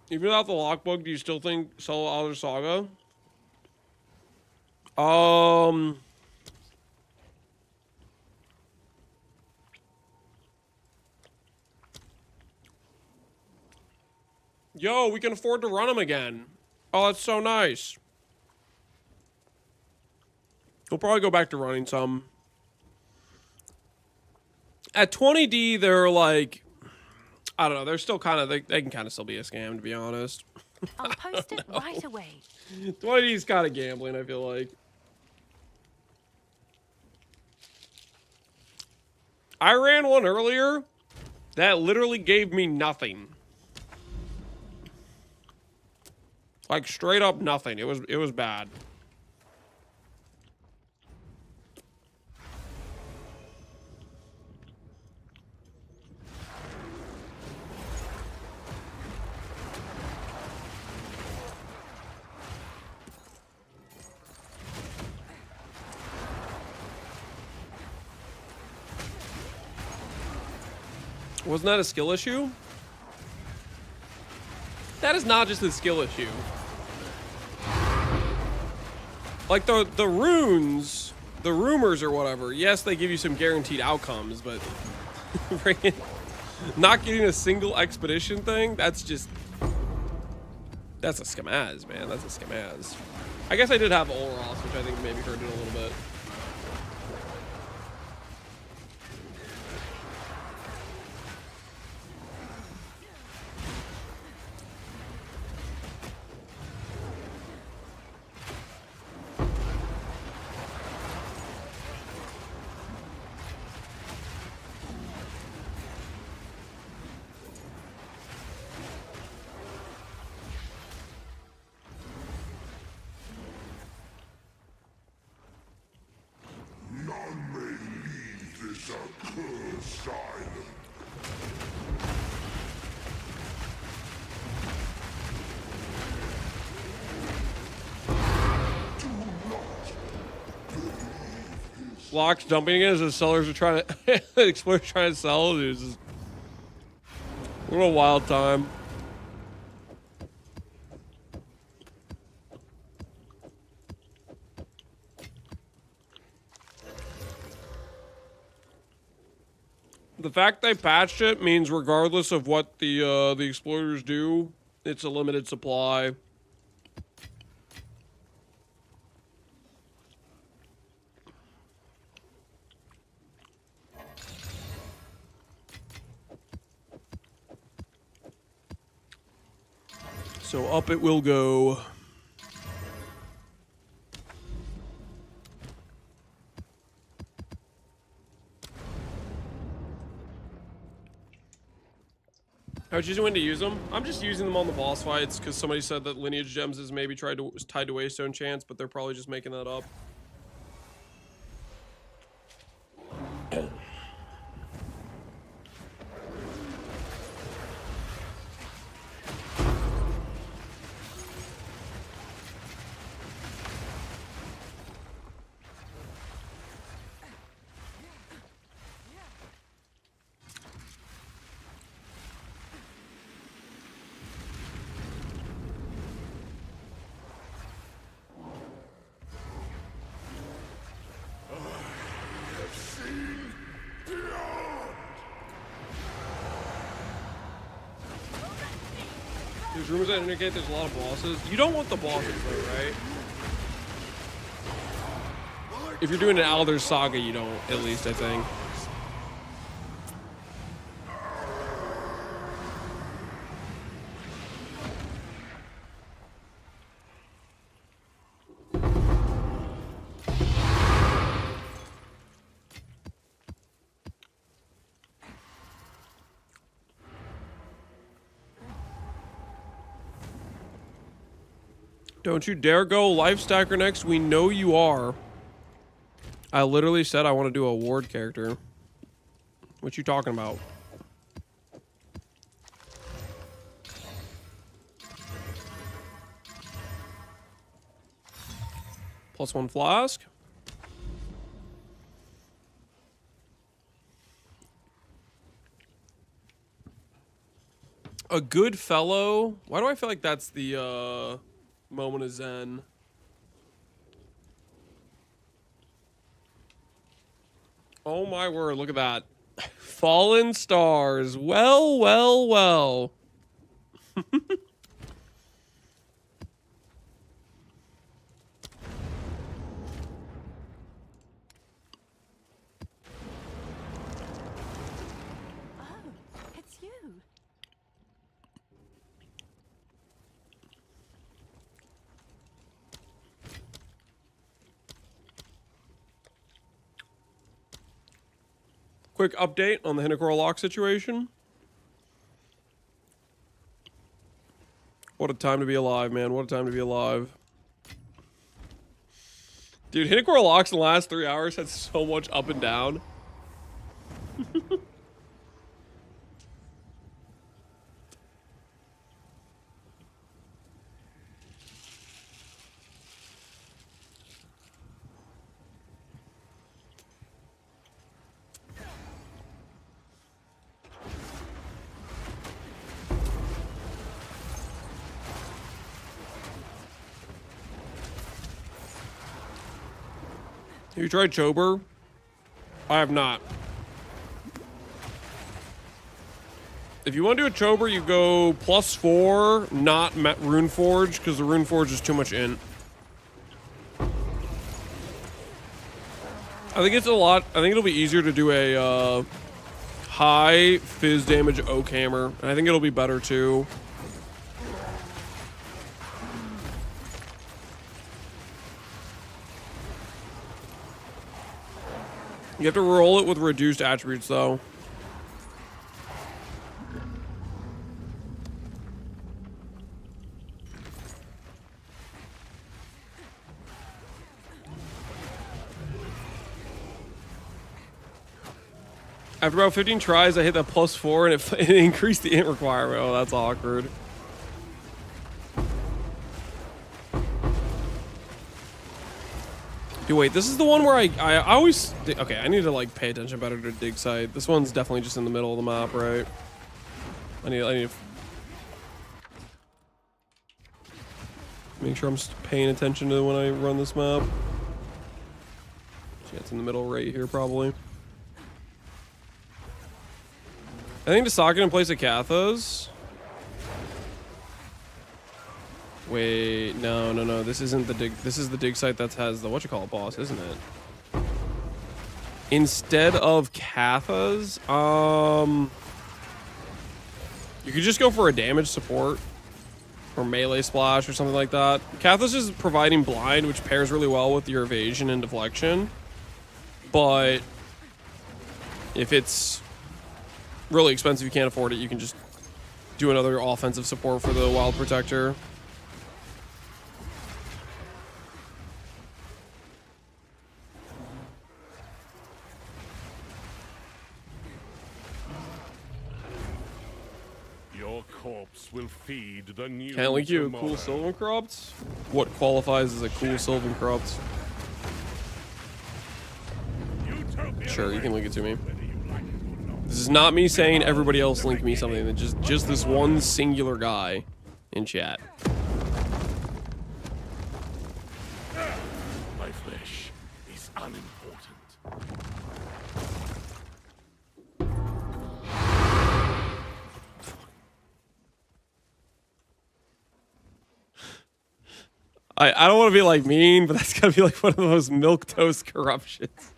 Even without the lockbook, do you still think sell Other Saga? Yo, we can afford to run them again. Oh, that's so nice. We'll probably go back to running some. At 20D, they're like... I don't know, they're still kind of... They can kind of still be a scam, to be honest. I'll post it right away. 20D is kind of gambling, I feel like. I ran one earlier that literally gave me nothing. Like straight up nothing. It was bad. Wasn't that a skill issue? That is not just a skill issue. Like the runes the rumors or whatever, yes, they give you some guaranteed outcomes, but freaking not getting a single expedition thing, that's a scamaz, man. That's a scamaz. I guess I did have Olros, which I think maybe hurt it a little bit. None may leave this accursed island. Locks dumping it as the sellers are trying to explorers trying to sell. Dude, just, what a wild time. The fact they patched it means regardless of what the explorers do, it's a limited supply. So up it will go. I was choosing when to use them. I'm just using them on the boss fights because somebody said that lineage gems is maybe tied to Waystone chance, but they're probably just making that up. There's rumors that indicate there's a lot of bosses. You don't want the bosses though, right? If you're doing an Alder Saga, you don't, at least I think. Don't you dare go life stacker next. We know you are. I literally said I want to do a ward character. What you talking about? +1 flask. A good fellow. Why do I feel like that's the moment of Zen? Oh my word, look at that. Fallen stars. Well, well, well. Oh, it's you. Quick update on the Hinekor lock situation. What a time to be alive, man. What a time to be alive. Dude, Hinekor locks in the last 3 hours had so much up and down. Have you tried Chober? I have not. If you want to do a Chober, you go +4, not Runeforge, because the Runeforge is too much int. I think it's a lot. I think it'll be easier to do a high fizz damage Oak Hammer, and I think it'll be better too. You have to roll it with reduced attributes, though. After about 15 tries, I hit that +4 and it increased the int requirement. Oh, that's awkward. Dude, wait, this is the one where I always... Okay, I need to, like, pay attention better to dig site. This one's definitely just in the middle of the map, right? I need to make sure I'm paying attention to when I run this map. Yeah, it's in the middle right here, probably. I think the socket in place of Kathas. Wait, no. This isn't the dig. This is the dig site that has the whatchamacallit boss, isn't it? Instead of Kathas, you could just go for a damage support or melee splash or something like that. Kathas is providing blind, which pairs really well with your evasion and deflection. But if it's really expensive, you can't afford it, you can just do another offensive support for the Wild Protector. Your corpse will feed the new Can't link you a tomorrow. cool Sylvan Corrupt? What qualifies as a cool Sylvan Corrupt? Sure, you can link it to me. This is not me saying everybody else link me something. Just this one singular guy in chat. My flesh is unimportant. I don't want to be like mean, but that's gotta be like one of those milquetoast corruptions.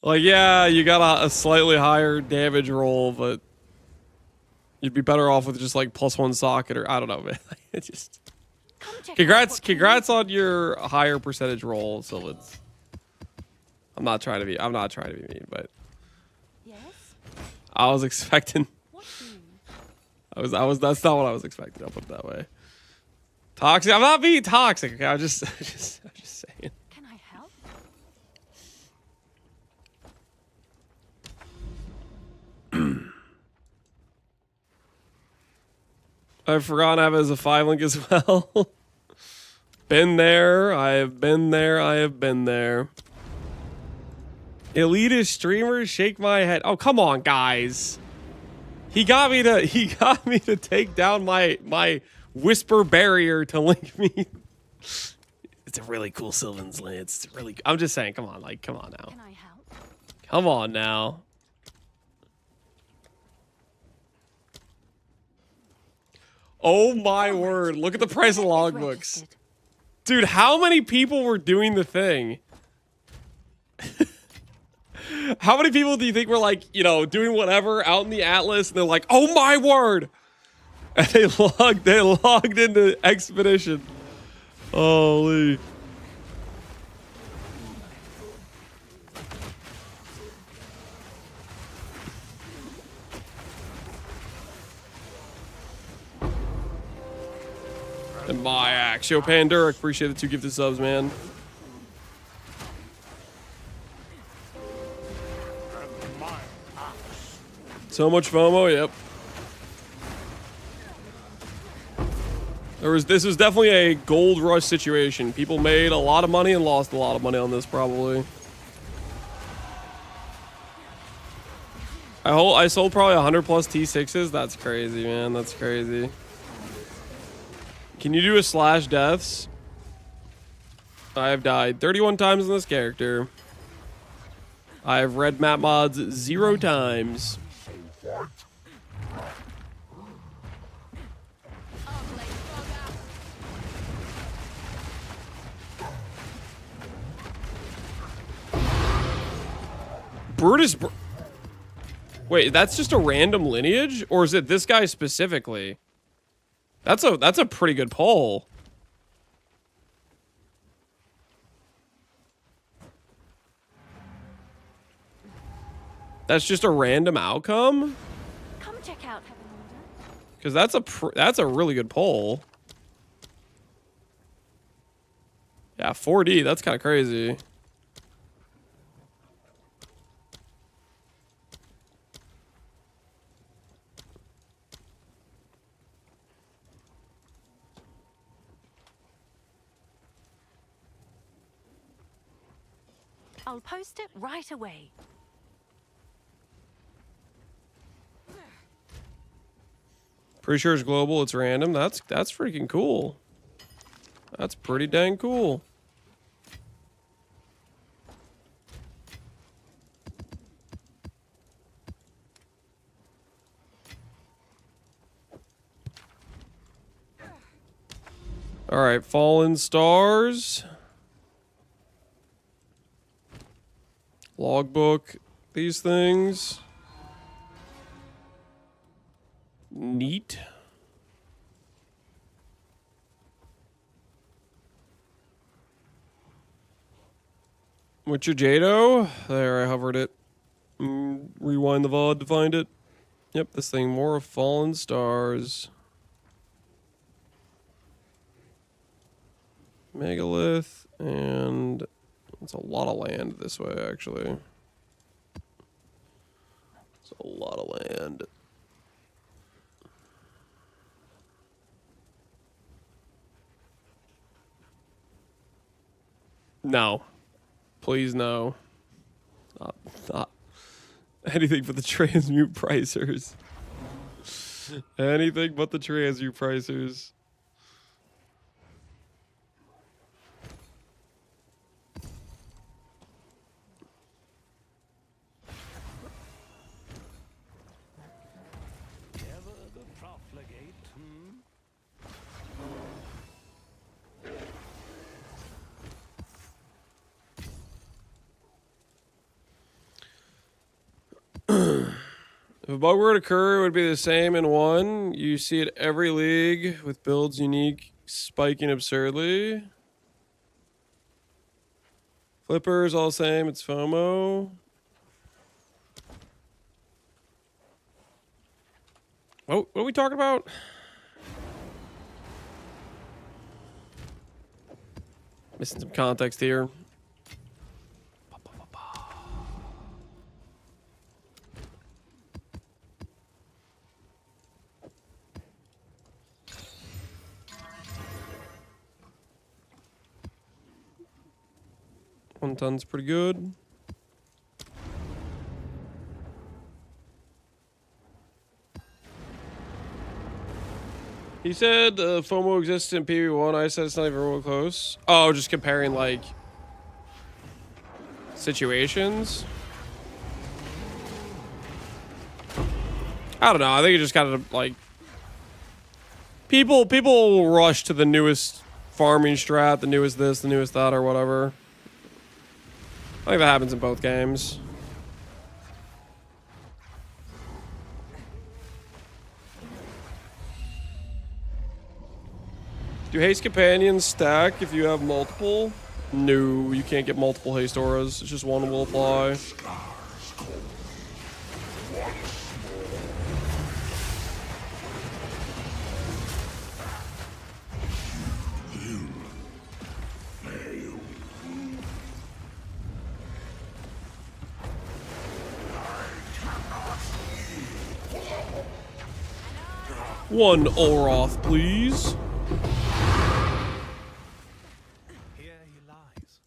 Like, yeah, you got a slightly higher damage roll, but you'd be better off with just like +1 socket, or I don't know, man. It just congrats on your higher percentage roll, so it's I'm not trying to be mean, but Yes? I was expecting What do you? that's not what I was expecting, I'll put it that way. Toxic, I'm not being toxic, okay? I'm just saying. Can I help? I've forgotten I have it as a 5 link as well. Been there. I have been there. I have been there. Elitist streamers shake my head. Oh, come on, guys. He got me to take down my whisper barrier to link me. It's a really cool Sylvan's Lance. It's really, I'm just saying, come on now. Can I help? Come on now. Oh my word. Look at the price of logbooks. Registered. Dude, how many people were doing the thing? How many people do you think were like, you know, doing whatever out in the Atlas and they're like, oh my word. And they logged into Expedition. Holy. And my axe. Yo, Panduric, appreciate the 2 gifted subs, man. So much FOMO, yep. This was definitely a gold rush situation. People made a lot of money and lost a lot of money on this, probably. I sold probably 100 plus T6s. That's crazy, man. That's crazy. Can you do a slash deaths? I have died 31 times in this character. I have read map mods 0 times. Brutus. Wait, that's just a random lineage, or is it this guy specifically? That's a pretty good poll. That's just a random outcome? Come check out Heaven Order. Because that's a really good poll. Yeah, 4D, that's kind of crazy. I'll post it right away. Pretty sure it's global, it's random. That's freaking cool. That's pretty dang cool. All right, Fallen Stars. Logbook, these things. Neat. Witcher Jado? There, I hovered it. Rewind the VOD to find it. Yep, this thing, more of Fallen Stars. Megalith, and it's a lot of land this way, actually. It's a lot of land. No. Please, no. Not anything but the transmute pricers. Anything but the transmute pricers. If a bug were to occur, it would be the same in 1. You see it every league with builds unique, spiking absurdly. Flippers all the same. It's FOMO. What are we talking about? Missing some context here. One ton's pretty good. He said FOMO exists in PV1. I said it's not even real close. Oh, just comparing like situations. I don't know. I think it just kind of like people will rush to the newest farming strat, the newest this, the newest that, or whatever. I think that happens in both games. Do haste companions stack if you have multiple? No, you can't get multiple haste auras. It's just one will apply. One Oroth, please. Here he lies.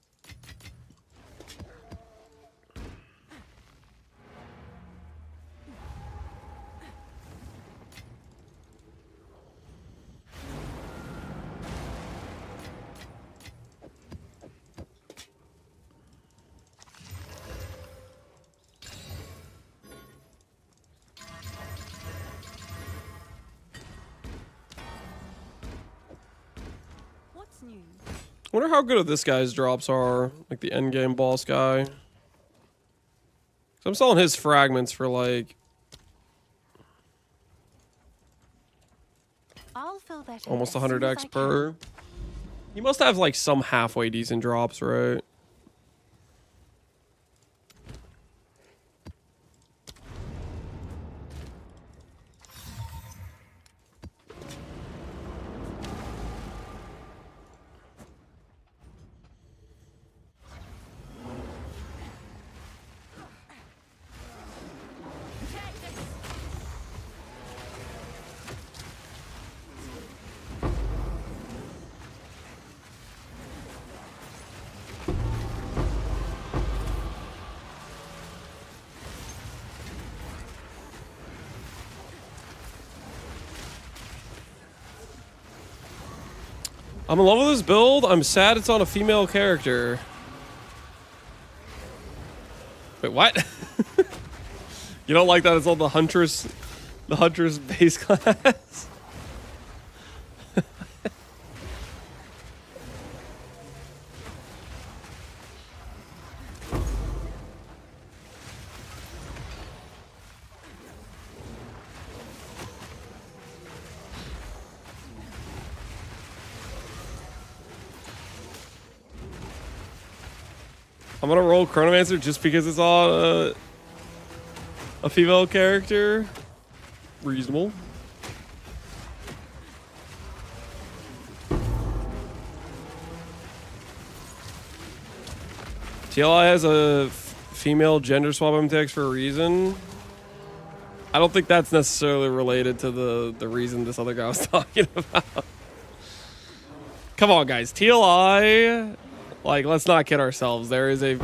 new? I wonder how good this guy's drops are, like the end game boss guy. So I'm selling his fragments for like I'll fill that in almost as soon 100 as X I per. He must have like some halfway decent drops, right? I'm in love with this build. I'm sad it's on a female character. Wait, what? You don't like that it's on the Huntress base class? I'm gonna roll Chronomancer just because it's on a female character. Reasonable. TLI has a female gender swap MTX for a reason. I don't think that's necessarily related to the reason this other guy was talking about. Come on, guys. TLI, like, let's not kid ourselves. There's an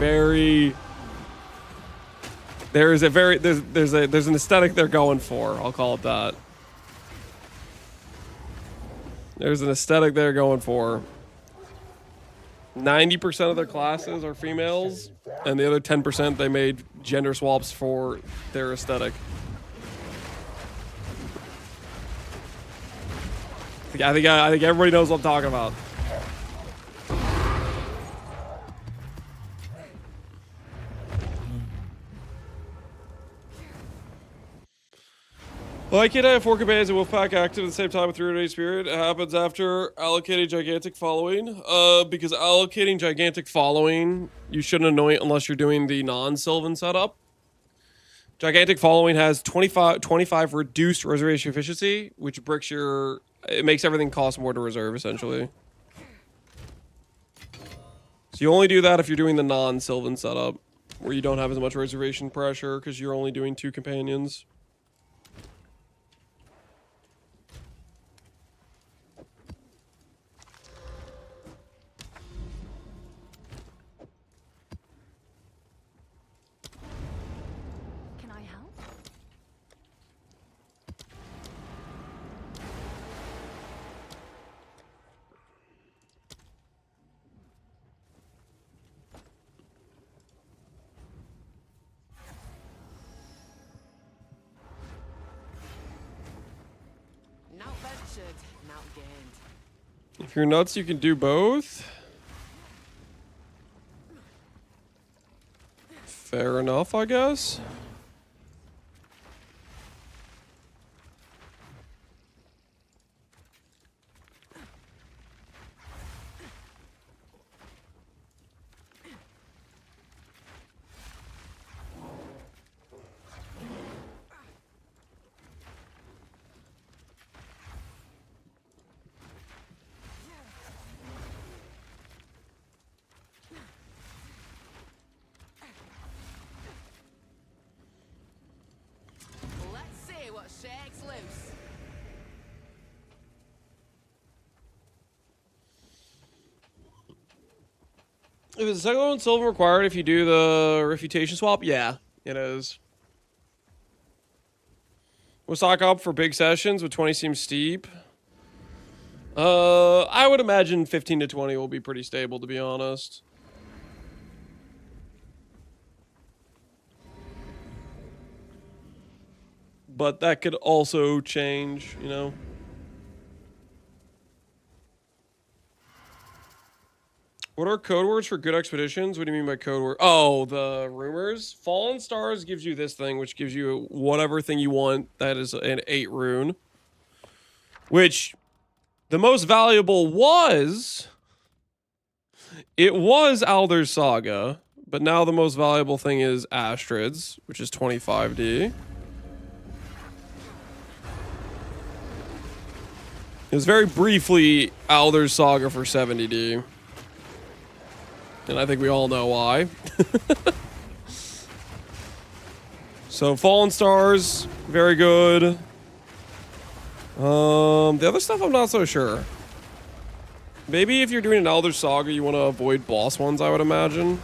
aesthetic they're going for. I'll call it that. There's an aesthetic they're going for. 90% of their classes are females, and the other 10% they made gender swaps for their aesthetic. I think everybody knows what I'm talking about. Well, I can't have 4 companions and Wolfpack active at the same time with 3-day spirit. It happens after allocating gigantic following. Because allocating gigantic following, you shouldn't anoint unless you're doing the non-Sylvan setup. Gigantic following has 25 reduced reservation efficiency, which bricks your... It makes everything cost more to reserve, essentially. So you only do that if you're doing the non-Sylvan setup, where you don't have as much reservation pressure because you're only doing 2 companions. Can I help? Not ventured, not gained. If you're nuts, you can do both. Fair enough, I guess. Let's see what shakes loose. If it's second one Sylvan required if you do the refutation swap, yeah, it is. We'll stock up for big sessions, with 20 seems steep. I would imagine 15 to 20 will be pretty stable, to be honest. But that could also change, you know. What are code words for good expeditions? What do you mean by code word? Oh, the rumors. Fallen Stars gives you this thing, which gives you whatever thing you want. That is an 8 rune. Which, the most valuable was... It was Alder's Saga, but now the most valuable thing is Astrid's, which is 25D. It was very briefly Alder's Saga for 70D. And I think we all know why. So Fallen Stars, very good. The other stuff I'm not so sure. Maybe if you're doing an Elder Saga, you want to avoid boss ones, I would imagine.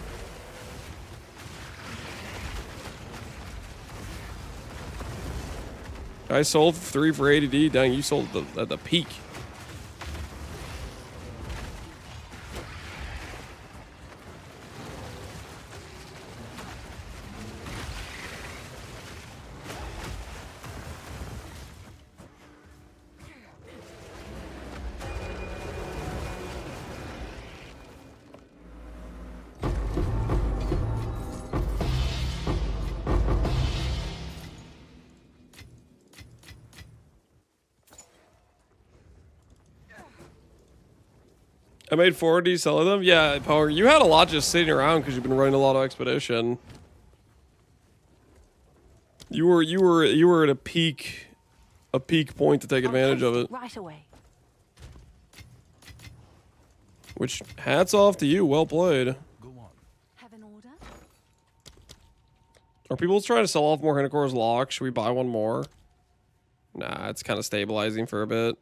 I sold 3 for 80D. Dang, you sold at the peak. I made 4D selling them? Yeah, Power, you had a lot just sitting around because you've been running a lot of Expedition. You were at a peak point to take advantage of it. Right away. Which, hats off to you, well played. Go on. Have an order? Are people trying to sell off more Hinacor's Lock? Should we buy one more? Nah, it's kind of stabilizing for a bit.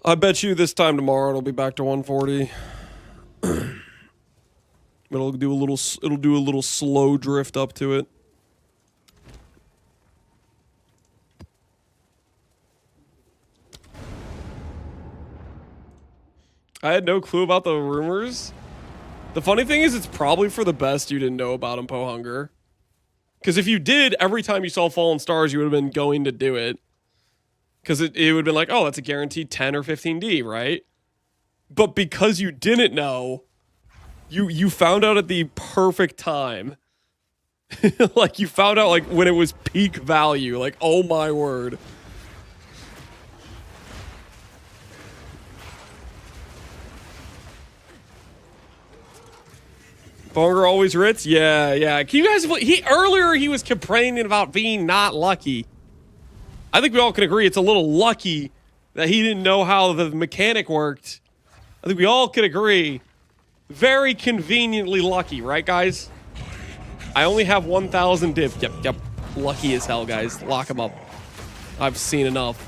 I bet you this time tomorrow it'll be back to 140. It'll do a little slow drift up to it. I had no clue about the rumors. The funny thing is, it's probably for the best you didn't know about him, Pohunger. Because if you did, every time you saw Fallen Stars, you would have been going to do it. Because it would have been like, oh, that's a guaranteed 10 or 15D, right? But because you didn't know, you found out at the perfect time. Like, you found out, like, when it was peak value. Like, oh my word. Bonger always writs? Yeah. Can you guys... Earlier, he was complaining about being not lucky. I think we all can agree it's a little lucky that he didn't know how the mechanic worked. I think we all can agree. Very conveniently lucky, right, guys? I only have 1,000 div. Yep. Lucky as hell, guys. Lock him up. I've seen enough.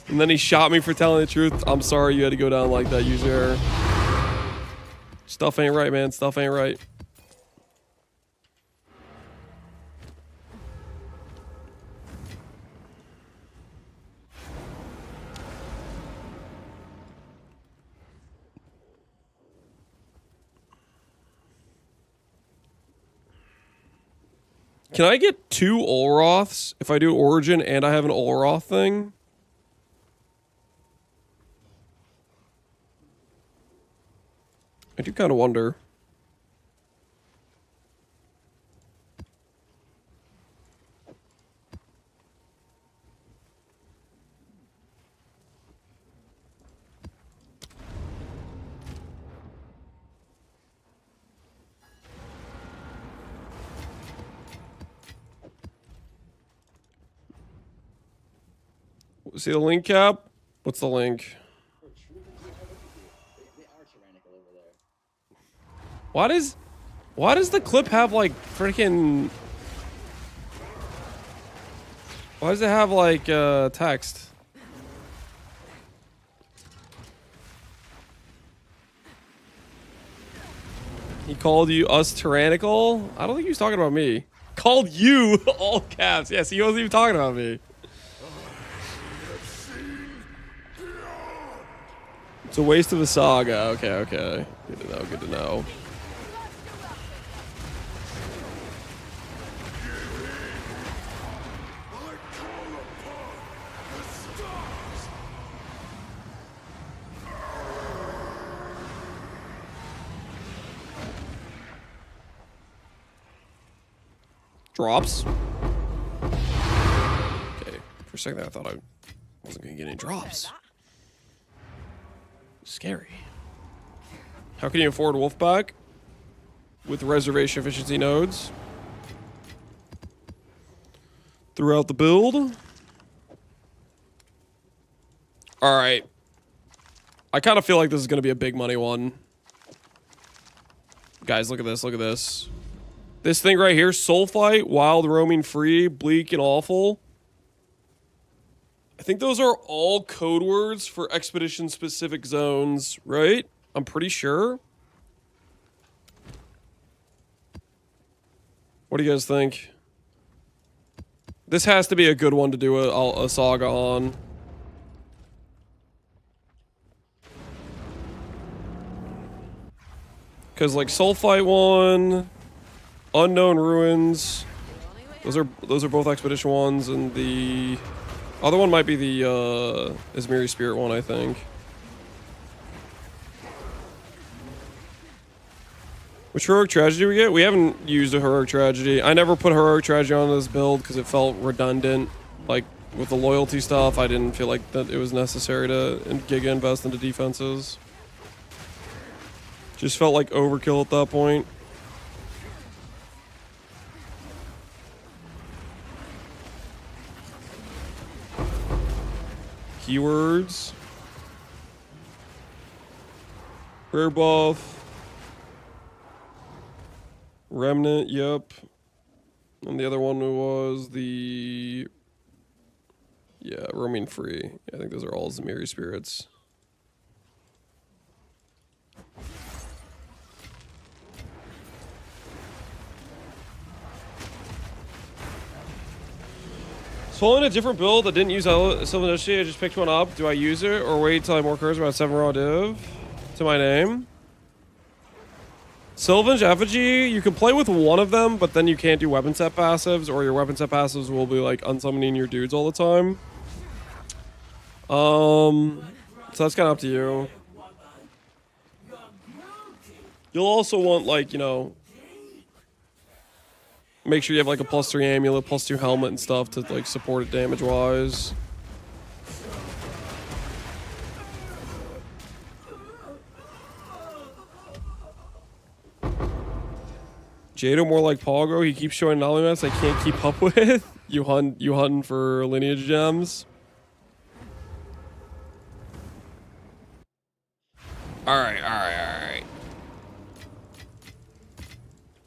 And then he shot me for telling the truth. I'm sorry you had to go down like that, user. Stuff ain't right, man. Stuff ain't right. Can I get 2 Olroths if I do Origin and I have an Olroth thing? I do kind of wonder. See the link cap? What's the link? Why does the clip have like freaking... Why does it have like text? He called you us tyrannical? I don't think he was talking about me. Called you all caps. Yes, he wasn't even talking about me. It's a waste of a saga. Okay. Good to know. Drops. Okay, for a second I thought I wasn't gonna get any drops. Scary. How can you afford Wolfpack? With reservation efficiency nodes. Throughout the build. Alright. I kind of feel like this is going to be a big money one. Guys, look at this. Look at this. This thing right here. Soulfight, Wild, Roaming Free, Bleak, and Awful. I think those are all code words for expedition-specific zones, right? I'm pretty sure. What do you guys think? This has to be a good one to do a saga on. Because like Soulfight 1, Unknown Ruins, those are both expedition ones, and the other one might be the Izmiri Spirit one, I think. Which Heroic Tragedy we get? We haven't used a Heroic Tragedy. I never put Heroic Tragedy on this build because it felt redundant. Like, with the loyalty stuff, I didn't feel like that it was necessary to giga invest into defenses. Just felt like overkill at that point. Keywords. Prayer buff. Remnant, yep. And the other one was the... Yeah, Roaming Free. Yeah, I think those are all Izmiri Spirits. So in a different build that didn't use Sylvan Initiative, I just picked one up. Do I use it or wait till I have more cards about 7 raw div to my name? Sylvan's Effigy, you can play with one of them, but then you can't do weapon set passives, or your weapon set passives will be like unsummoning your dudes all the time. So that's kind of up to you. You'll also want, like, you know, make sure you have like a +3 amulet, +2 helmet and stuff to like support it damage wise. Jado more like Pogo. He keeps showing anomaly maps I can't keep up with. You hunting for lineage gems. All right.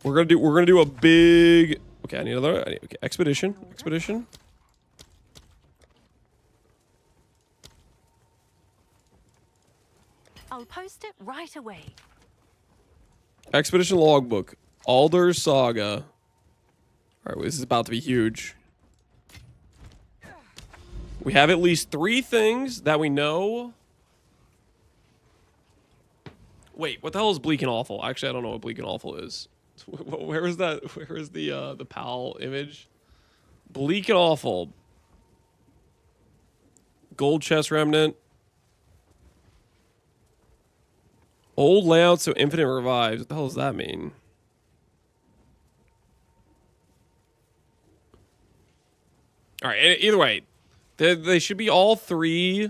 We're gonna do a big. Okay, I need another. Okay, expedition. I'll post it right away. Expedition logbook. Alder's Saga. Alright, well, this is about to be huge. We have at least 3 things that we know. Wait, what the hell is Bleak and Awful? Actually, I don't know what Bleak and Awful is. Where is that? Where is the PAL image? Bleak and Awful. Gold Chest Remnant. Old layout, so infinite revives. What the hell does that mean? All right, either way, they should be all 3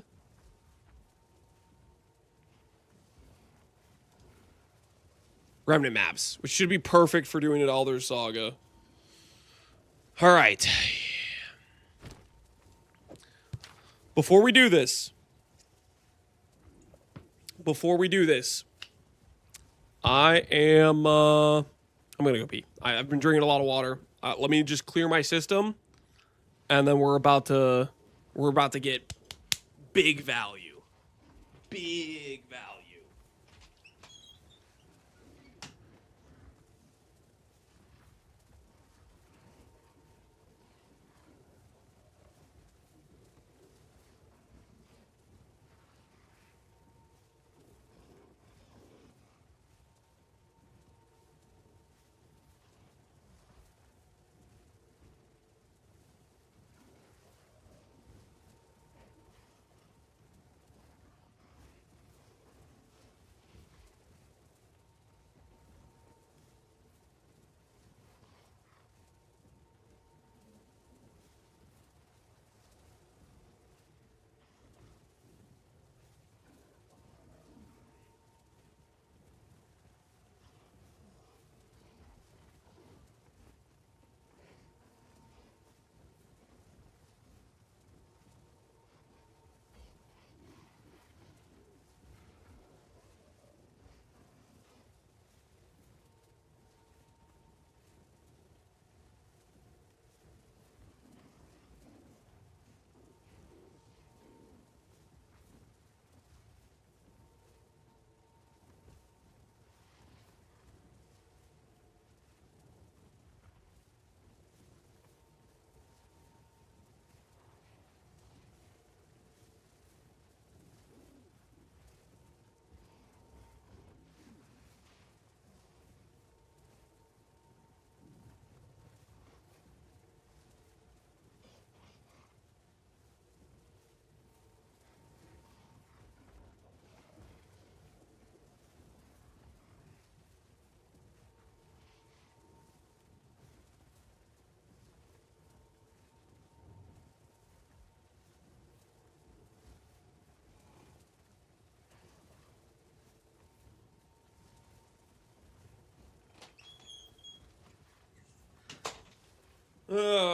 Remnant maps, which should be perfect for doing an Elder Saga. All right. Before we do this, I am, I'm going to go pee. I've been drinking a lot of water. Let me just clear my system. And then we're about to get big value. Big value.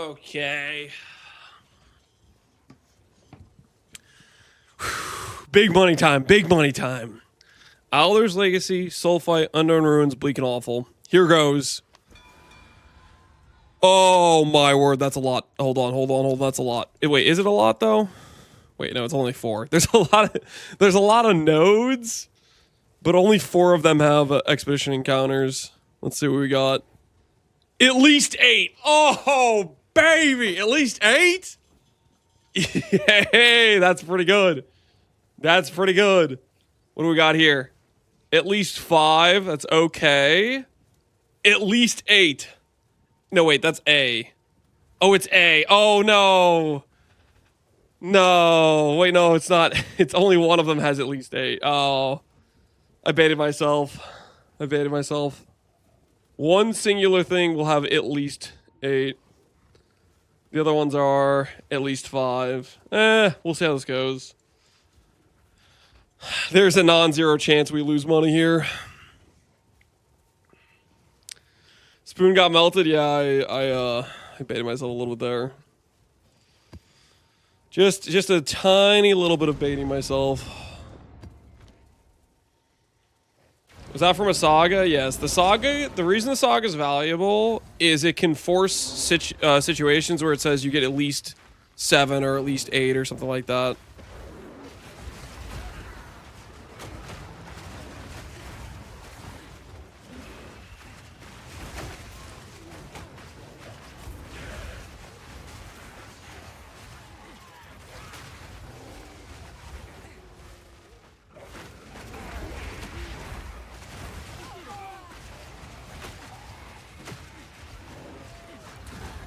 Okay. Big money time. Big money time. Owler's Legacy, Soulfight, Unknown Ruins, Bleak and Awful. Here goes. Oh my word, that's a lot. Hold on. That's a lot. Wait, is it a lot though? Wait, no, it's only 4. There's a lot of nodes, but only 4 of them have expedition encounters. Let's see what we got. At least 8. Oh, baby, at least 8? Hey, that's pretty good. That's pretty good. What do we got here? At least 5. That's okay. At least 8. No, wait, that's A. Oh, it's A. Oh, no. No. Wait, no, it's not. It's only one of them has at least 8. Oh. I baited myself. One singular thing will have at least 8. The other ones are at least 5. We'll see how this goes. There's a non-zero chance we lose money here. Spoon got melted. Yeah, I baited myself a little bit there. Just a tiny little bit of baiting myself. Was that from a saga? Yes. The reason the saga is valuable is it can force situations where it says you get at least 7 or at least 8 or something like that.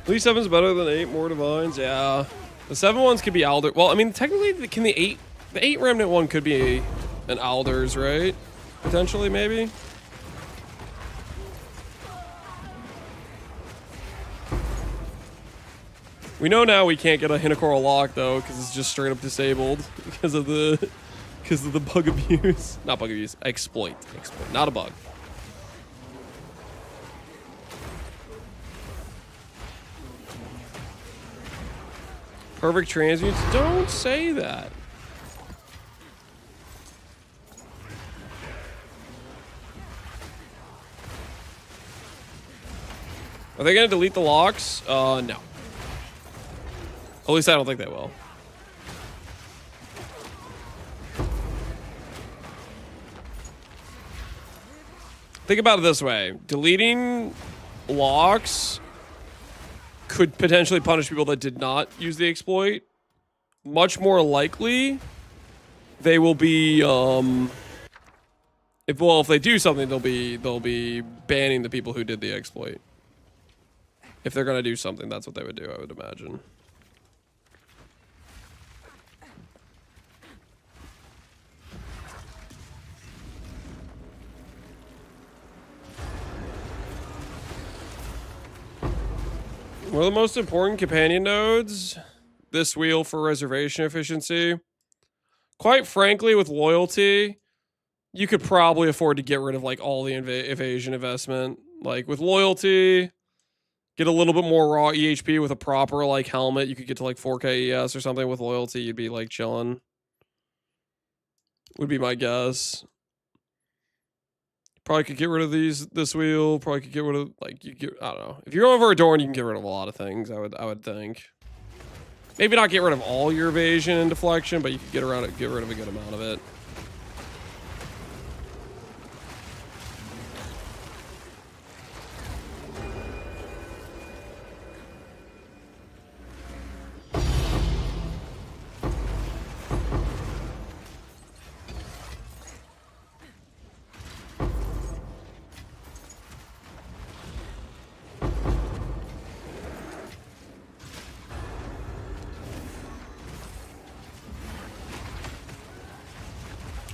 At least 7's better than 8 more divines. Yeah, the 7 ones could be Alder. Well, I mean, technically, can the 8 remnant one could be an Alders, right? Potentially, maybe. We know now we can't get a Hinokora lock though, because it's just straight up disabled because of the bug abuse. Not bug abuse. Exploit. Not a bug. Perfect transients? Don't say that. Are they gonna delete the locks? No. At least I don't think they will. Think about it this way. Deleting locks could potentially punish people that did not use the exploit. Much more likely, they will be if they do something, they'll be banning the people who did the exploit. If they're gonna do something, that's what they would do, I would imagine. One of the most important companion nodes, this wheel for reservation efficiency. Quite frankly, with loyalty, you could probably afford to get rid of like all the evasion investment. Like with loyalty, get a little bit more raw EHP with a proper like helmet. You could get to like 4K ES or something with loyalty. You'd be like chilling. Would be my guess. Probably could get rid of this wheel. Probably could get rid of I don't know. If you're going for Adorn, you can get rid of a lot of things. I would think. Maybe not get rid of all your evasion and deflection, but you could get rid of a good amount of it.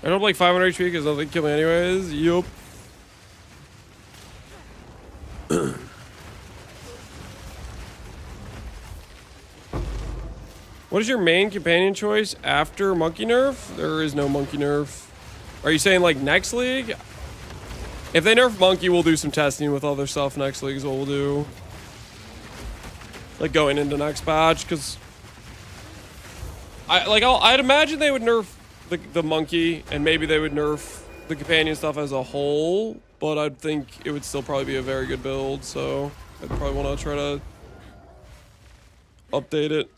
I don't like 500 HP because nothing kill me anyways. Yup. What is your main companion choice after Monkey Nerf? There is no Monkey Nerf. Are you saying like next league? If they nerf Monkey, we'll do some testing with other stuff next league is what we'll do. like going into next patch, because I'd imagine they would nerf the monkey, and maybe they would nerf the companion stuff as a whole, but I'd think it would still probably be a very good build, so I'd probably want to try to update it.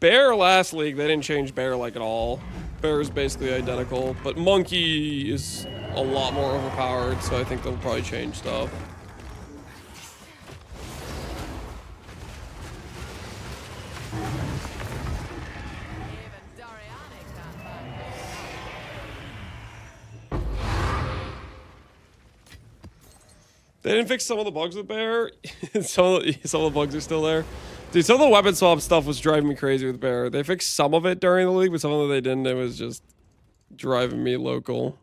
Bear last league, they didn't change bear like at all. Bear is basically identical, but monkey is a lot more overpowered, so I think they'll probably change stuff. They didn't fix some of the bugs with bear. some of the bugs are still there. Dude, some of the weapon swap stuff was driving me crazy with bear. They fixed some of it during the league, but some of it they didn't. It was just driving me local.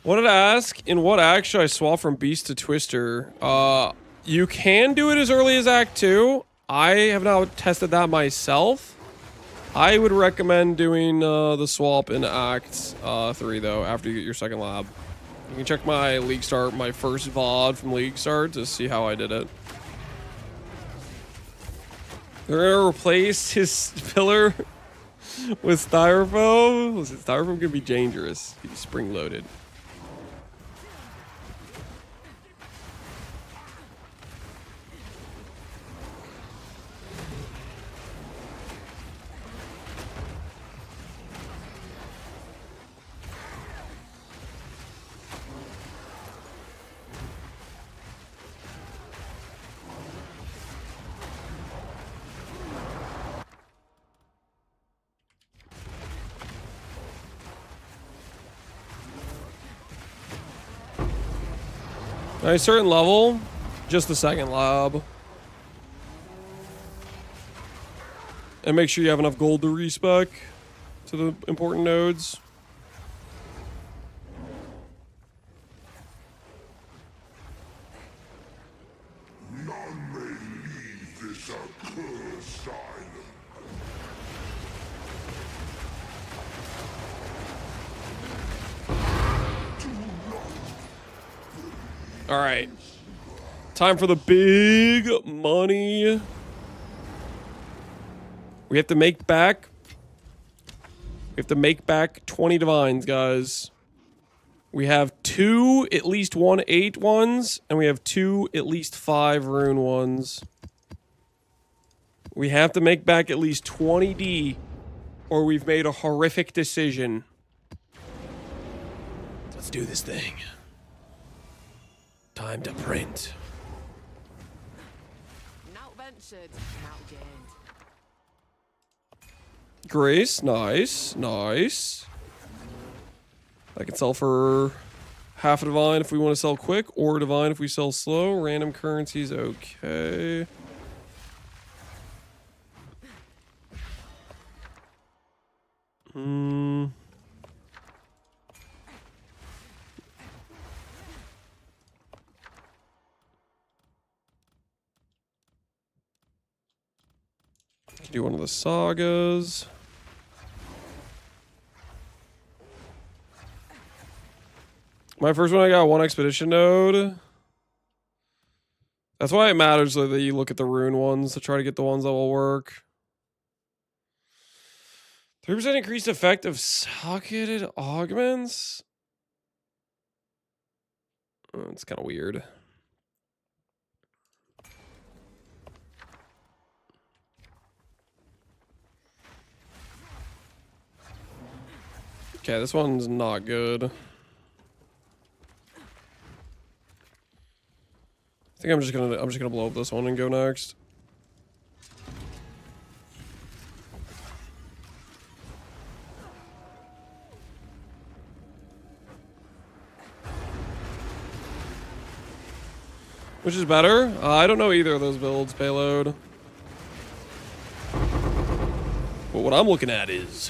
Wanted to ask, in what act should I swap from Beast to Twister? You can do it as early as Act 2. I have not tested that myself. I would recommend doing the swap in Act 3, though, after you get your second lab. You can check my League Start, my first VOD from League Start, to see how I did it. They're gonna replace his pillar with styrofoam. Listen, styrofoam can be dangerous. He's spring-loaded. At a certain level, just the second lab. And make sure you have enough gold to respec to the important nodes. None may leave this accursed island. All right. Time for the big money. We have to make back 20 divines, guys. We have 2 at least 1 8 ones, and we have 2 at least 5 rune ones. We have to make back at least 20D, or we've made a horrific decision. Let's do this thing. Time to print. Not ventured, not gained. Grace, nice, nice. I can sell for half a divine if we want to sell quick, or a divine if we sell slow. Random currencies, okay. Do one of the sagas. My first one, I got 1 expedition node. That's why it matters that you look at the rune ones to try to get the ones that will work. 3% increased effect of socketed augments. Oh, it's kind of weird. Okay, this one's not good. I think I'm just gonna blow up this one and go next. Which is better? I don't know either of those builds, payload. But what I'm looking at is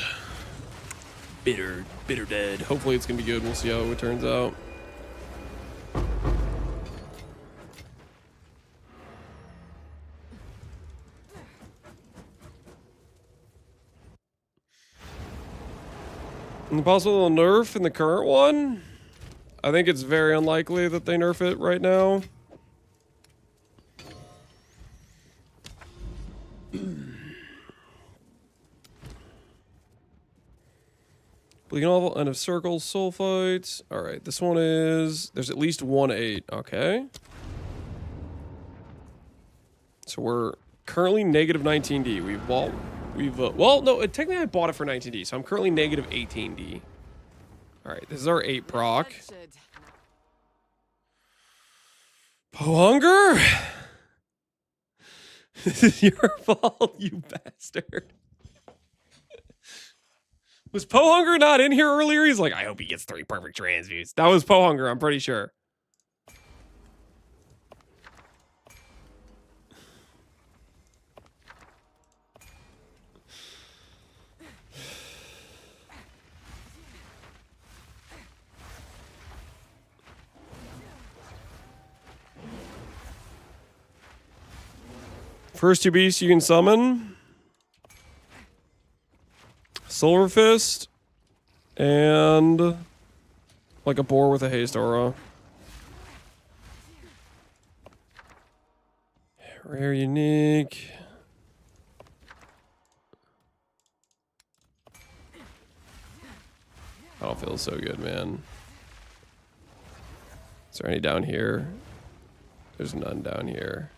bitter dead. Hopefully it's gonna be good. We'll see how it turns out. Possible nerf in the current one? I think it's very unlikely that they nerf it right now. Bleeding Oval, End of Circle, Soul Fights. Alright, this one is... There's at least 1-8. Okay. So we're currently negative 19D. Well, no, technically I bought it for 19D, so I'm currently negative 18D. Alright, this is our 8 proc. Pohunger? This is your fault, you bastard. Was Pohunger not in here earlier? He's like, I hope he gets 3 perfect transmutes. That was Pohunger, I'm pretty sure. First 2 beasts you can summon. Silver Fist. And like a boar with a haste aura. Rare unique. I don't feel so good, man. Is there any down here? There's none down here.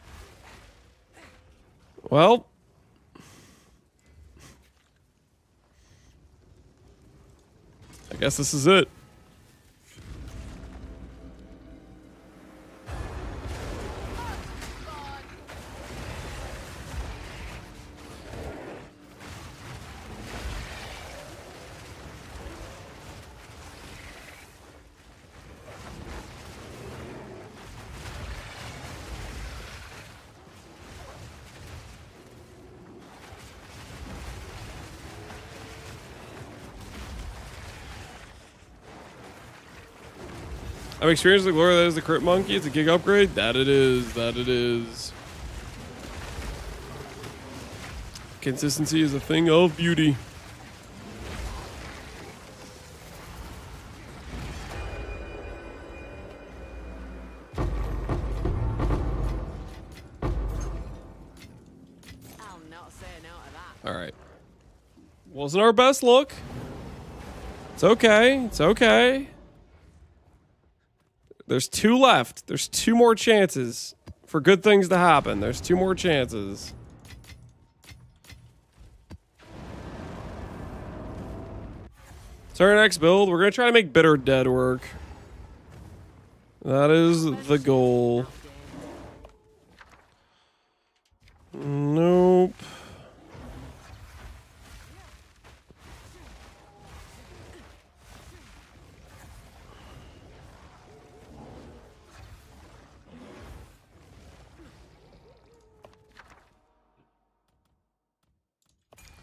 Well, I guess this is it. I've experienced the glory that is the crit monkey. It's a gig upgrade. That it is. That it is. Consistency is a thing of beauty. I'll not say no to that. All right. Wasn't our best look. It's okay. It's okay. There's 2 left. There's 2 more chances for good things to happen. There's 2 more chances. So our next build, we're going to try to make Bitter Dead work. That is the goal. Nope.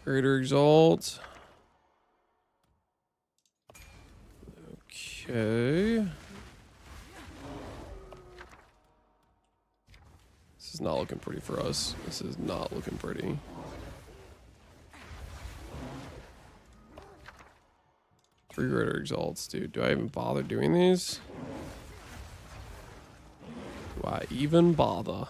Greater Exalt. Okay. This is not looking pretty for us. This is not looking pretty. Three Greater Exalts, dude. Do I even bother doing these? Do I even bother?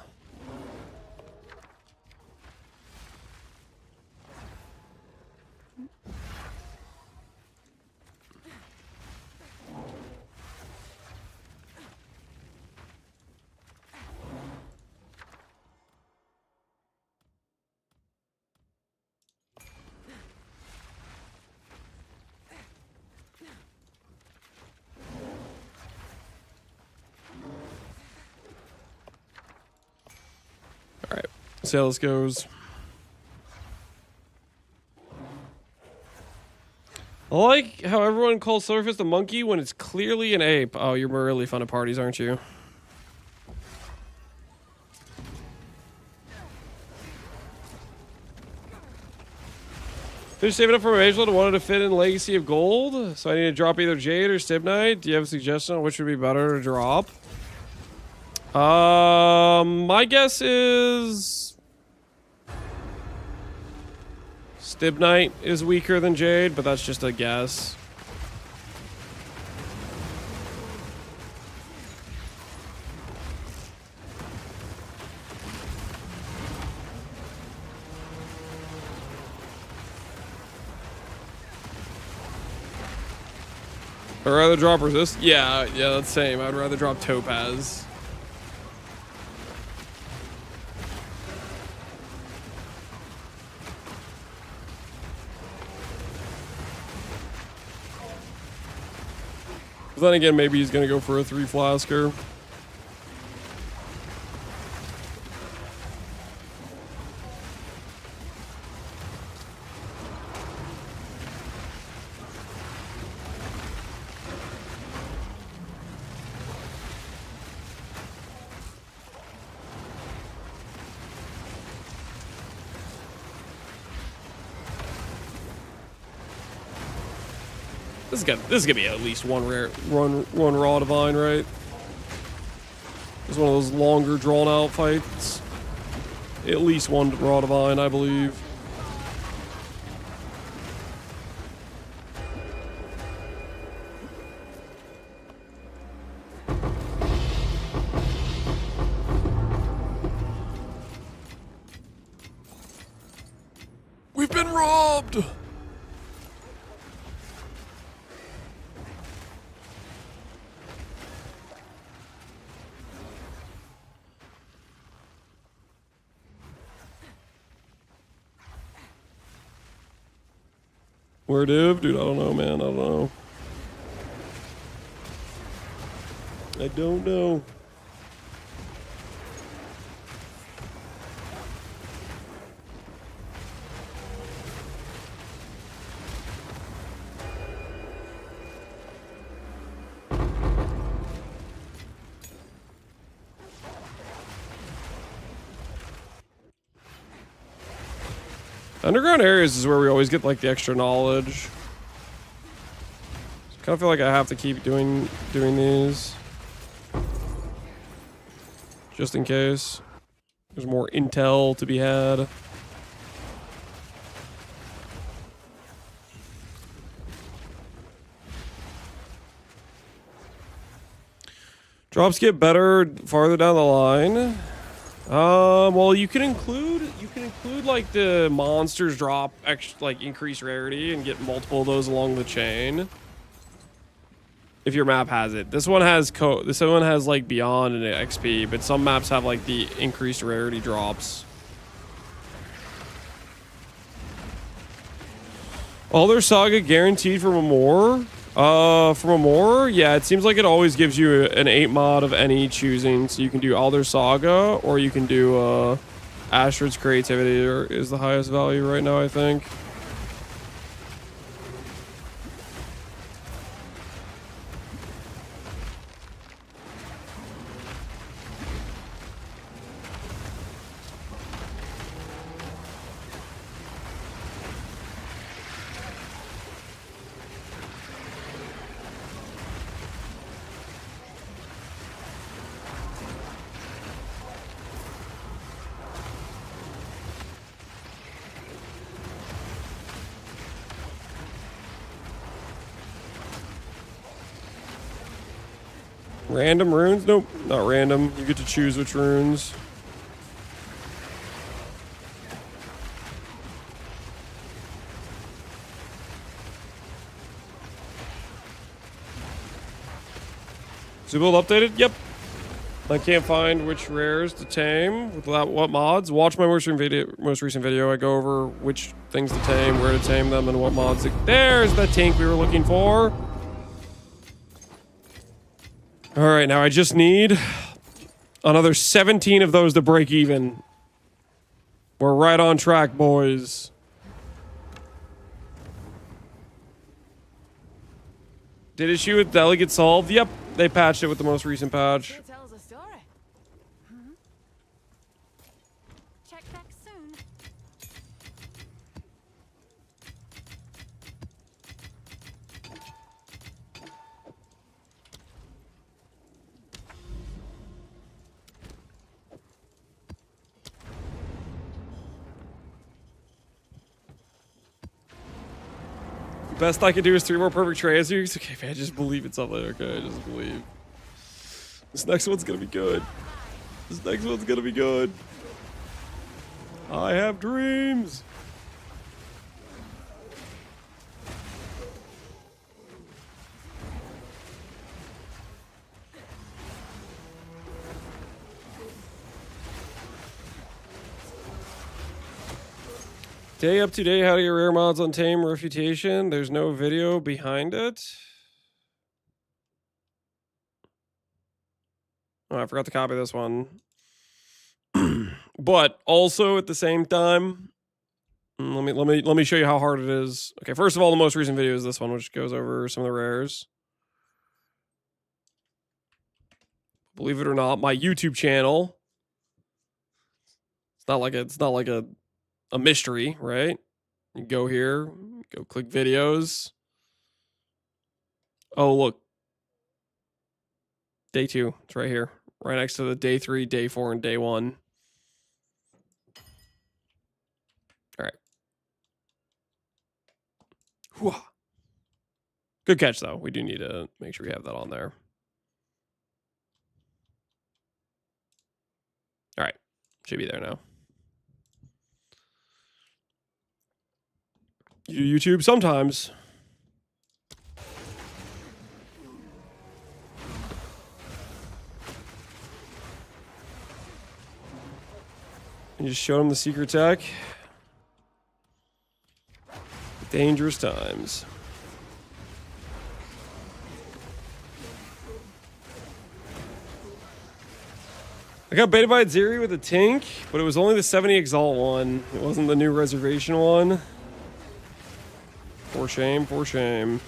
Alright, see how this goes. I like how everyone calls Surface a monkey when it's clearly an ape. Oh, you're really fun at parties, aren't you? Finished saving up for my Angel and wanted to fit in Legacy of Gold, so I need to drop either Jade or Stibnite. Do you have a suggestion on which would be better to drop? My guess is Stibnite is weaker than Jade, but that's just a guess. I'd rather drop resist. Yeah, that's same. I'd rather drop topaz. But then again, maybe he's gonna go for a 3 flasker. This is gonna be at least one raw divine, right? It's one of those longer drawn out fights. At least one raw divine, I believe. We've been robbed! Where div? Dude, I don't know, man. I don't know. I don't know. Underground areas is where we always get like the extra knowledge. Kind of feel like I have to keep doing these, just in case there's more intel to be had. Drops get better farther down the line. Well, you can include like the monsters drop like increased rarity and get multiple of those along the chain. If your map has it. This one has like beyond and XP, but some maps have like the increased rarity drops. Alder Saga guaranteed from Amore? From Amore? Yeah, it seems like it always gives you an 8 mod of any choosing. So you can do Alder Saga, or you can do Astrid's Creativity is the highest value right now, I think. Random runes? Nope, not random. You get to choose which runes. Zubuild updated? Yep. I can't find which rares to tame with what mods. Watch my most recent video. I go over which things to tame, where to tame them, and what mods. There's the tank we were looking for. All right, now I just need another 17 of those to break even. We're right on track, boys. Did issue with delegate solved? Yep, they patched it with the most recent patch. It tells a story. Check back soon. Best I can do is 3 more perfect transmutes. Okay, man, just believe in something. Okay, just believe. This next one's gonna be good. This next one's gonna be good. I have dreams. Day up to day, how to get rare mods on Tame Refutation. There's no video behind it. Oh, I forgot to copy this one. But also at the same time, let me show you how hard it is. Okay, first of all, the most recent video is this one, which goes over some of the rares. Believe it or not, my YouTube channel. It's not like a mystery, right? You go here, go click videos. Oh, look. Day 2. It's right here. Right next to the day 3, day 4, and day 1. All right. Whew. Good catch, though. We do need to make sure we have that on there. All right. Should be there now. YouTube sometimes. You just showed him the secret tech. Dangerous times. I got baited by Zeri with a Tink, but it was only the 70 Exalt one. It wasn't the new reservation one. For shame, for shame.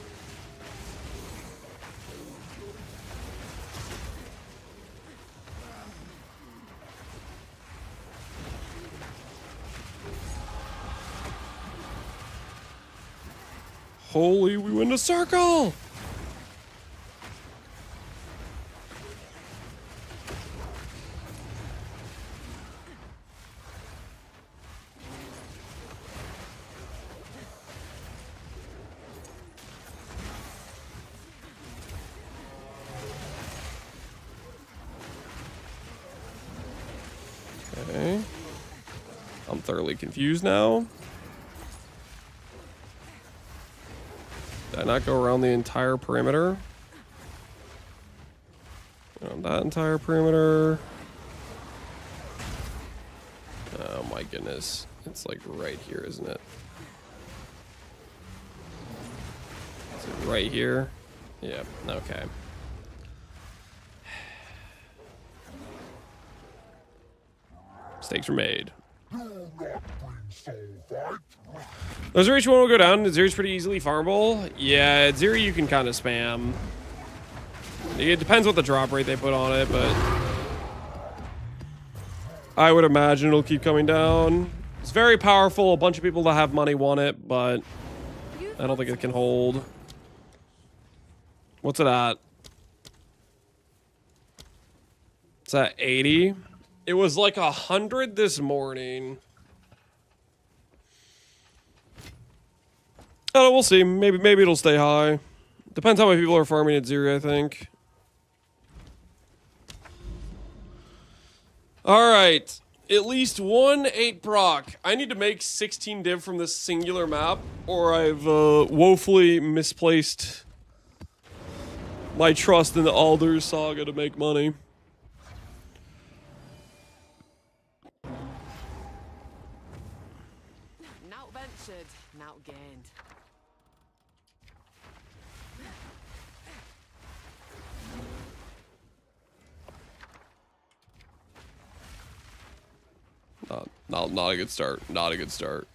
Holy, we win the circle! Okay. I'm thoroughly confused now. Did I not go around the entire perimeter? Around that entire perimeter. Oh my goodness. It's like right here, isn't it? Is it right here? Yep, okay. Mistakes were made. Those Zeri one will go down. Zeri's pretty easily farmable. Yeah, Zeri you can kind of spam. It depends what the drop rate they put on it, but I would imagine it'll keep coming down. It's very powerful. A bunch of people that have money want it, but I don't think it can hold. What's it at? It's at 80. It was like 100 this morning. Oh, we'll see. Maybe it'll stay high. Depends how many people are farming at Zeri, I think. All right. At least one 8 proc. I need to make 16 div from this singular map, or I've woefully misplaced my trust in the Alders Saga to make money. Now ventured, now gained. Not a good start. Not a good start.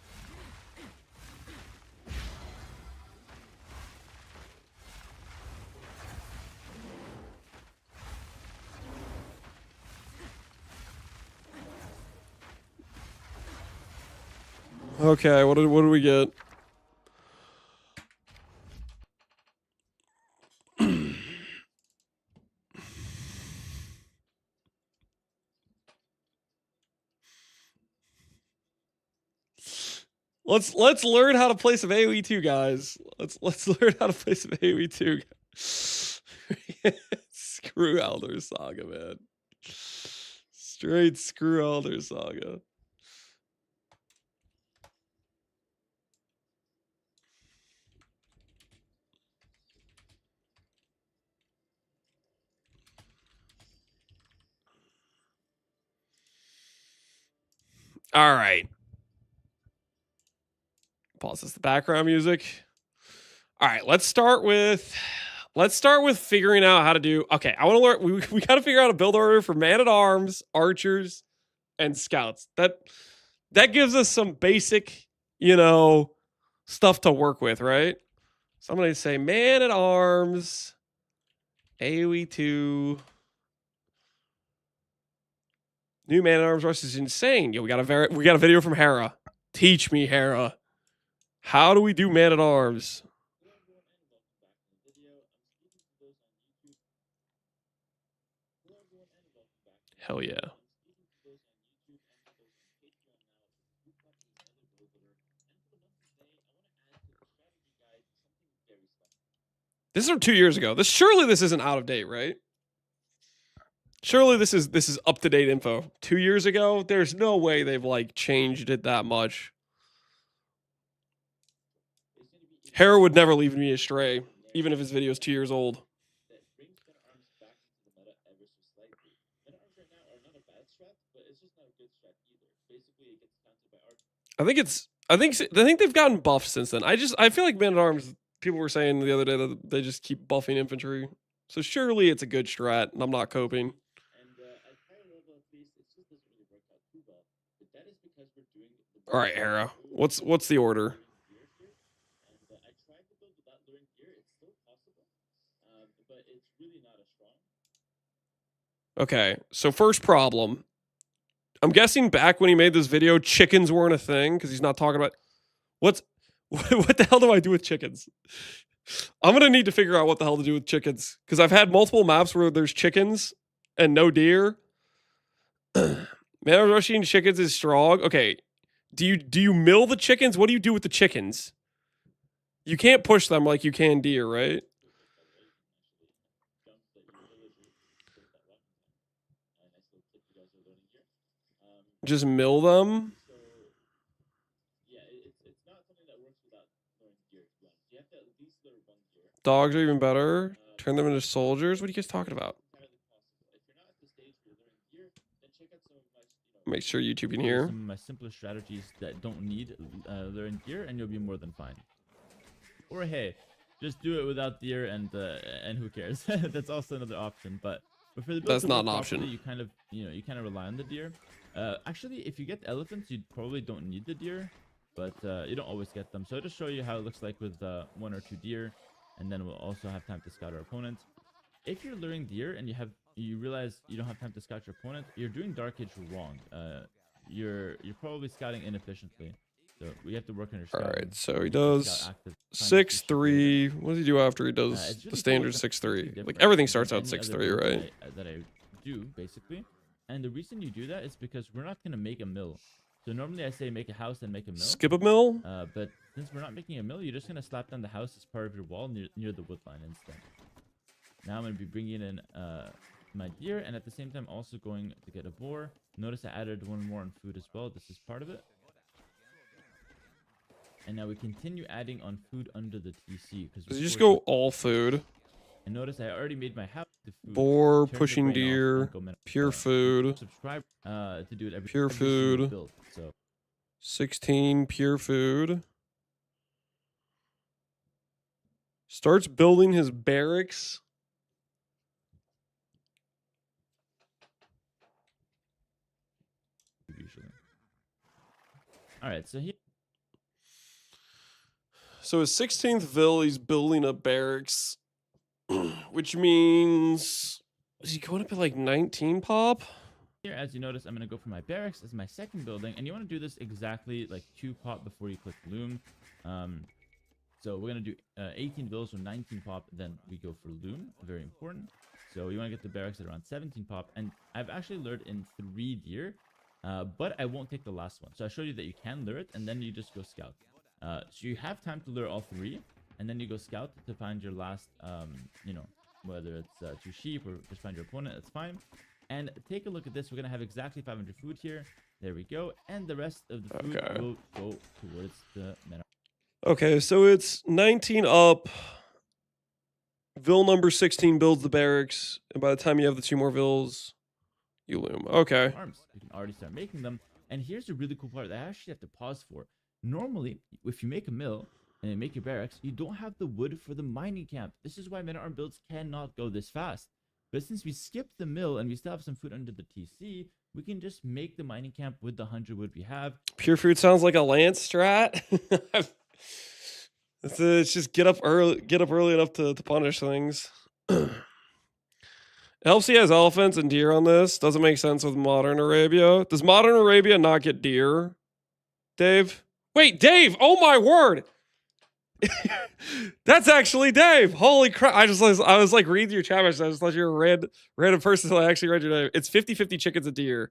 Okay, what do we get? Let's learn how to play some AoE 2, guys. Let's learn how to play some AoE 2. Screw Elder Saga, man. Straight screw Elder Saga. All right. Pause this. The background music. All right, let's start with figuring out how to do. Okay, I want to learn. We got to figure out a build order for man-at-arms, archers, and scouts. That gives us some basic, stuff to work with, right? So I'm gonna say man-at-arms, AoE 2. New man-at-arms rush is insane. Yo, we got a video from Hera. Teach me, Hera. How do we do man-at-arms? Hell yeah. This is from 2 years ago. Surely this isn't out of date, right? Surely this is up to date info. 2 years ago, there's no way they've like changed it that much. Hera would never lead me astray, even if his video is 2 years old. I think they've gotten buffed since then. I feel like man-at-arms, people were saying the other day that they just keep buffing infantry. So surely it's a good strat, and I'm not coping. All right, Hera. What's the order? Okay, so first problem. I'm guessing back when he made this video, chickens weren't a thing because he's not talking about what the hell do I do with chickens? I'm gonna need to figure out what the hell to do with chickens because I've had multiple maps where there's chickens and no deer. Man, rushing chickens is strong. Okay, do you mill the chickens? What do you do with the chickens? You can't push them like you can deer, right? Just mill them. Dogs are even better. Turn them into soldiers. What are you guys talking about? Make sure YouTube can hear. Some of my simpler strategies that don't need learned gear, and you'll be more than fine. Or hey, just do it without deer, and who cares? That's also another option. But for the build that's to not an work option. properly, you kind of rely on the deer. Actually, if you get elephants, you probably don't need the deer, but you don't always get them. So I'll just show you how it looks like with 1 or 2 deer, and then we'll also have time to scout our opponent. If you're luring deer and you realize you don't have time to scout your opponent, you're doing Dark Age wrong. You're probably scouting inefficiently. So we have to work on your scouting. All right, so he does 6-3. What does he do after he does the standard 6-3? Like everything starts out 6-3, right? That I do basically. And the reason you do that is because we're not gonna make a mill. So normally I say make a house and make a mill. Skip a mill? But since we're not making a mill, you're just gonna slap down the house as part of your wall near the wood line instead. Now I'm gonna be bringing in my deer, and at the same time also going to get a boar. Notice I added 1 more on food as well. This is part of it. And now we continue adding on food under the TC. Does he just go all food? And notice I already made my house to food. Boar, pushing deer, pure food. Subscribe to do it every pure food. Build, so 16 pure food. Starts building his barracks. usually. All right, so here. So his 16th Ville, he's building a barracks, which means is he going up at like 19 pop? Here, as you notice, I'm going to go for my barracks as my second building, and you want to do this exactly like 2 pop before you click loom. So we're going to do 18 villas or 19 pop, then we go for loom. Very important. So you want to get the barracks at around 17 pop, and I've actually lured in 3 deer, but I won't take the last one. So I showed you that you can lure it, and then you just go scout. So you have time to lure all 3, and then you go scout to find your last, you know, whether it's 2 sheep or just find your opponent, that's fine. And take a look at this. We're going to have exactly 500 food here. There we go. And the rest of the food will go towards the men. Okay, so it's 19 up. Ville number 16 builds the barracks. And by the time you have the 2 more vills, you loom. Okay. Arms. You can already start making them. And here's the really cool part that I actually have to pause for. Normally, if you make a mill and you make your barracks, you don't have the wood for the mining camp. This is why men-at-arm builds cannot go this fast. But since we skipped the mill and we still have some food under the TC, we can just make the mining camp with the 100 wood we have. Pure food sounds like a Lance strat. It's just get up early enough to punish things. It helps he has elephants and deer on this. Doesn't make sense with modern Arabia. Does modern Arabia not get deer, Dave? Wait, Dave! Oh my word! That's actually Dave. Holy crap! I was like reading your chat message. I just thought you were a random person until I actually read your name. It's 50-50 chickens and deer.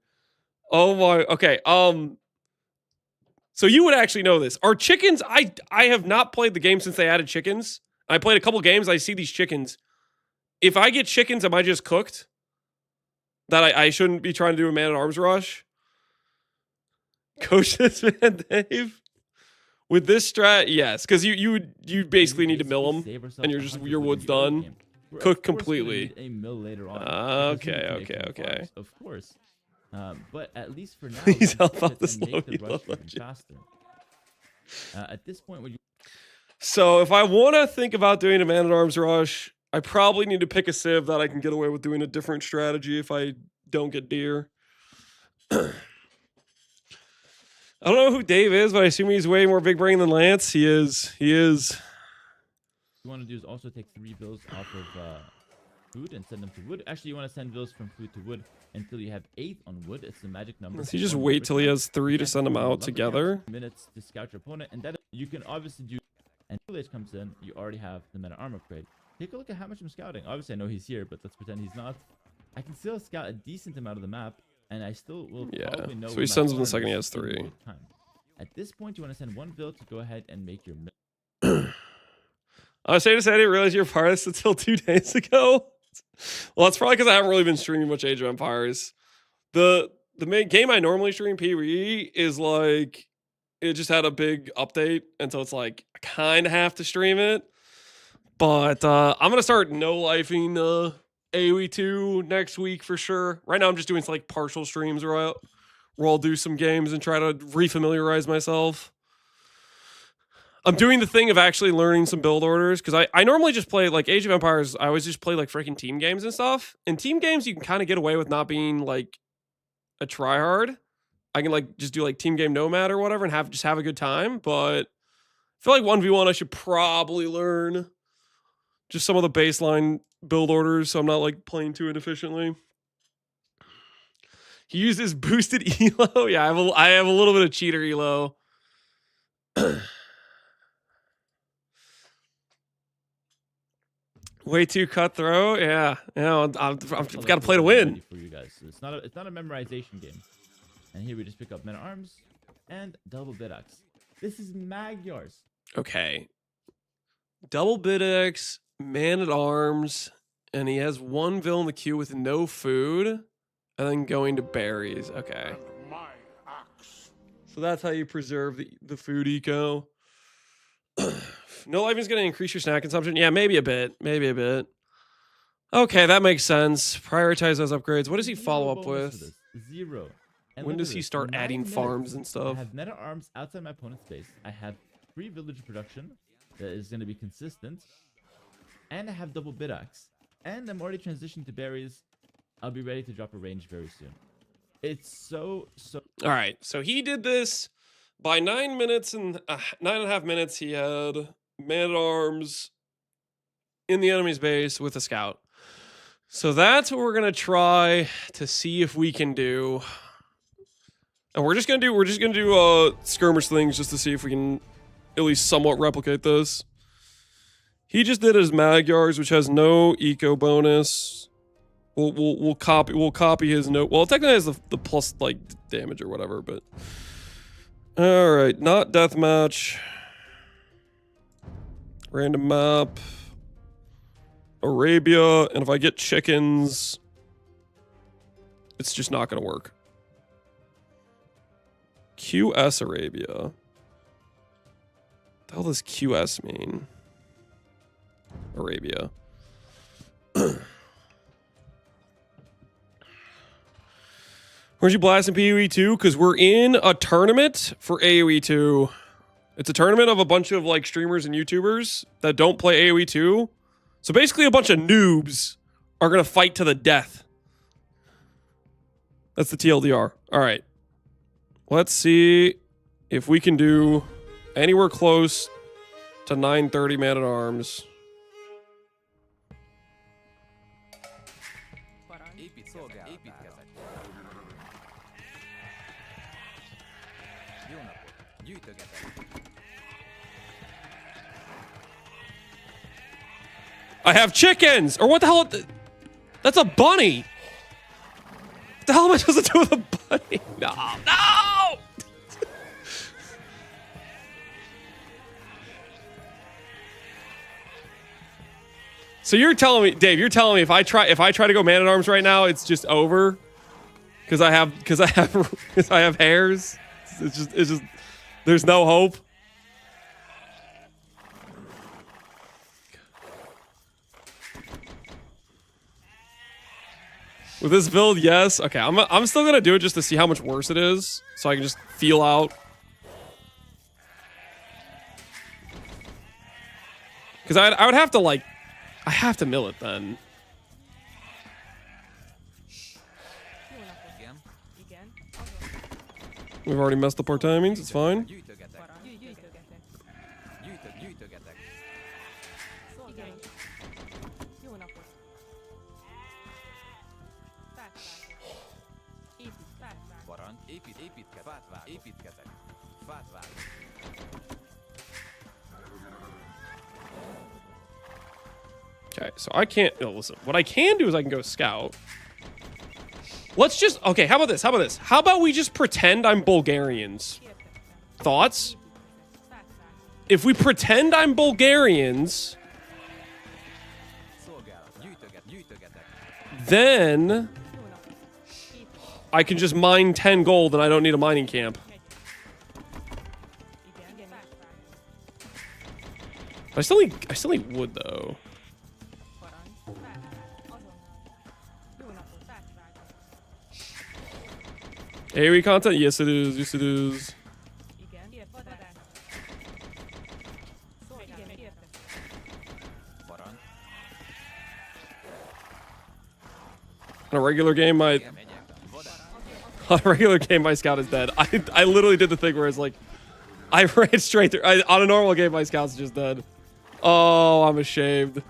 Oh my. Okay. So you would actually know this. Are chickens? I have not played the game since they added chickens. I played a couple games. I see these chickens. If I get chickens, am I just cooked? That I shouldn't be trying to do a man-at-arms rush? Coach this man, Dave. With this strat, yes, because you basically need to mill them, and your wood's done, cooked completely. A mill later on. Okay. Of course, but at least for now, Please help out the slow heal faster. At this point, would you? So if I want to think about doing a man-at-arms rush, I probably need to pick a civ that I can get away with doing a different strategy if I don't get deer. I don't know who Dave is, but I assume he's way more big brain than Lance. He is. What you want to do is also take 3 bills off of food and send them to wood. Actually, you want to send bills from food to wood until you have 8 on wood. It's the magic number. Does he just wait till he has 3 to send them out together? Minutes to scout your opponent, and that you can obviously do. And village comes in, you already have the men-at-arm upgrade. Take a look at how much I'm scouting. Obviously, I know he's here, but let's pretend he's not. I can still scout a decent amount of the map. And I still will probably know. So he sends them the second he has 3. At this point, you want to send 1 bill to go ahead and make your mill. I was saying I didn't realize you were part of this until 2 days ago. Well, that's probably because I haven't really been streaming much Age of Empires. The main game I normally stream, PvE, is like it just had a big update, and so it's like I kind of have to stream it. But I'm gonna start no-lifing AoE 2 next week for sure. Right now I'm just doing like partial streams where I'll do some games and try to refamiliarize myself. I'm doing the thing of actually learning some build orders because I normally just play like Age of Empires. I always just play like freaking team games and stuff. In team games, you can kind of get away with not being like a tryhard. I can like just do like team game nomad or whatever and have a good time. But I feel like 1v1 I should probably learn just some of the baseline build orders so I'm not like playing too inefficiently. He uses boosted elo. Yeah, I have a little bit of cheater elo. Way too cutthroat. Yeah, I've got to play to win. For you guys, so it's not a memorization game. And here we just pick up men-at-arms and double bid-axe. This is Magyars. Okay, double bid-axe, man-at-arms. And he has 1 vill in the queue with no food, and then going to berries. Okay. So that's how you preserve the food eco. No life is going to increase your snack consumption. Yeah, maybe a bit. Okay, that makes sense. Prioritize those upgrades. What does he follow up with? 0. And when does he start adding farms and stuff? I have men-at-arms outside my opponent's base. I have 3 village production that is going to be consistent. And I have double bid-axe. And I'm already transitioned to berries. I'll be ready to drop a range very soon. It's so. All right. So he did this by 9 minutes and 9.5 minutes. He had man-at-arms in the enemy's base with a scout. So that's what we're going to try to see if we can do. And we're just going to do skirmish things just to see if we can at least somewhat replicate this. He just did his Magyars, which has no eco bonus. We'll copy his note. Well, it technically has the plus like damage or whatever, but all right, not deathmatch. Random map. Arabia, and if I get chickens, it's just not gonna work. QS Arabia. What the hell does QS mean? Arabia. Weren't you blasting PoE 2? Because we're in a tournament for AoE 2. It's a tournament of a bunch of like streamers and YouTubers that don't play AoE 2. So basically a bunch of noobs are going to fight to the death. That's the TLDR. All right. Let's see if we can do anywhere close to 930 man-at-arms. I have chickens! Or what the hell? That's a bunny! What the hell am I supposed to do with a bunny? No! No! So you're telling me, Dave, you're telling me if I try to go man-at-arms right now, it's just over? Because I have hairs? It's just there's no hope. With this build, yes. Okay, I'm still gonna do it just to see how much worse it is, so I can just feel out. Because I would have to like, I have to mill it then. We've already messed up our timings. It's fine. Okay, so I can't, no, listen, what I can do is I can go scout. Let's just, okay, how about this? How about this? How about we just pretend I'm Bulgarians? Thoughts? If we pretend I'm Bulgarians, then I can just mine 10 gold and I don't need a mining camp. I still need wood though. AoE content? Yes it is, yes it is. On a regular game, my scout is dead. I literally did the thing where it's like, I ran straight through. On a normal game, my scout's just dead. Oh, I'm ashamed.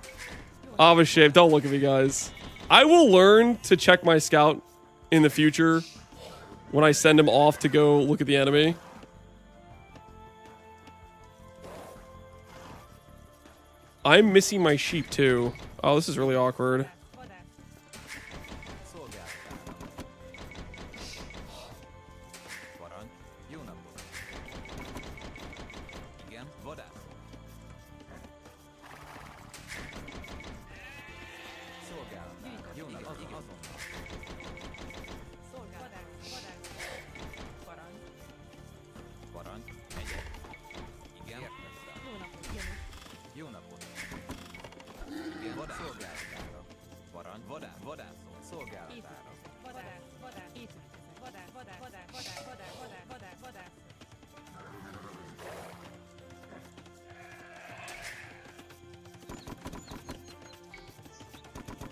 I'm ashamed. Don't look at me, guys. I will learn to check my scout in the future when I send him off to go look at the enemy. I'm missing my sheep too. Oh, this is really awkward.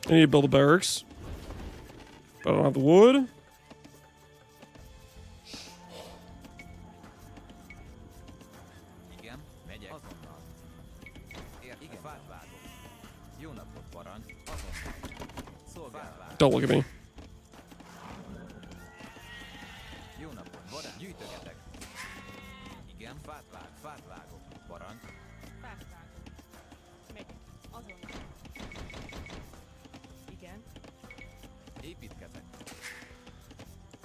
I need to build a barracks. But I don't have the wood. Don't look at me.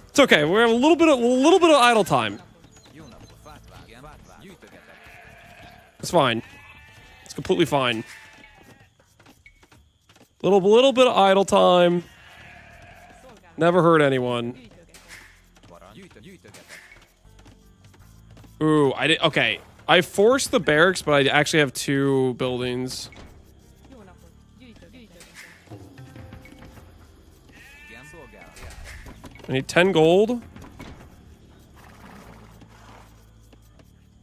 It's okay. We have a little bit of idle time. It's fine. It's completely fine. Little bit of idle time. Never hurt anyone. Ooh, I did. Okay, I forced the barracks, but I actually have 2 buildings. I need 10 gold.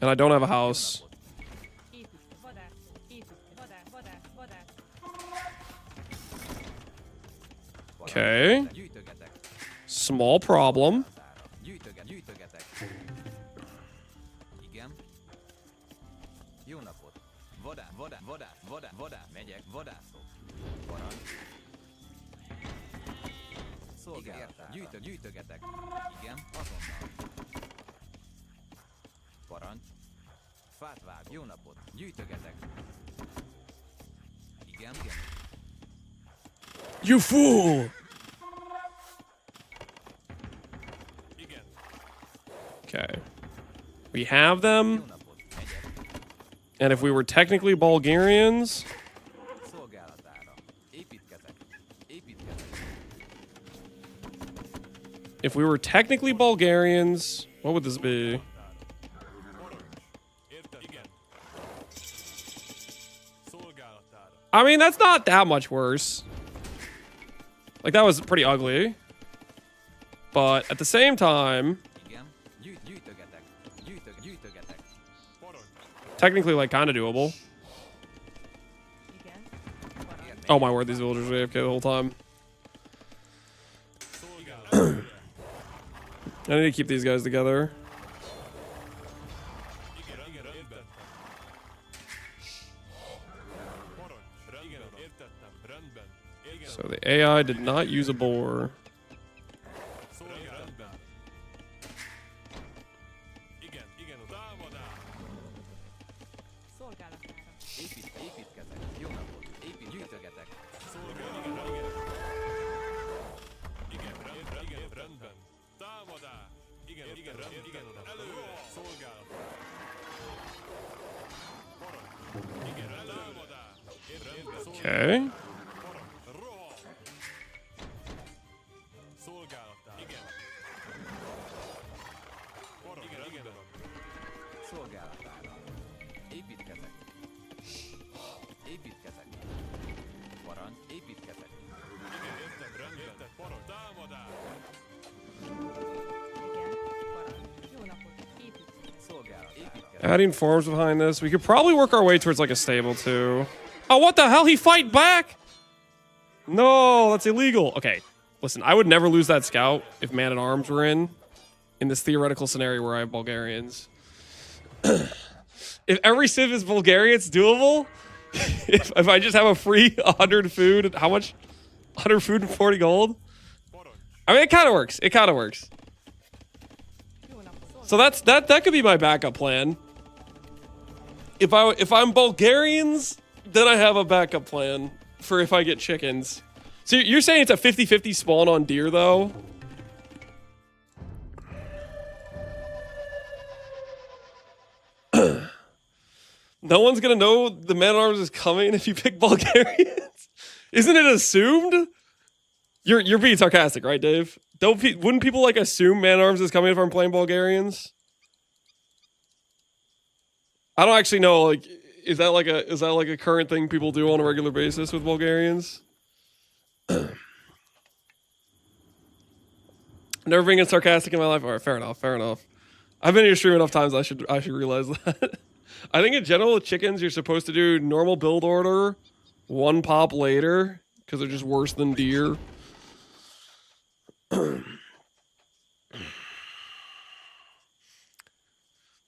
And And I don't have a house. Okay. Small problem. Gyűjtögetek. Igen, azonnal. Parancs. Fát vág. Jó napot. Gyűjtögetek. Igen, igen. You fool! Okay. We have them. And if we were technically Bulgarians... If we were technically Bulgarians, what would this be? I mean, that's not that much worse. Like, that was pretty ugly. But at the same time... Technically, like, kind of doable. Oh my word, these villagers were AFK the whole time. I need to keep these guys together. So the AI did not use a boar. Okay. Adding farms behind this. We could probably work our way towards like a stable too. Oh, what the hell? He fight back? No, that's illegal. Okay, listen, I would never lose that scout if man-at-arms were in this theoretical scenario where I have Bulgarians. If every civ is Bulgaria, it's doable. If I just have a free 100 food, how much? 100 food and 40 gold? I mean, it kind of works. It kind of works. So that could be my backup plan. If I'm Bulgarians, then I have a backup plan for if I get chickens. So you're saying it's a 50-50 spawn on deer, though? No one's gonna know the man-at-arms is coming if you pick Bulgarians? Isn't it assumed? You're being sarcastic, right, Dave? Wouldn't people like assume man-at-arms is coming if I'm playing Bulgarians? I don't actually know, like, is that like a current thing people do on a regular basis with Bulgarians? Never been getting sarcastic in my life. All right, fair enough, fair enough. I've been in your stream enough times. I should realize that. I think in general with chickens, you're supposed to do normal build order, one pop later, because they're just worse than deer.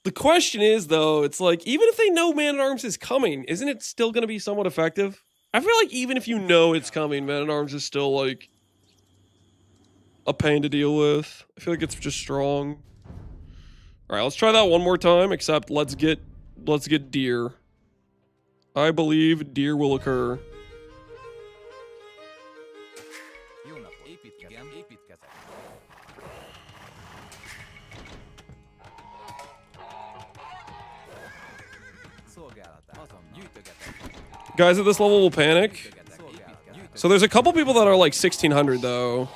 The question is, though, it's like, even if they know man-at-arms is coming, isn't it still going to be somewhat effective? I feel like even if you know it's coming, man-at-arms is still, like, a pain to deal with. I feel like it's just strong. All right, let's try that one more time, except let's get deer. I believe deer will occur. Guys at this level will panic. So there's a couple people that are like 1600 though.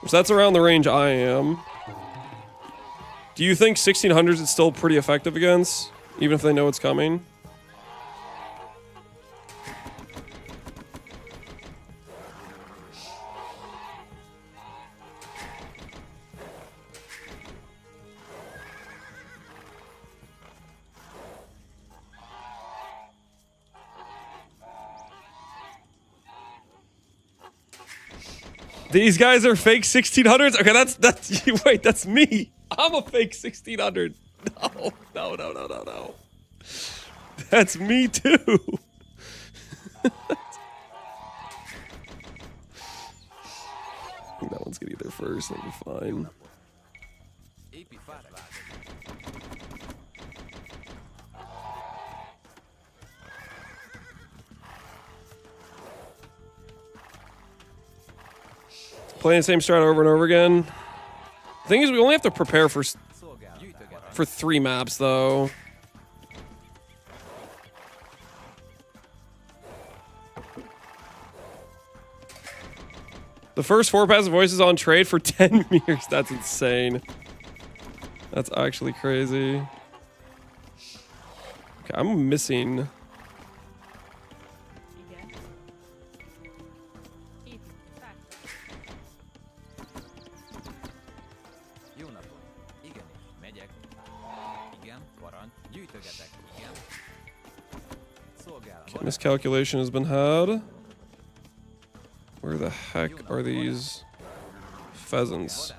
So that's around the range I am. Do you think 1600s is still pretty effective against, even if they know it's coming? These guys are fake 1600s. Okay, that's wait, that's me. I'm a fake 1600. No. That's me too. I think that one's gonna get there first. That'll be fine. Playing the same strat over and over again. The thing is, we only have to prepare for 3 maps, though. The first 4 passive voices on trade for 10 years. That's insane. That's actually crazy. Okay, I'm missing. Okay, miscalculation has been had. Where the heck are these pheasants?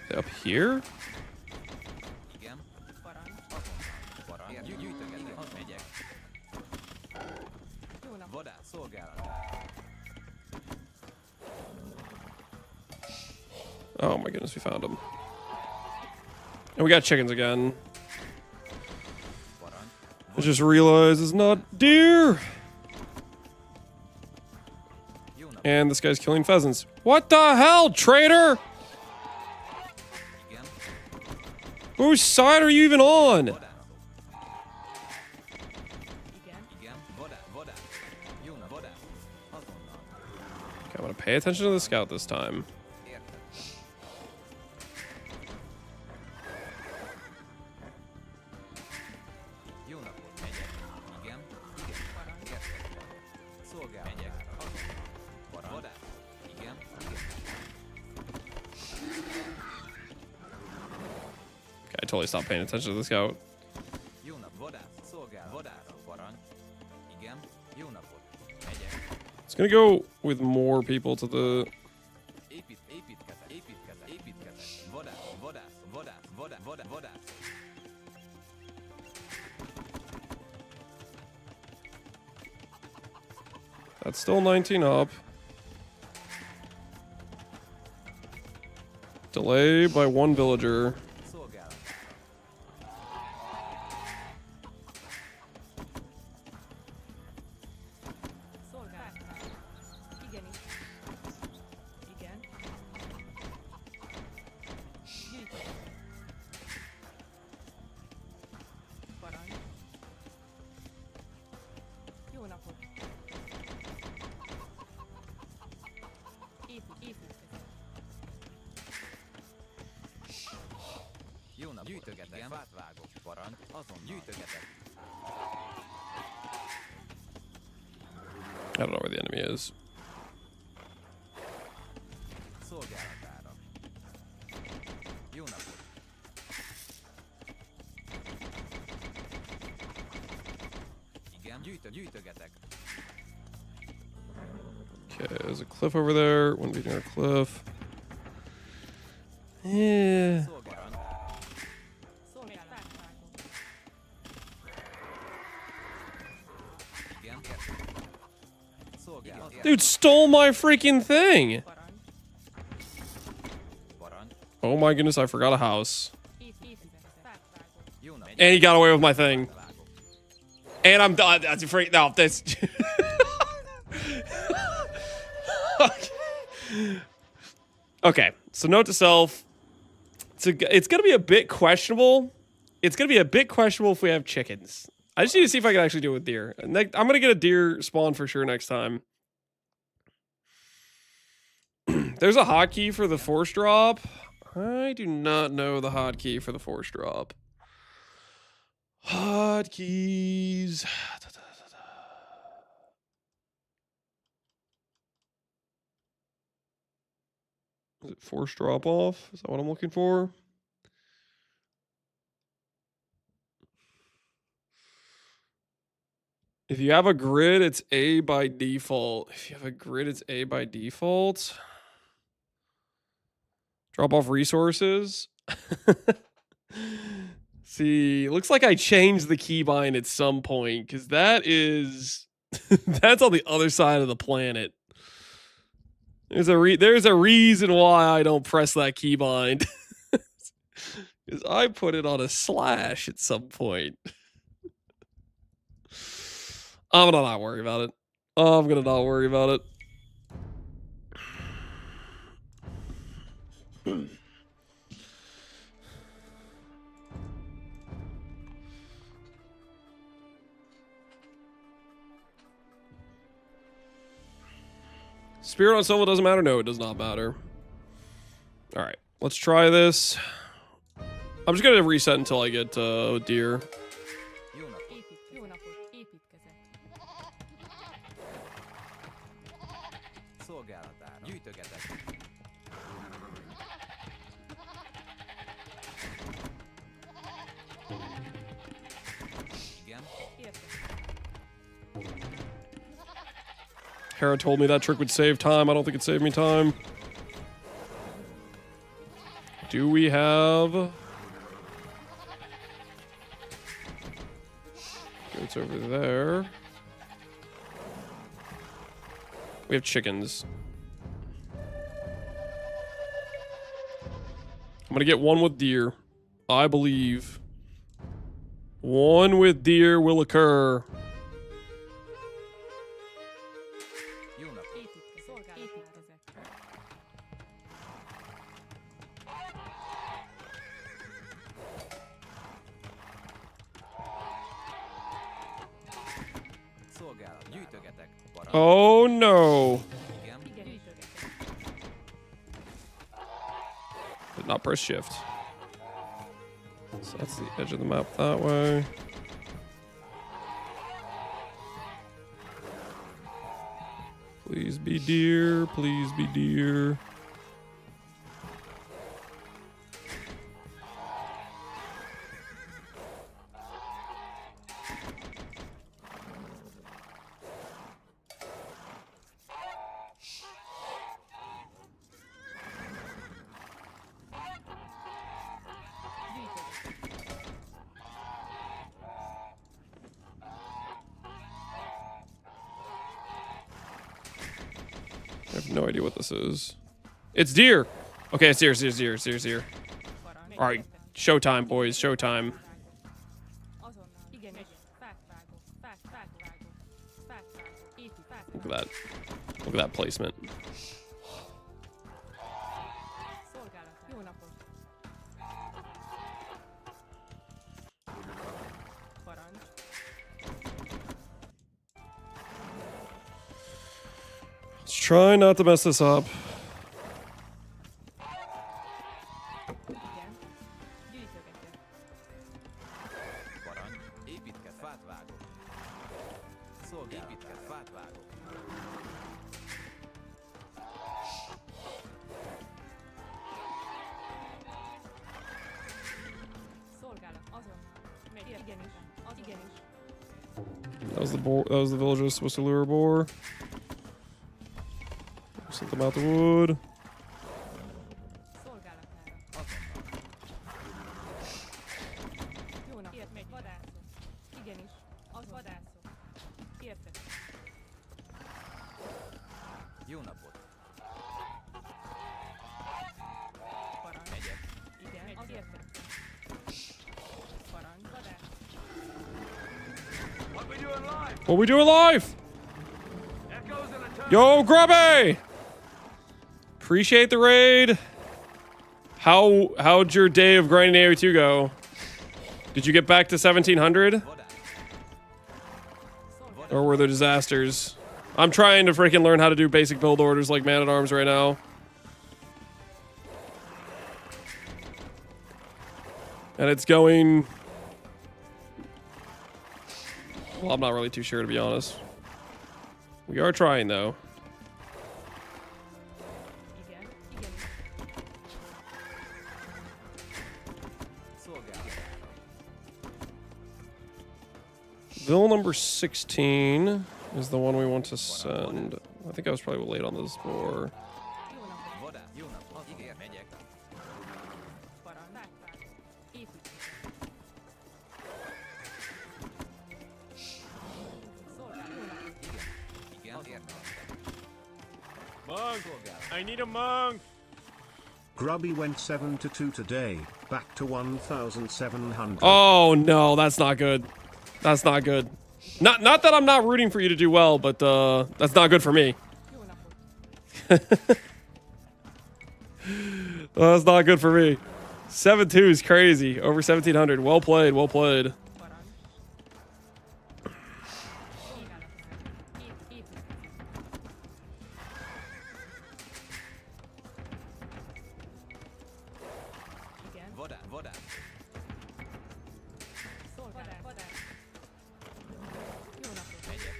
They up here? Oh my goodness, we found them. And we got chickens again. I just realized it's not deer. And this guy's killing pheasants. What the hell, traitor? Whose side are you even on? Okay, I'm gonna pay attention to the scout this time. I totally stopped paying attention to the scout. It's gonna go with more people to the... That's still 19 up. Delay by 1 villager. Gyűjtögetek, fát vágok, parancs, azon gyűjtögetek. I don't know where the enemy is. Szolgálatára. Jó napot. Igen, gyűjtögetek. Okay, there's a cliff over there. One beating our cliff. Yeah. Dude stole my freaking thing. Oh my goodness, I forgot a house. And he got away with my thing. And I'm done. That's a freak. No, that's... Okay, so note to self. It's going to be a bit questionable. It's going to be a bit questionable if we have chickens. I just need to see if I can actually do it with deer. I'm going to get a deer spawn for sure next time. There's a hotkey for the force drop. I do not know the hotkey for the force drop. Hotkeys. Is it force drop off? Is that what I'm looking for? If you have a grid, it's A by default. If you have a grid, it's A by default. Drop off resources. See, looks like I changed the keybind at some point because that is that's on the other side of the planet. There's a reason why I don't press that keybind. Because I put it on a slash at some point. I'm gonna not worry about it. I'm gonna not worry about it. Spirit on Silva doesn't matter? No, it does not matter. Alright, let's try this. I'm just gonna reset until I get deer. Hera told me that trick would save time. I don't think it saved me time. Do we have... It's over there. We have chickens. I'm gonna get one with deer. I believe. One with deer will occur. Oh no. Did not press shift. So that's the edge of the map that way. Please be deer. Please be deer. I have no idea what this is. It's deer. Okay, it's deer, it's deer, it's deer, it's deer, it's deer. All right, showtime, boys, showtime. Look at that. Look at that placement. Let's try not to mess this up. That was the villager supposed to lure a boar. Set them out the wood. What we doing live? Yo, Grubby! Appreciate the raid. How'd your day of grinding AoE2 go? Did you get back to 1700? Or were there disasters? I'm trying to freaking learn how to do basic build orders like Man-at-Arms right now. And it's going... Well, I'm not really too sure, to be honest. We are trying, though. Bill number 16 is the one we want to send. I think I was probably late on this before. Voda, jó napot. Igen, megyek. Igen, értem. Monk! I need a monk! Grubby went 7-2 today, back to 1,700. Oh no, that's not good. That's not good. Not that I'm not rooting for you to do well, but that's not good for me. That's not good for me. 7-2 is crazy. Over 1,700. Well played. Well played. Voda, voda. Megyek.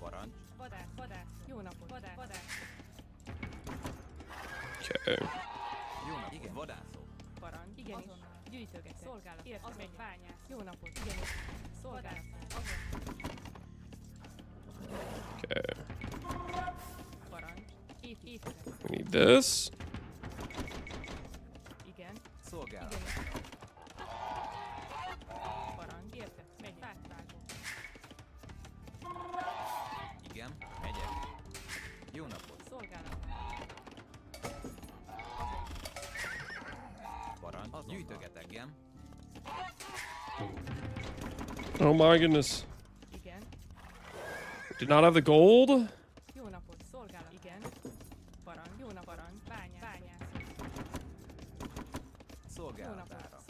Parancs. Okay. Jó nap, igen, vadászok. Okay. We need this. Szolgálat. Igen, megyek. Jó napot. Parancs. Gyűjtögetek, igen. Oh my goodness. Did not have the gold? Szolgálatára.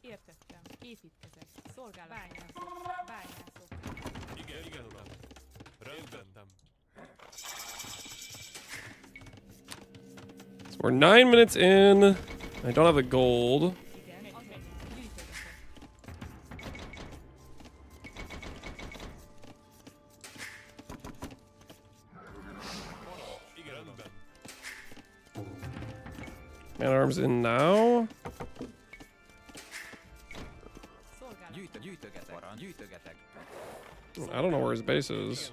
Értem. Igen, uram. Rendben. So we're 9 minutes in. I don't have the gold. Man arms in now. Gyűjtögetek. Parancs. Gyűjtögetek. I don't know where his base is.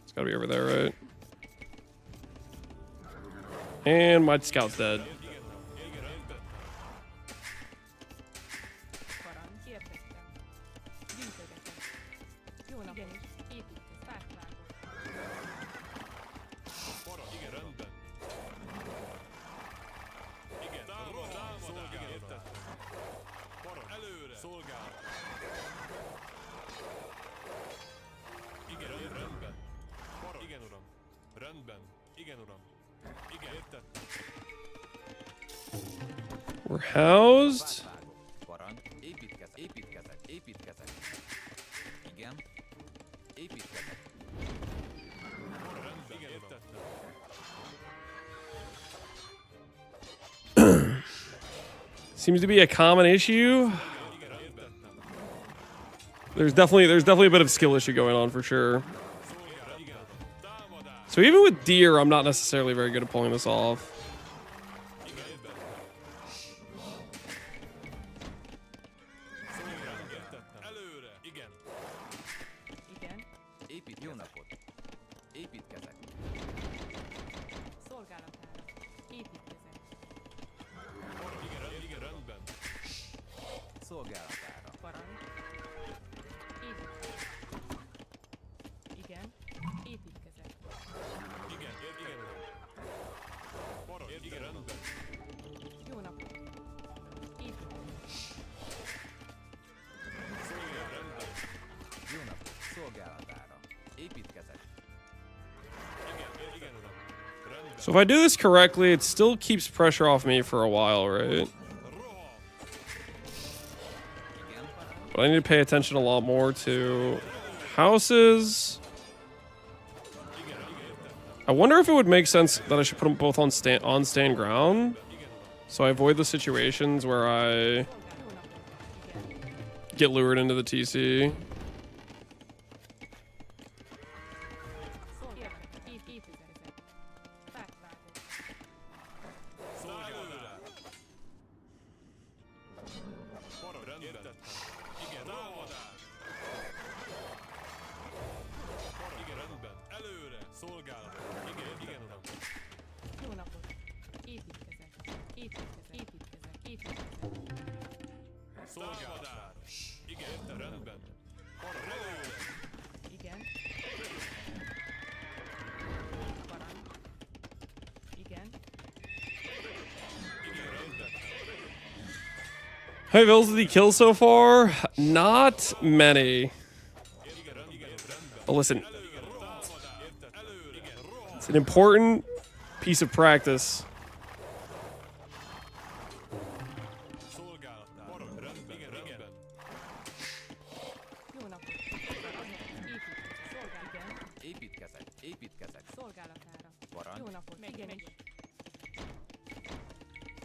It's gotta be over there, right? And my scout's dead. We're housed. Parancs. Építkezek. Igen. Építkezek. Seems to be a common issue. There's definitely a bit of skill issue going on for sure. So even with deer, I'm not necessarily very good at pulling this off. Jó napot. Építkezek. Szolgálatára. Jó napot. Szolgálatára. Építkezek. So if I do this correctly, it still keeps pressure off me for a while, right? But I need to pay attention a lot more to houses. I wonder if it would make sense that I should put them both on stand ground. So I avoid the situations where I get lured into the TC. How many vills did he kill so far? Not many. But listen, it's an important piece of practice. Építkezek, építkezek. Szolgálatára. Parancs. Jó napot, igenis.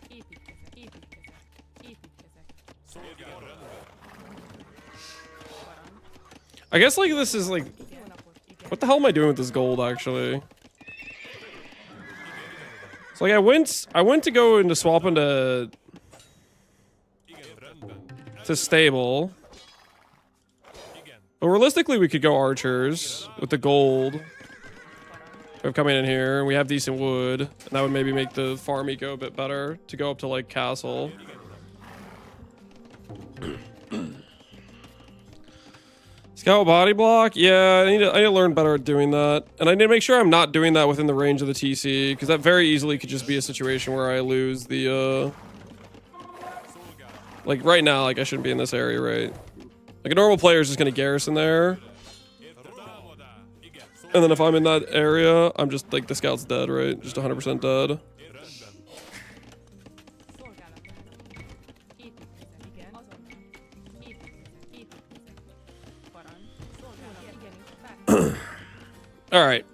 Építkezek, építkezek, építkezek. I guess like this is like, what the hell am I doing with this gold actually? So like I went to go into swap into stable. But realistically we could go archers with the gold. We're coming in here and we have decent wood, and that would maybe make the farm eco a bit better to go up to like castle. Scout body block? Yeah, I need to learn better at doing that. And I need to make sure I'm not doing that within the range of the TC, because that very easily could just be a situation where I lose the, like right now, like I shouldn't be in this area, right? Like a normal player is just going to garrison there. And then if I'm in that area, I'm just like, the scout's dead, right? Just 100% dead. All right.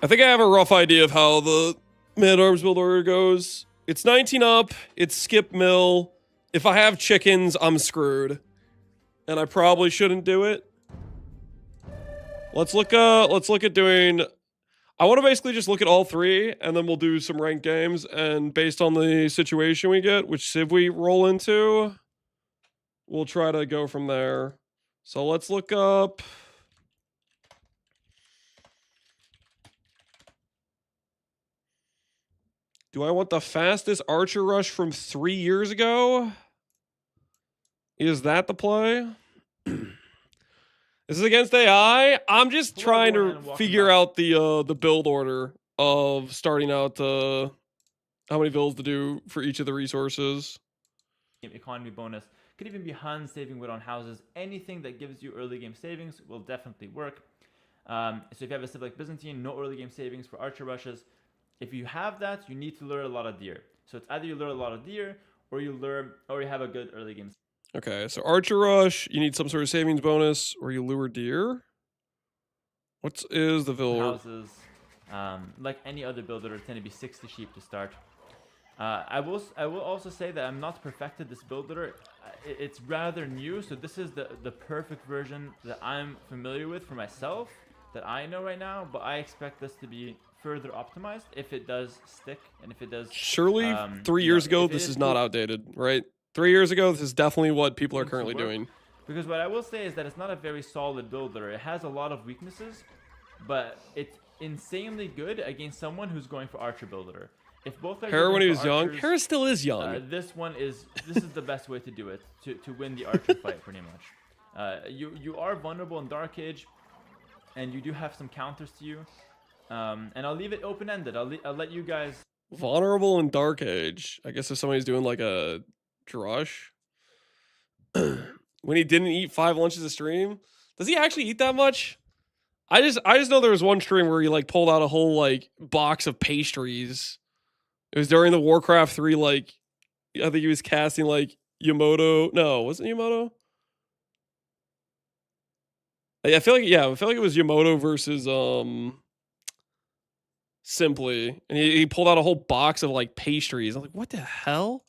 I think I have a rough idea of how the man-at-arms build order goes. It's 19 up. It's skip mill. If I have chickens, I'm screwed. And I probably shouldn't do it. Let's look at doing, I want to basically just look at all three, and then we'll do some ranked games, and based on the situation we get, which civ we roll into, we'll try to go from there. So let's look up. Do I want the fastest archer rush from 3 years ago? Is that the play? This is against AI. I'm just trying to figure out the build order of starting out how many builds to do for each of the resources. Economy bonus could even be Hun saving wood on houses. Anything that gives you early game savings will definitely work. So if you have a civ like Byzantine, no early game savings for archer rushes. If you have that, you need to lure a lot of deer. So it's either you lure a lot of deer, or you have a good early game. Okay, so archer rush, you need some sort of savings bonus, or you lure deer. What is the build? Houses, like any other builder, tend to be 60 sheep to start. I will also say that I'm not perfected this builder. It's rather new, so this is the perfect version that I'm familiar with for myself, that I know right now. But I expect this to be further optimized if it does stick, and if it does. Surely 3 years ago, this is not outdated, right? 3 years ago, this is definitely what people are currently doing. Because what I will say is that it's not a very solid builder. It has a lot of weaknesses, but it's insanely good against someone who's going for archer builder. If both are Hera when he was archers, young, Hera still is young. This is the best way to do it, to win the archer fight, pretty much. You are vulnerable in Dark Age, and you do have some counters to you. And I'll leave it open-ended. I'll let you guys. Vulnerable in Dark Age. I guess if somebody's doing like a drush. When he didn't eat 5 lunches a stream, does he actually eat that much? I just know there was one stream where he like pulled out a whole like box of pastries. It was during the Warcraft 3, like I think he was casting like Yamoto. No, wasn't it Yamoto? I feel like it was Yamoto versus simply. And he pulled out a whole box of like pastries. I'm like, what the hell?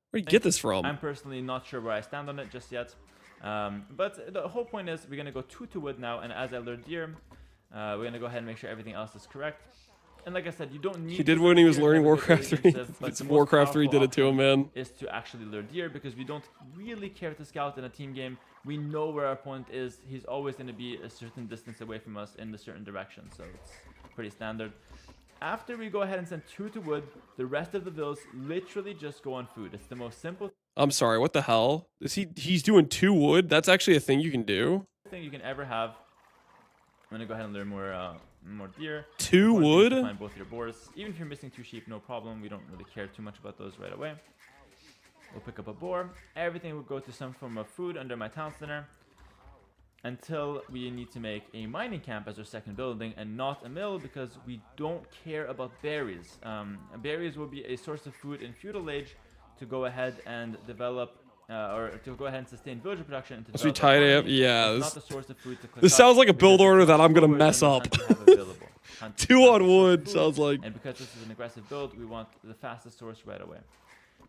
Where'd you get this from? I'm personally not sure where I stand on it just yet. But the whole point is we're going to go 2 to wood now. And as I lured deer, we're going to go ahead and make sure everything else is correct. And like I said, you don't need. He did when he was learning Warcraft 3. It's Warcraft 3 did it to him, man. Is to actually lure deer because we don't really care to scout in a team game. We know where our opponent is. He's always going to be a certain distance away from us in a certain direction. So it's pretty standard. After we go ahead and send 2 to wood, the rest of the bills literally just go on food. It's the most simple I'm sorry, what the hell? Is he's doing 2 wood? That's actually a thing you can do? thing you can ever have. I'm going to go ahead and lure more deer. 2 wood? Find both your boars. Even if you're missing 2 sheep, no problem. We don't really care too much about those right away. We'll pick up a boar. Everything will go to some form of food under my town center until we need to make a mining camp as our second building and not a mill because we don't care about berries. Berries will be a source of food in feudal age to go ahead and develop or to go ahead and sustain villager production. And to As we tie it up, yeah. Not the source of food to click this up sounds like a build because order it's that I'm gonna slower mess than the up. hunt you have available. Hunt 2 fastest on source wood of food, sounds like. and because this is an aggressive build, we want the fastest source right away.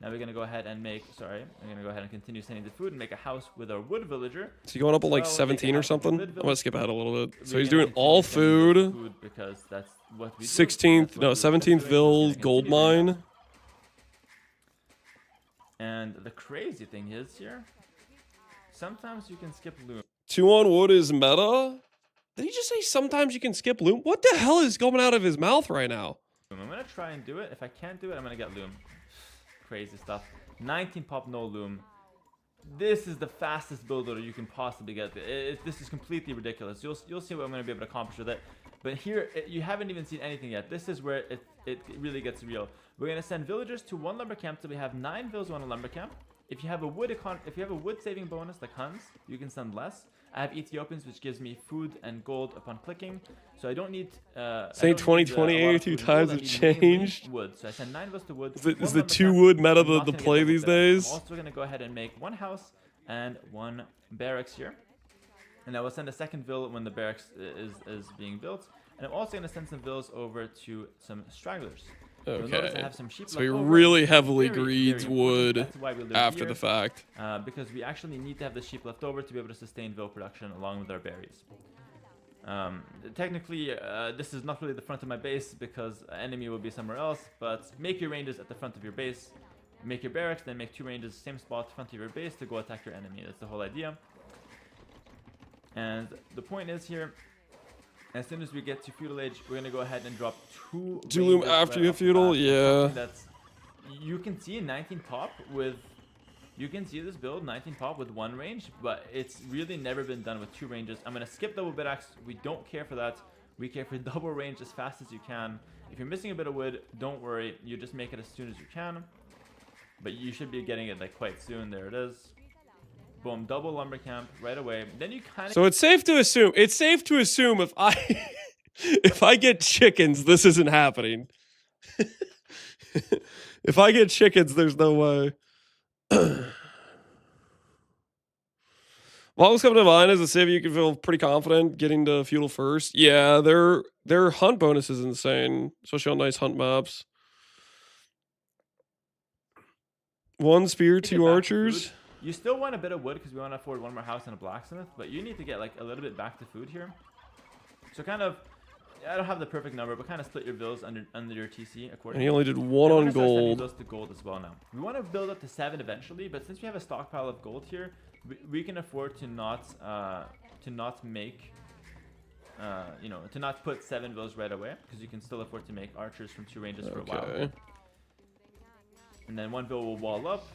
Now we're gonna go ahead and make. Sorry, I'm gonna go ahead and continue sending the food and make a house with our wood villager. Is he going up at like So, 17 or make a house with something? wood I'm gonna village. skip ahead a little bit. So We're he's gonna doing continue all sending those food. because that's what we do. 16th, That's what no, we were 17th doing. Ville We're gonna gold continue doing that. mine. And the crazy thing is here, sometimes you can skip loom. 2 on wood is meta? Did he just say sometimes you can skip loom? What the hell is coming out of his mouth right now? I'm gonna try and do it. If I can't do it, I'm gonna get loom. Crazy stuff. 19 pop, no loom. This is the fastest build order you can possibly get. This is completely ridiculous. You'll see what I'm gonna be able to accomplish with it. But here, you haven't even seen anything yet. This is where it really gets real. We're gonna send villagers to 1 lumber camp till we have 9 vills on a lumber camp. If you have a wood saving bonus like Huns, you can send less. I have Ethiopians, which gives me food and gold upon clicking, so I don't need. Say 2020 82 times have changed. Wood, so I send 9 vills to wood. Is the 2 wood meta the play these days? I'm also gonna go ahead and make 1 house and 1 barracks here, and I will send a second vill when the barracks is being built, and I'm also gonna send some vills over to some stragglers. Okay, I have some sheep so he left over. really heavily Very, greeds very wood That's why we live after here, the fact. because we actually need to have the sheep left over to be able to sustain vill production along with our berries. Technically, this is not really the front of my base because enemy will be somewhere else, but make your ranges at the front of your base, make your barracks, then make 2 ranges, same spot, front of your base to go attack your enemy. That's the whole idea. And the point is here, as soon as we get to feudal age, we're gonna go ahead and drop 2 Doom ranges after right you off the feudal, bat. yeah. That's, you can see 19 pop with. You can see this build 19 pop with 1 range, but it's really never been done with 2 ranges. I'm gonna skip double bit axe. We don't care for that. We care for double range as fast as you can. If you're missing a bit of wood, don't worry. You just make it as soon as you can. But you should be getting it like quite soon. There it is. Boom, double lumber camp right away. Then you kind of. So it's safe to assume if I if I get chickens, this isn't happening. If I get chickens, there's no way. What was coming to mind as a civ, you can feel pretty confident getting to feudal first. Yeah, their hunt bonus is insane, especially on nice hunt maps. 1 spear, 2 archers. You still want a bit of wood because we want to afford 1 more house and a blacksmith, but you need to get like a little bit back to food here. So kind of, I don't have the perfect number, but kind of split your bills under your TC And accordingly. he only did 1 on gold. Those to gold as well now. We want to build up to 7 eventually, but since we have a stockpile of gold here, we can afford to not make, to not put 7 bills right away because you can still afford to make archers from 2 ranges for a while. And then 1 bill will wall up.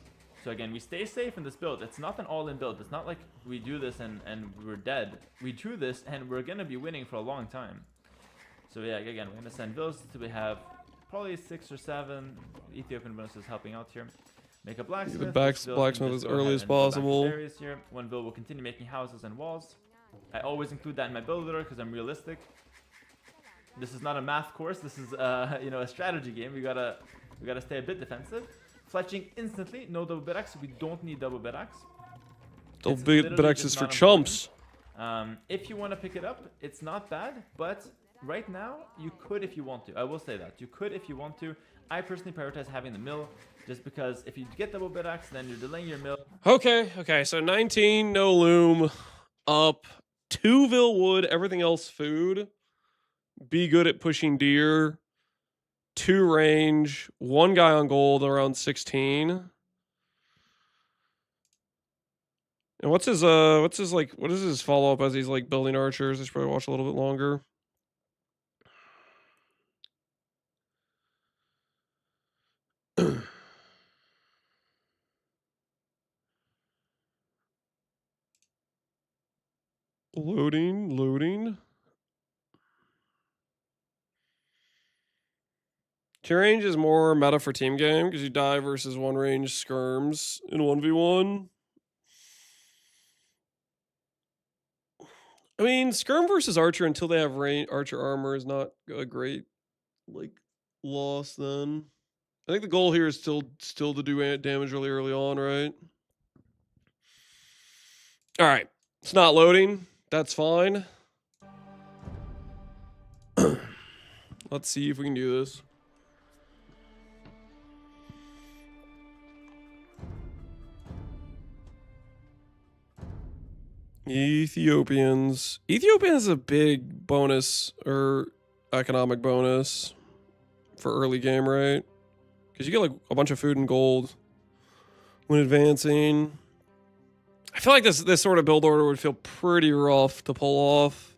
So again, we stay safe in this build. It's not an all-in build. It's not like we do this and we're dead. We do this and we're gonna be winning for a long time. So yeah, again, we're gonna send bills till we have probably 6 or 7 Ethiopian bonuses helping out here. Make a blacksmith. The blacksmith as early as possible. Here. 1 bill will continue making houses and walls. I always include that in my build order because I'm realistic. This is not a math course. This is a strategy game. We gotta stay a bit defensive. Fletching instantly, no double bit axe. We don't need double bit axe. Double bit axe is for chumps. If you want to pick it up, it's not bad, but right now, you could if you want to. I will say that. You could if you want to. I personally prioritize having the mill, just because if you get double bit axe, then you're delaying your mill. Okay, so 19, no loom, up, 2 Vil wood, everything else food. Be good at pushing deer, 2 range, 1 guy on gold around 16. And what is his follow up as he's like building archers? I should probably watch a little bit longer. Loading. Two range is more meta for team game because you die versus 1 range skirms in 1v1. I mean, skirm versus archer until they have archer armor is not a great like loss. Then I think the goal here is still to do damage really early on, right? All right, it's not loading. That's fine. Let's see if we can do this. Ethiopians is a big bonus or economic bonus for early game, right? Because you get like a bunch of food and gold when advancing. I feel like this sort of build order would feel pretty rough to pull off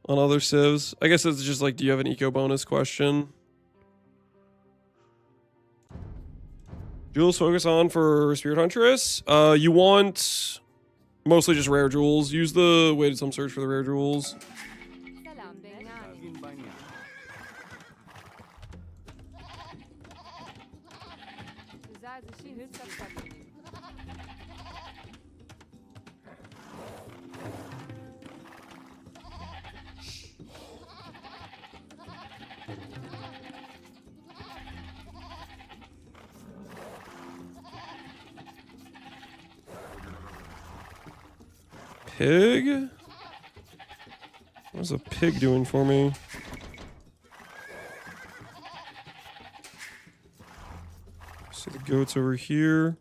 on other civs. I guess it's just like, do you have an eco bonus question? Jewels focus on for Spirit Huntress. You want mostly just rare jewels. Use the weighted sum search for the rare jewels. Pig? What's a pig doing for me? See the goats over here.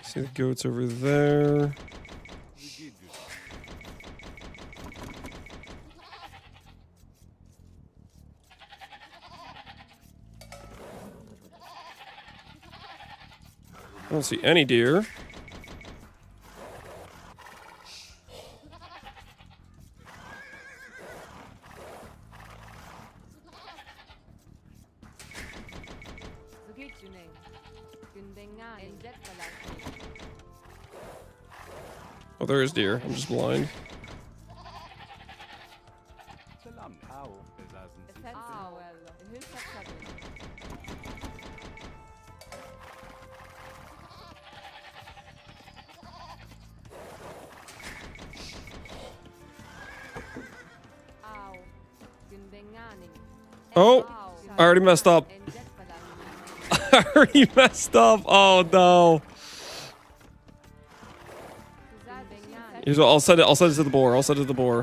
See the goats over there. I don't see any deer. Oh, there is deer. I'm just blind. Oh, I already messed up. I already messed up. Oh no. Here's what, I'll send it to the boar.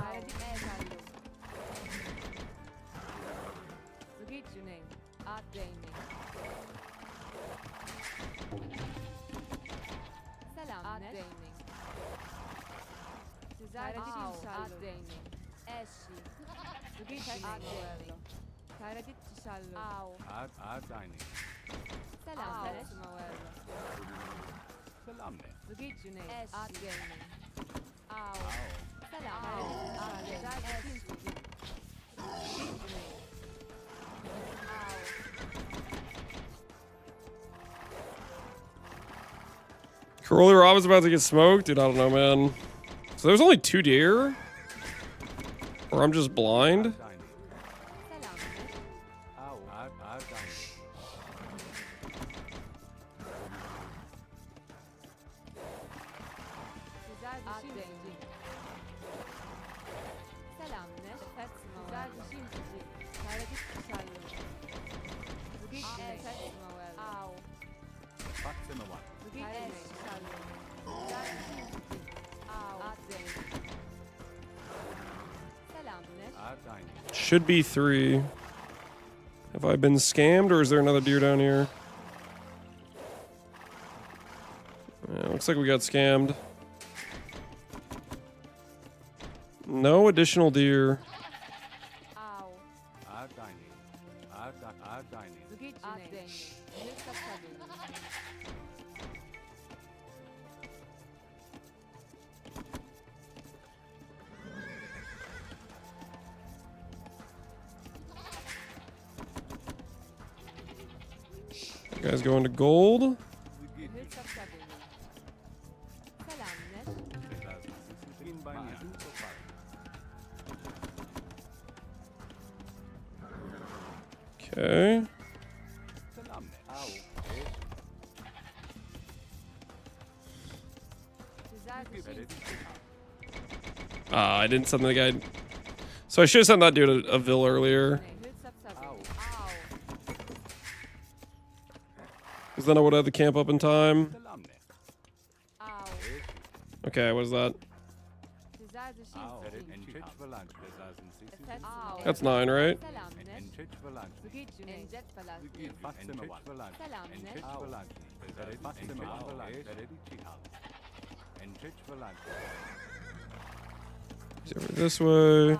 Curly Rob is about to get smoked? Dude, I don't know, man. So there's only 2 deer? Or I'm just blind? Should be 3. Have I been scammed, or is there another deer down here? Yeah, looks like we got scammed. No additional deer. You guys going to gold? Okay. I didn't send the guy. So I should have sent that dude a Vil earlier. Because then I would have the camp up in time. Okay, what is that? That's 9, right? He's over this way.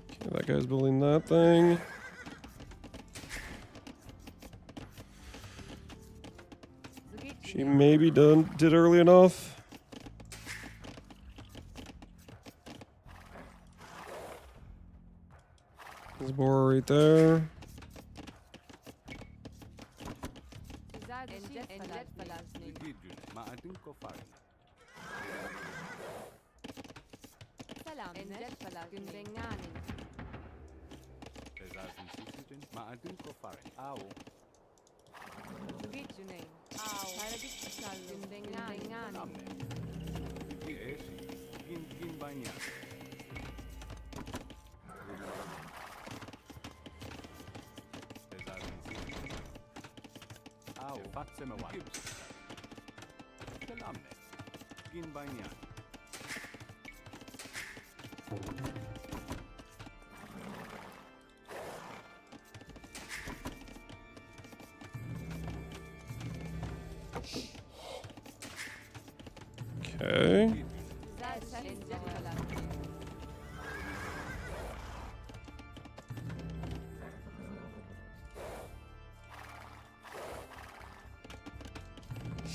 Okay, that guy's building that thing. She maybe did early enough. There's Bora right there. Okay.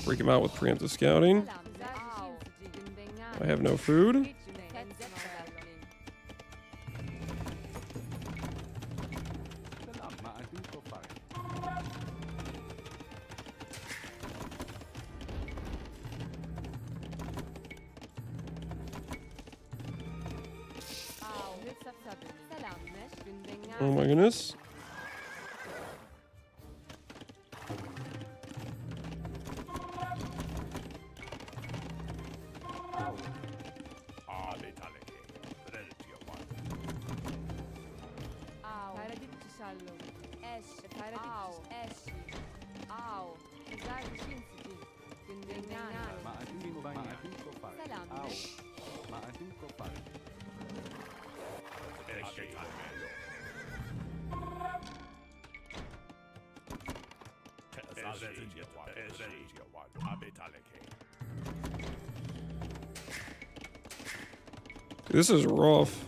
Freak him out with preemptive scouting. I have no food. Oh my goodness. This is rough.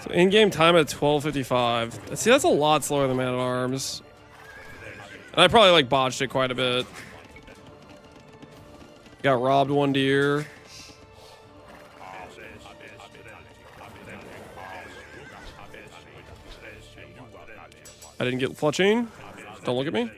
So in-game time at 12:55. See, that's a lot slower than Man at Arms. And I probably like botched it quite a bit. Got robbed 1 deer. I didn't get fletching. Don't look at me.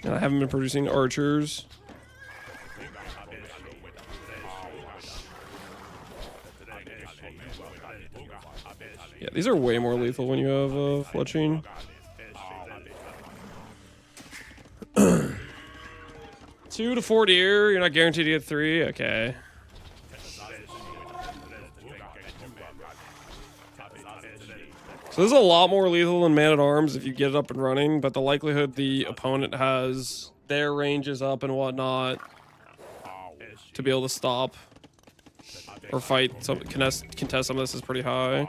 And I haven't been producing archers. Yeah, these are way more lethal when you have fletching. 2 to 4 deer. You're not guaranteed to get 3. Okay. So this is a lot more lethal than Man at Arms if you get it up and running, but the likelihood the opponent has their ranges up and whatnot to be able to stop or fight some contest some of this is pretty high.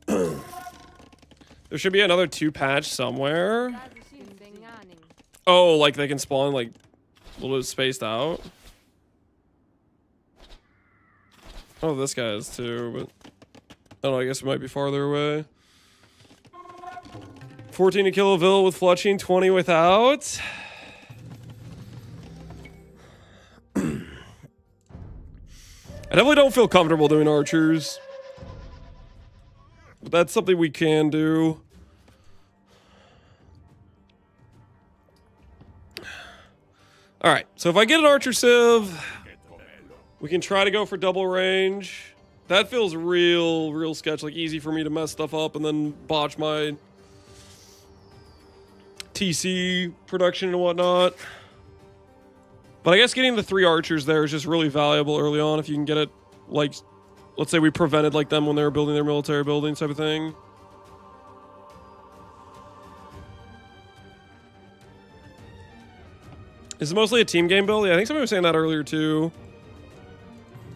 There should be another 2 patch somewhere. Oh, like they can spawn like a little bit spaced out. Oh, this guy is too, but I don't know, I guess it might be farther away. 14 to kill a Vil with fletching, 20 without. I definitely don't feel comfortable doing archers. But that's something we can do. Alright, so if I get an archer civ, we can try to go for double range. That feels real sketch, like easy for me to mess stuff up and then botch my TC production and whatnot. But I guess getting the 3 archers there is just really valuable early on if you can get it, like, let's say we prevented like them when they were building their military buildings type of thing. Is it mostly a team game build? Yeah, I think somebody was saying that earlier too.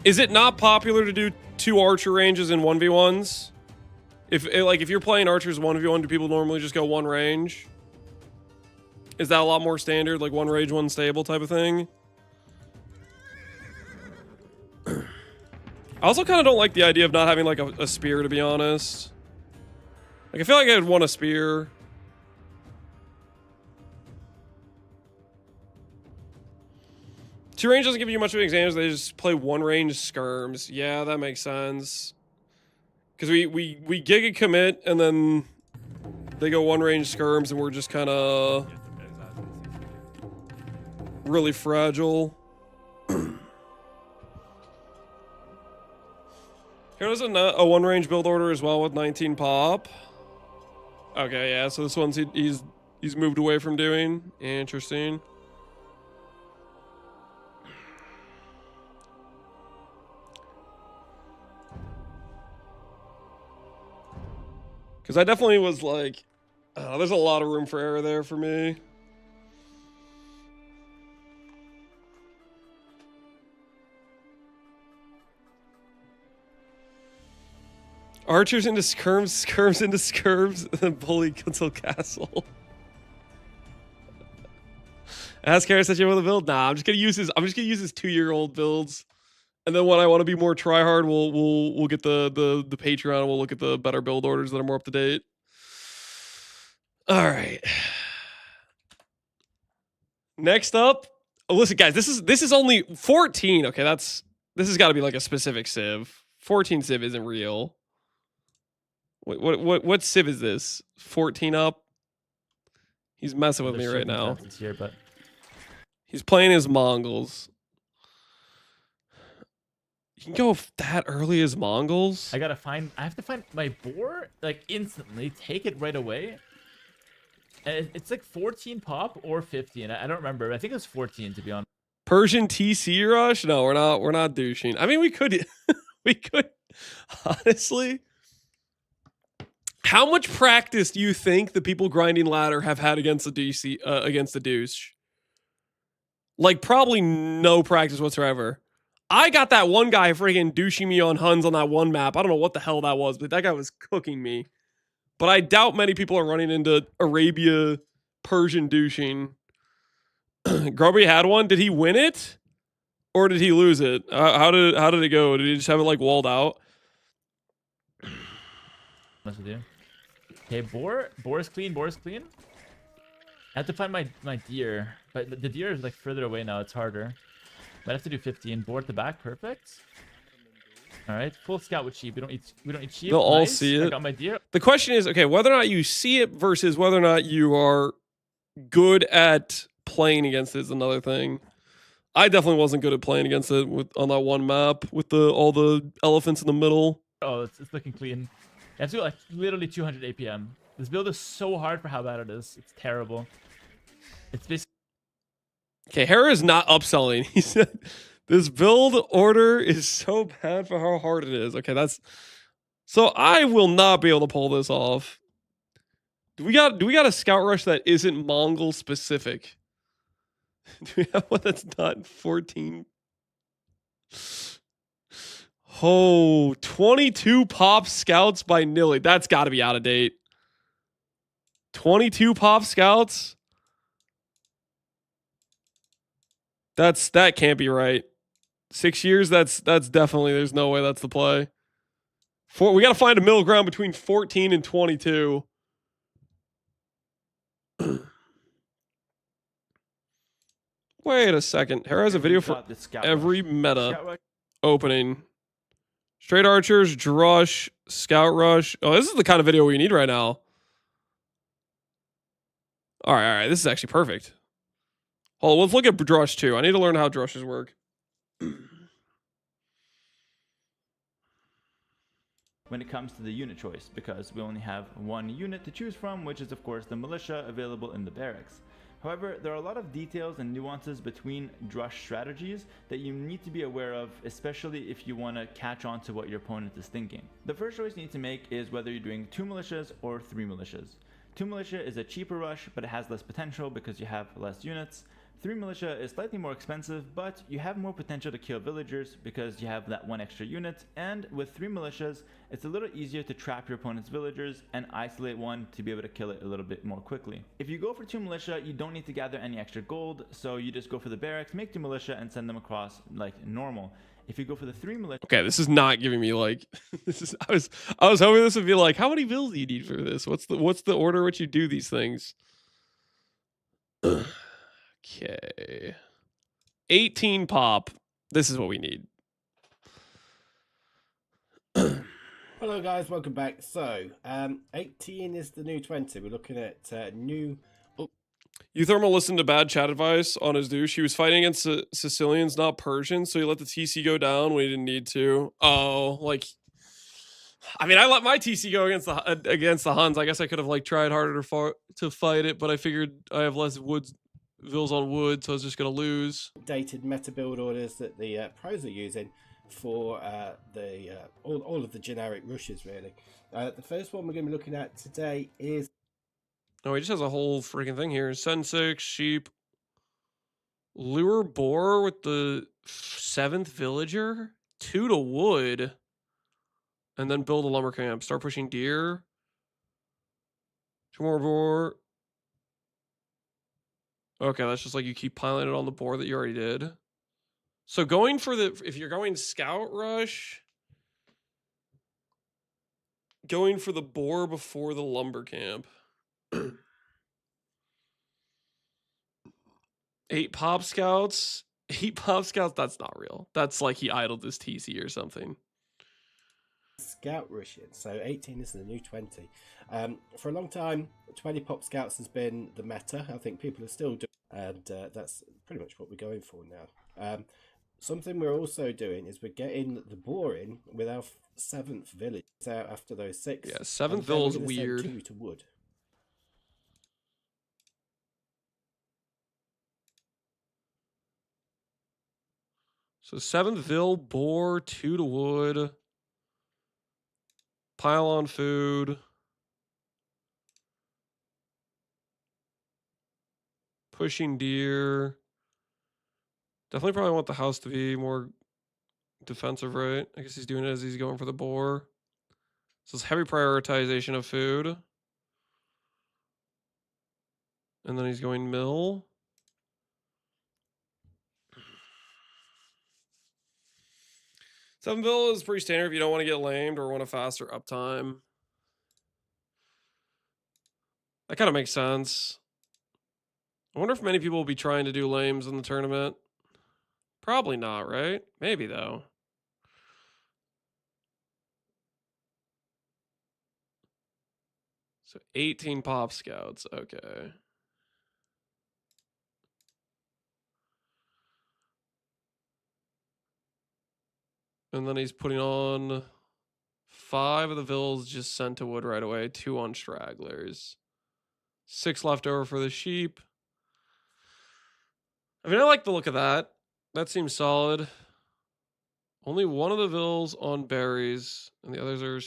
Is it not popular to do 2 archer ranges in 1v1s? If you're playing archers 1v1, do people normally just go 1 range? Is that a lot more standard, like 1 range, 1 stable type of thing? I also kind of don't like the idea of not having like a spear, to be honest. Like I feel like I'd want a spear. Two range doesn't give you much of an advantage. They just play 1 range skirms. Yeah, that makes sense. Because we giga commit and then they go 1 range skirms and we're just kind of really fragile. Here's a 1 range build order as well with 19 pop. Okay, yeah. So this one's he's moved away from doing. Interesting. Because I definitely was like, there's a lot of room for error there for me. Archers into skirms, skirms into skirms, and then bully until castle. Ask Harris that you want to build. Nah, I'm just gonna use his 2-year-old builds. And then when I want to be more try-hard, we'll get the Patreon and we'll look at the better build orders that are more up to date. All right. Next up, listen, guys, this is only 14. Okay, this has got to be like a specific civ. 14 civ isn't real. What civ is this? 14 up. He's messing with me right now. Here, but he's playing his Mongols. You can go that early as Mongols? I have to find my boar like instantly, take it right away. And it's like 14 pop or 15. I don't remember. I think it was 14 to be honest. Persian TC rush? No, we're not douching. I mean, we could honestly. How much practice do you think the people grinding ladder have had against the DC against the douche? Like probably no practice whatsoever. I got that one guy freaking douching me on Huns on that one map. I don't know what the hell that was, but that guy was cooking me. But I doubt many people are running into Arabia Persian douching. Grubby had one. Did he win it? Or did he lose it? How did it go? Did he just have it like walled out? Honest with you. Okay, boar is clean. Boar is clean. I have to find my deer, but the deer is like further away now. It's harder. Might have to do 15. Boar at the back, perfect. All right, full scout with sheep. We don't eat sheep. They'll all Nice. see it. I got my deer. The question is, okay, whether or not you see it versus whether or not you are good at playing against it is another thing. I definitely wasn't good at playing against it on that one map with all the elephants in the middle. Oh, it's looking clean. I have to go like literally 200 APM. This build is so hard for how bad it is. It's terrible. It's basically. Okay, Hera is not upselling. He said this build order is so bad for how hard it is. Okay, that's so I will not be able to pull this off. Do we got a scout rush that isn't Mongol specific? Do we have one that's not 14? Oh, 22 pop scouts by Nilly. That's got to be out of date. 22 pop scouts? That can't be right. 6 years, that's definitely, there's no way that's the play. We got to find a middle ground between 14 and 22. Wait a second. Hera has a video for every meta opening. Straight archers, drush, scout rush. Oh, this is the kind of video we need right now. All right. This is actually perfect. Hold on, let's look at drush too. I need to learn how drushes work. When it comes to the unit choice, because we only have one unit to choose from, which is of course the militia available in the barracks. However, there are a lot of details and nuances between drush strategies that you need to be aware of, especially if you want to catch on to what your opponent is thinking. The first choice you need to make is whether you're doing 2 militias or 3 militias. 2 militia is a cheaper rush, but it has less potential because you have less units. 3 militia is slightly more expensive, but you have more potential to kill villagers because you have that one extra unit, and with 3 militias, it's a little easier to trap your opponent's villagers and isolate one to be able to kill it a little bit more quickly. If you go for 2 militia, you don't need to gather any extra gold, so you just go for the barracks, make 2 militia, and send them across like normal. If you go for the 3 militia... Okay, this is not giving me like... I was hoping this would be like, how many builds do you need for this? What's the order in which you do these things? Okay. 18 pop. This is what we need. Hello guys, welcome back. So, 18 is the new 20. We're looking at new... Euthermal listened to bad chat advice on his douche. He was fighting against Sicilians, not Persians, so he let the TC go down when he didn't need to. Oh, like... I mean, I let my TC go against the Huns. I guess I could have like tried harder to fight it, but I figured I have less vills on wood, so I was just going to lose. Dated meta build orders that the pros are using for all of the generic rushes, really. The first one we're going to be looking at today is... Oh, he just has a whole freaking thing here. Send 6, sheep. Lure boar with the 7th villager. 2 to wood. And then build a lumber camp. Start pushing deer. 2 more boar. Okay, that's just like you keep piling it on the boar that you already did. So going for if you're going scout rush, going for the boar before the lumber camp. 8 pop scouts. 8 pop scouts, that's not real. That's like he idled this TC or something. Scout rushing. So 18 is the new 20. For a long time, 20 pop scouts has been the meta. I think people are still doing, and that's pretty much what we're going for now. Something we're also doing is we're getting the boar in with our 7th village out after those 6. Yeah, 7th vill is weird. 2 to wood. So 7th vill, boar, 2 to wood. Pile on food. Pushing deer. Definitely probably want the house to be more defensive, right? I guess he's doing it as he's going for the boar. So it's heavy prioritization of food. And then he's going mill. Sevenville is pretty standard if you don't want to get lamed or want a faster uptime. That kind of makes sense. I wonder if many people will be trying to do lames in the tournament. Probably not, right? Maybe, though. So 18 pop scouts. Okay. And then he's putting on 5 of the vills just sent to wood right away. 2 on stragglers. 6 left over for the sheep. I mean, I like the look of that. That seems solid. Only 1 of the vills on berries, and the others are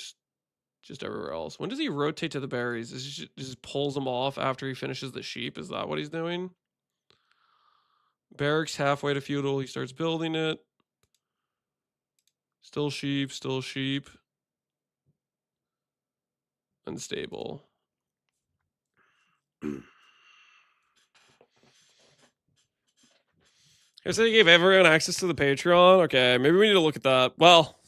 just everywhere else. When does he rotate to the berries? Is he just pulls them off after he finishes the sheep? Is that what he's doing? Barracks halfway to feudal. He starts building it. Still sheep, still sheep. Unstable. I said he gave everyone access to the Patreon. Okay, maybe we need to look at that. Well,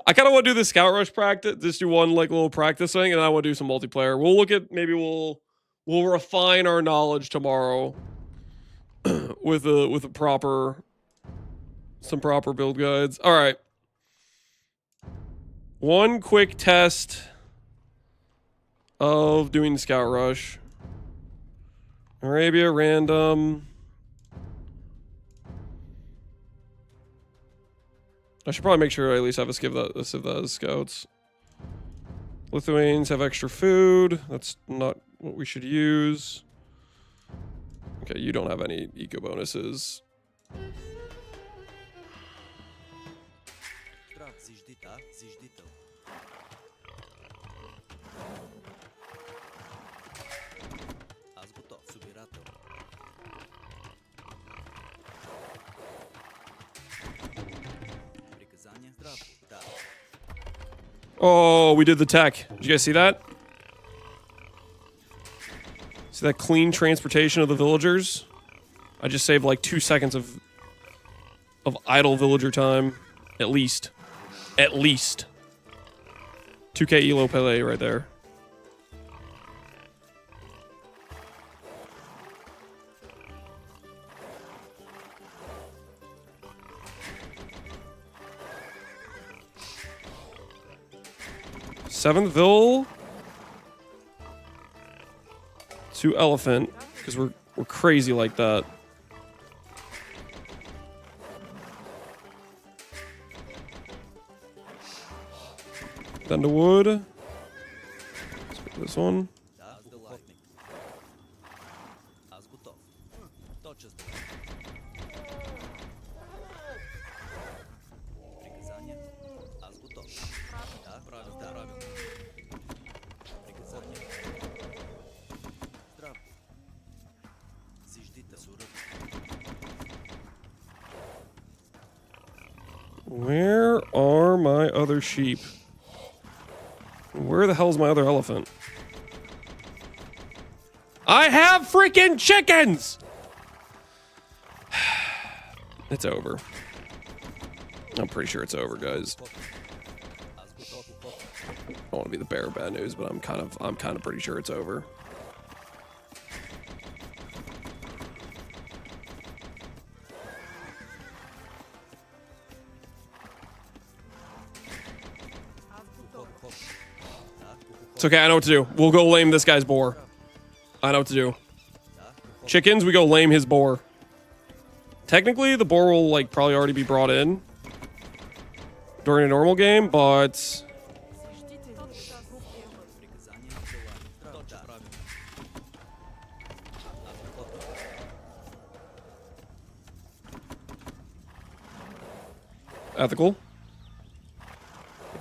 I kind of want to do the scout rush practice. Just do one like little practice thing, and then I want to do some multiplayer. We'll look at maybe we'll refine our knowledge tomorrow with a proper some proper build guides. All right. One quick test of doing the scout rush. Arabia random. I should probably make sure I at least have a skip that as scouts. Lithuanians have extra food. That's not what we should use. Okay, you don't have any eco bonuses. Oh, we did the tech. Did you guys see that? See that clean transportation of the villagers? I just saved like 2 seconds of idle villager time. At least. At least. 2k elo Pele right there. Seventh Ville to elephant because we're crazy like that. Then to wood. Let's put this one. Where are my other sheep? Where the hell's my other elephant? I have freaking chickens! It's over. I'm pretty sure it's over, guys. I don't want to be the bearer of bad news, but I'm kind of pretty sure it's over. It's okay, I know what to do. We'll go lame this guy's boar. I know what to do. Chickens, we go lame his boar. Technically, the boar will, like, probably already be brought in during a normal game, but... Ethical.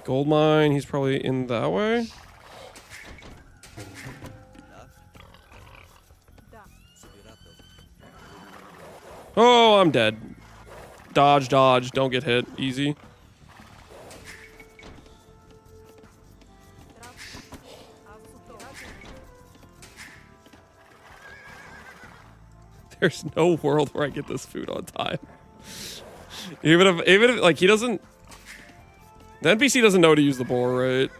Gold mine, he's probably in that way. Oh, I'm dead. dodge, dodge. Don't get hit. Easy. There's no world where I get this food on time. Even if like he doesn't, the NPC doesn't know to use the boar, right?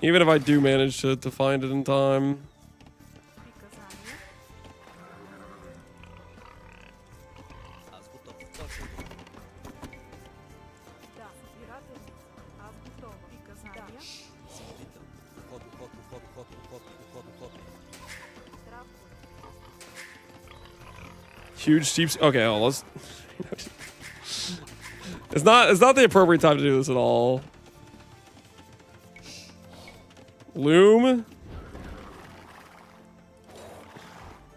Even if I do manage to find it in time. Huge steep. Okay, oh, let's. It's not the appropriate time to do this at all. Loom.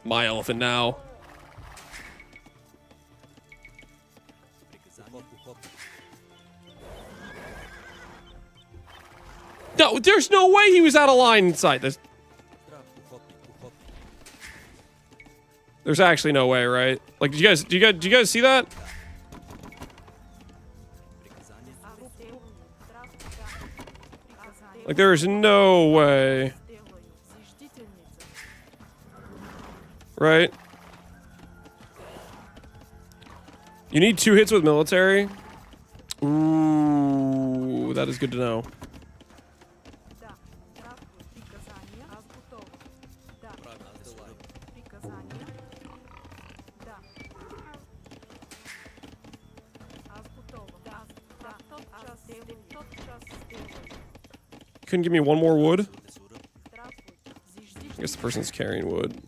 My elephant now. No, there's no way he was out of line inside this. There's actually no way, right? Like, do you guys see that? Like, there is no way. Right? You need 2 hits with military? Ooh, that is good to know. Couldn't give me 1 more wood? I guess the person's carrying wood.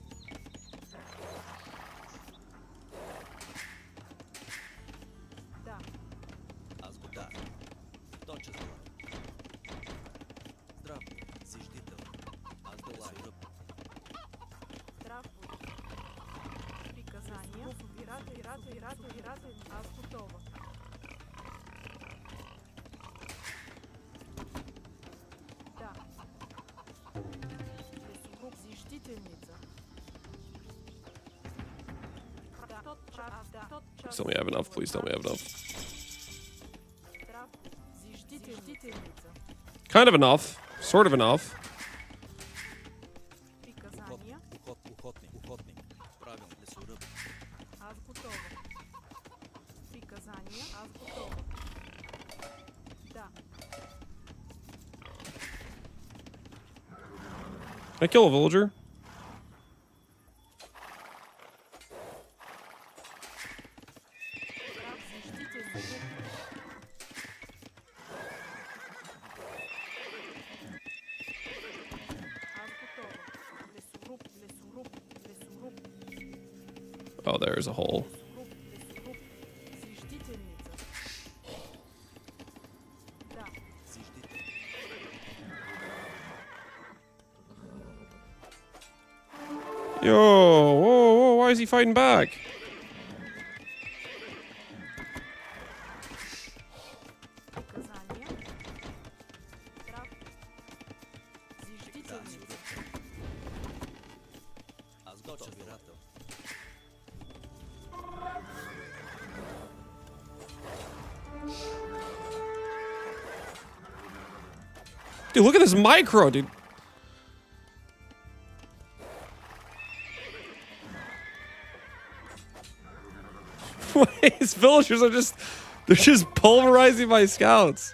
Please tell me I have enough. Please tell me I have enough. Kind of enough. Sort of enough. Can I kill a villager? Oh, there's a hole. Yo, whoa, whoa, why is he fighting back? Dude, look at this micro, dude. His villagers are they're just pulverizing my scouts.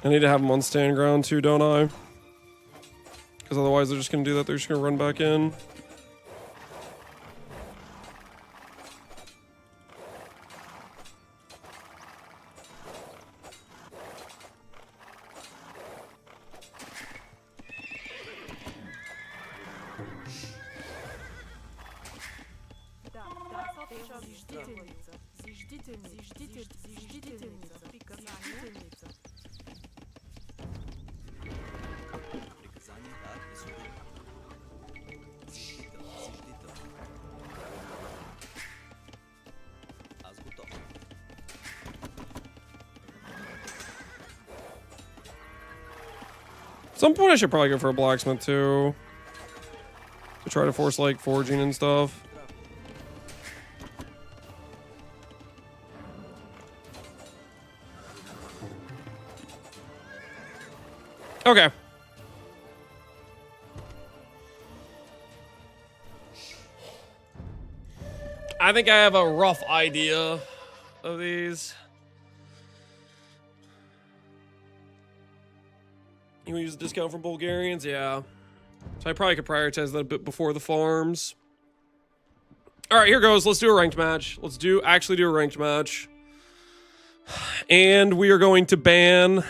I need to have them on stand ground too, don't I? Because otherwise they're just going to do that. They're just going to run back in. At some point I should probably go for a blacksmith too. To try to force like forging and stuff. Okay. I think I have a rough idea of these. You want to use a discount from Bulgarians? Yeah. So I probably could prioritize that a bit before the farms. Alright, here goes. Let's do a ranked match. Let's actually do a ranked match. And we are going to ban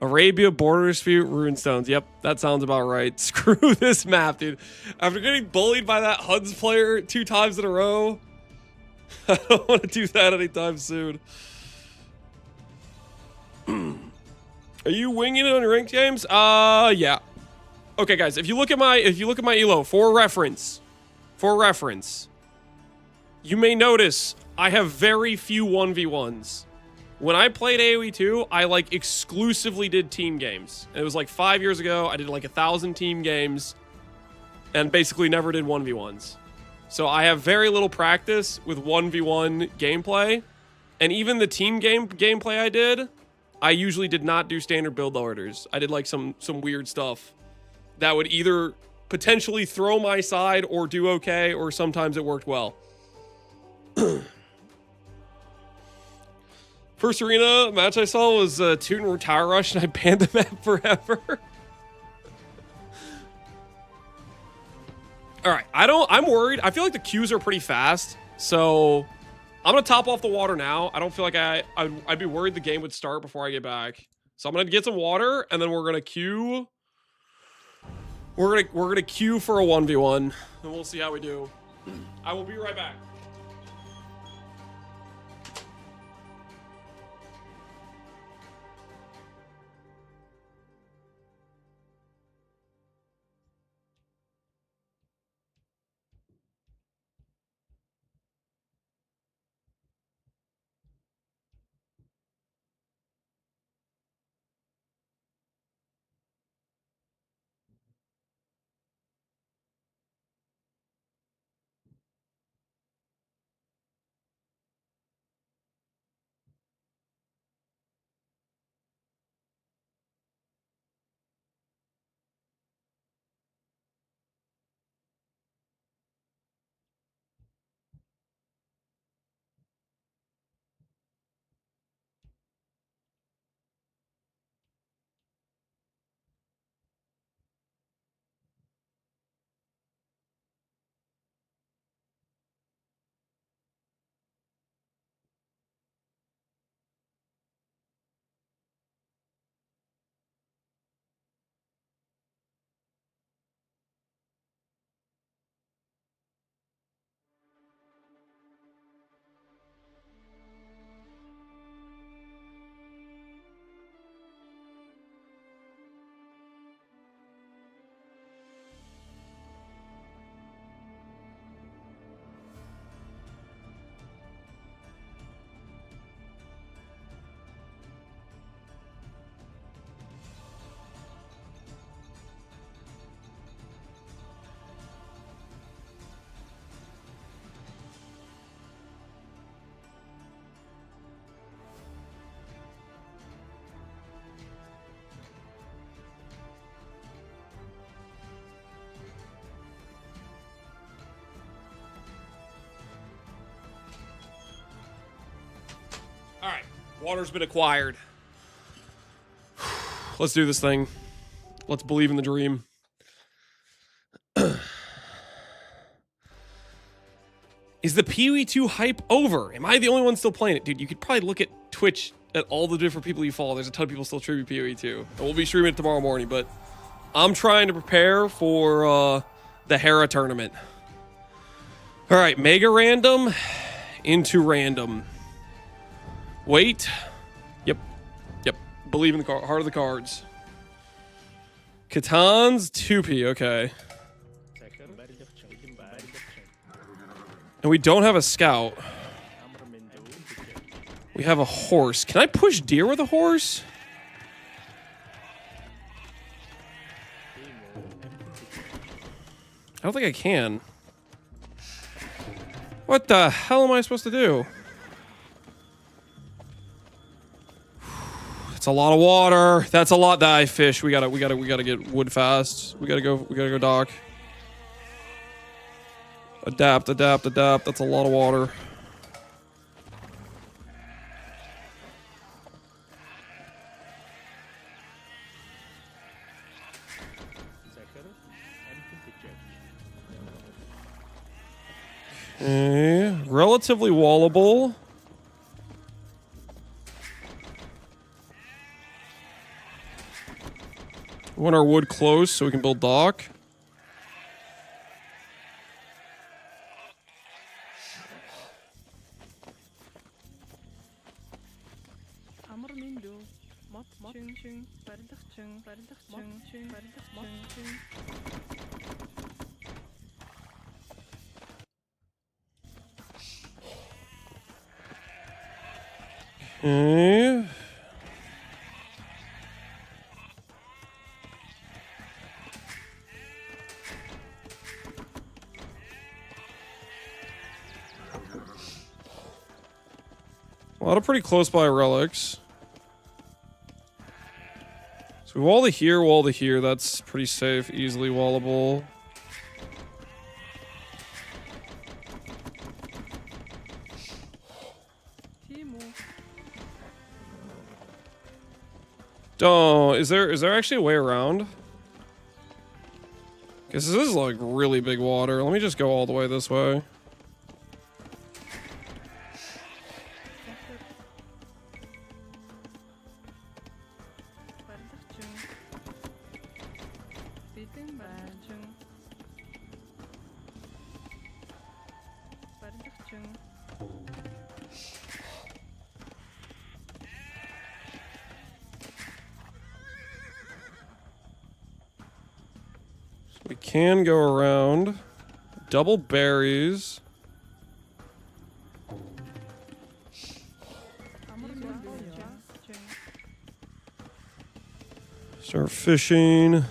Arabia, Border Dispute, Runestones. Yep, that sounds about right. Screw this map, dude. After getting bullied by that HUDs player 2 times in a row, I don't want to do that anytime soon. Are you winging it on your ranked games? Yeah. Okay, guys, if you look at my elo for reference, you may notice I have very few 1v1s. When I played AoE 2, I like exclusively did team games. It was like 5 years ago. I did like 1,000 team games and basically never did 1v1s. So I have very little practice with 1v1 gameplay. And even the team gameplay I did, I usually did not do standard build orders. I did like some weird stuff that would either potentially throw my side or do okay, or sometimes it worked well. First arena match I saw was Toon Tower Rush, and I banned the map forever. All right, I'm worried. I feel like the queues are pretty fast, so I'm gonna top off the water now. I don't feel like I'd be worried the game would start before I get back. So I'm gonna get some water, and then we're gonna queue. We're gonna queue for a 1v1, and we'll see how we do. I will be right back. All right, water's been acquired. Let's do this thing. Let's believe in the dream. Is the PoE 2 hype over? Am I the only one still playing it? Dude, you could probably look at Twitch at all the different people you follow. There's a ton of people still streaming PoE 2. And we'll be streaming it tomorrow morning, but I'm trying to prepare for the Hera tournament. All right, mega random into random. Wait. Yep. Yep. Believe in the heart of the cards. Catan's 2P. Okay. And we don't have a scout. We have a horse. Can I push deer with a horse? I don't think I can. What the hell am I supposed to do? It's a lot of water. That's a lot that I fish. We gotta get wood fast. We gotta go dock. Adapt. That's a lot of water. Okay. Relatively wallable. We want our wood close so we can build dock. Okay. A lot of pretty close by relics. So we wall to here. That's pretty safe, easily wallable. Oh, is there actually a way around? Because this is like really big water. Let me just go all the way this way. We can go around. Double berries. Start fishing.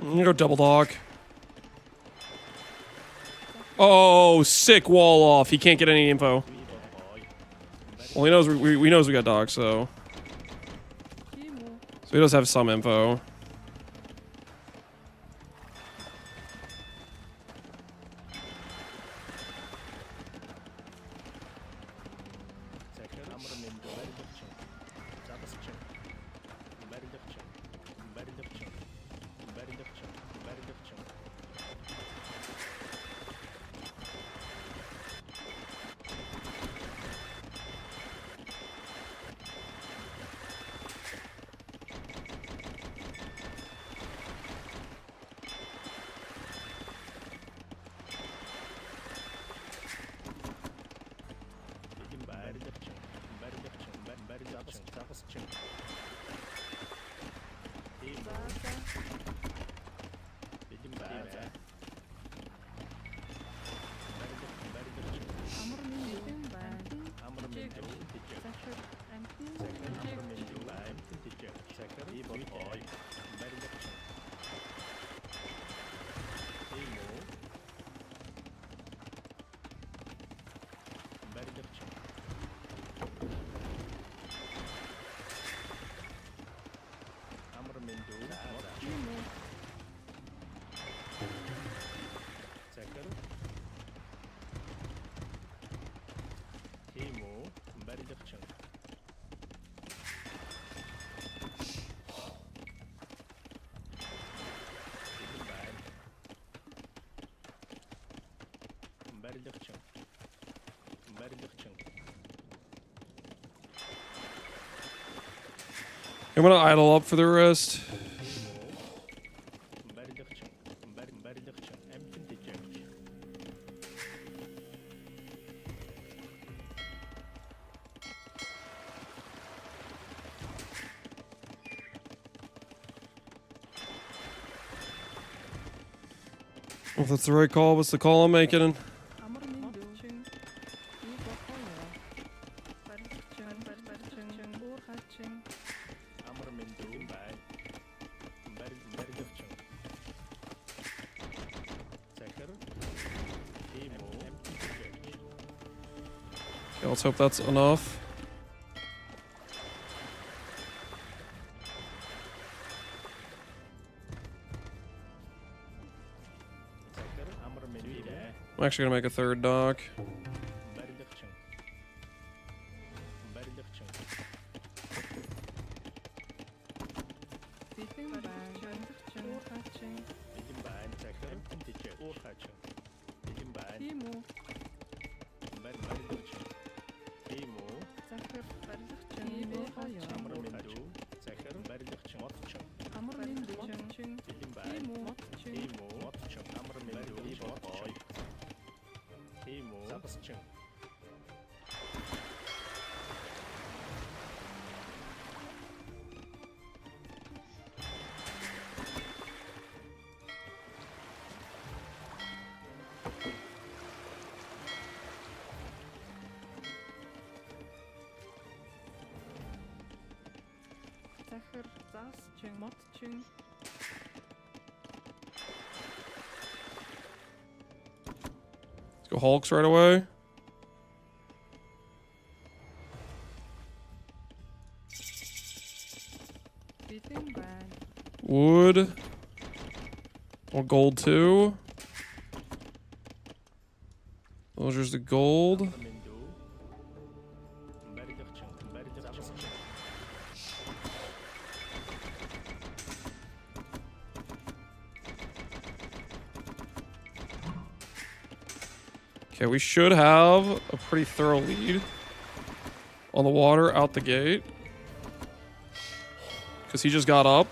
I'm gonna go double dock. Oh, sick wall off. He can't get any info. Well, he knows we knows we got dock, so he does have some info. I'm gonna idle up for the rest. If that's the right call, what's the call I'm making? Okay, let's hope that's enough. I'm actually gonna make a third dock. Let's go Hulks right away. Wood. Well, gold too. There's the gold. Okay, we should have a pretty thorough lead on the water out the gate. Because he just got up.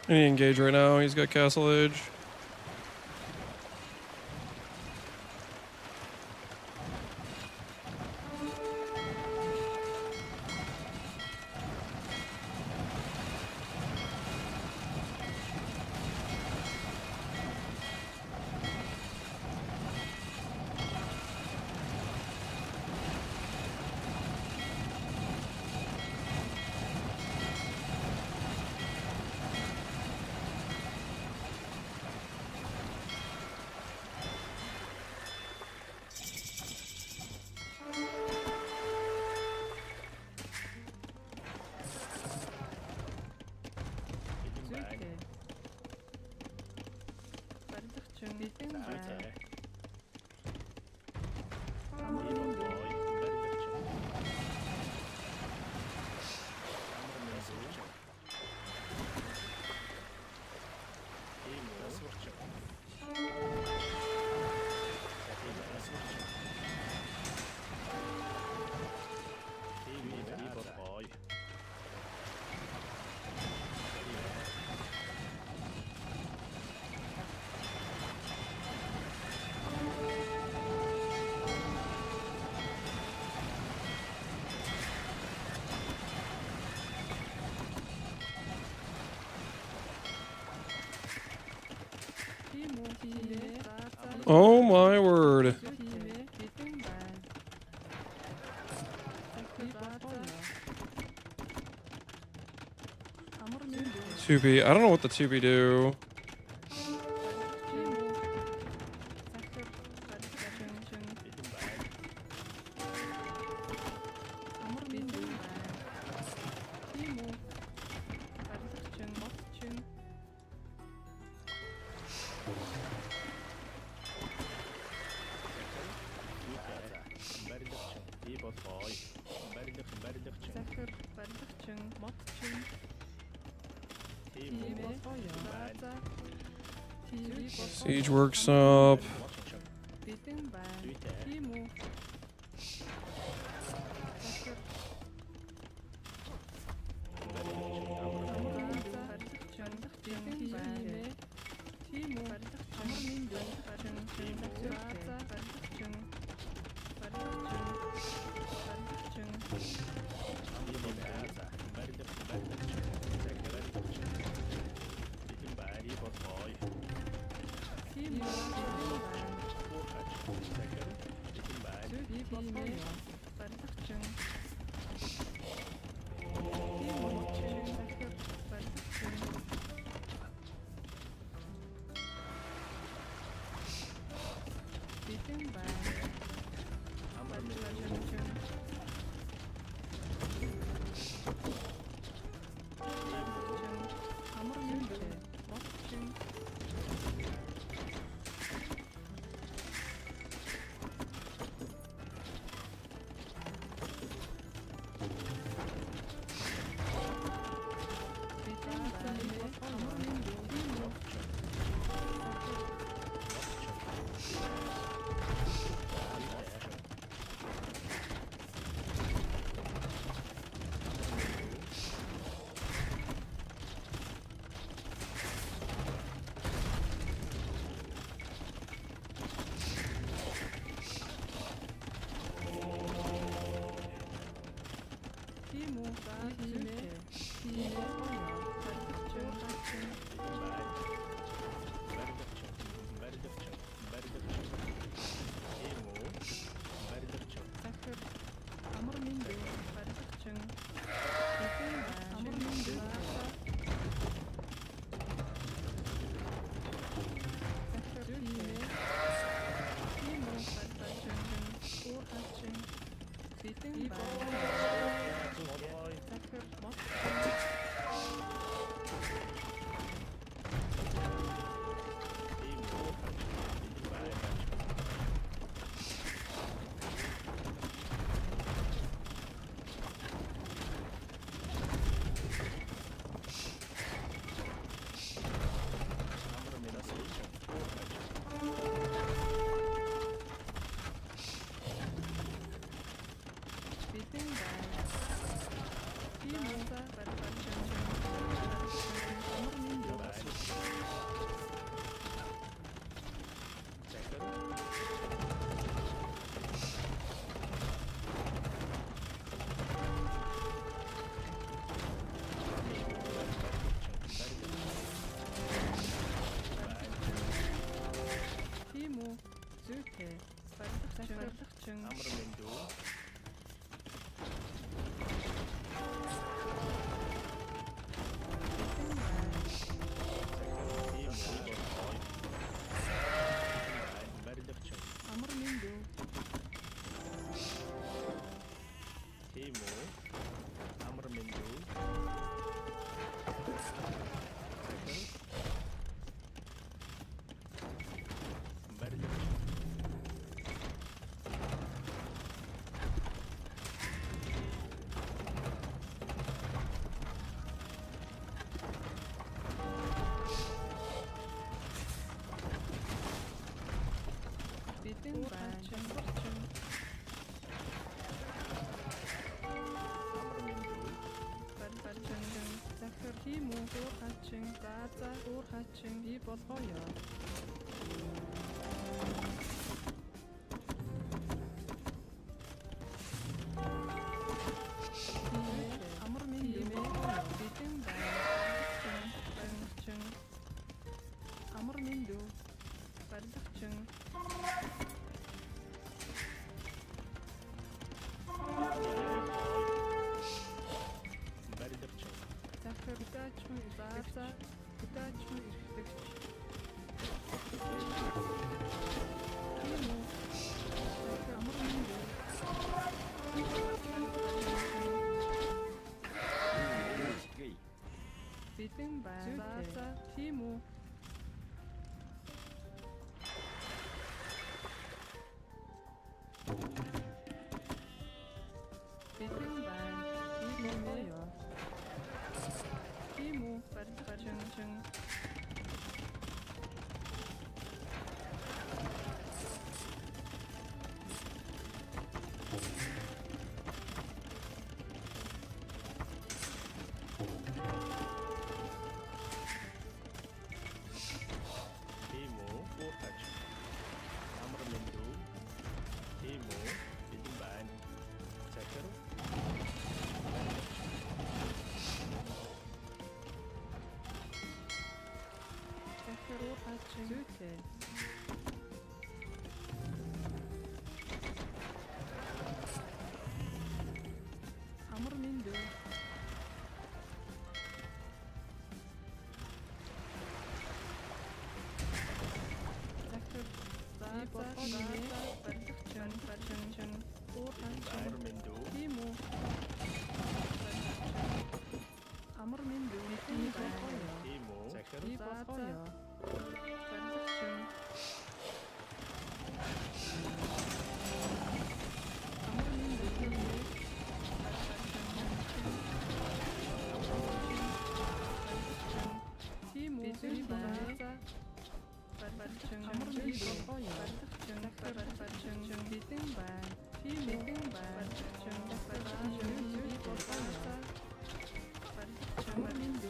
I need to engage right now. He's got Castle Edge. Oh my word. 2B. I don't know what the 2B do. Siege works up.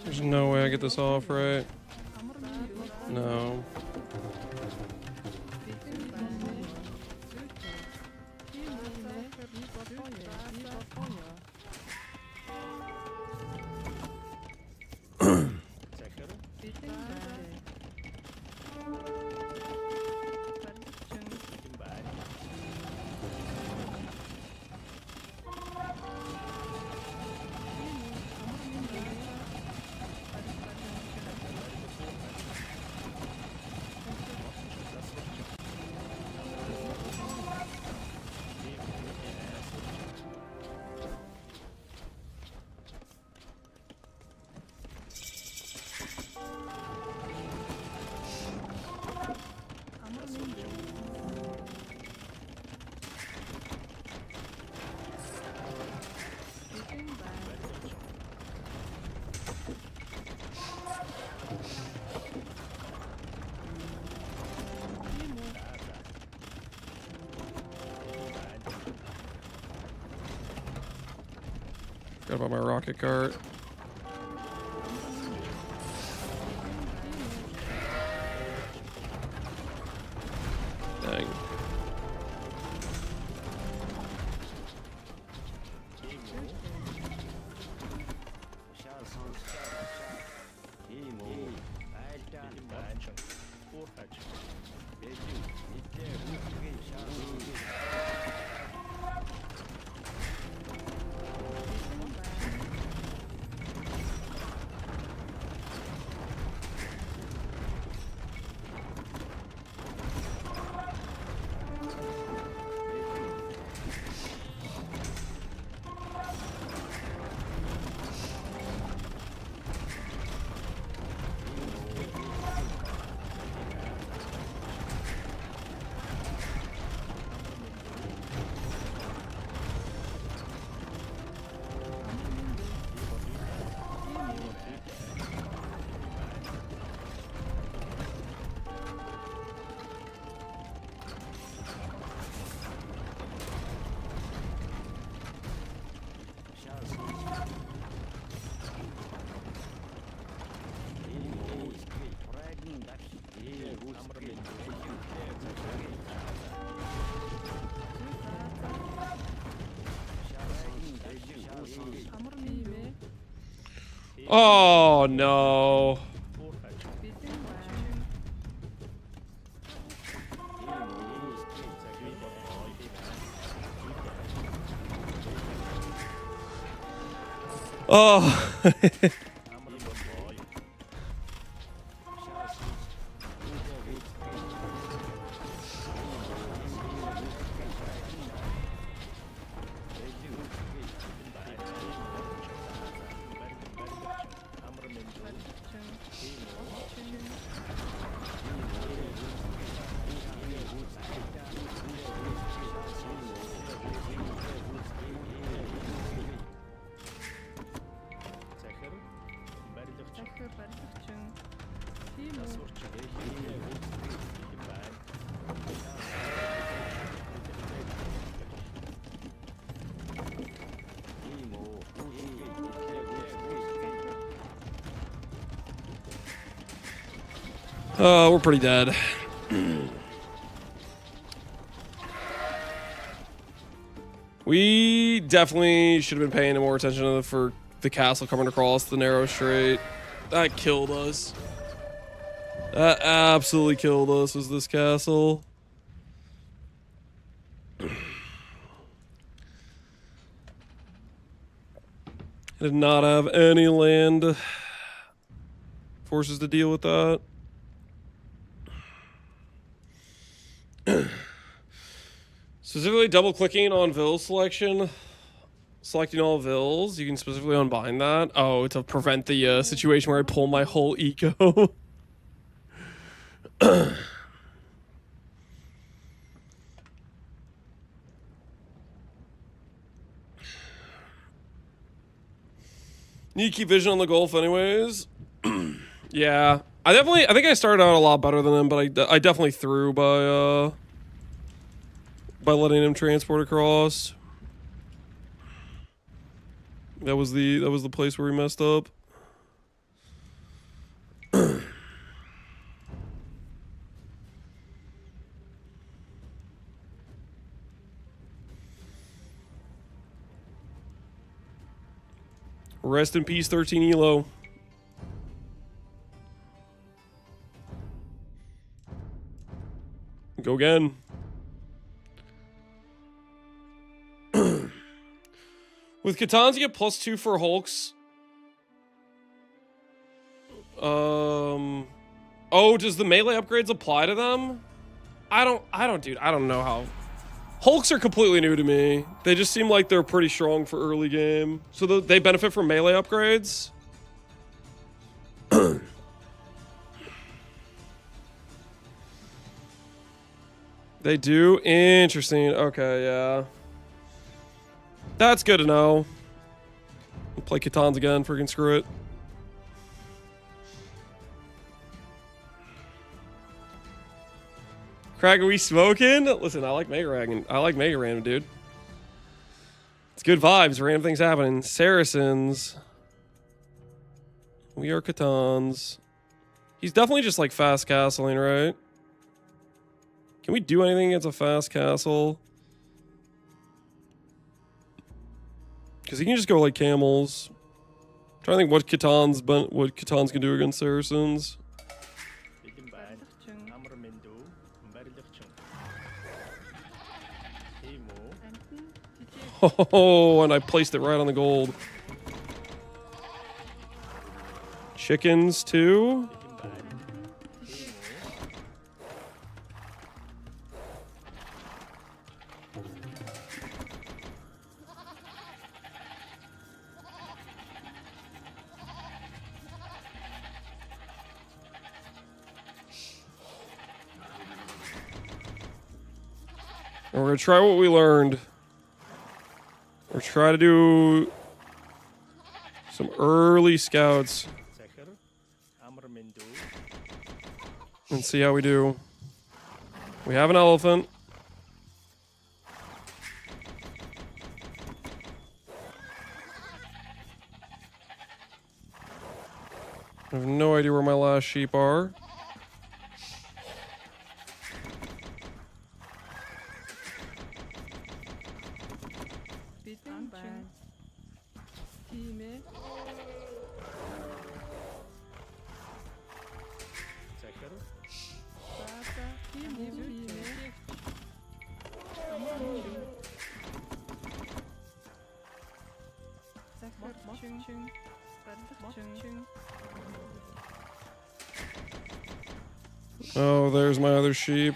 There's no way I get this off right. No. Forgot about my rocket cart. Dang. Oh no. Oh. We're pretty dead. We definitely should have been paying more attention to for the castle coming across the narrow strait. That killed us. That absolutely killed us, was this castle. I did not have any land forces to deal with that. Specifically double clicking on Vil selection, selecting all Vils, you can specifically unbind that. Oh, to prevent the situation where I pull my whole eco. Need to keep vision on the Gulf anyways. Yeah, I think I started out a lot better than him, but I definitely threw by letting him transport across. That was the place where we messed up. Rest in peace, 13 Elo. Go again. With Katans, you get +2 for Hulks. Oh, does the melee upgrades apply to them? I don't know how. Hulks are completely new to me. They just seem like they're pretty strong for early game. So they benefit from melee upgrades? They do? Interesting. Okay, yeah. That's good to know. We'll play Catans again, freaking screw it. Craig, are we smoking? Listen, I like Mega Ran, dude. It's good vibes. Random things happening. Saracens. We are Catans. He's definitely just like fast castling, right? Can we do anything against a fast castle? Because he can just go like camels. I'm trying to think what Catans can do against Saracens. Oh, and I placed it right on the gold. Chickens too. And we're gonna try what we learned. We're trying to do some early scouts and see how we do. We have an elephant. I have no idea where my last sheep are. Oh, there's my other sheep.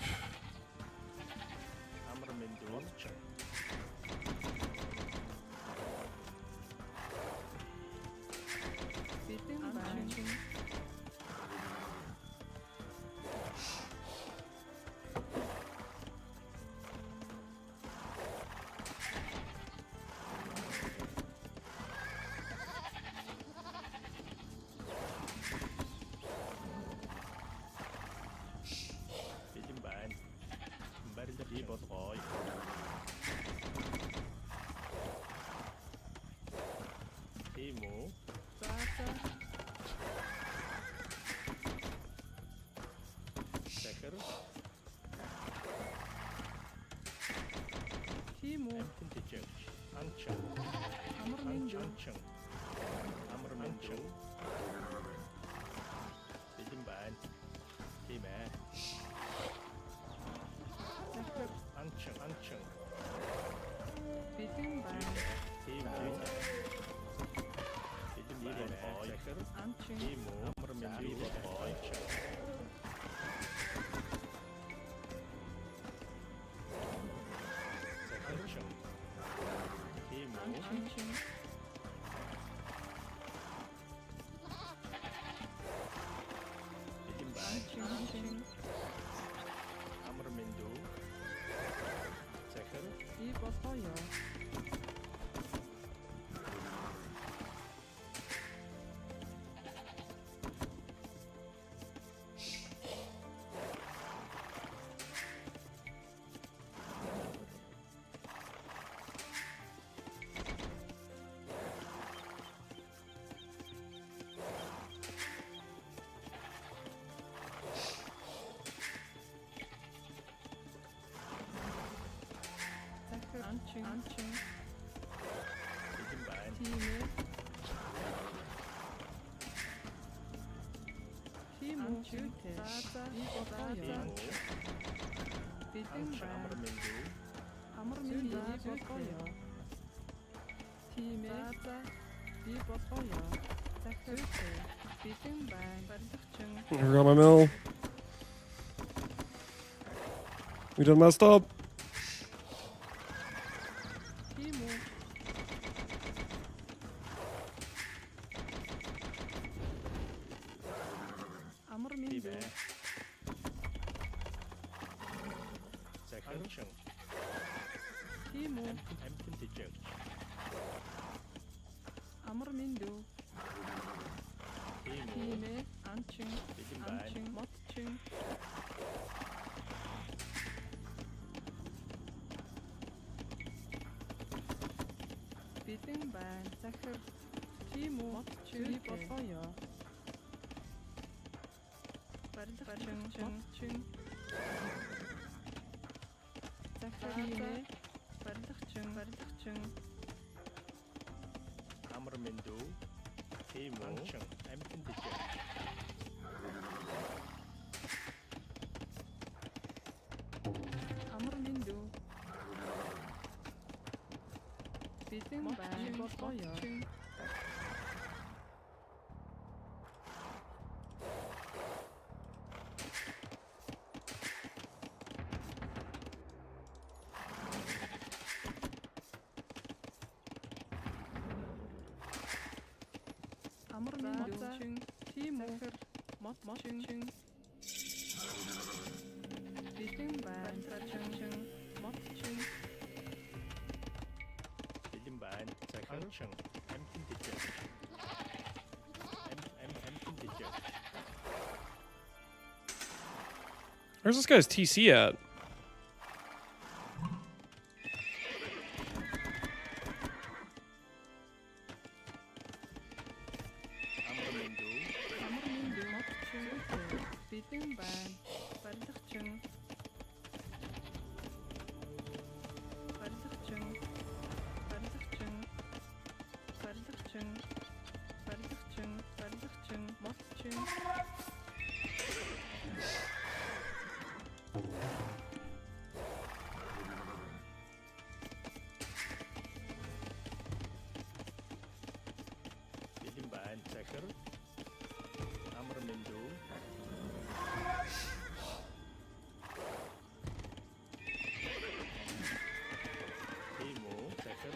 I forgot my mill. We done messed up. Timo, Tjuli på fire. Chung. Zakharine. Chung. Amrmindu. Timo. Chung. Emptindiche. Amrmindu. Biting by på fire. Amrmindu. Timo. Chung. Biting by chung. Chung. Bilimban. Zakharchung. Emptindiche. Emptindiche. Where's this guy's TC at? Amrmindu. Biting by chung. Bilimban. Zakhar. Amrmindu. Timo. Zakhar.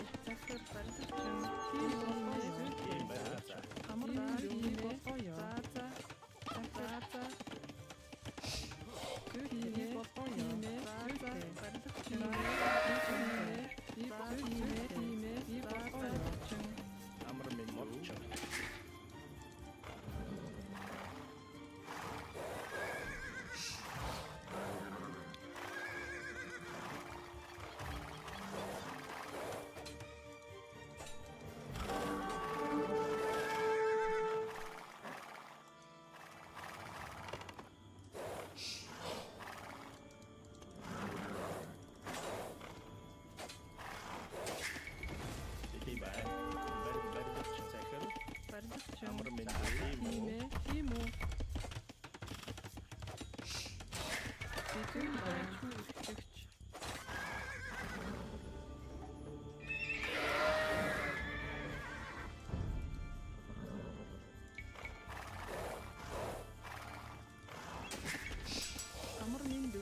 Amrmindu.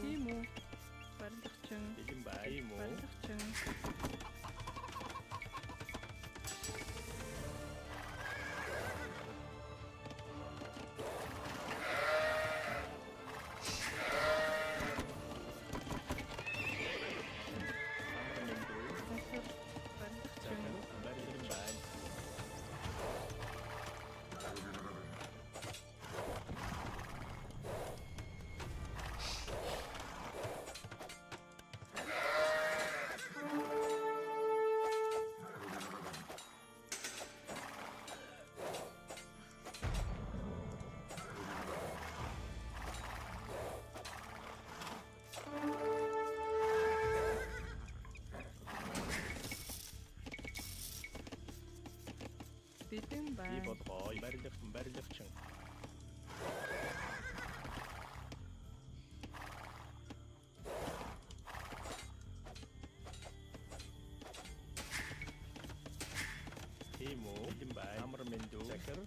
Biting by Berlichtung. Timo. Bilimban. Amrmindu. Zakhar.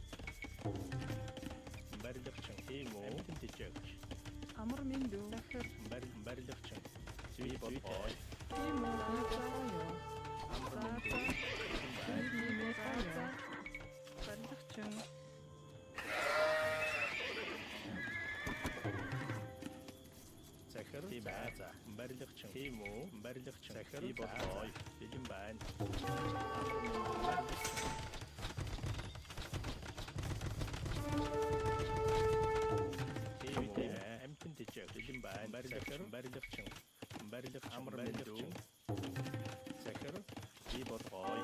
Berlichtung. Timo. Emptindiche. Amrmindu. Berlichtung. Sweetboy. Timo. Amrmindu. Zakhar. Tibata. Berlichtung. Timo. Berlichtung. Zakhar. Sweetboy. Bilimban. Emptindiche. Bilimban. Berlichtung. Amrmindu. Zakhar. Sweetboy.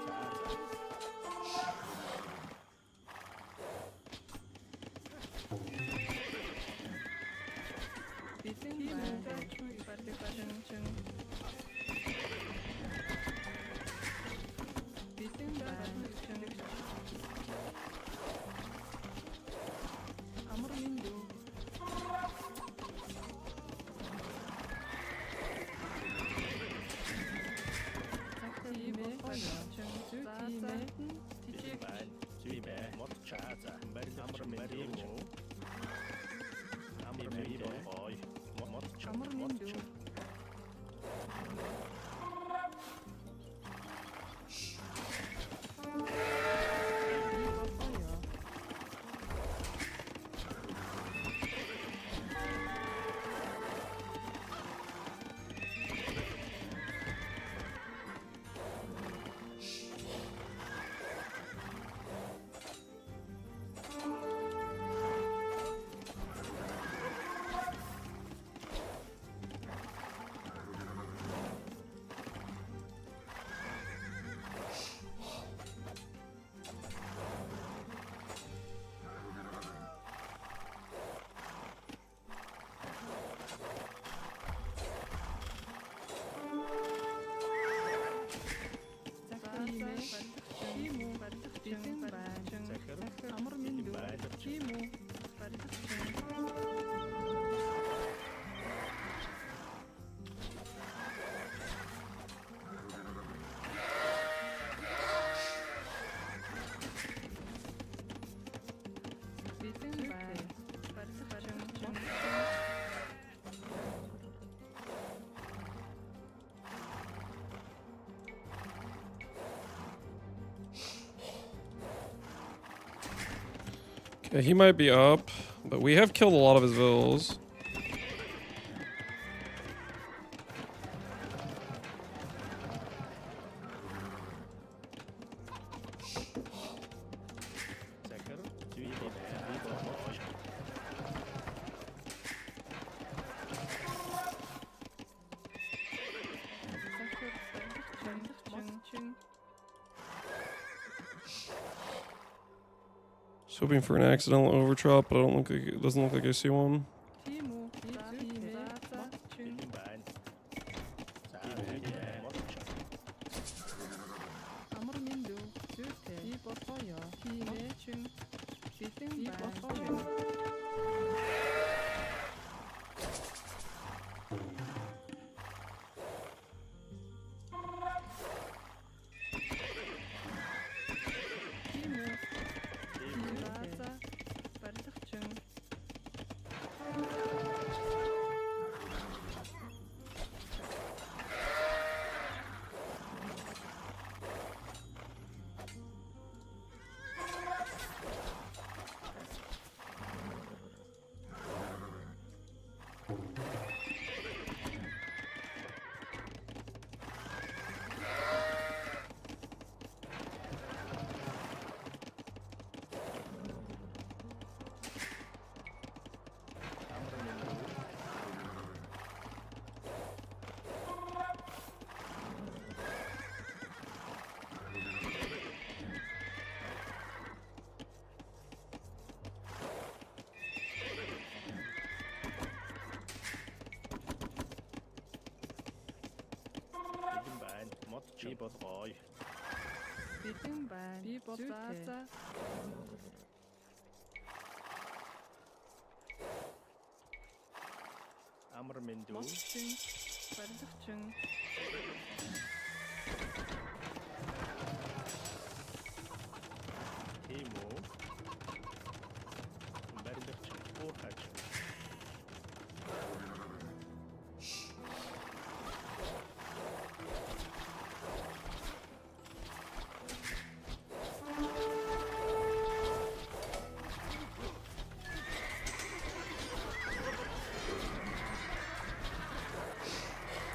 Yeah, he might be up, but we have killed a lot of his vills. Just hoping for an accidental overchop, but I don't look like it doesn't look like I see one.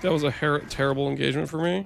That was a terrible engagement for me.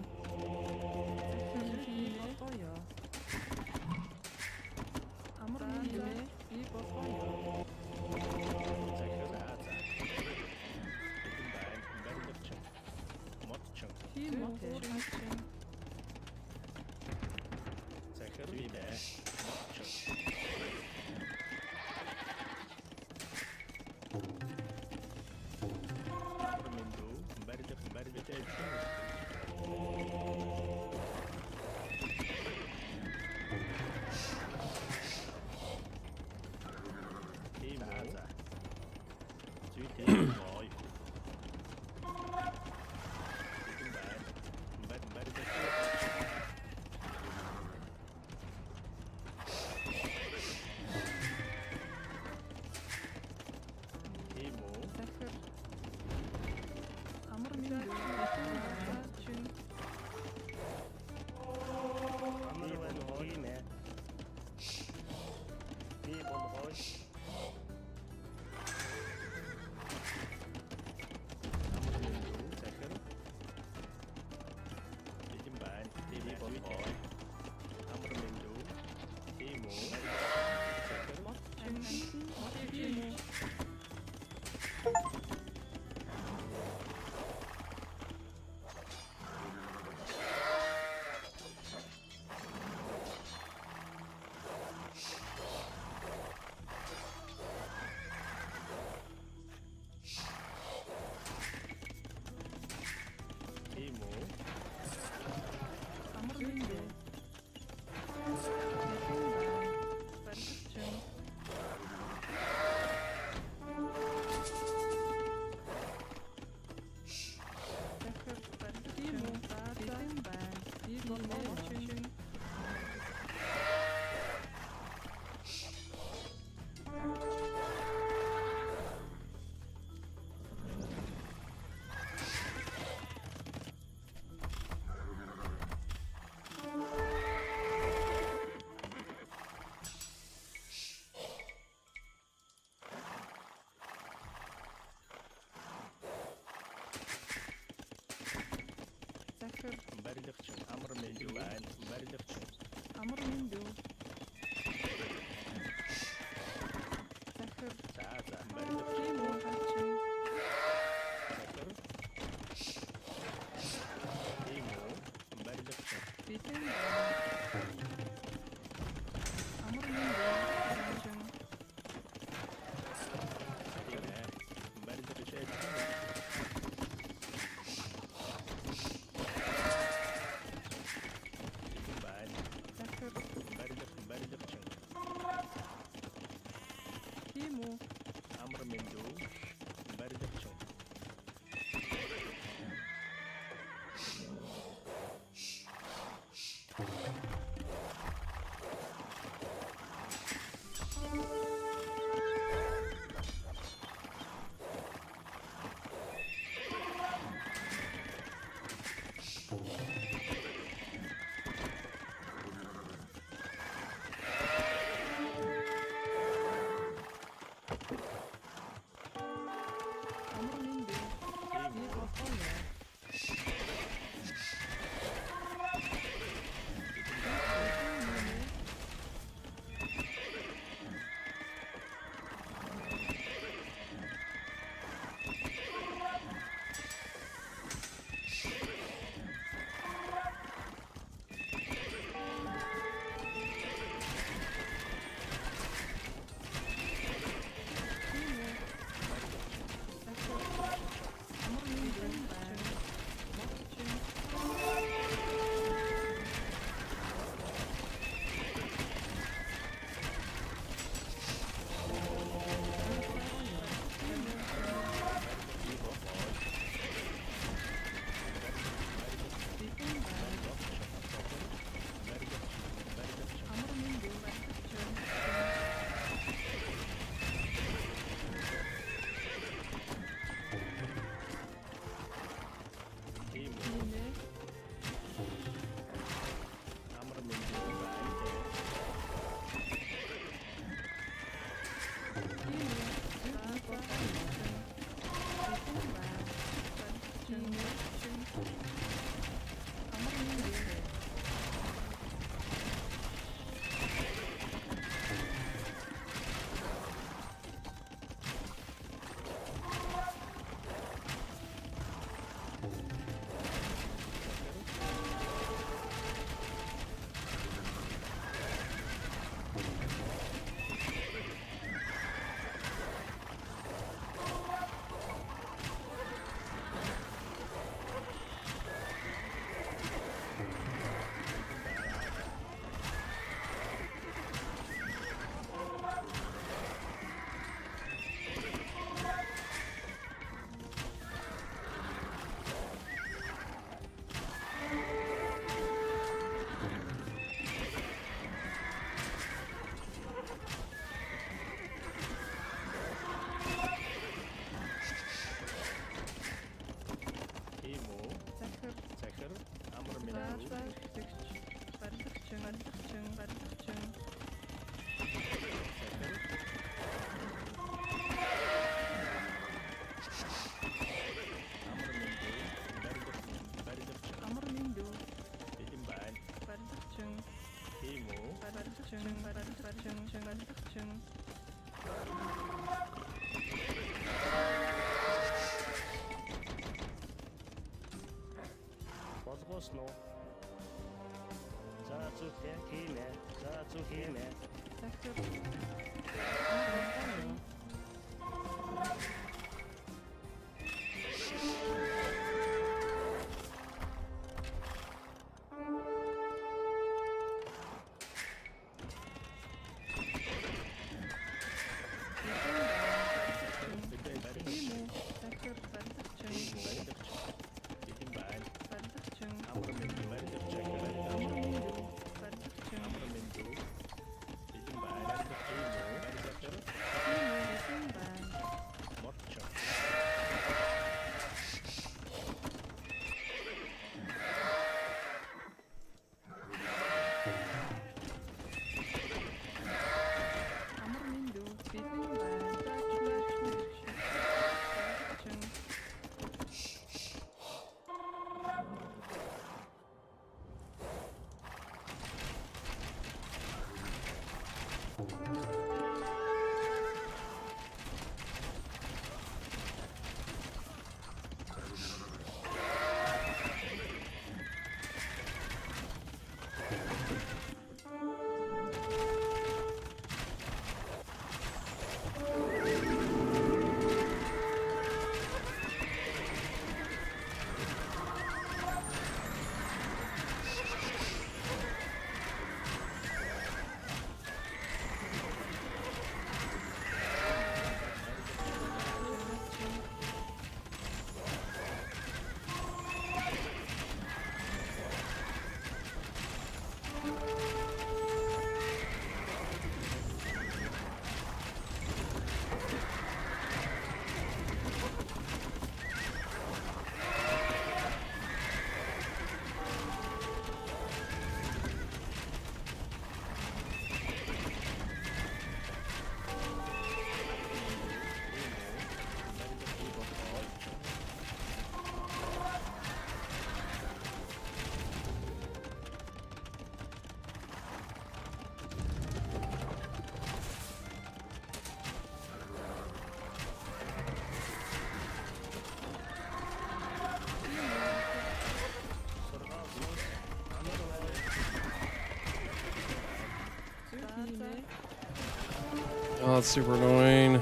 Oh, that's super annoying.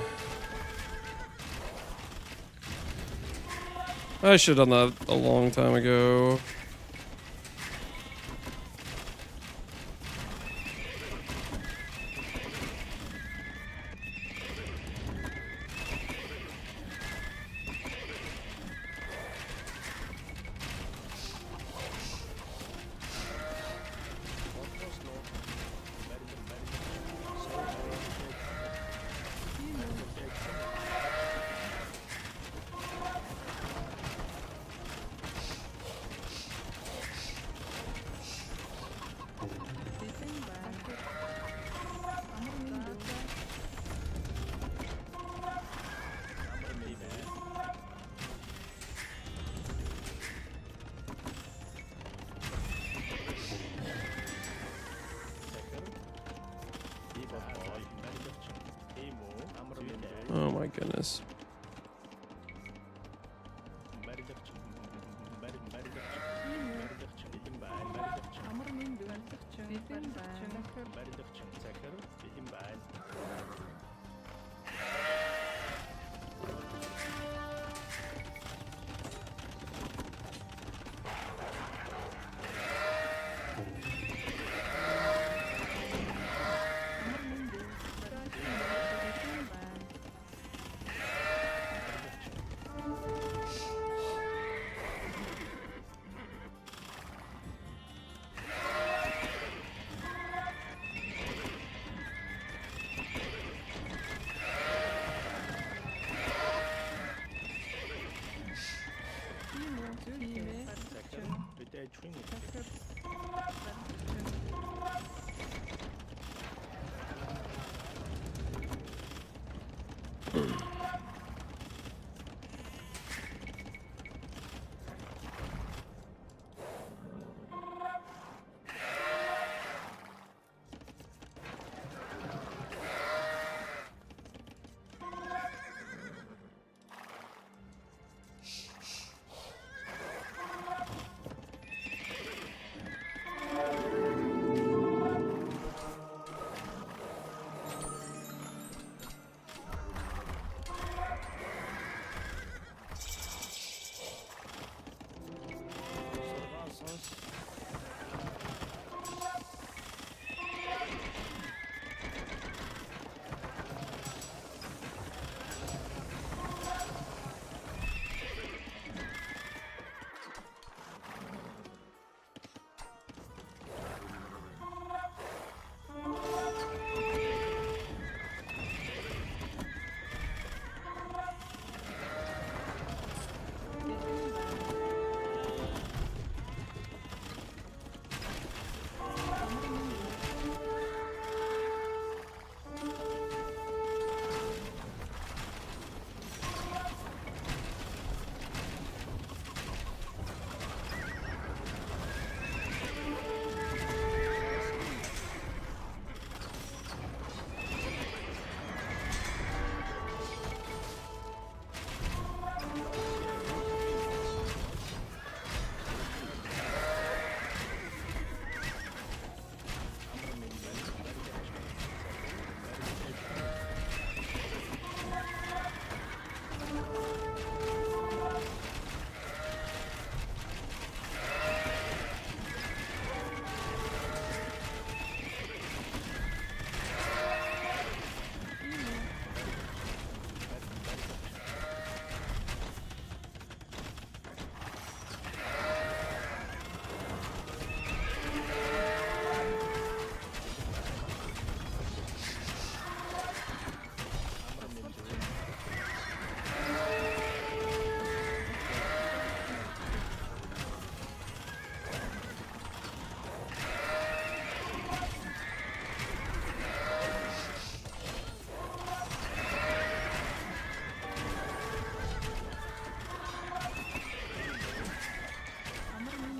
I should have done that a long time ago. Oh my goodness.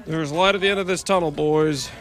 There's light at the end of this tunnel, boys.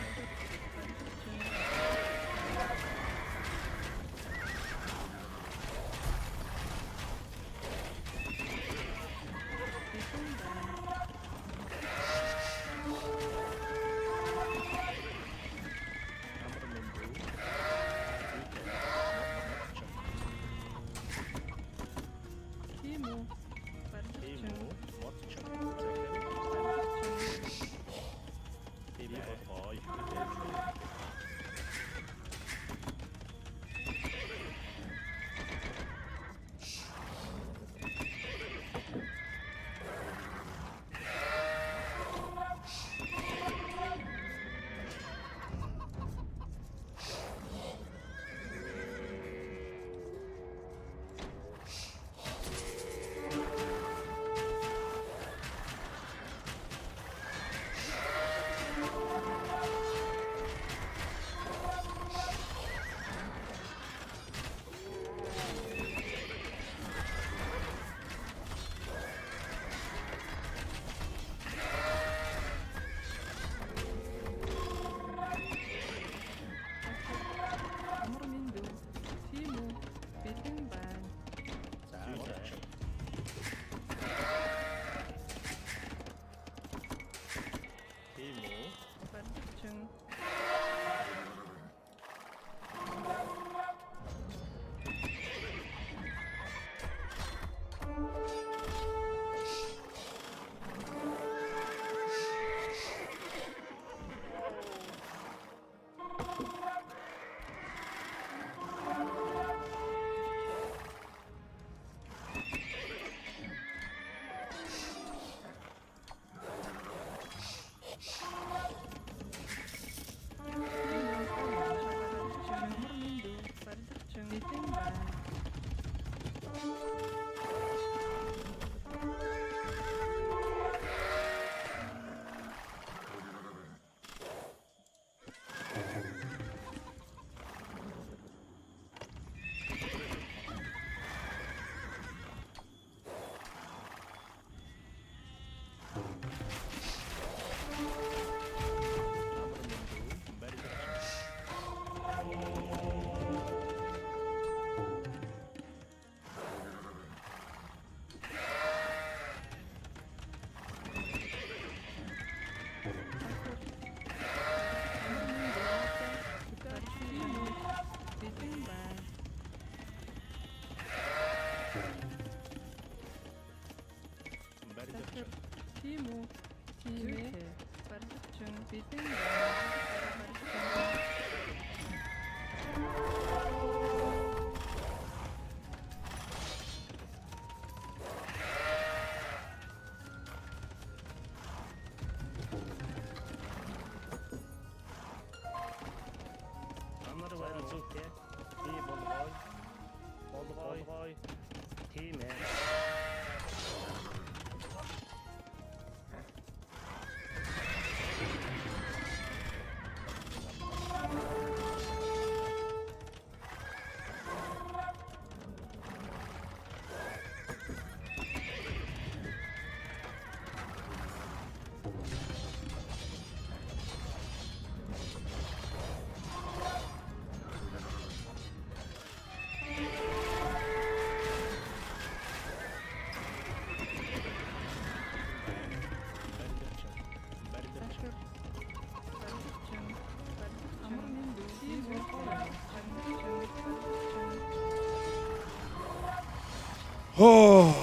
Oh,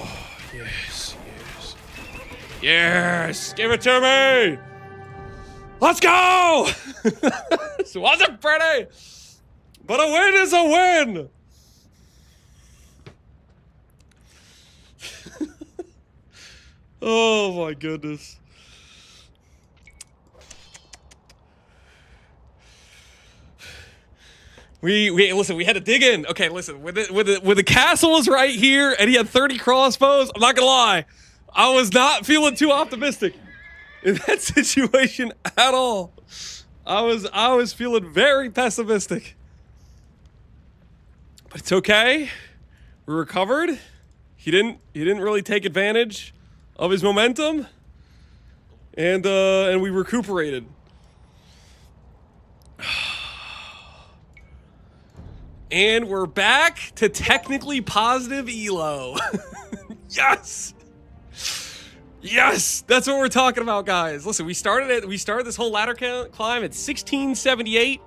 yes, yes. Yes, give it to me! Let's go! This wasn't pretty, but a win is a win! Oh my goodness. We listen, we had to dig in. Okay, listen, when the castle was right here and he had 30 crossbows, I'm not gonna lie, I was not feeling too optimistic in that situation at all. I was feeling very pessimistic. But it's okay. We recovered. He didn't really take advantage of his momentum. And we recuperated. And we're back to technically positive elo. Yes! Yes! That's what we're talking about, guys. Listen, we started this whole ladder climb at 1678,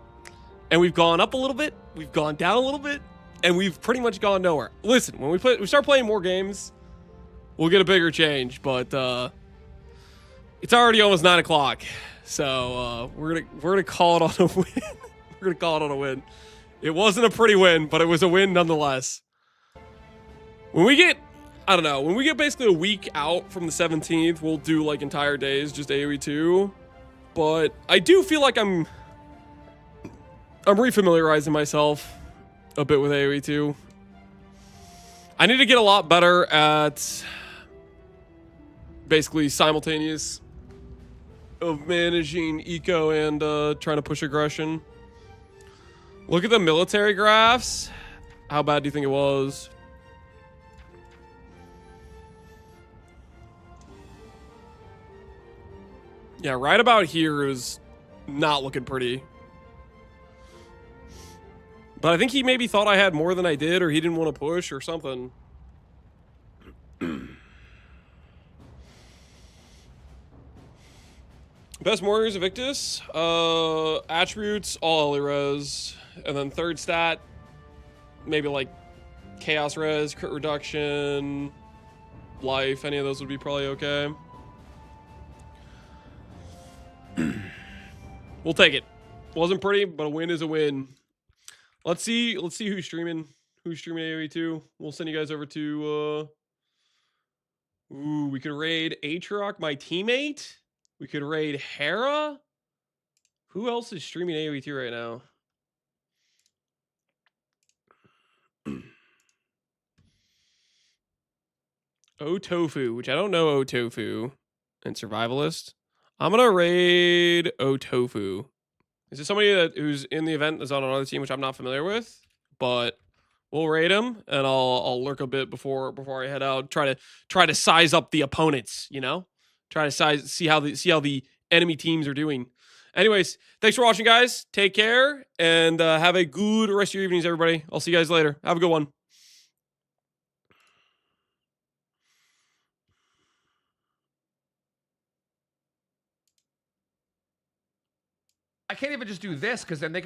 and we've gone up a little bit, we've gone down a little bit, and we've pretty much gone nowhere. Listen, when we start playing more games, we'll get a bigger change, but it's already almost 9 o'clock. So we're gonna call it on a win. We're gonna call it on a win. It wasn't a pretty win, but it was a win nonetheless. When we get, I don't know, when we get basically a week out from the 17th, we'll do like entire days, just AoE 2. But I do feel like I'm refamiliarizing myself a bit with AoE 2. I need to get a lot better at basically simultaneous of managing eco and trying to push aggression. Look at the military graphs. How bad do you think it was? Yeah, right about here is not looking pretty. But I think he maybe thought I had more than I did, or he didn't want to push or something. Best Warriors Invictus. Attributes, all early res. And then third stat, maybe like chaos res, crit reduction, life. Any of those would be probably okay. We'll take it. Wasn't pretty, but a win is a win. Let's see who's streaming. Who's streaming AoE 2. We'll send you guys over to ooh, we could raid Aatrox, my teammate. We could raid Hera. Who else is streaming AoE 2 right now? Otofu, which I don't know Otofu. And Survivalist. I'm going to raid Otofu. Is this somebody who's in the event that's on another team, which I'm not familiar with? But we'll raid him, and I'll lurk a bit before I head out. Try to size up the opponents, you know? Try to see how the enemy teams are doing. Anyways, thanks for watching, guys. Take care, and have a good rest of your evenings, everybody. I'll see you guys later. Have a good one. I can't even just do this because then they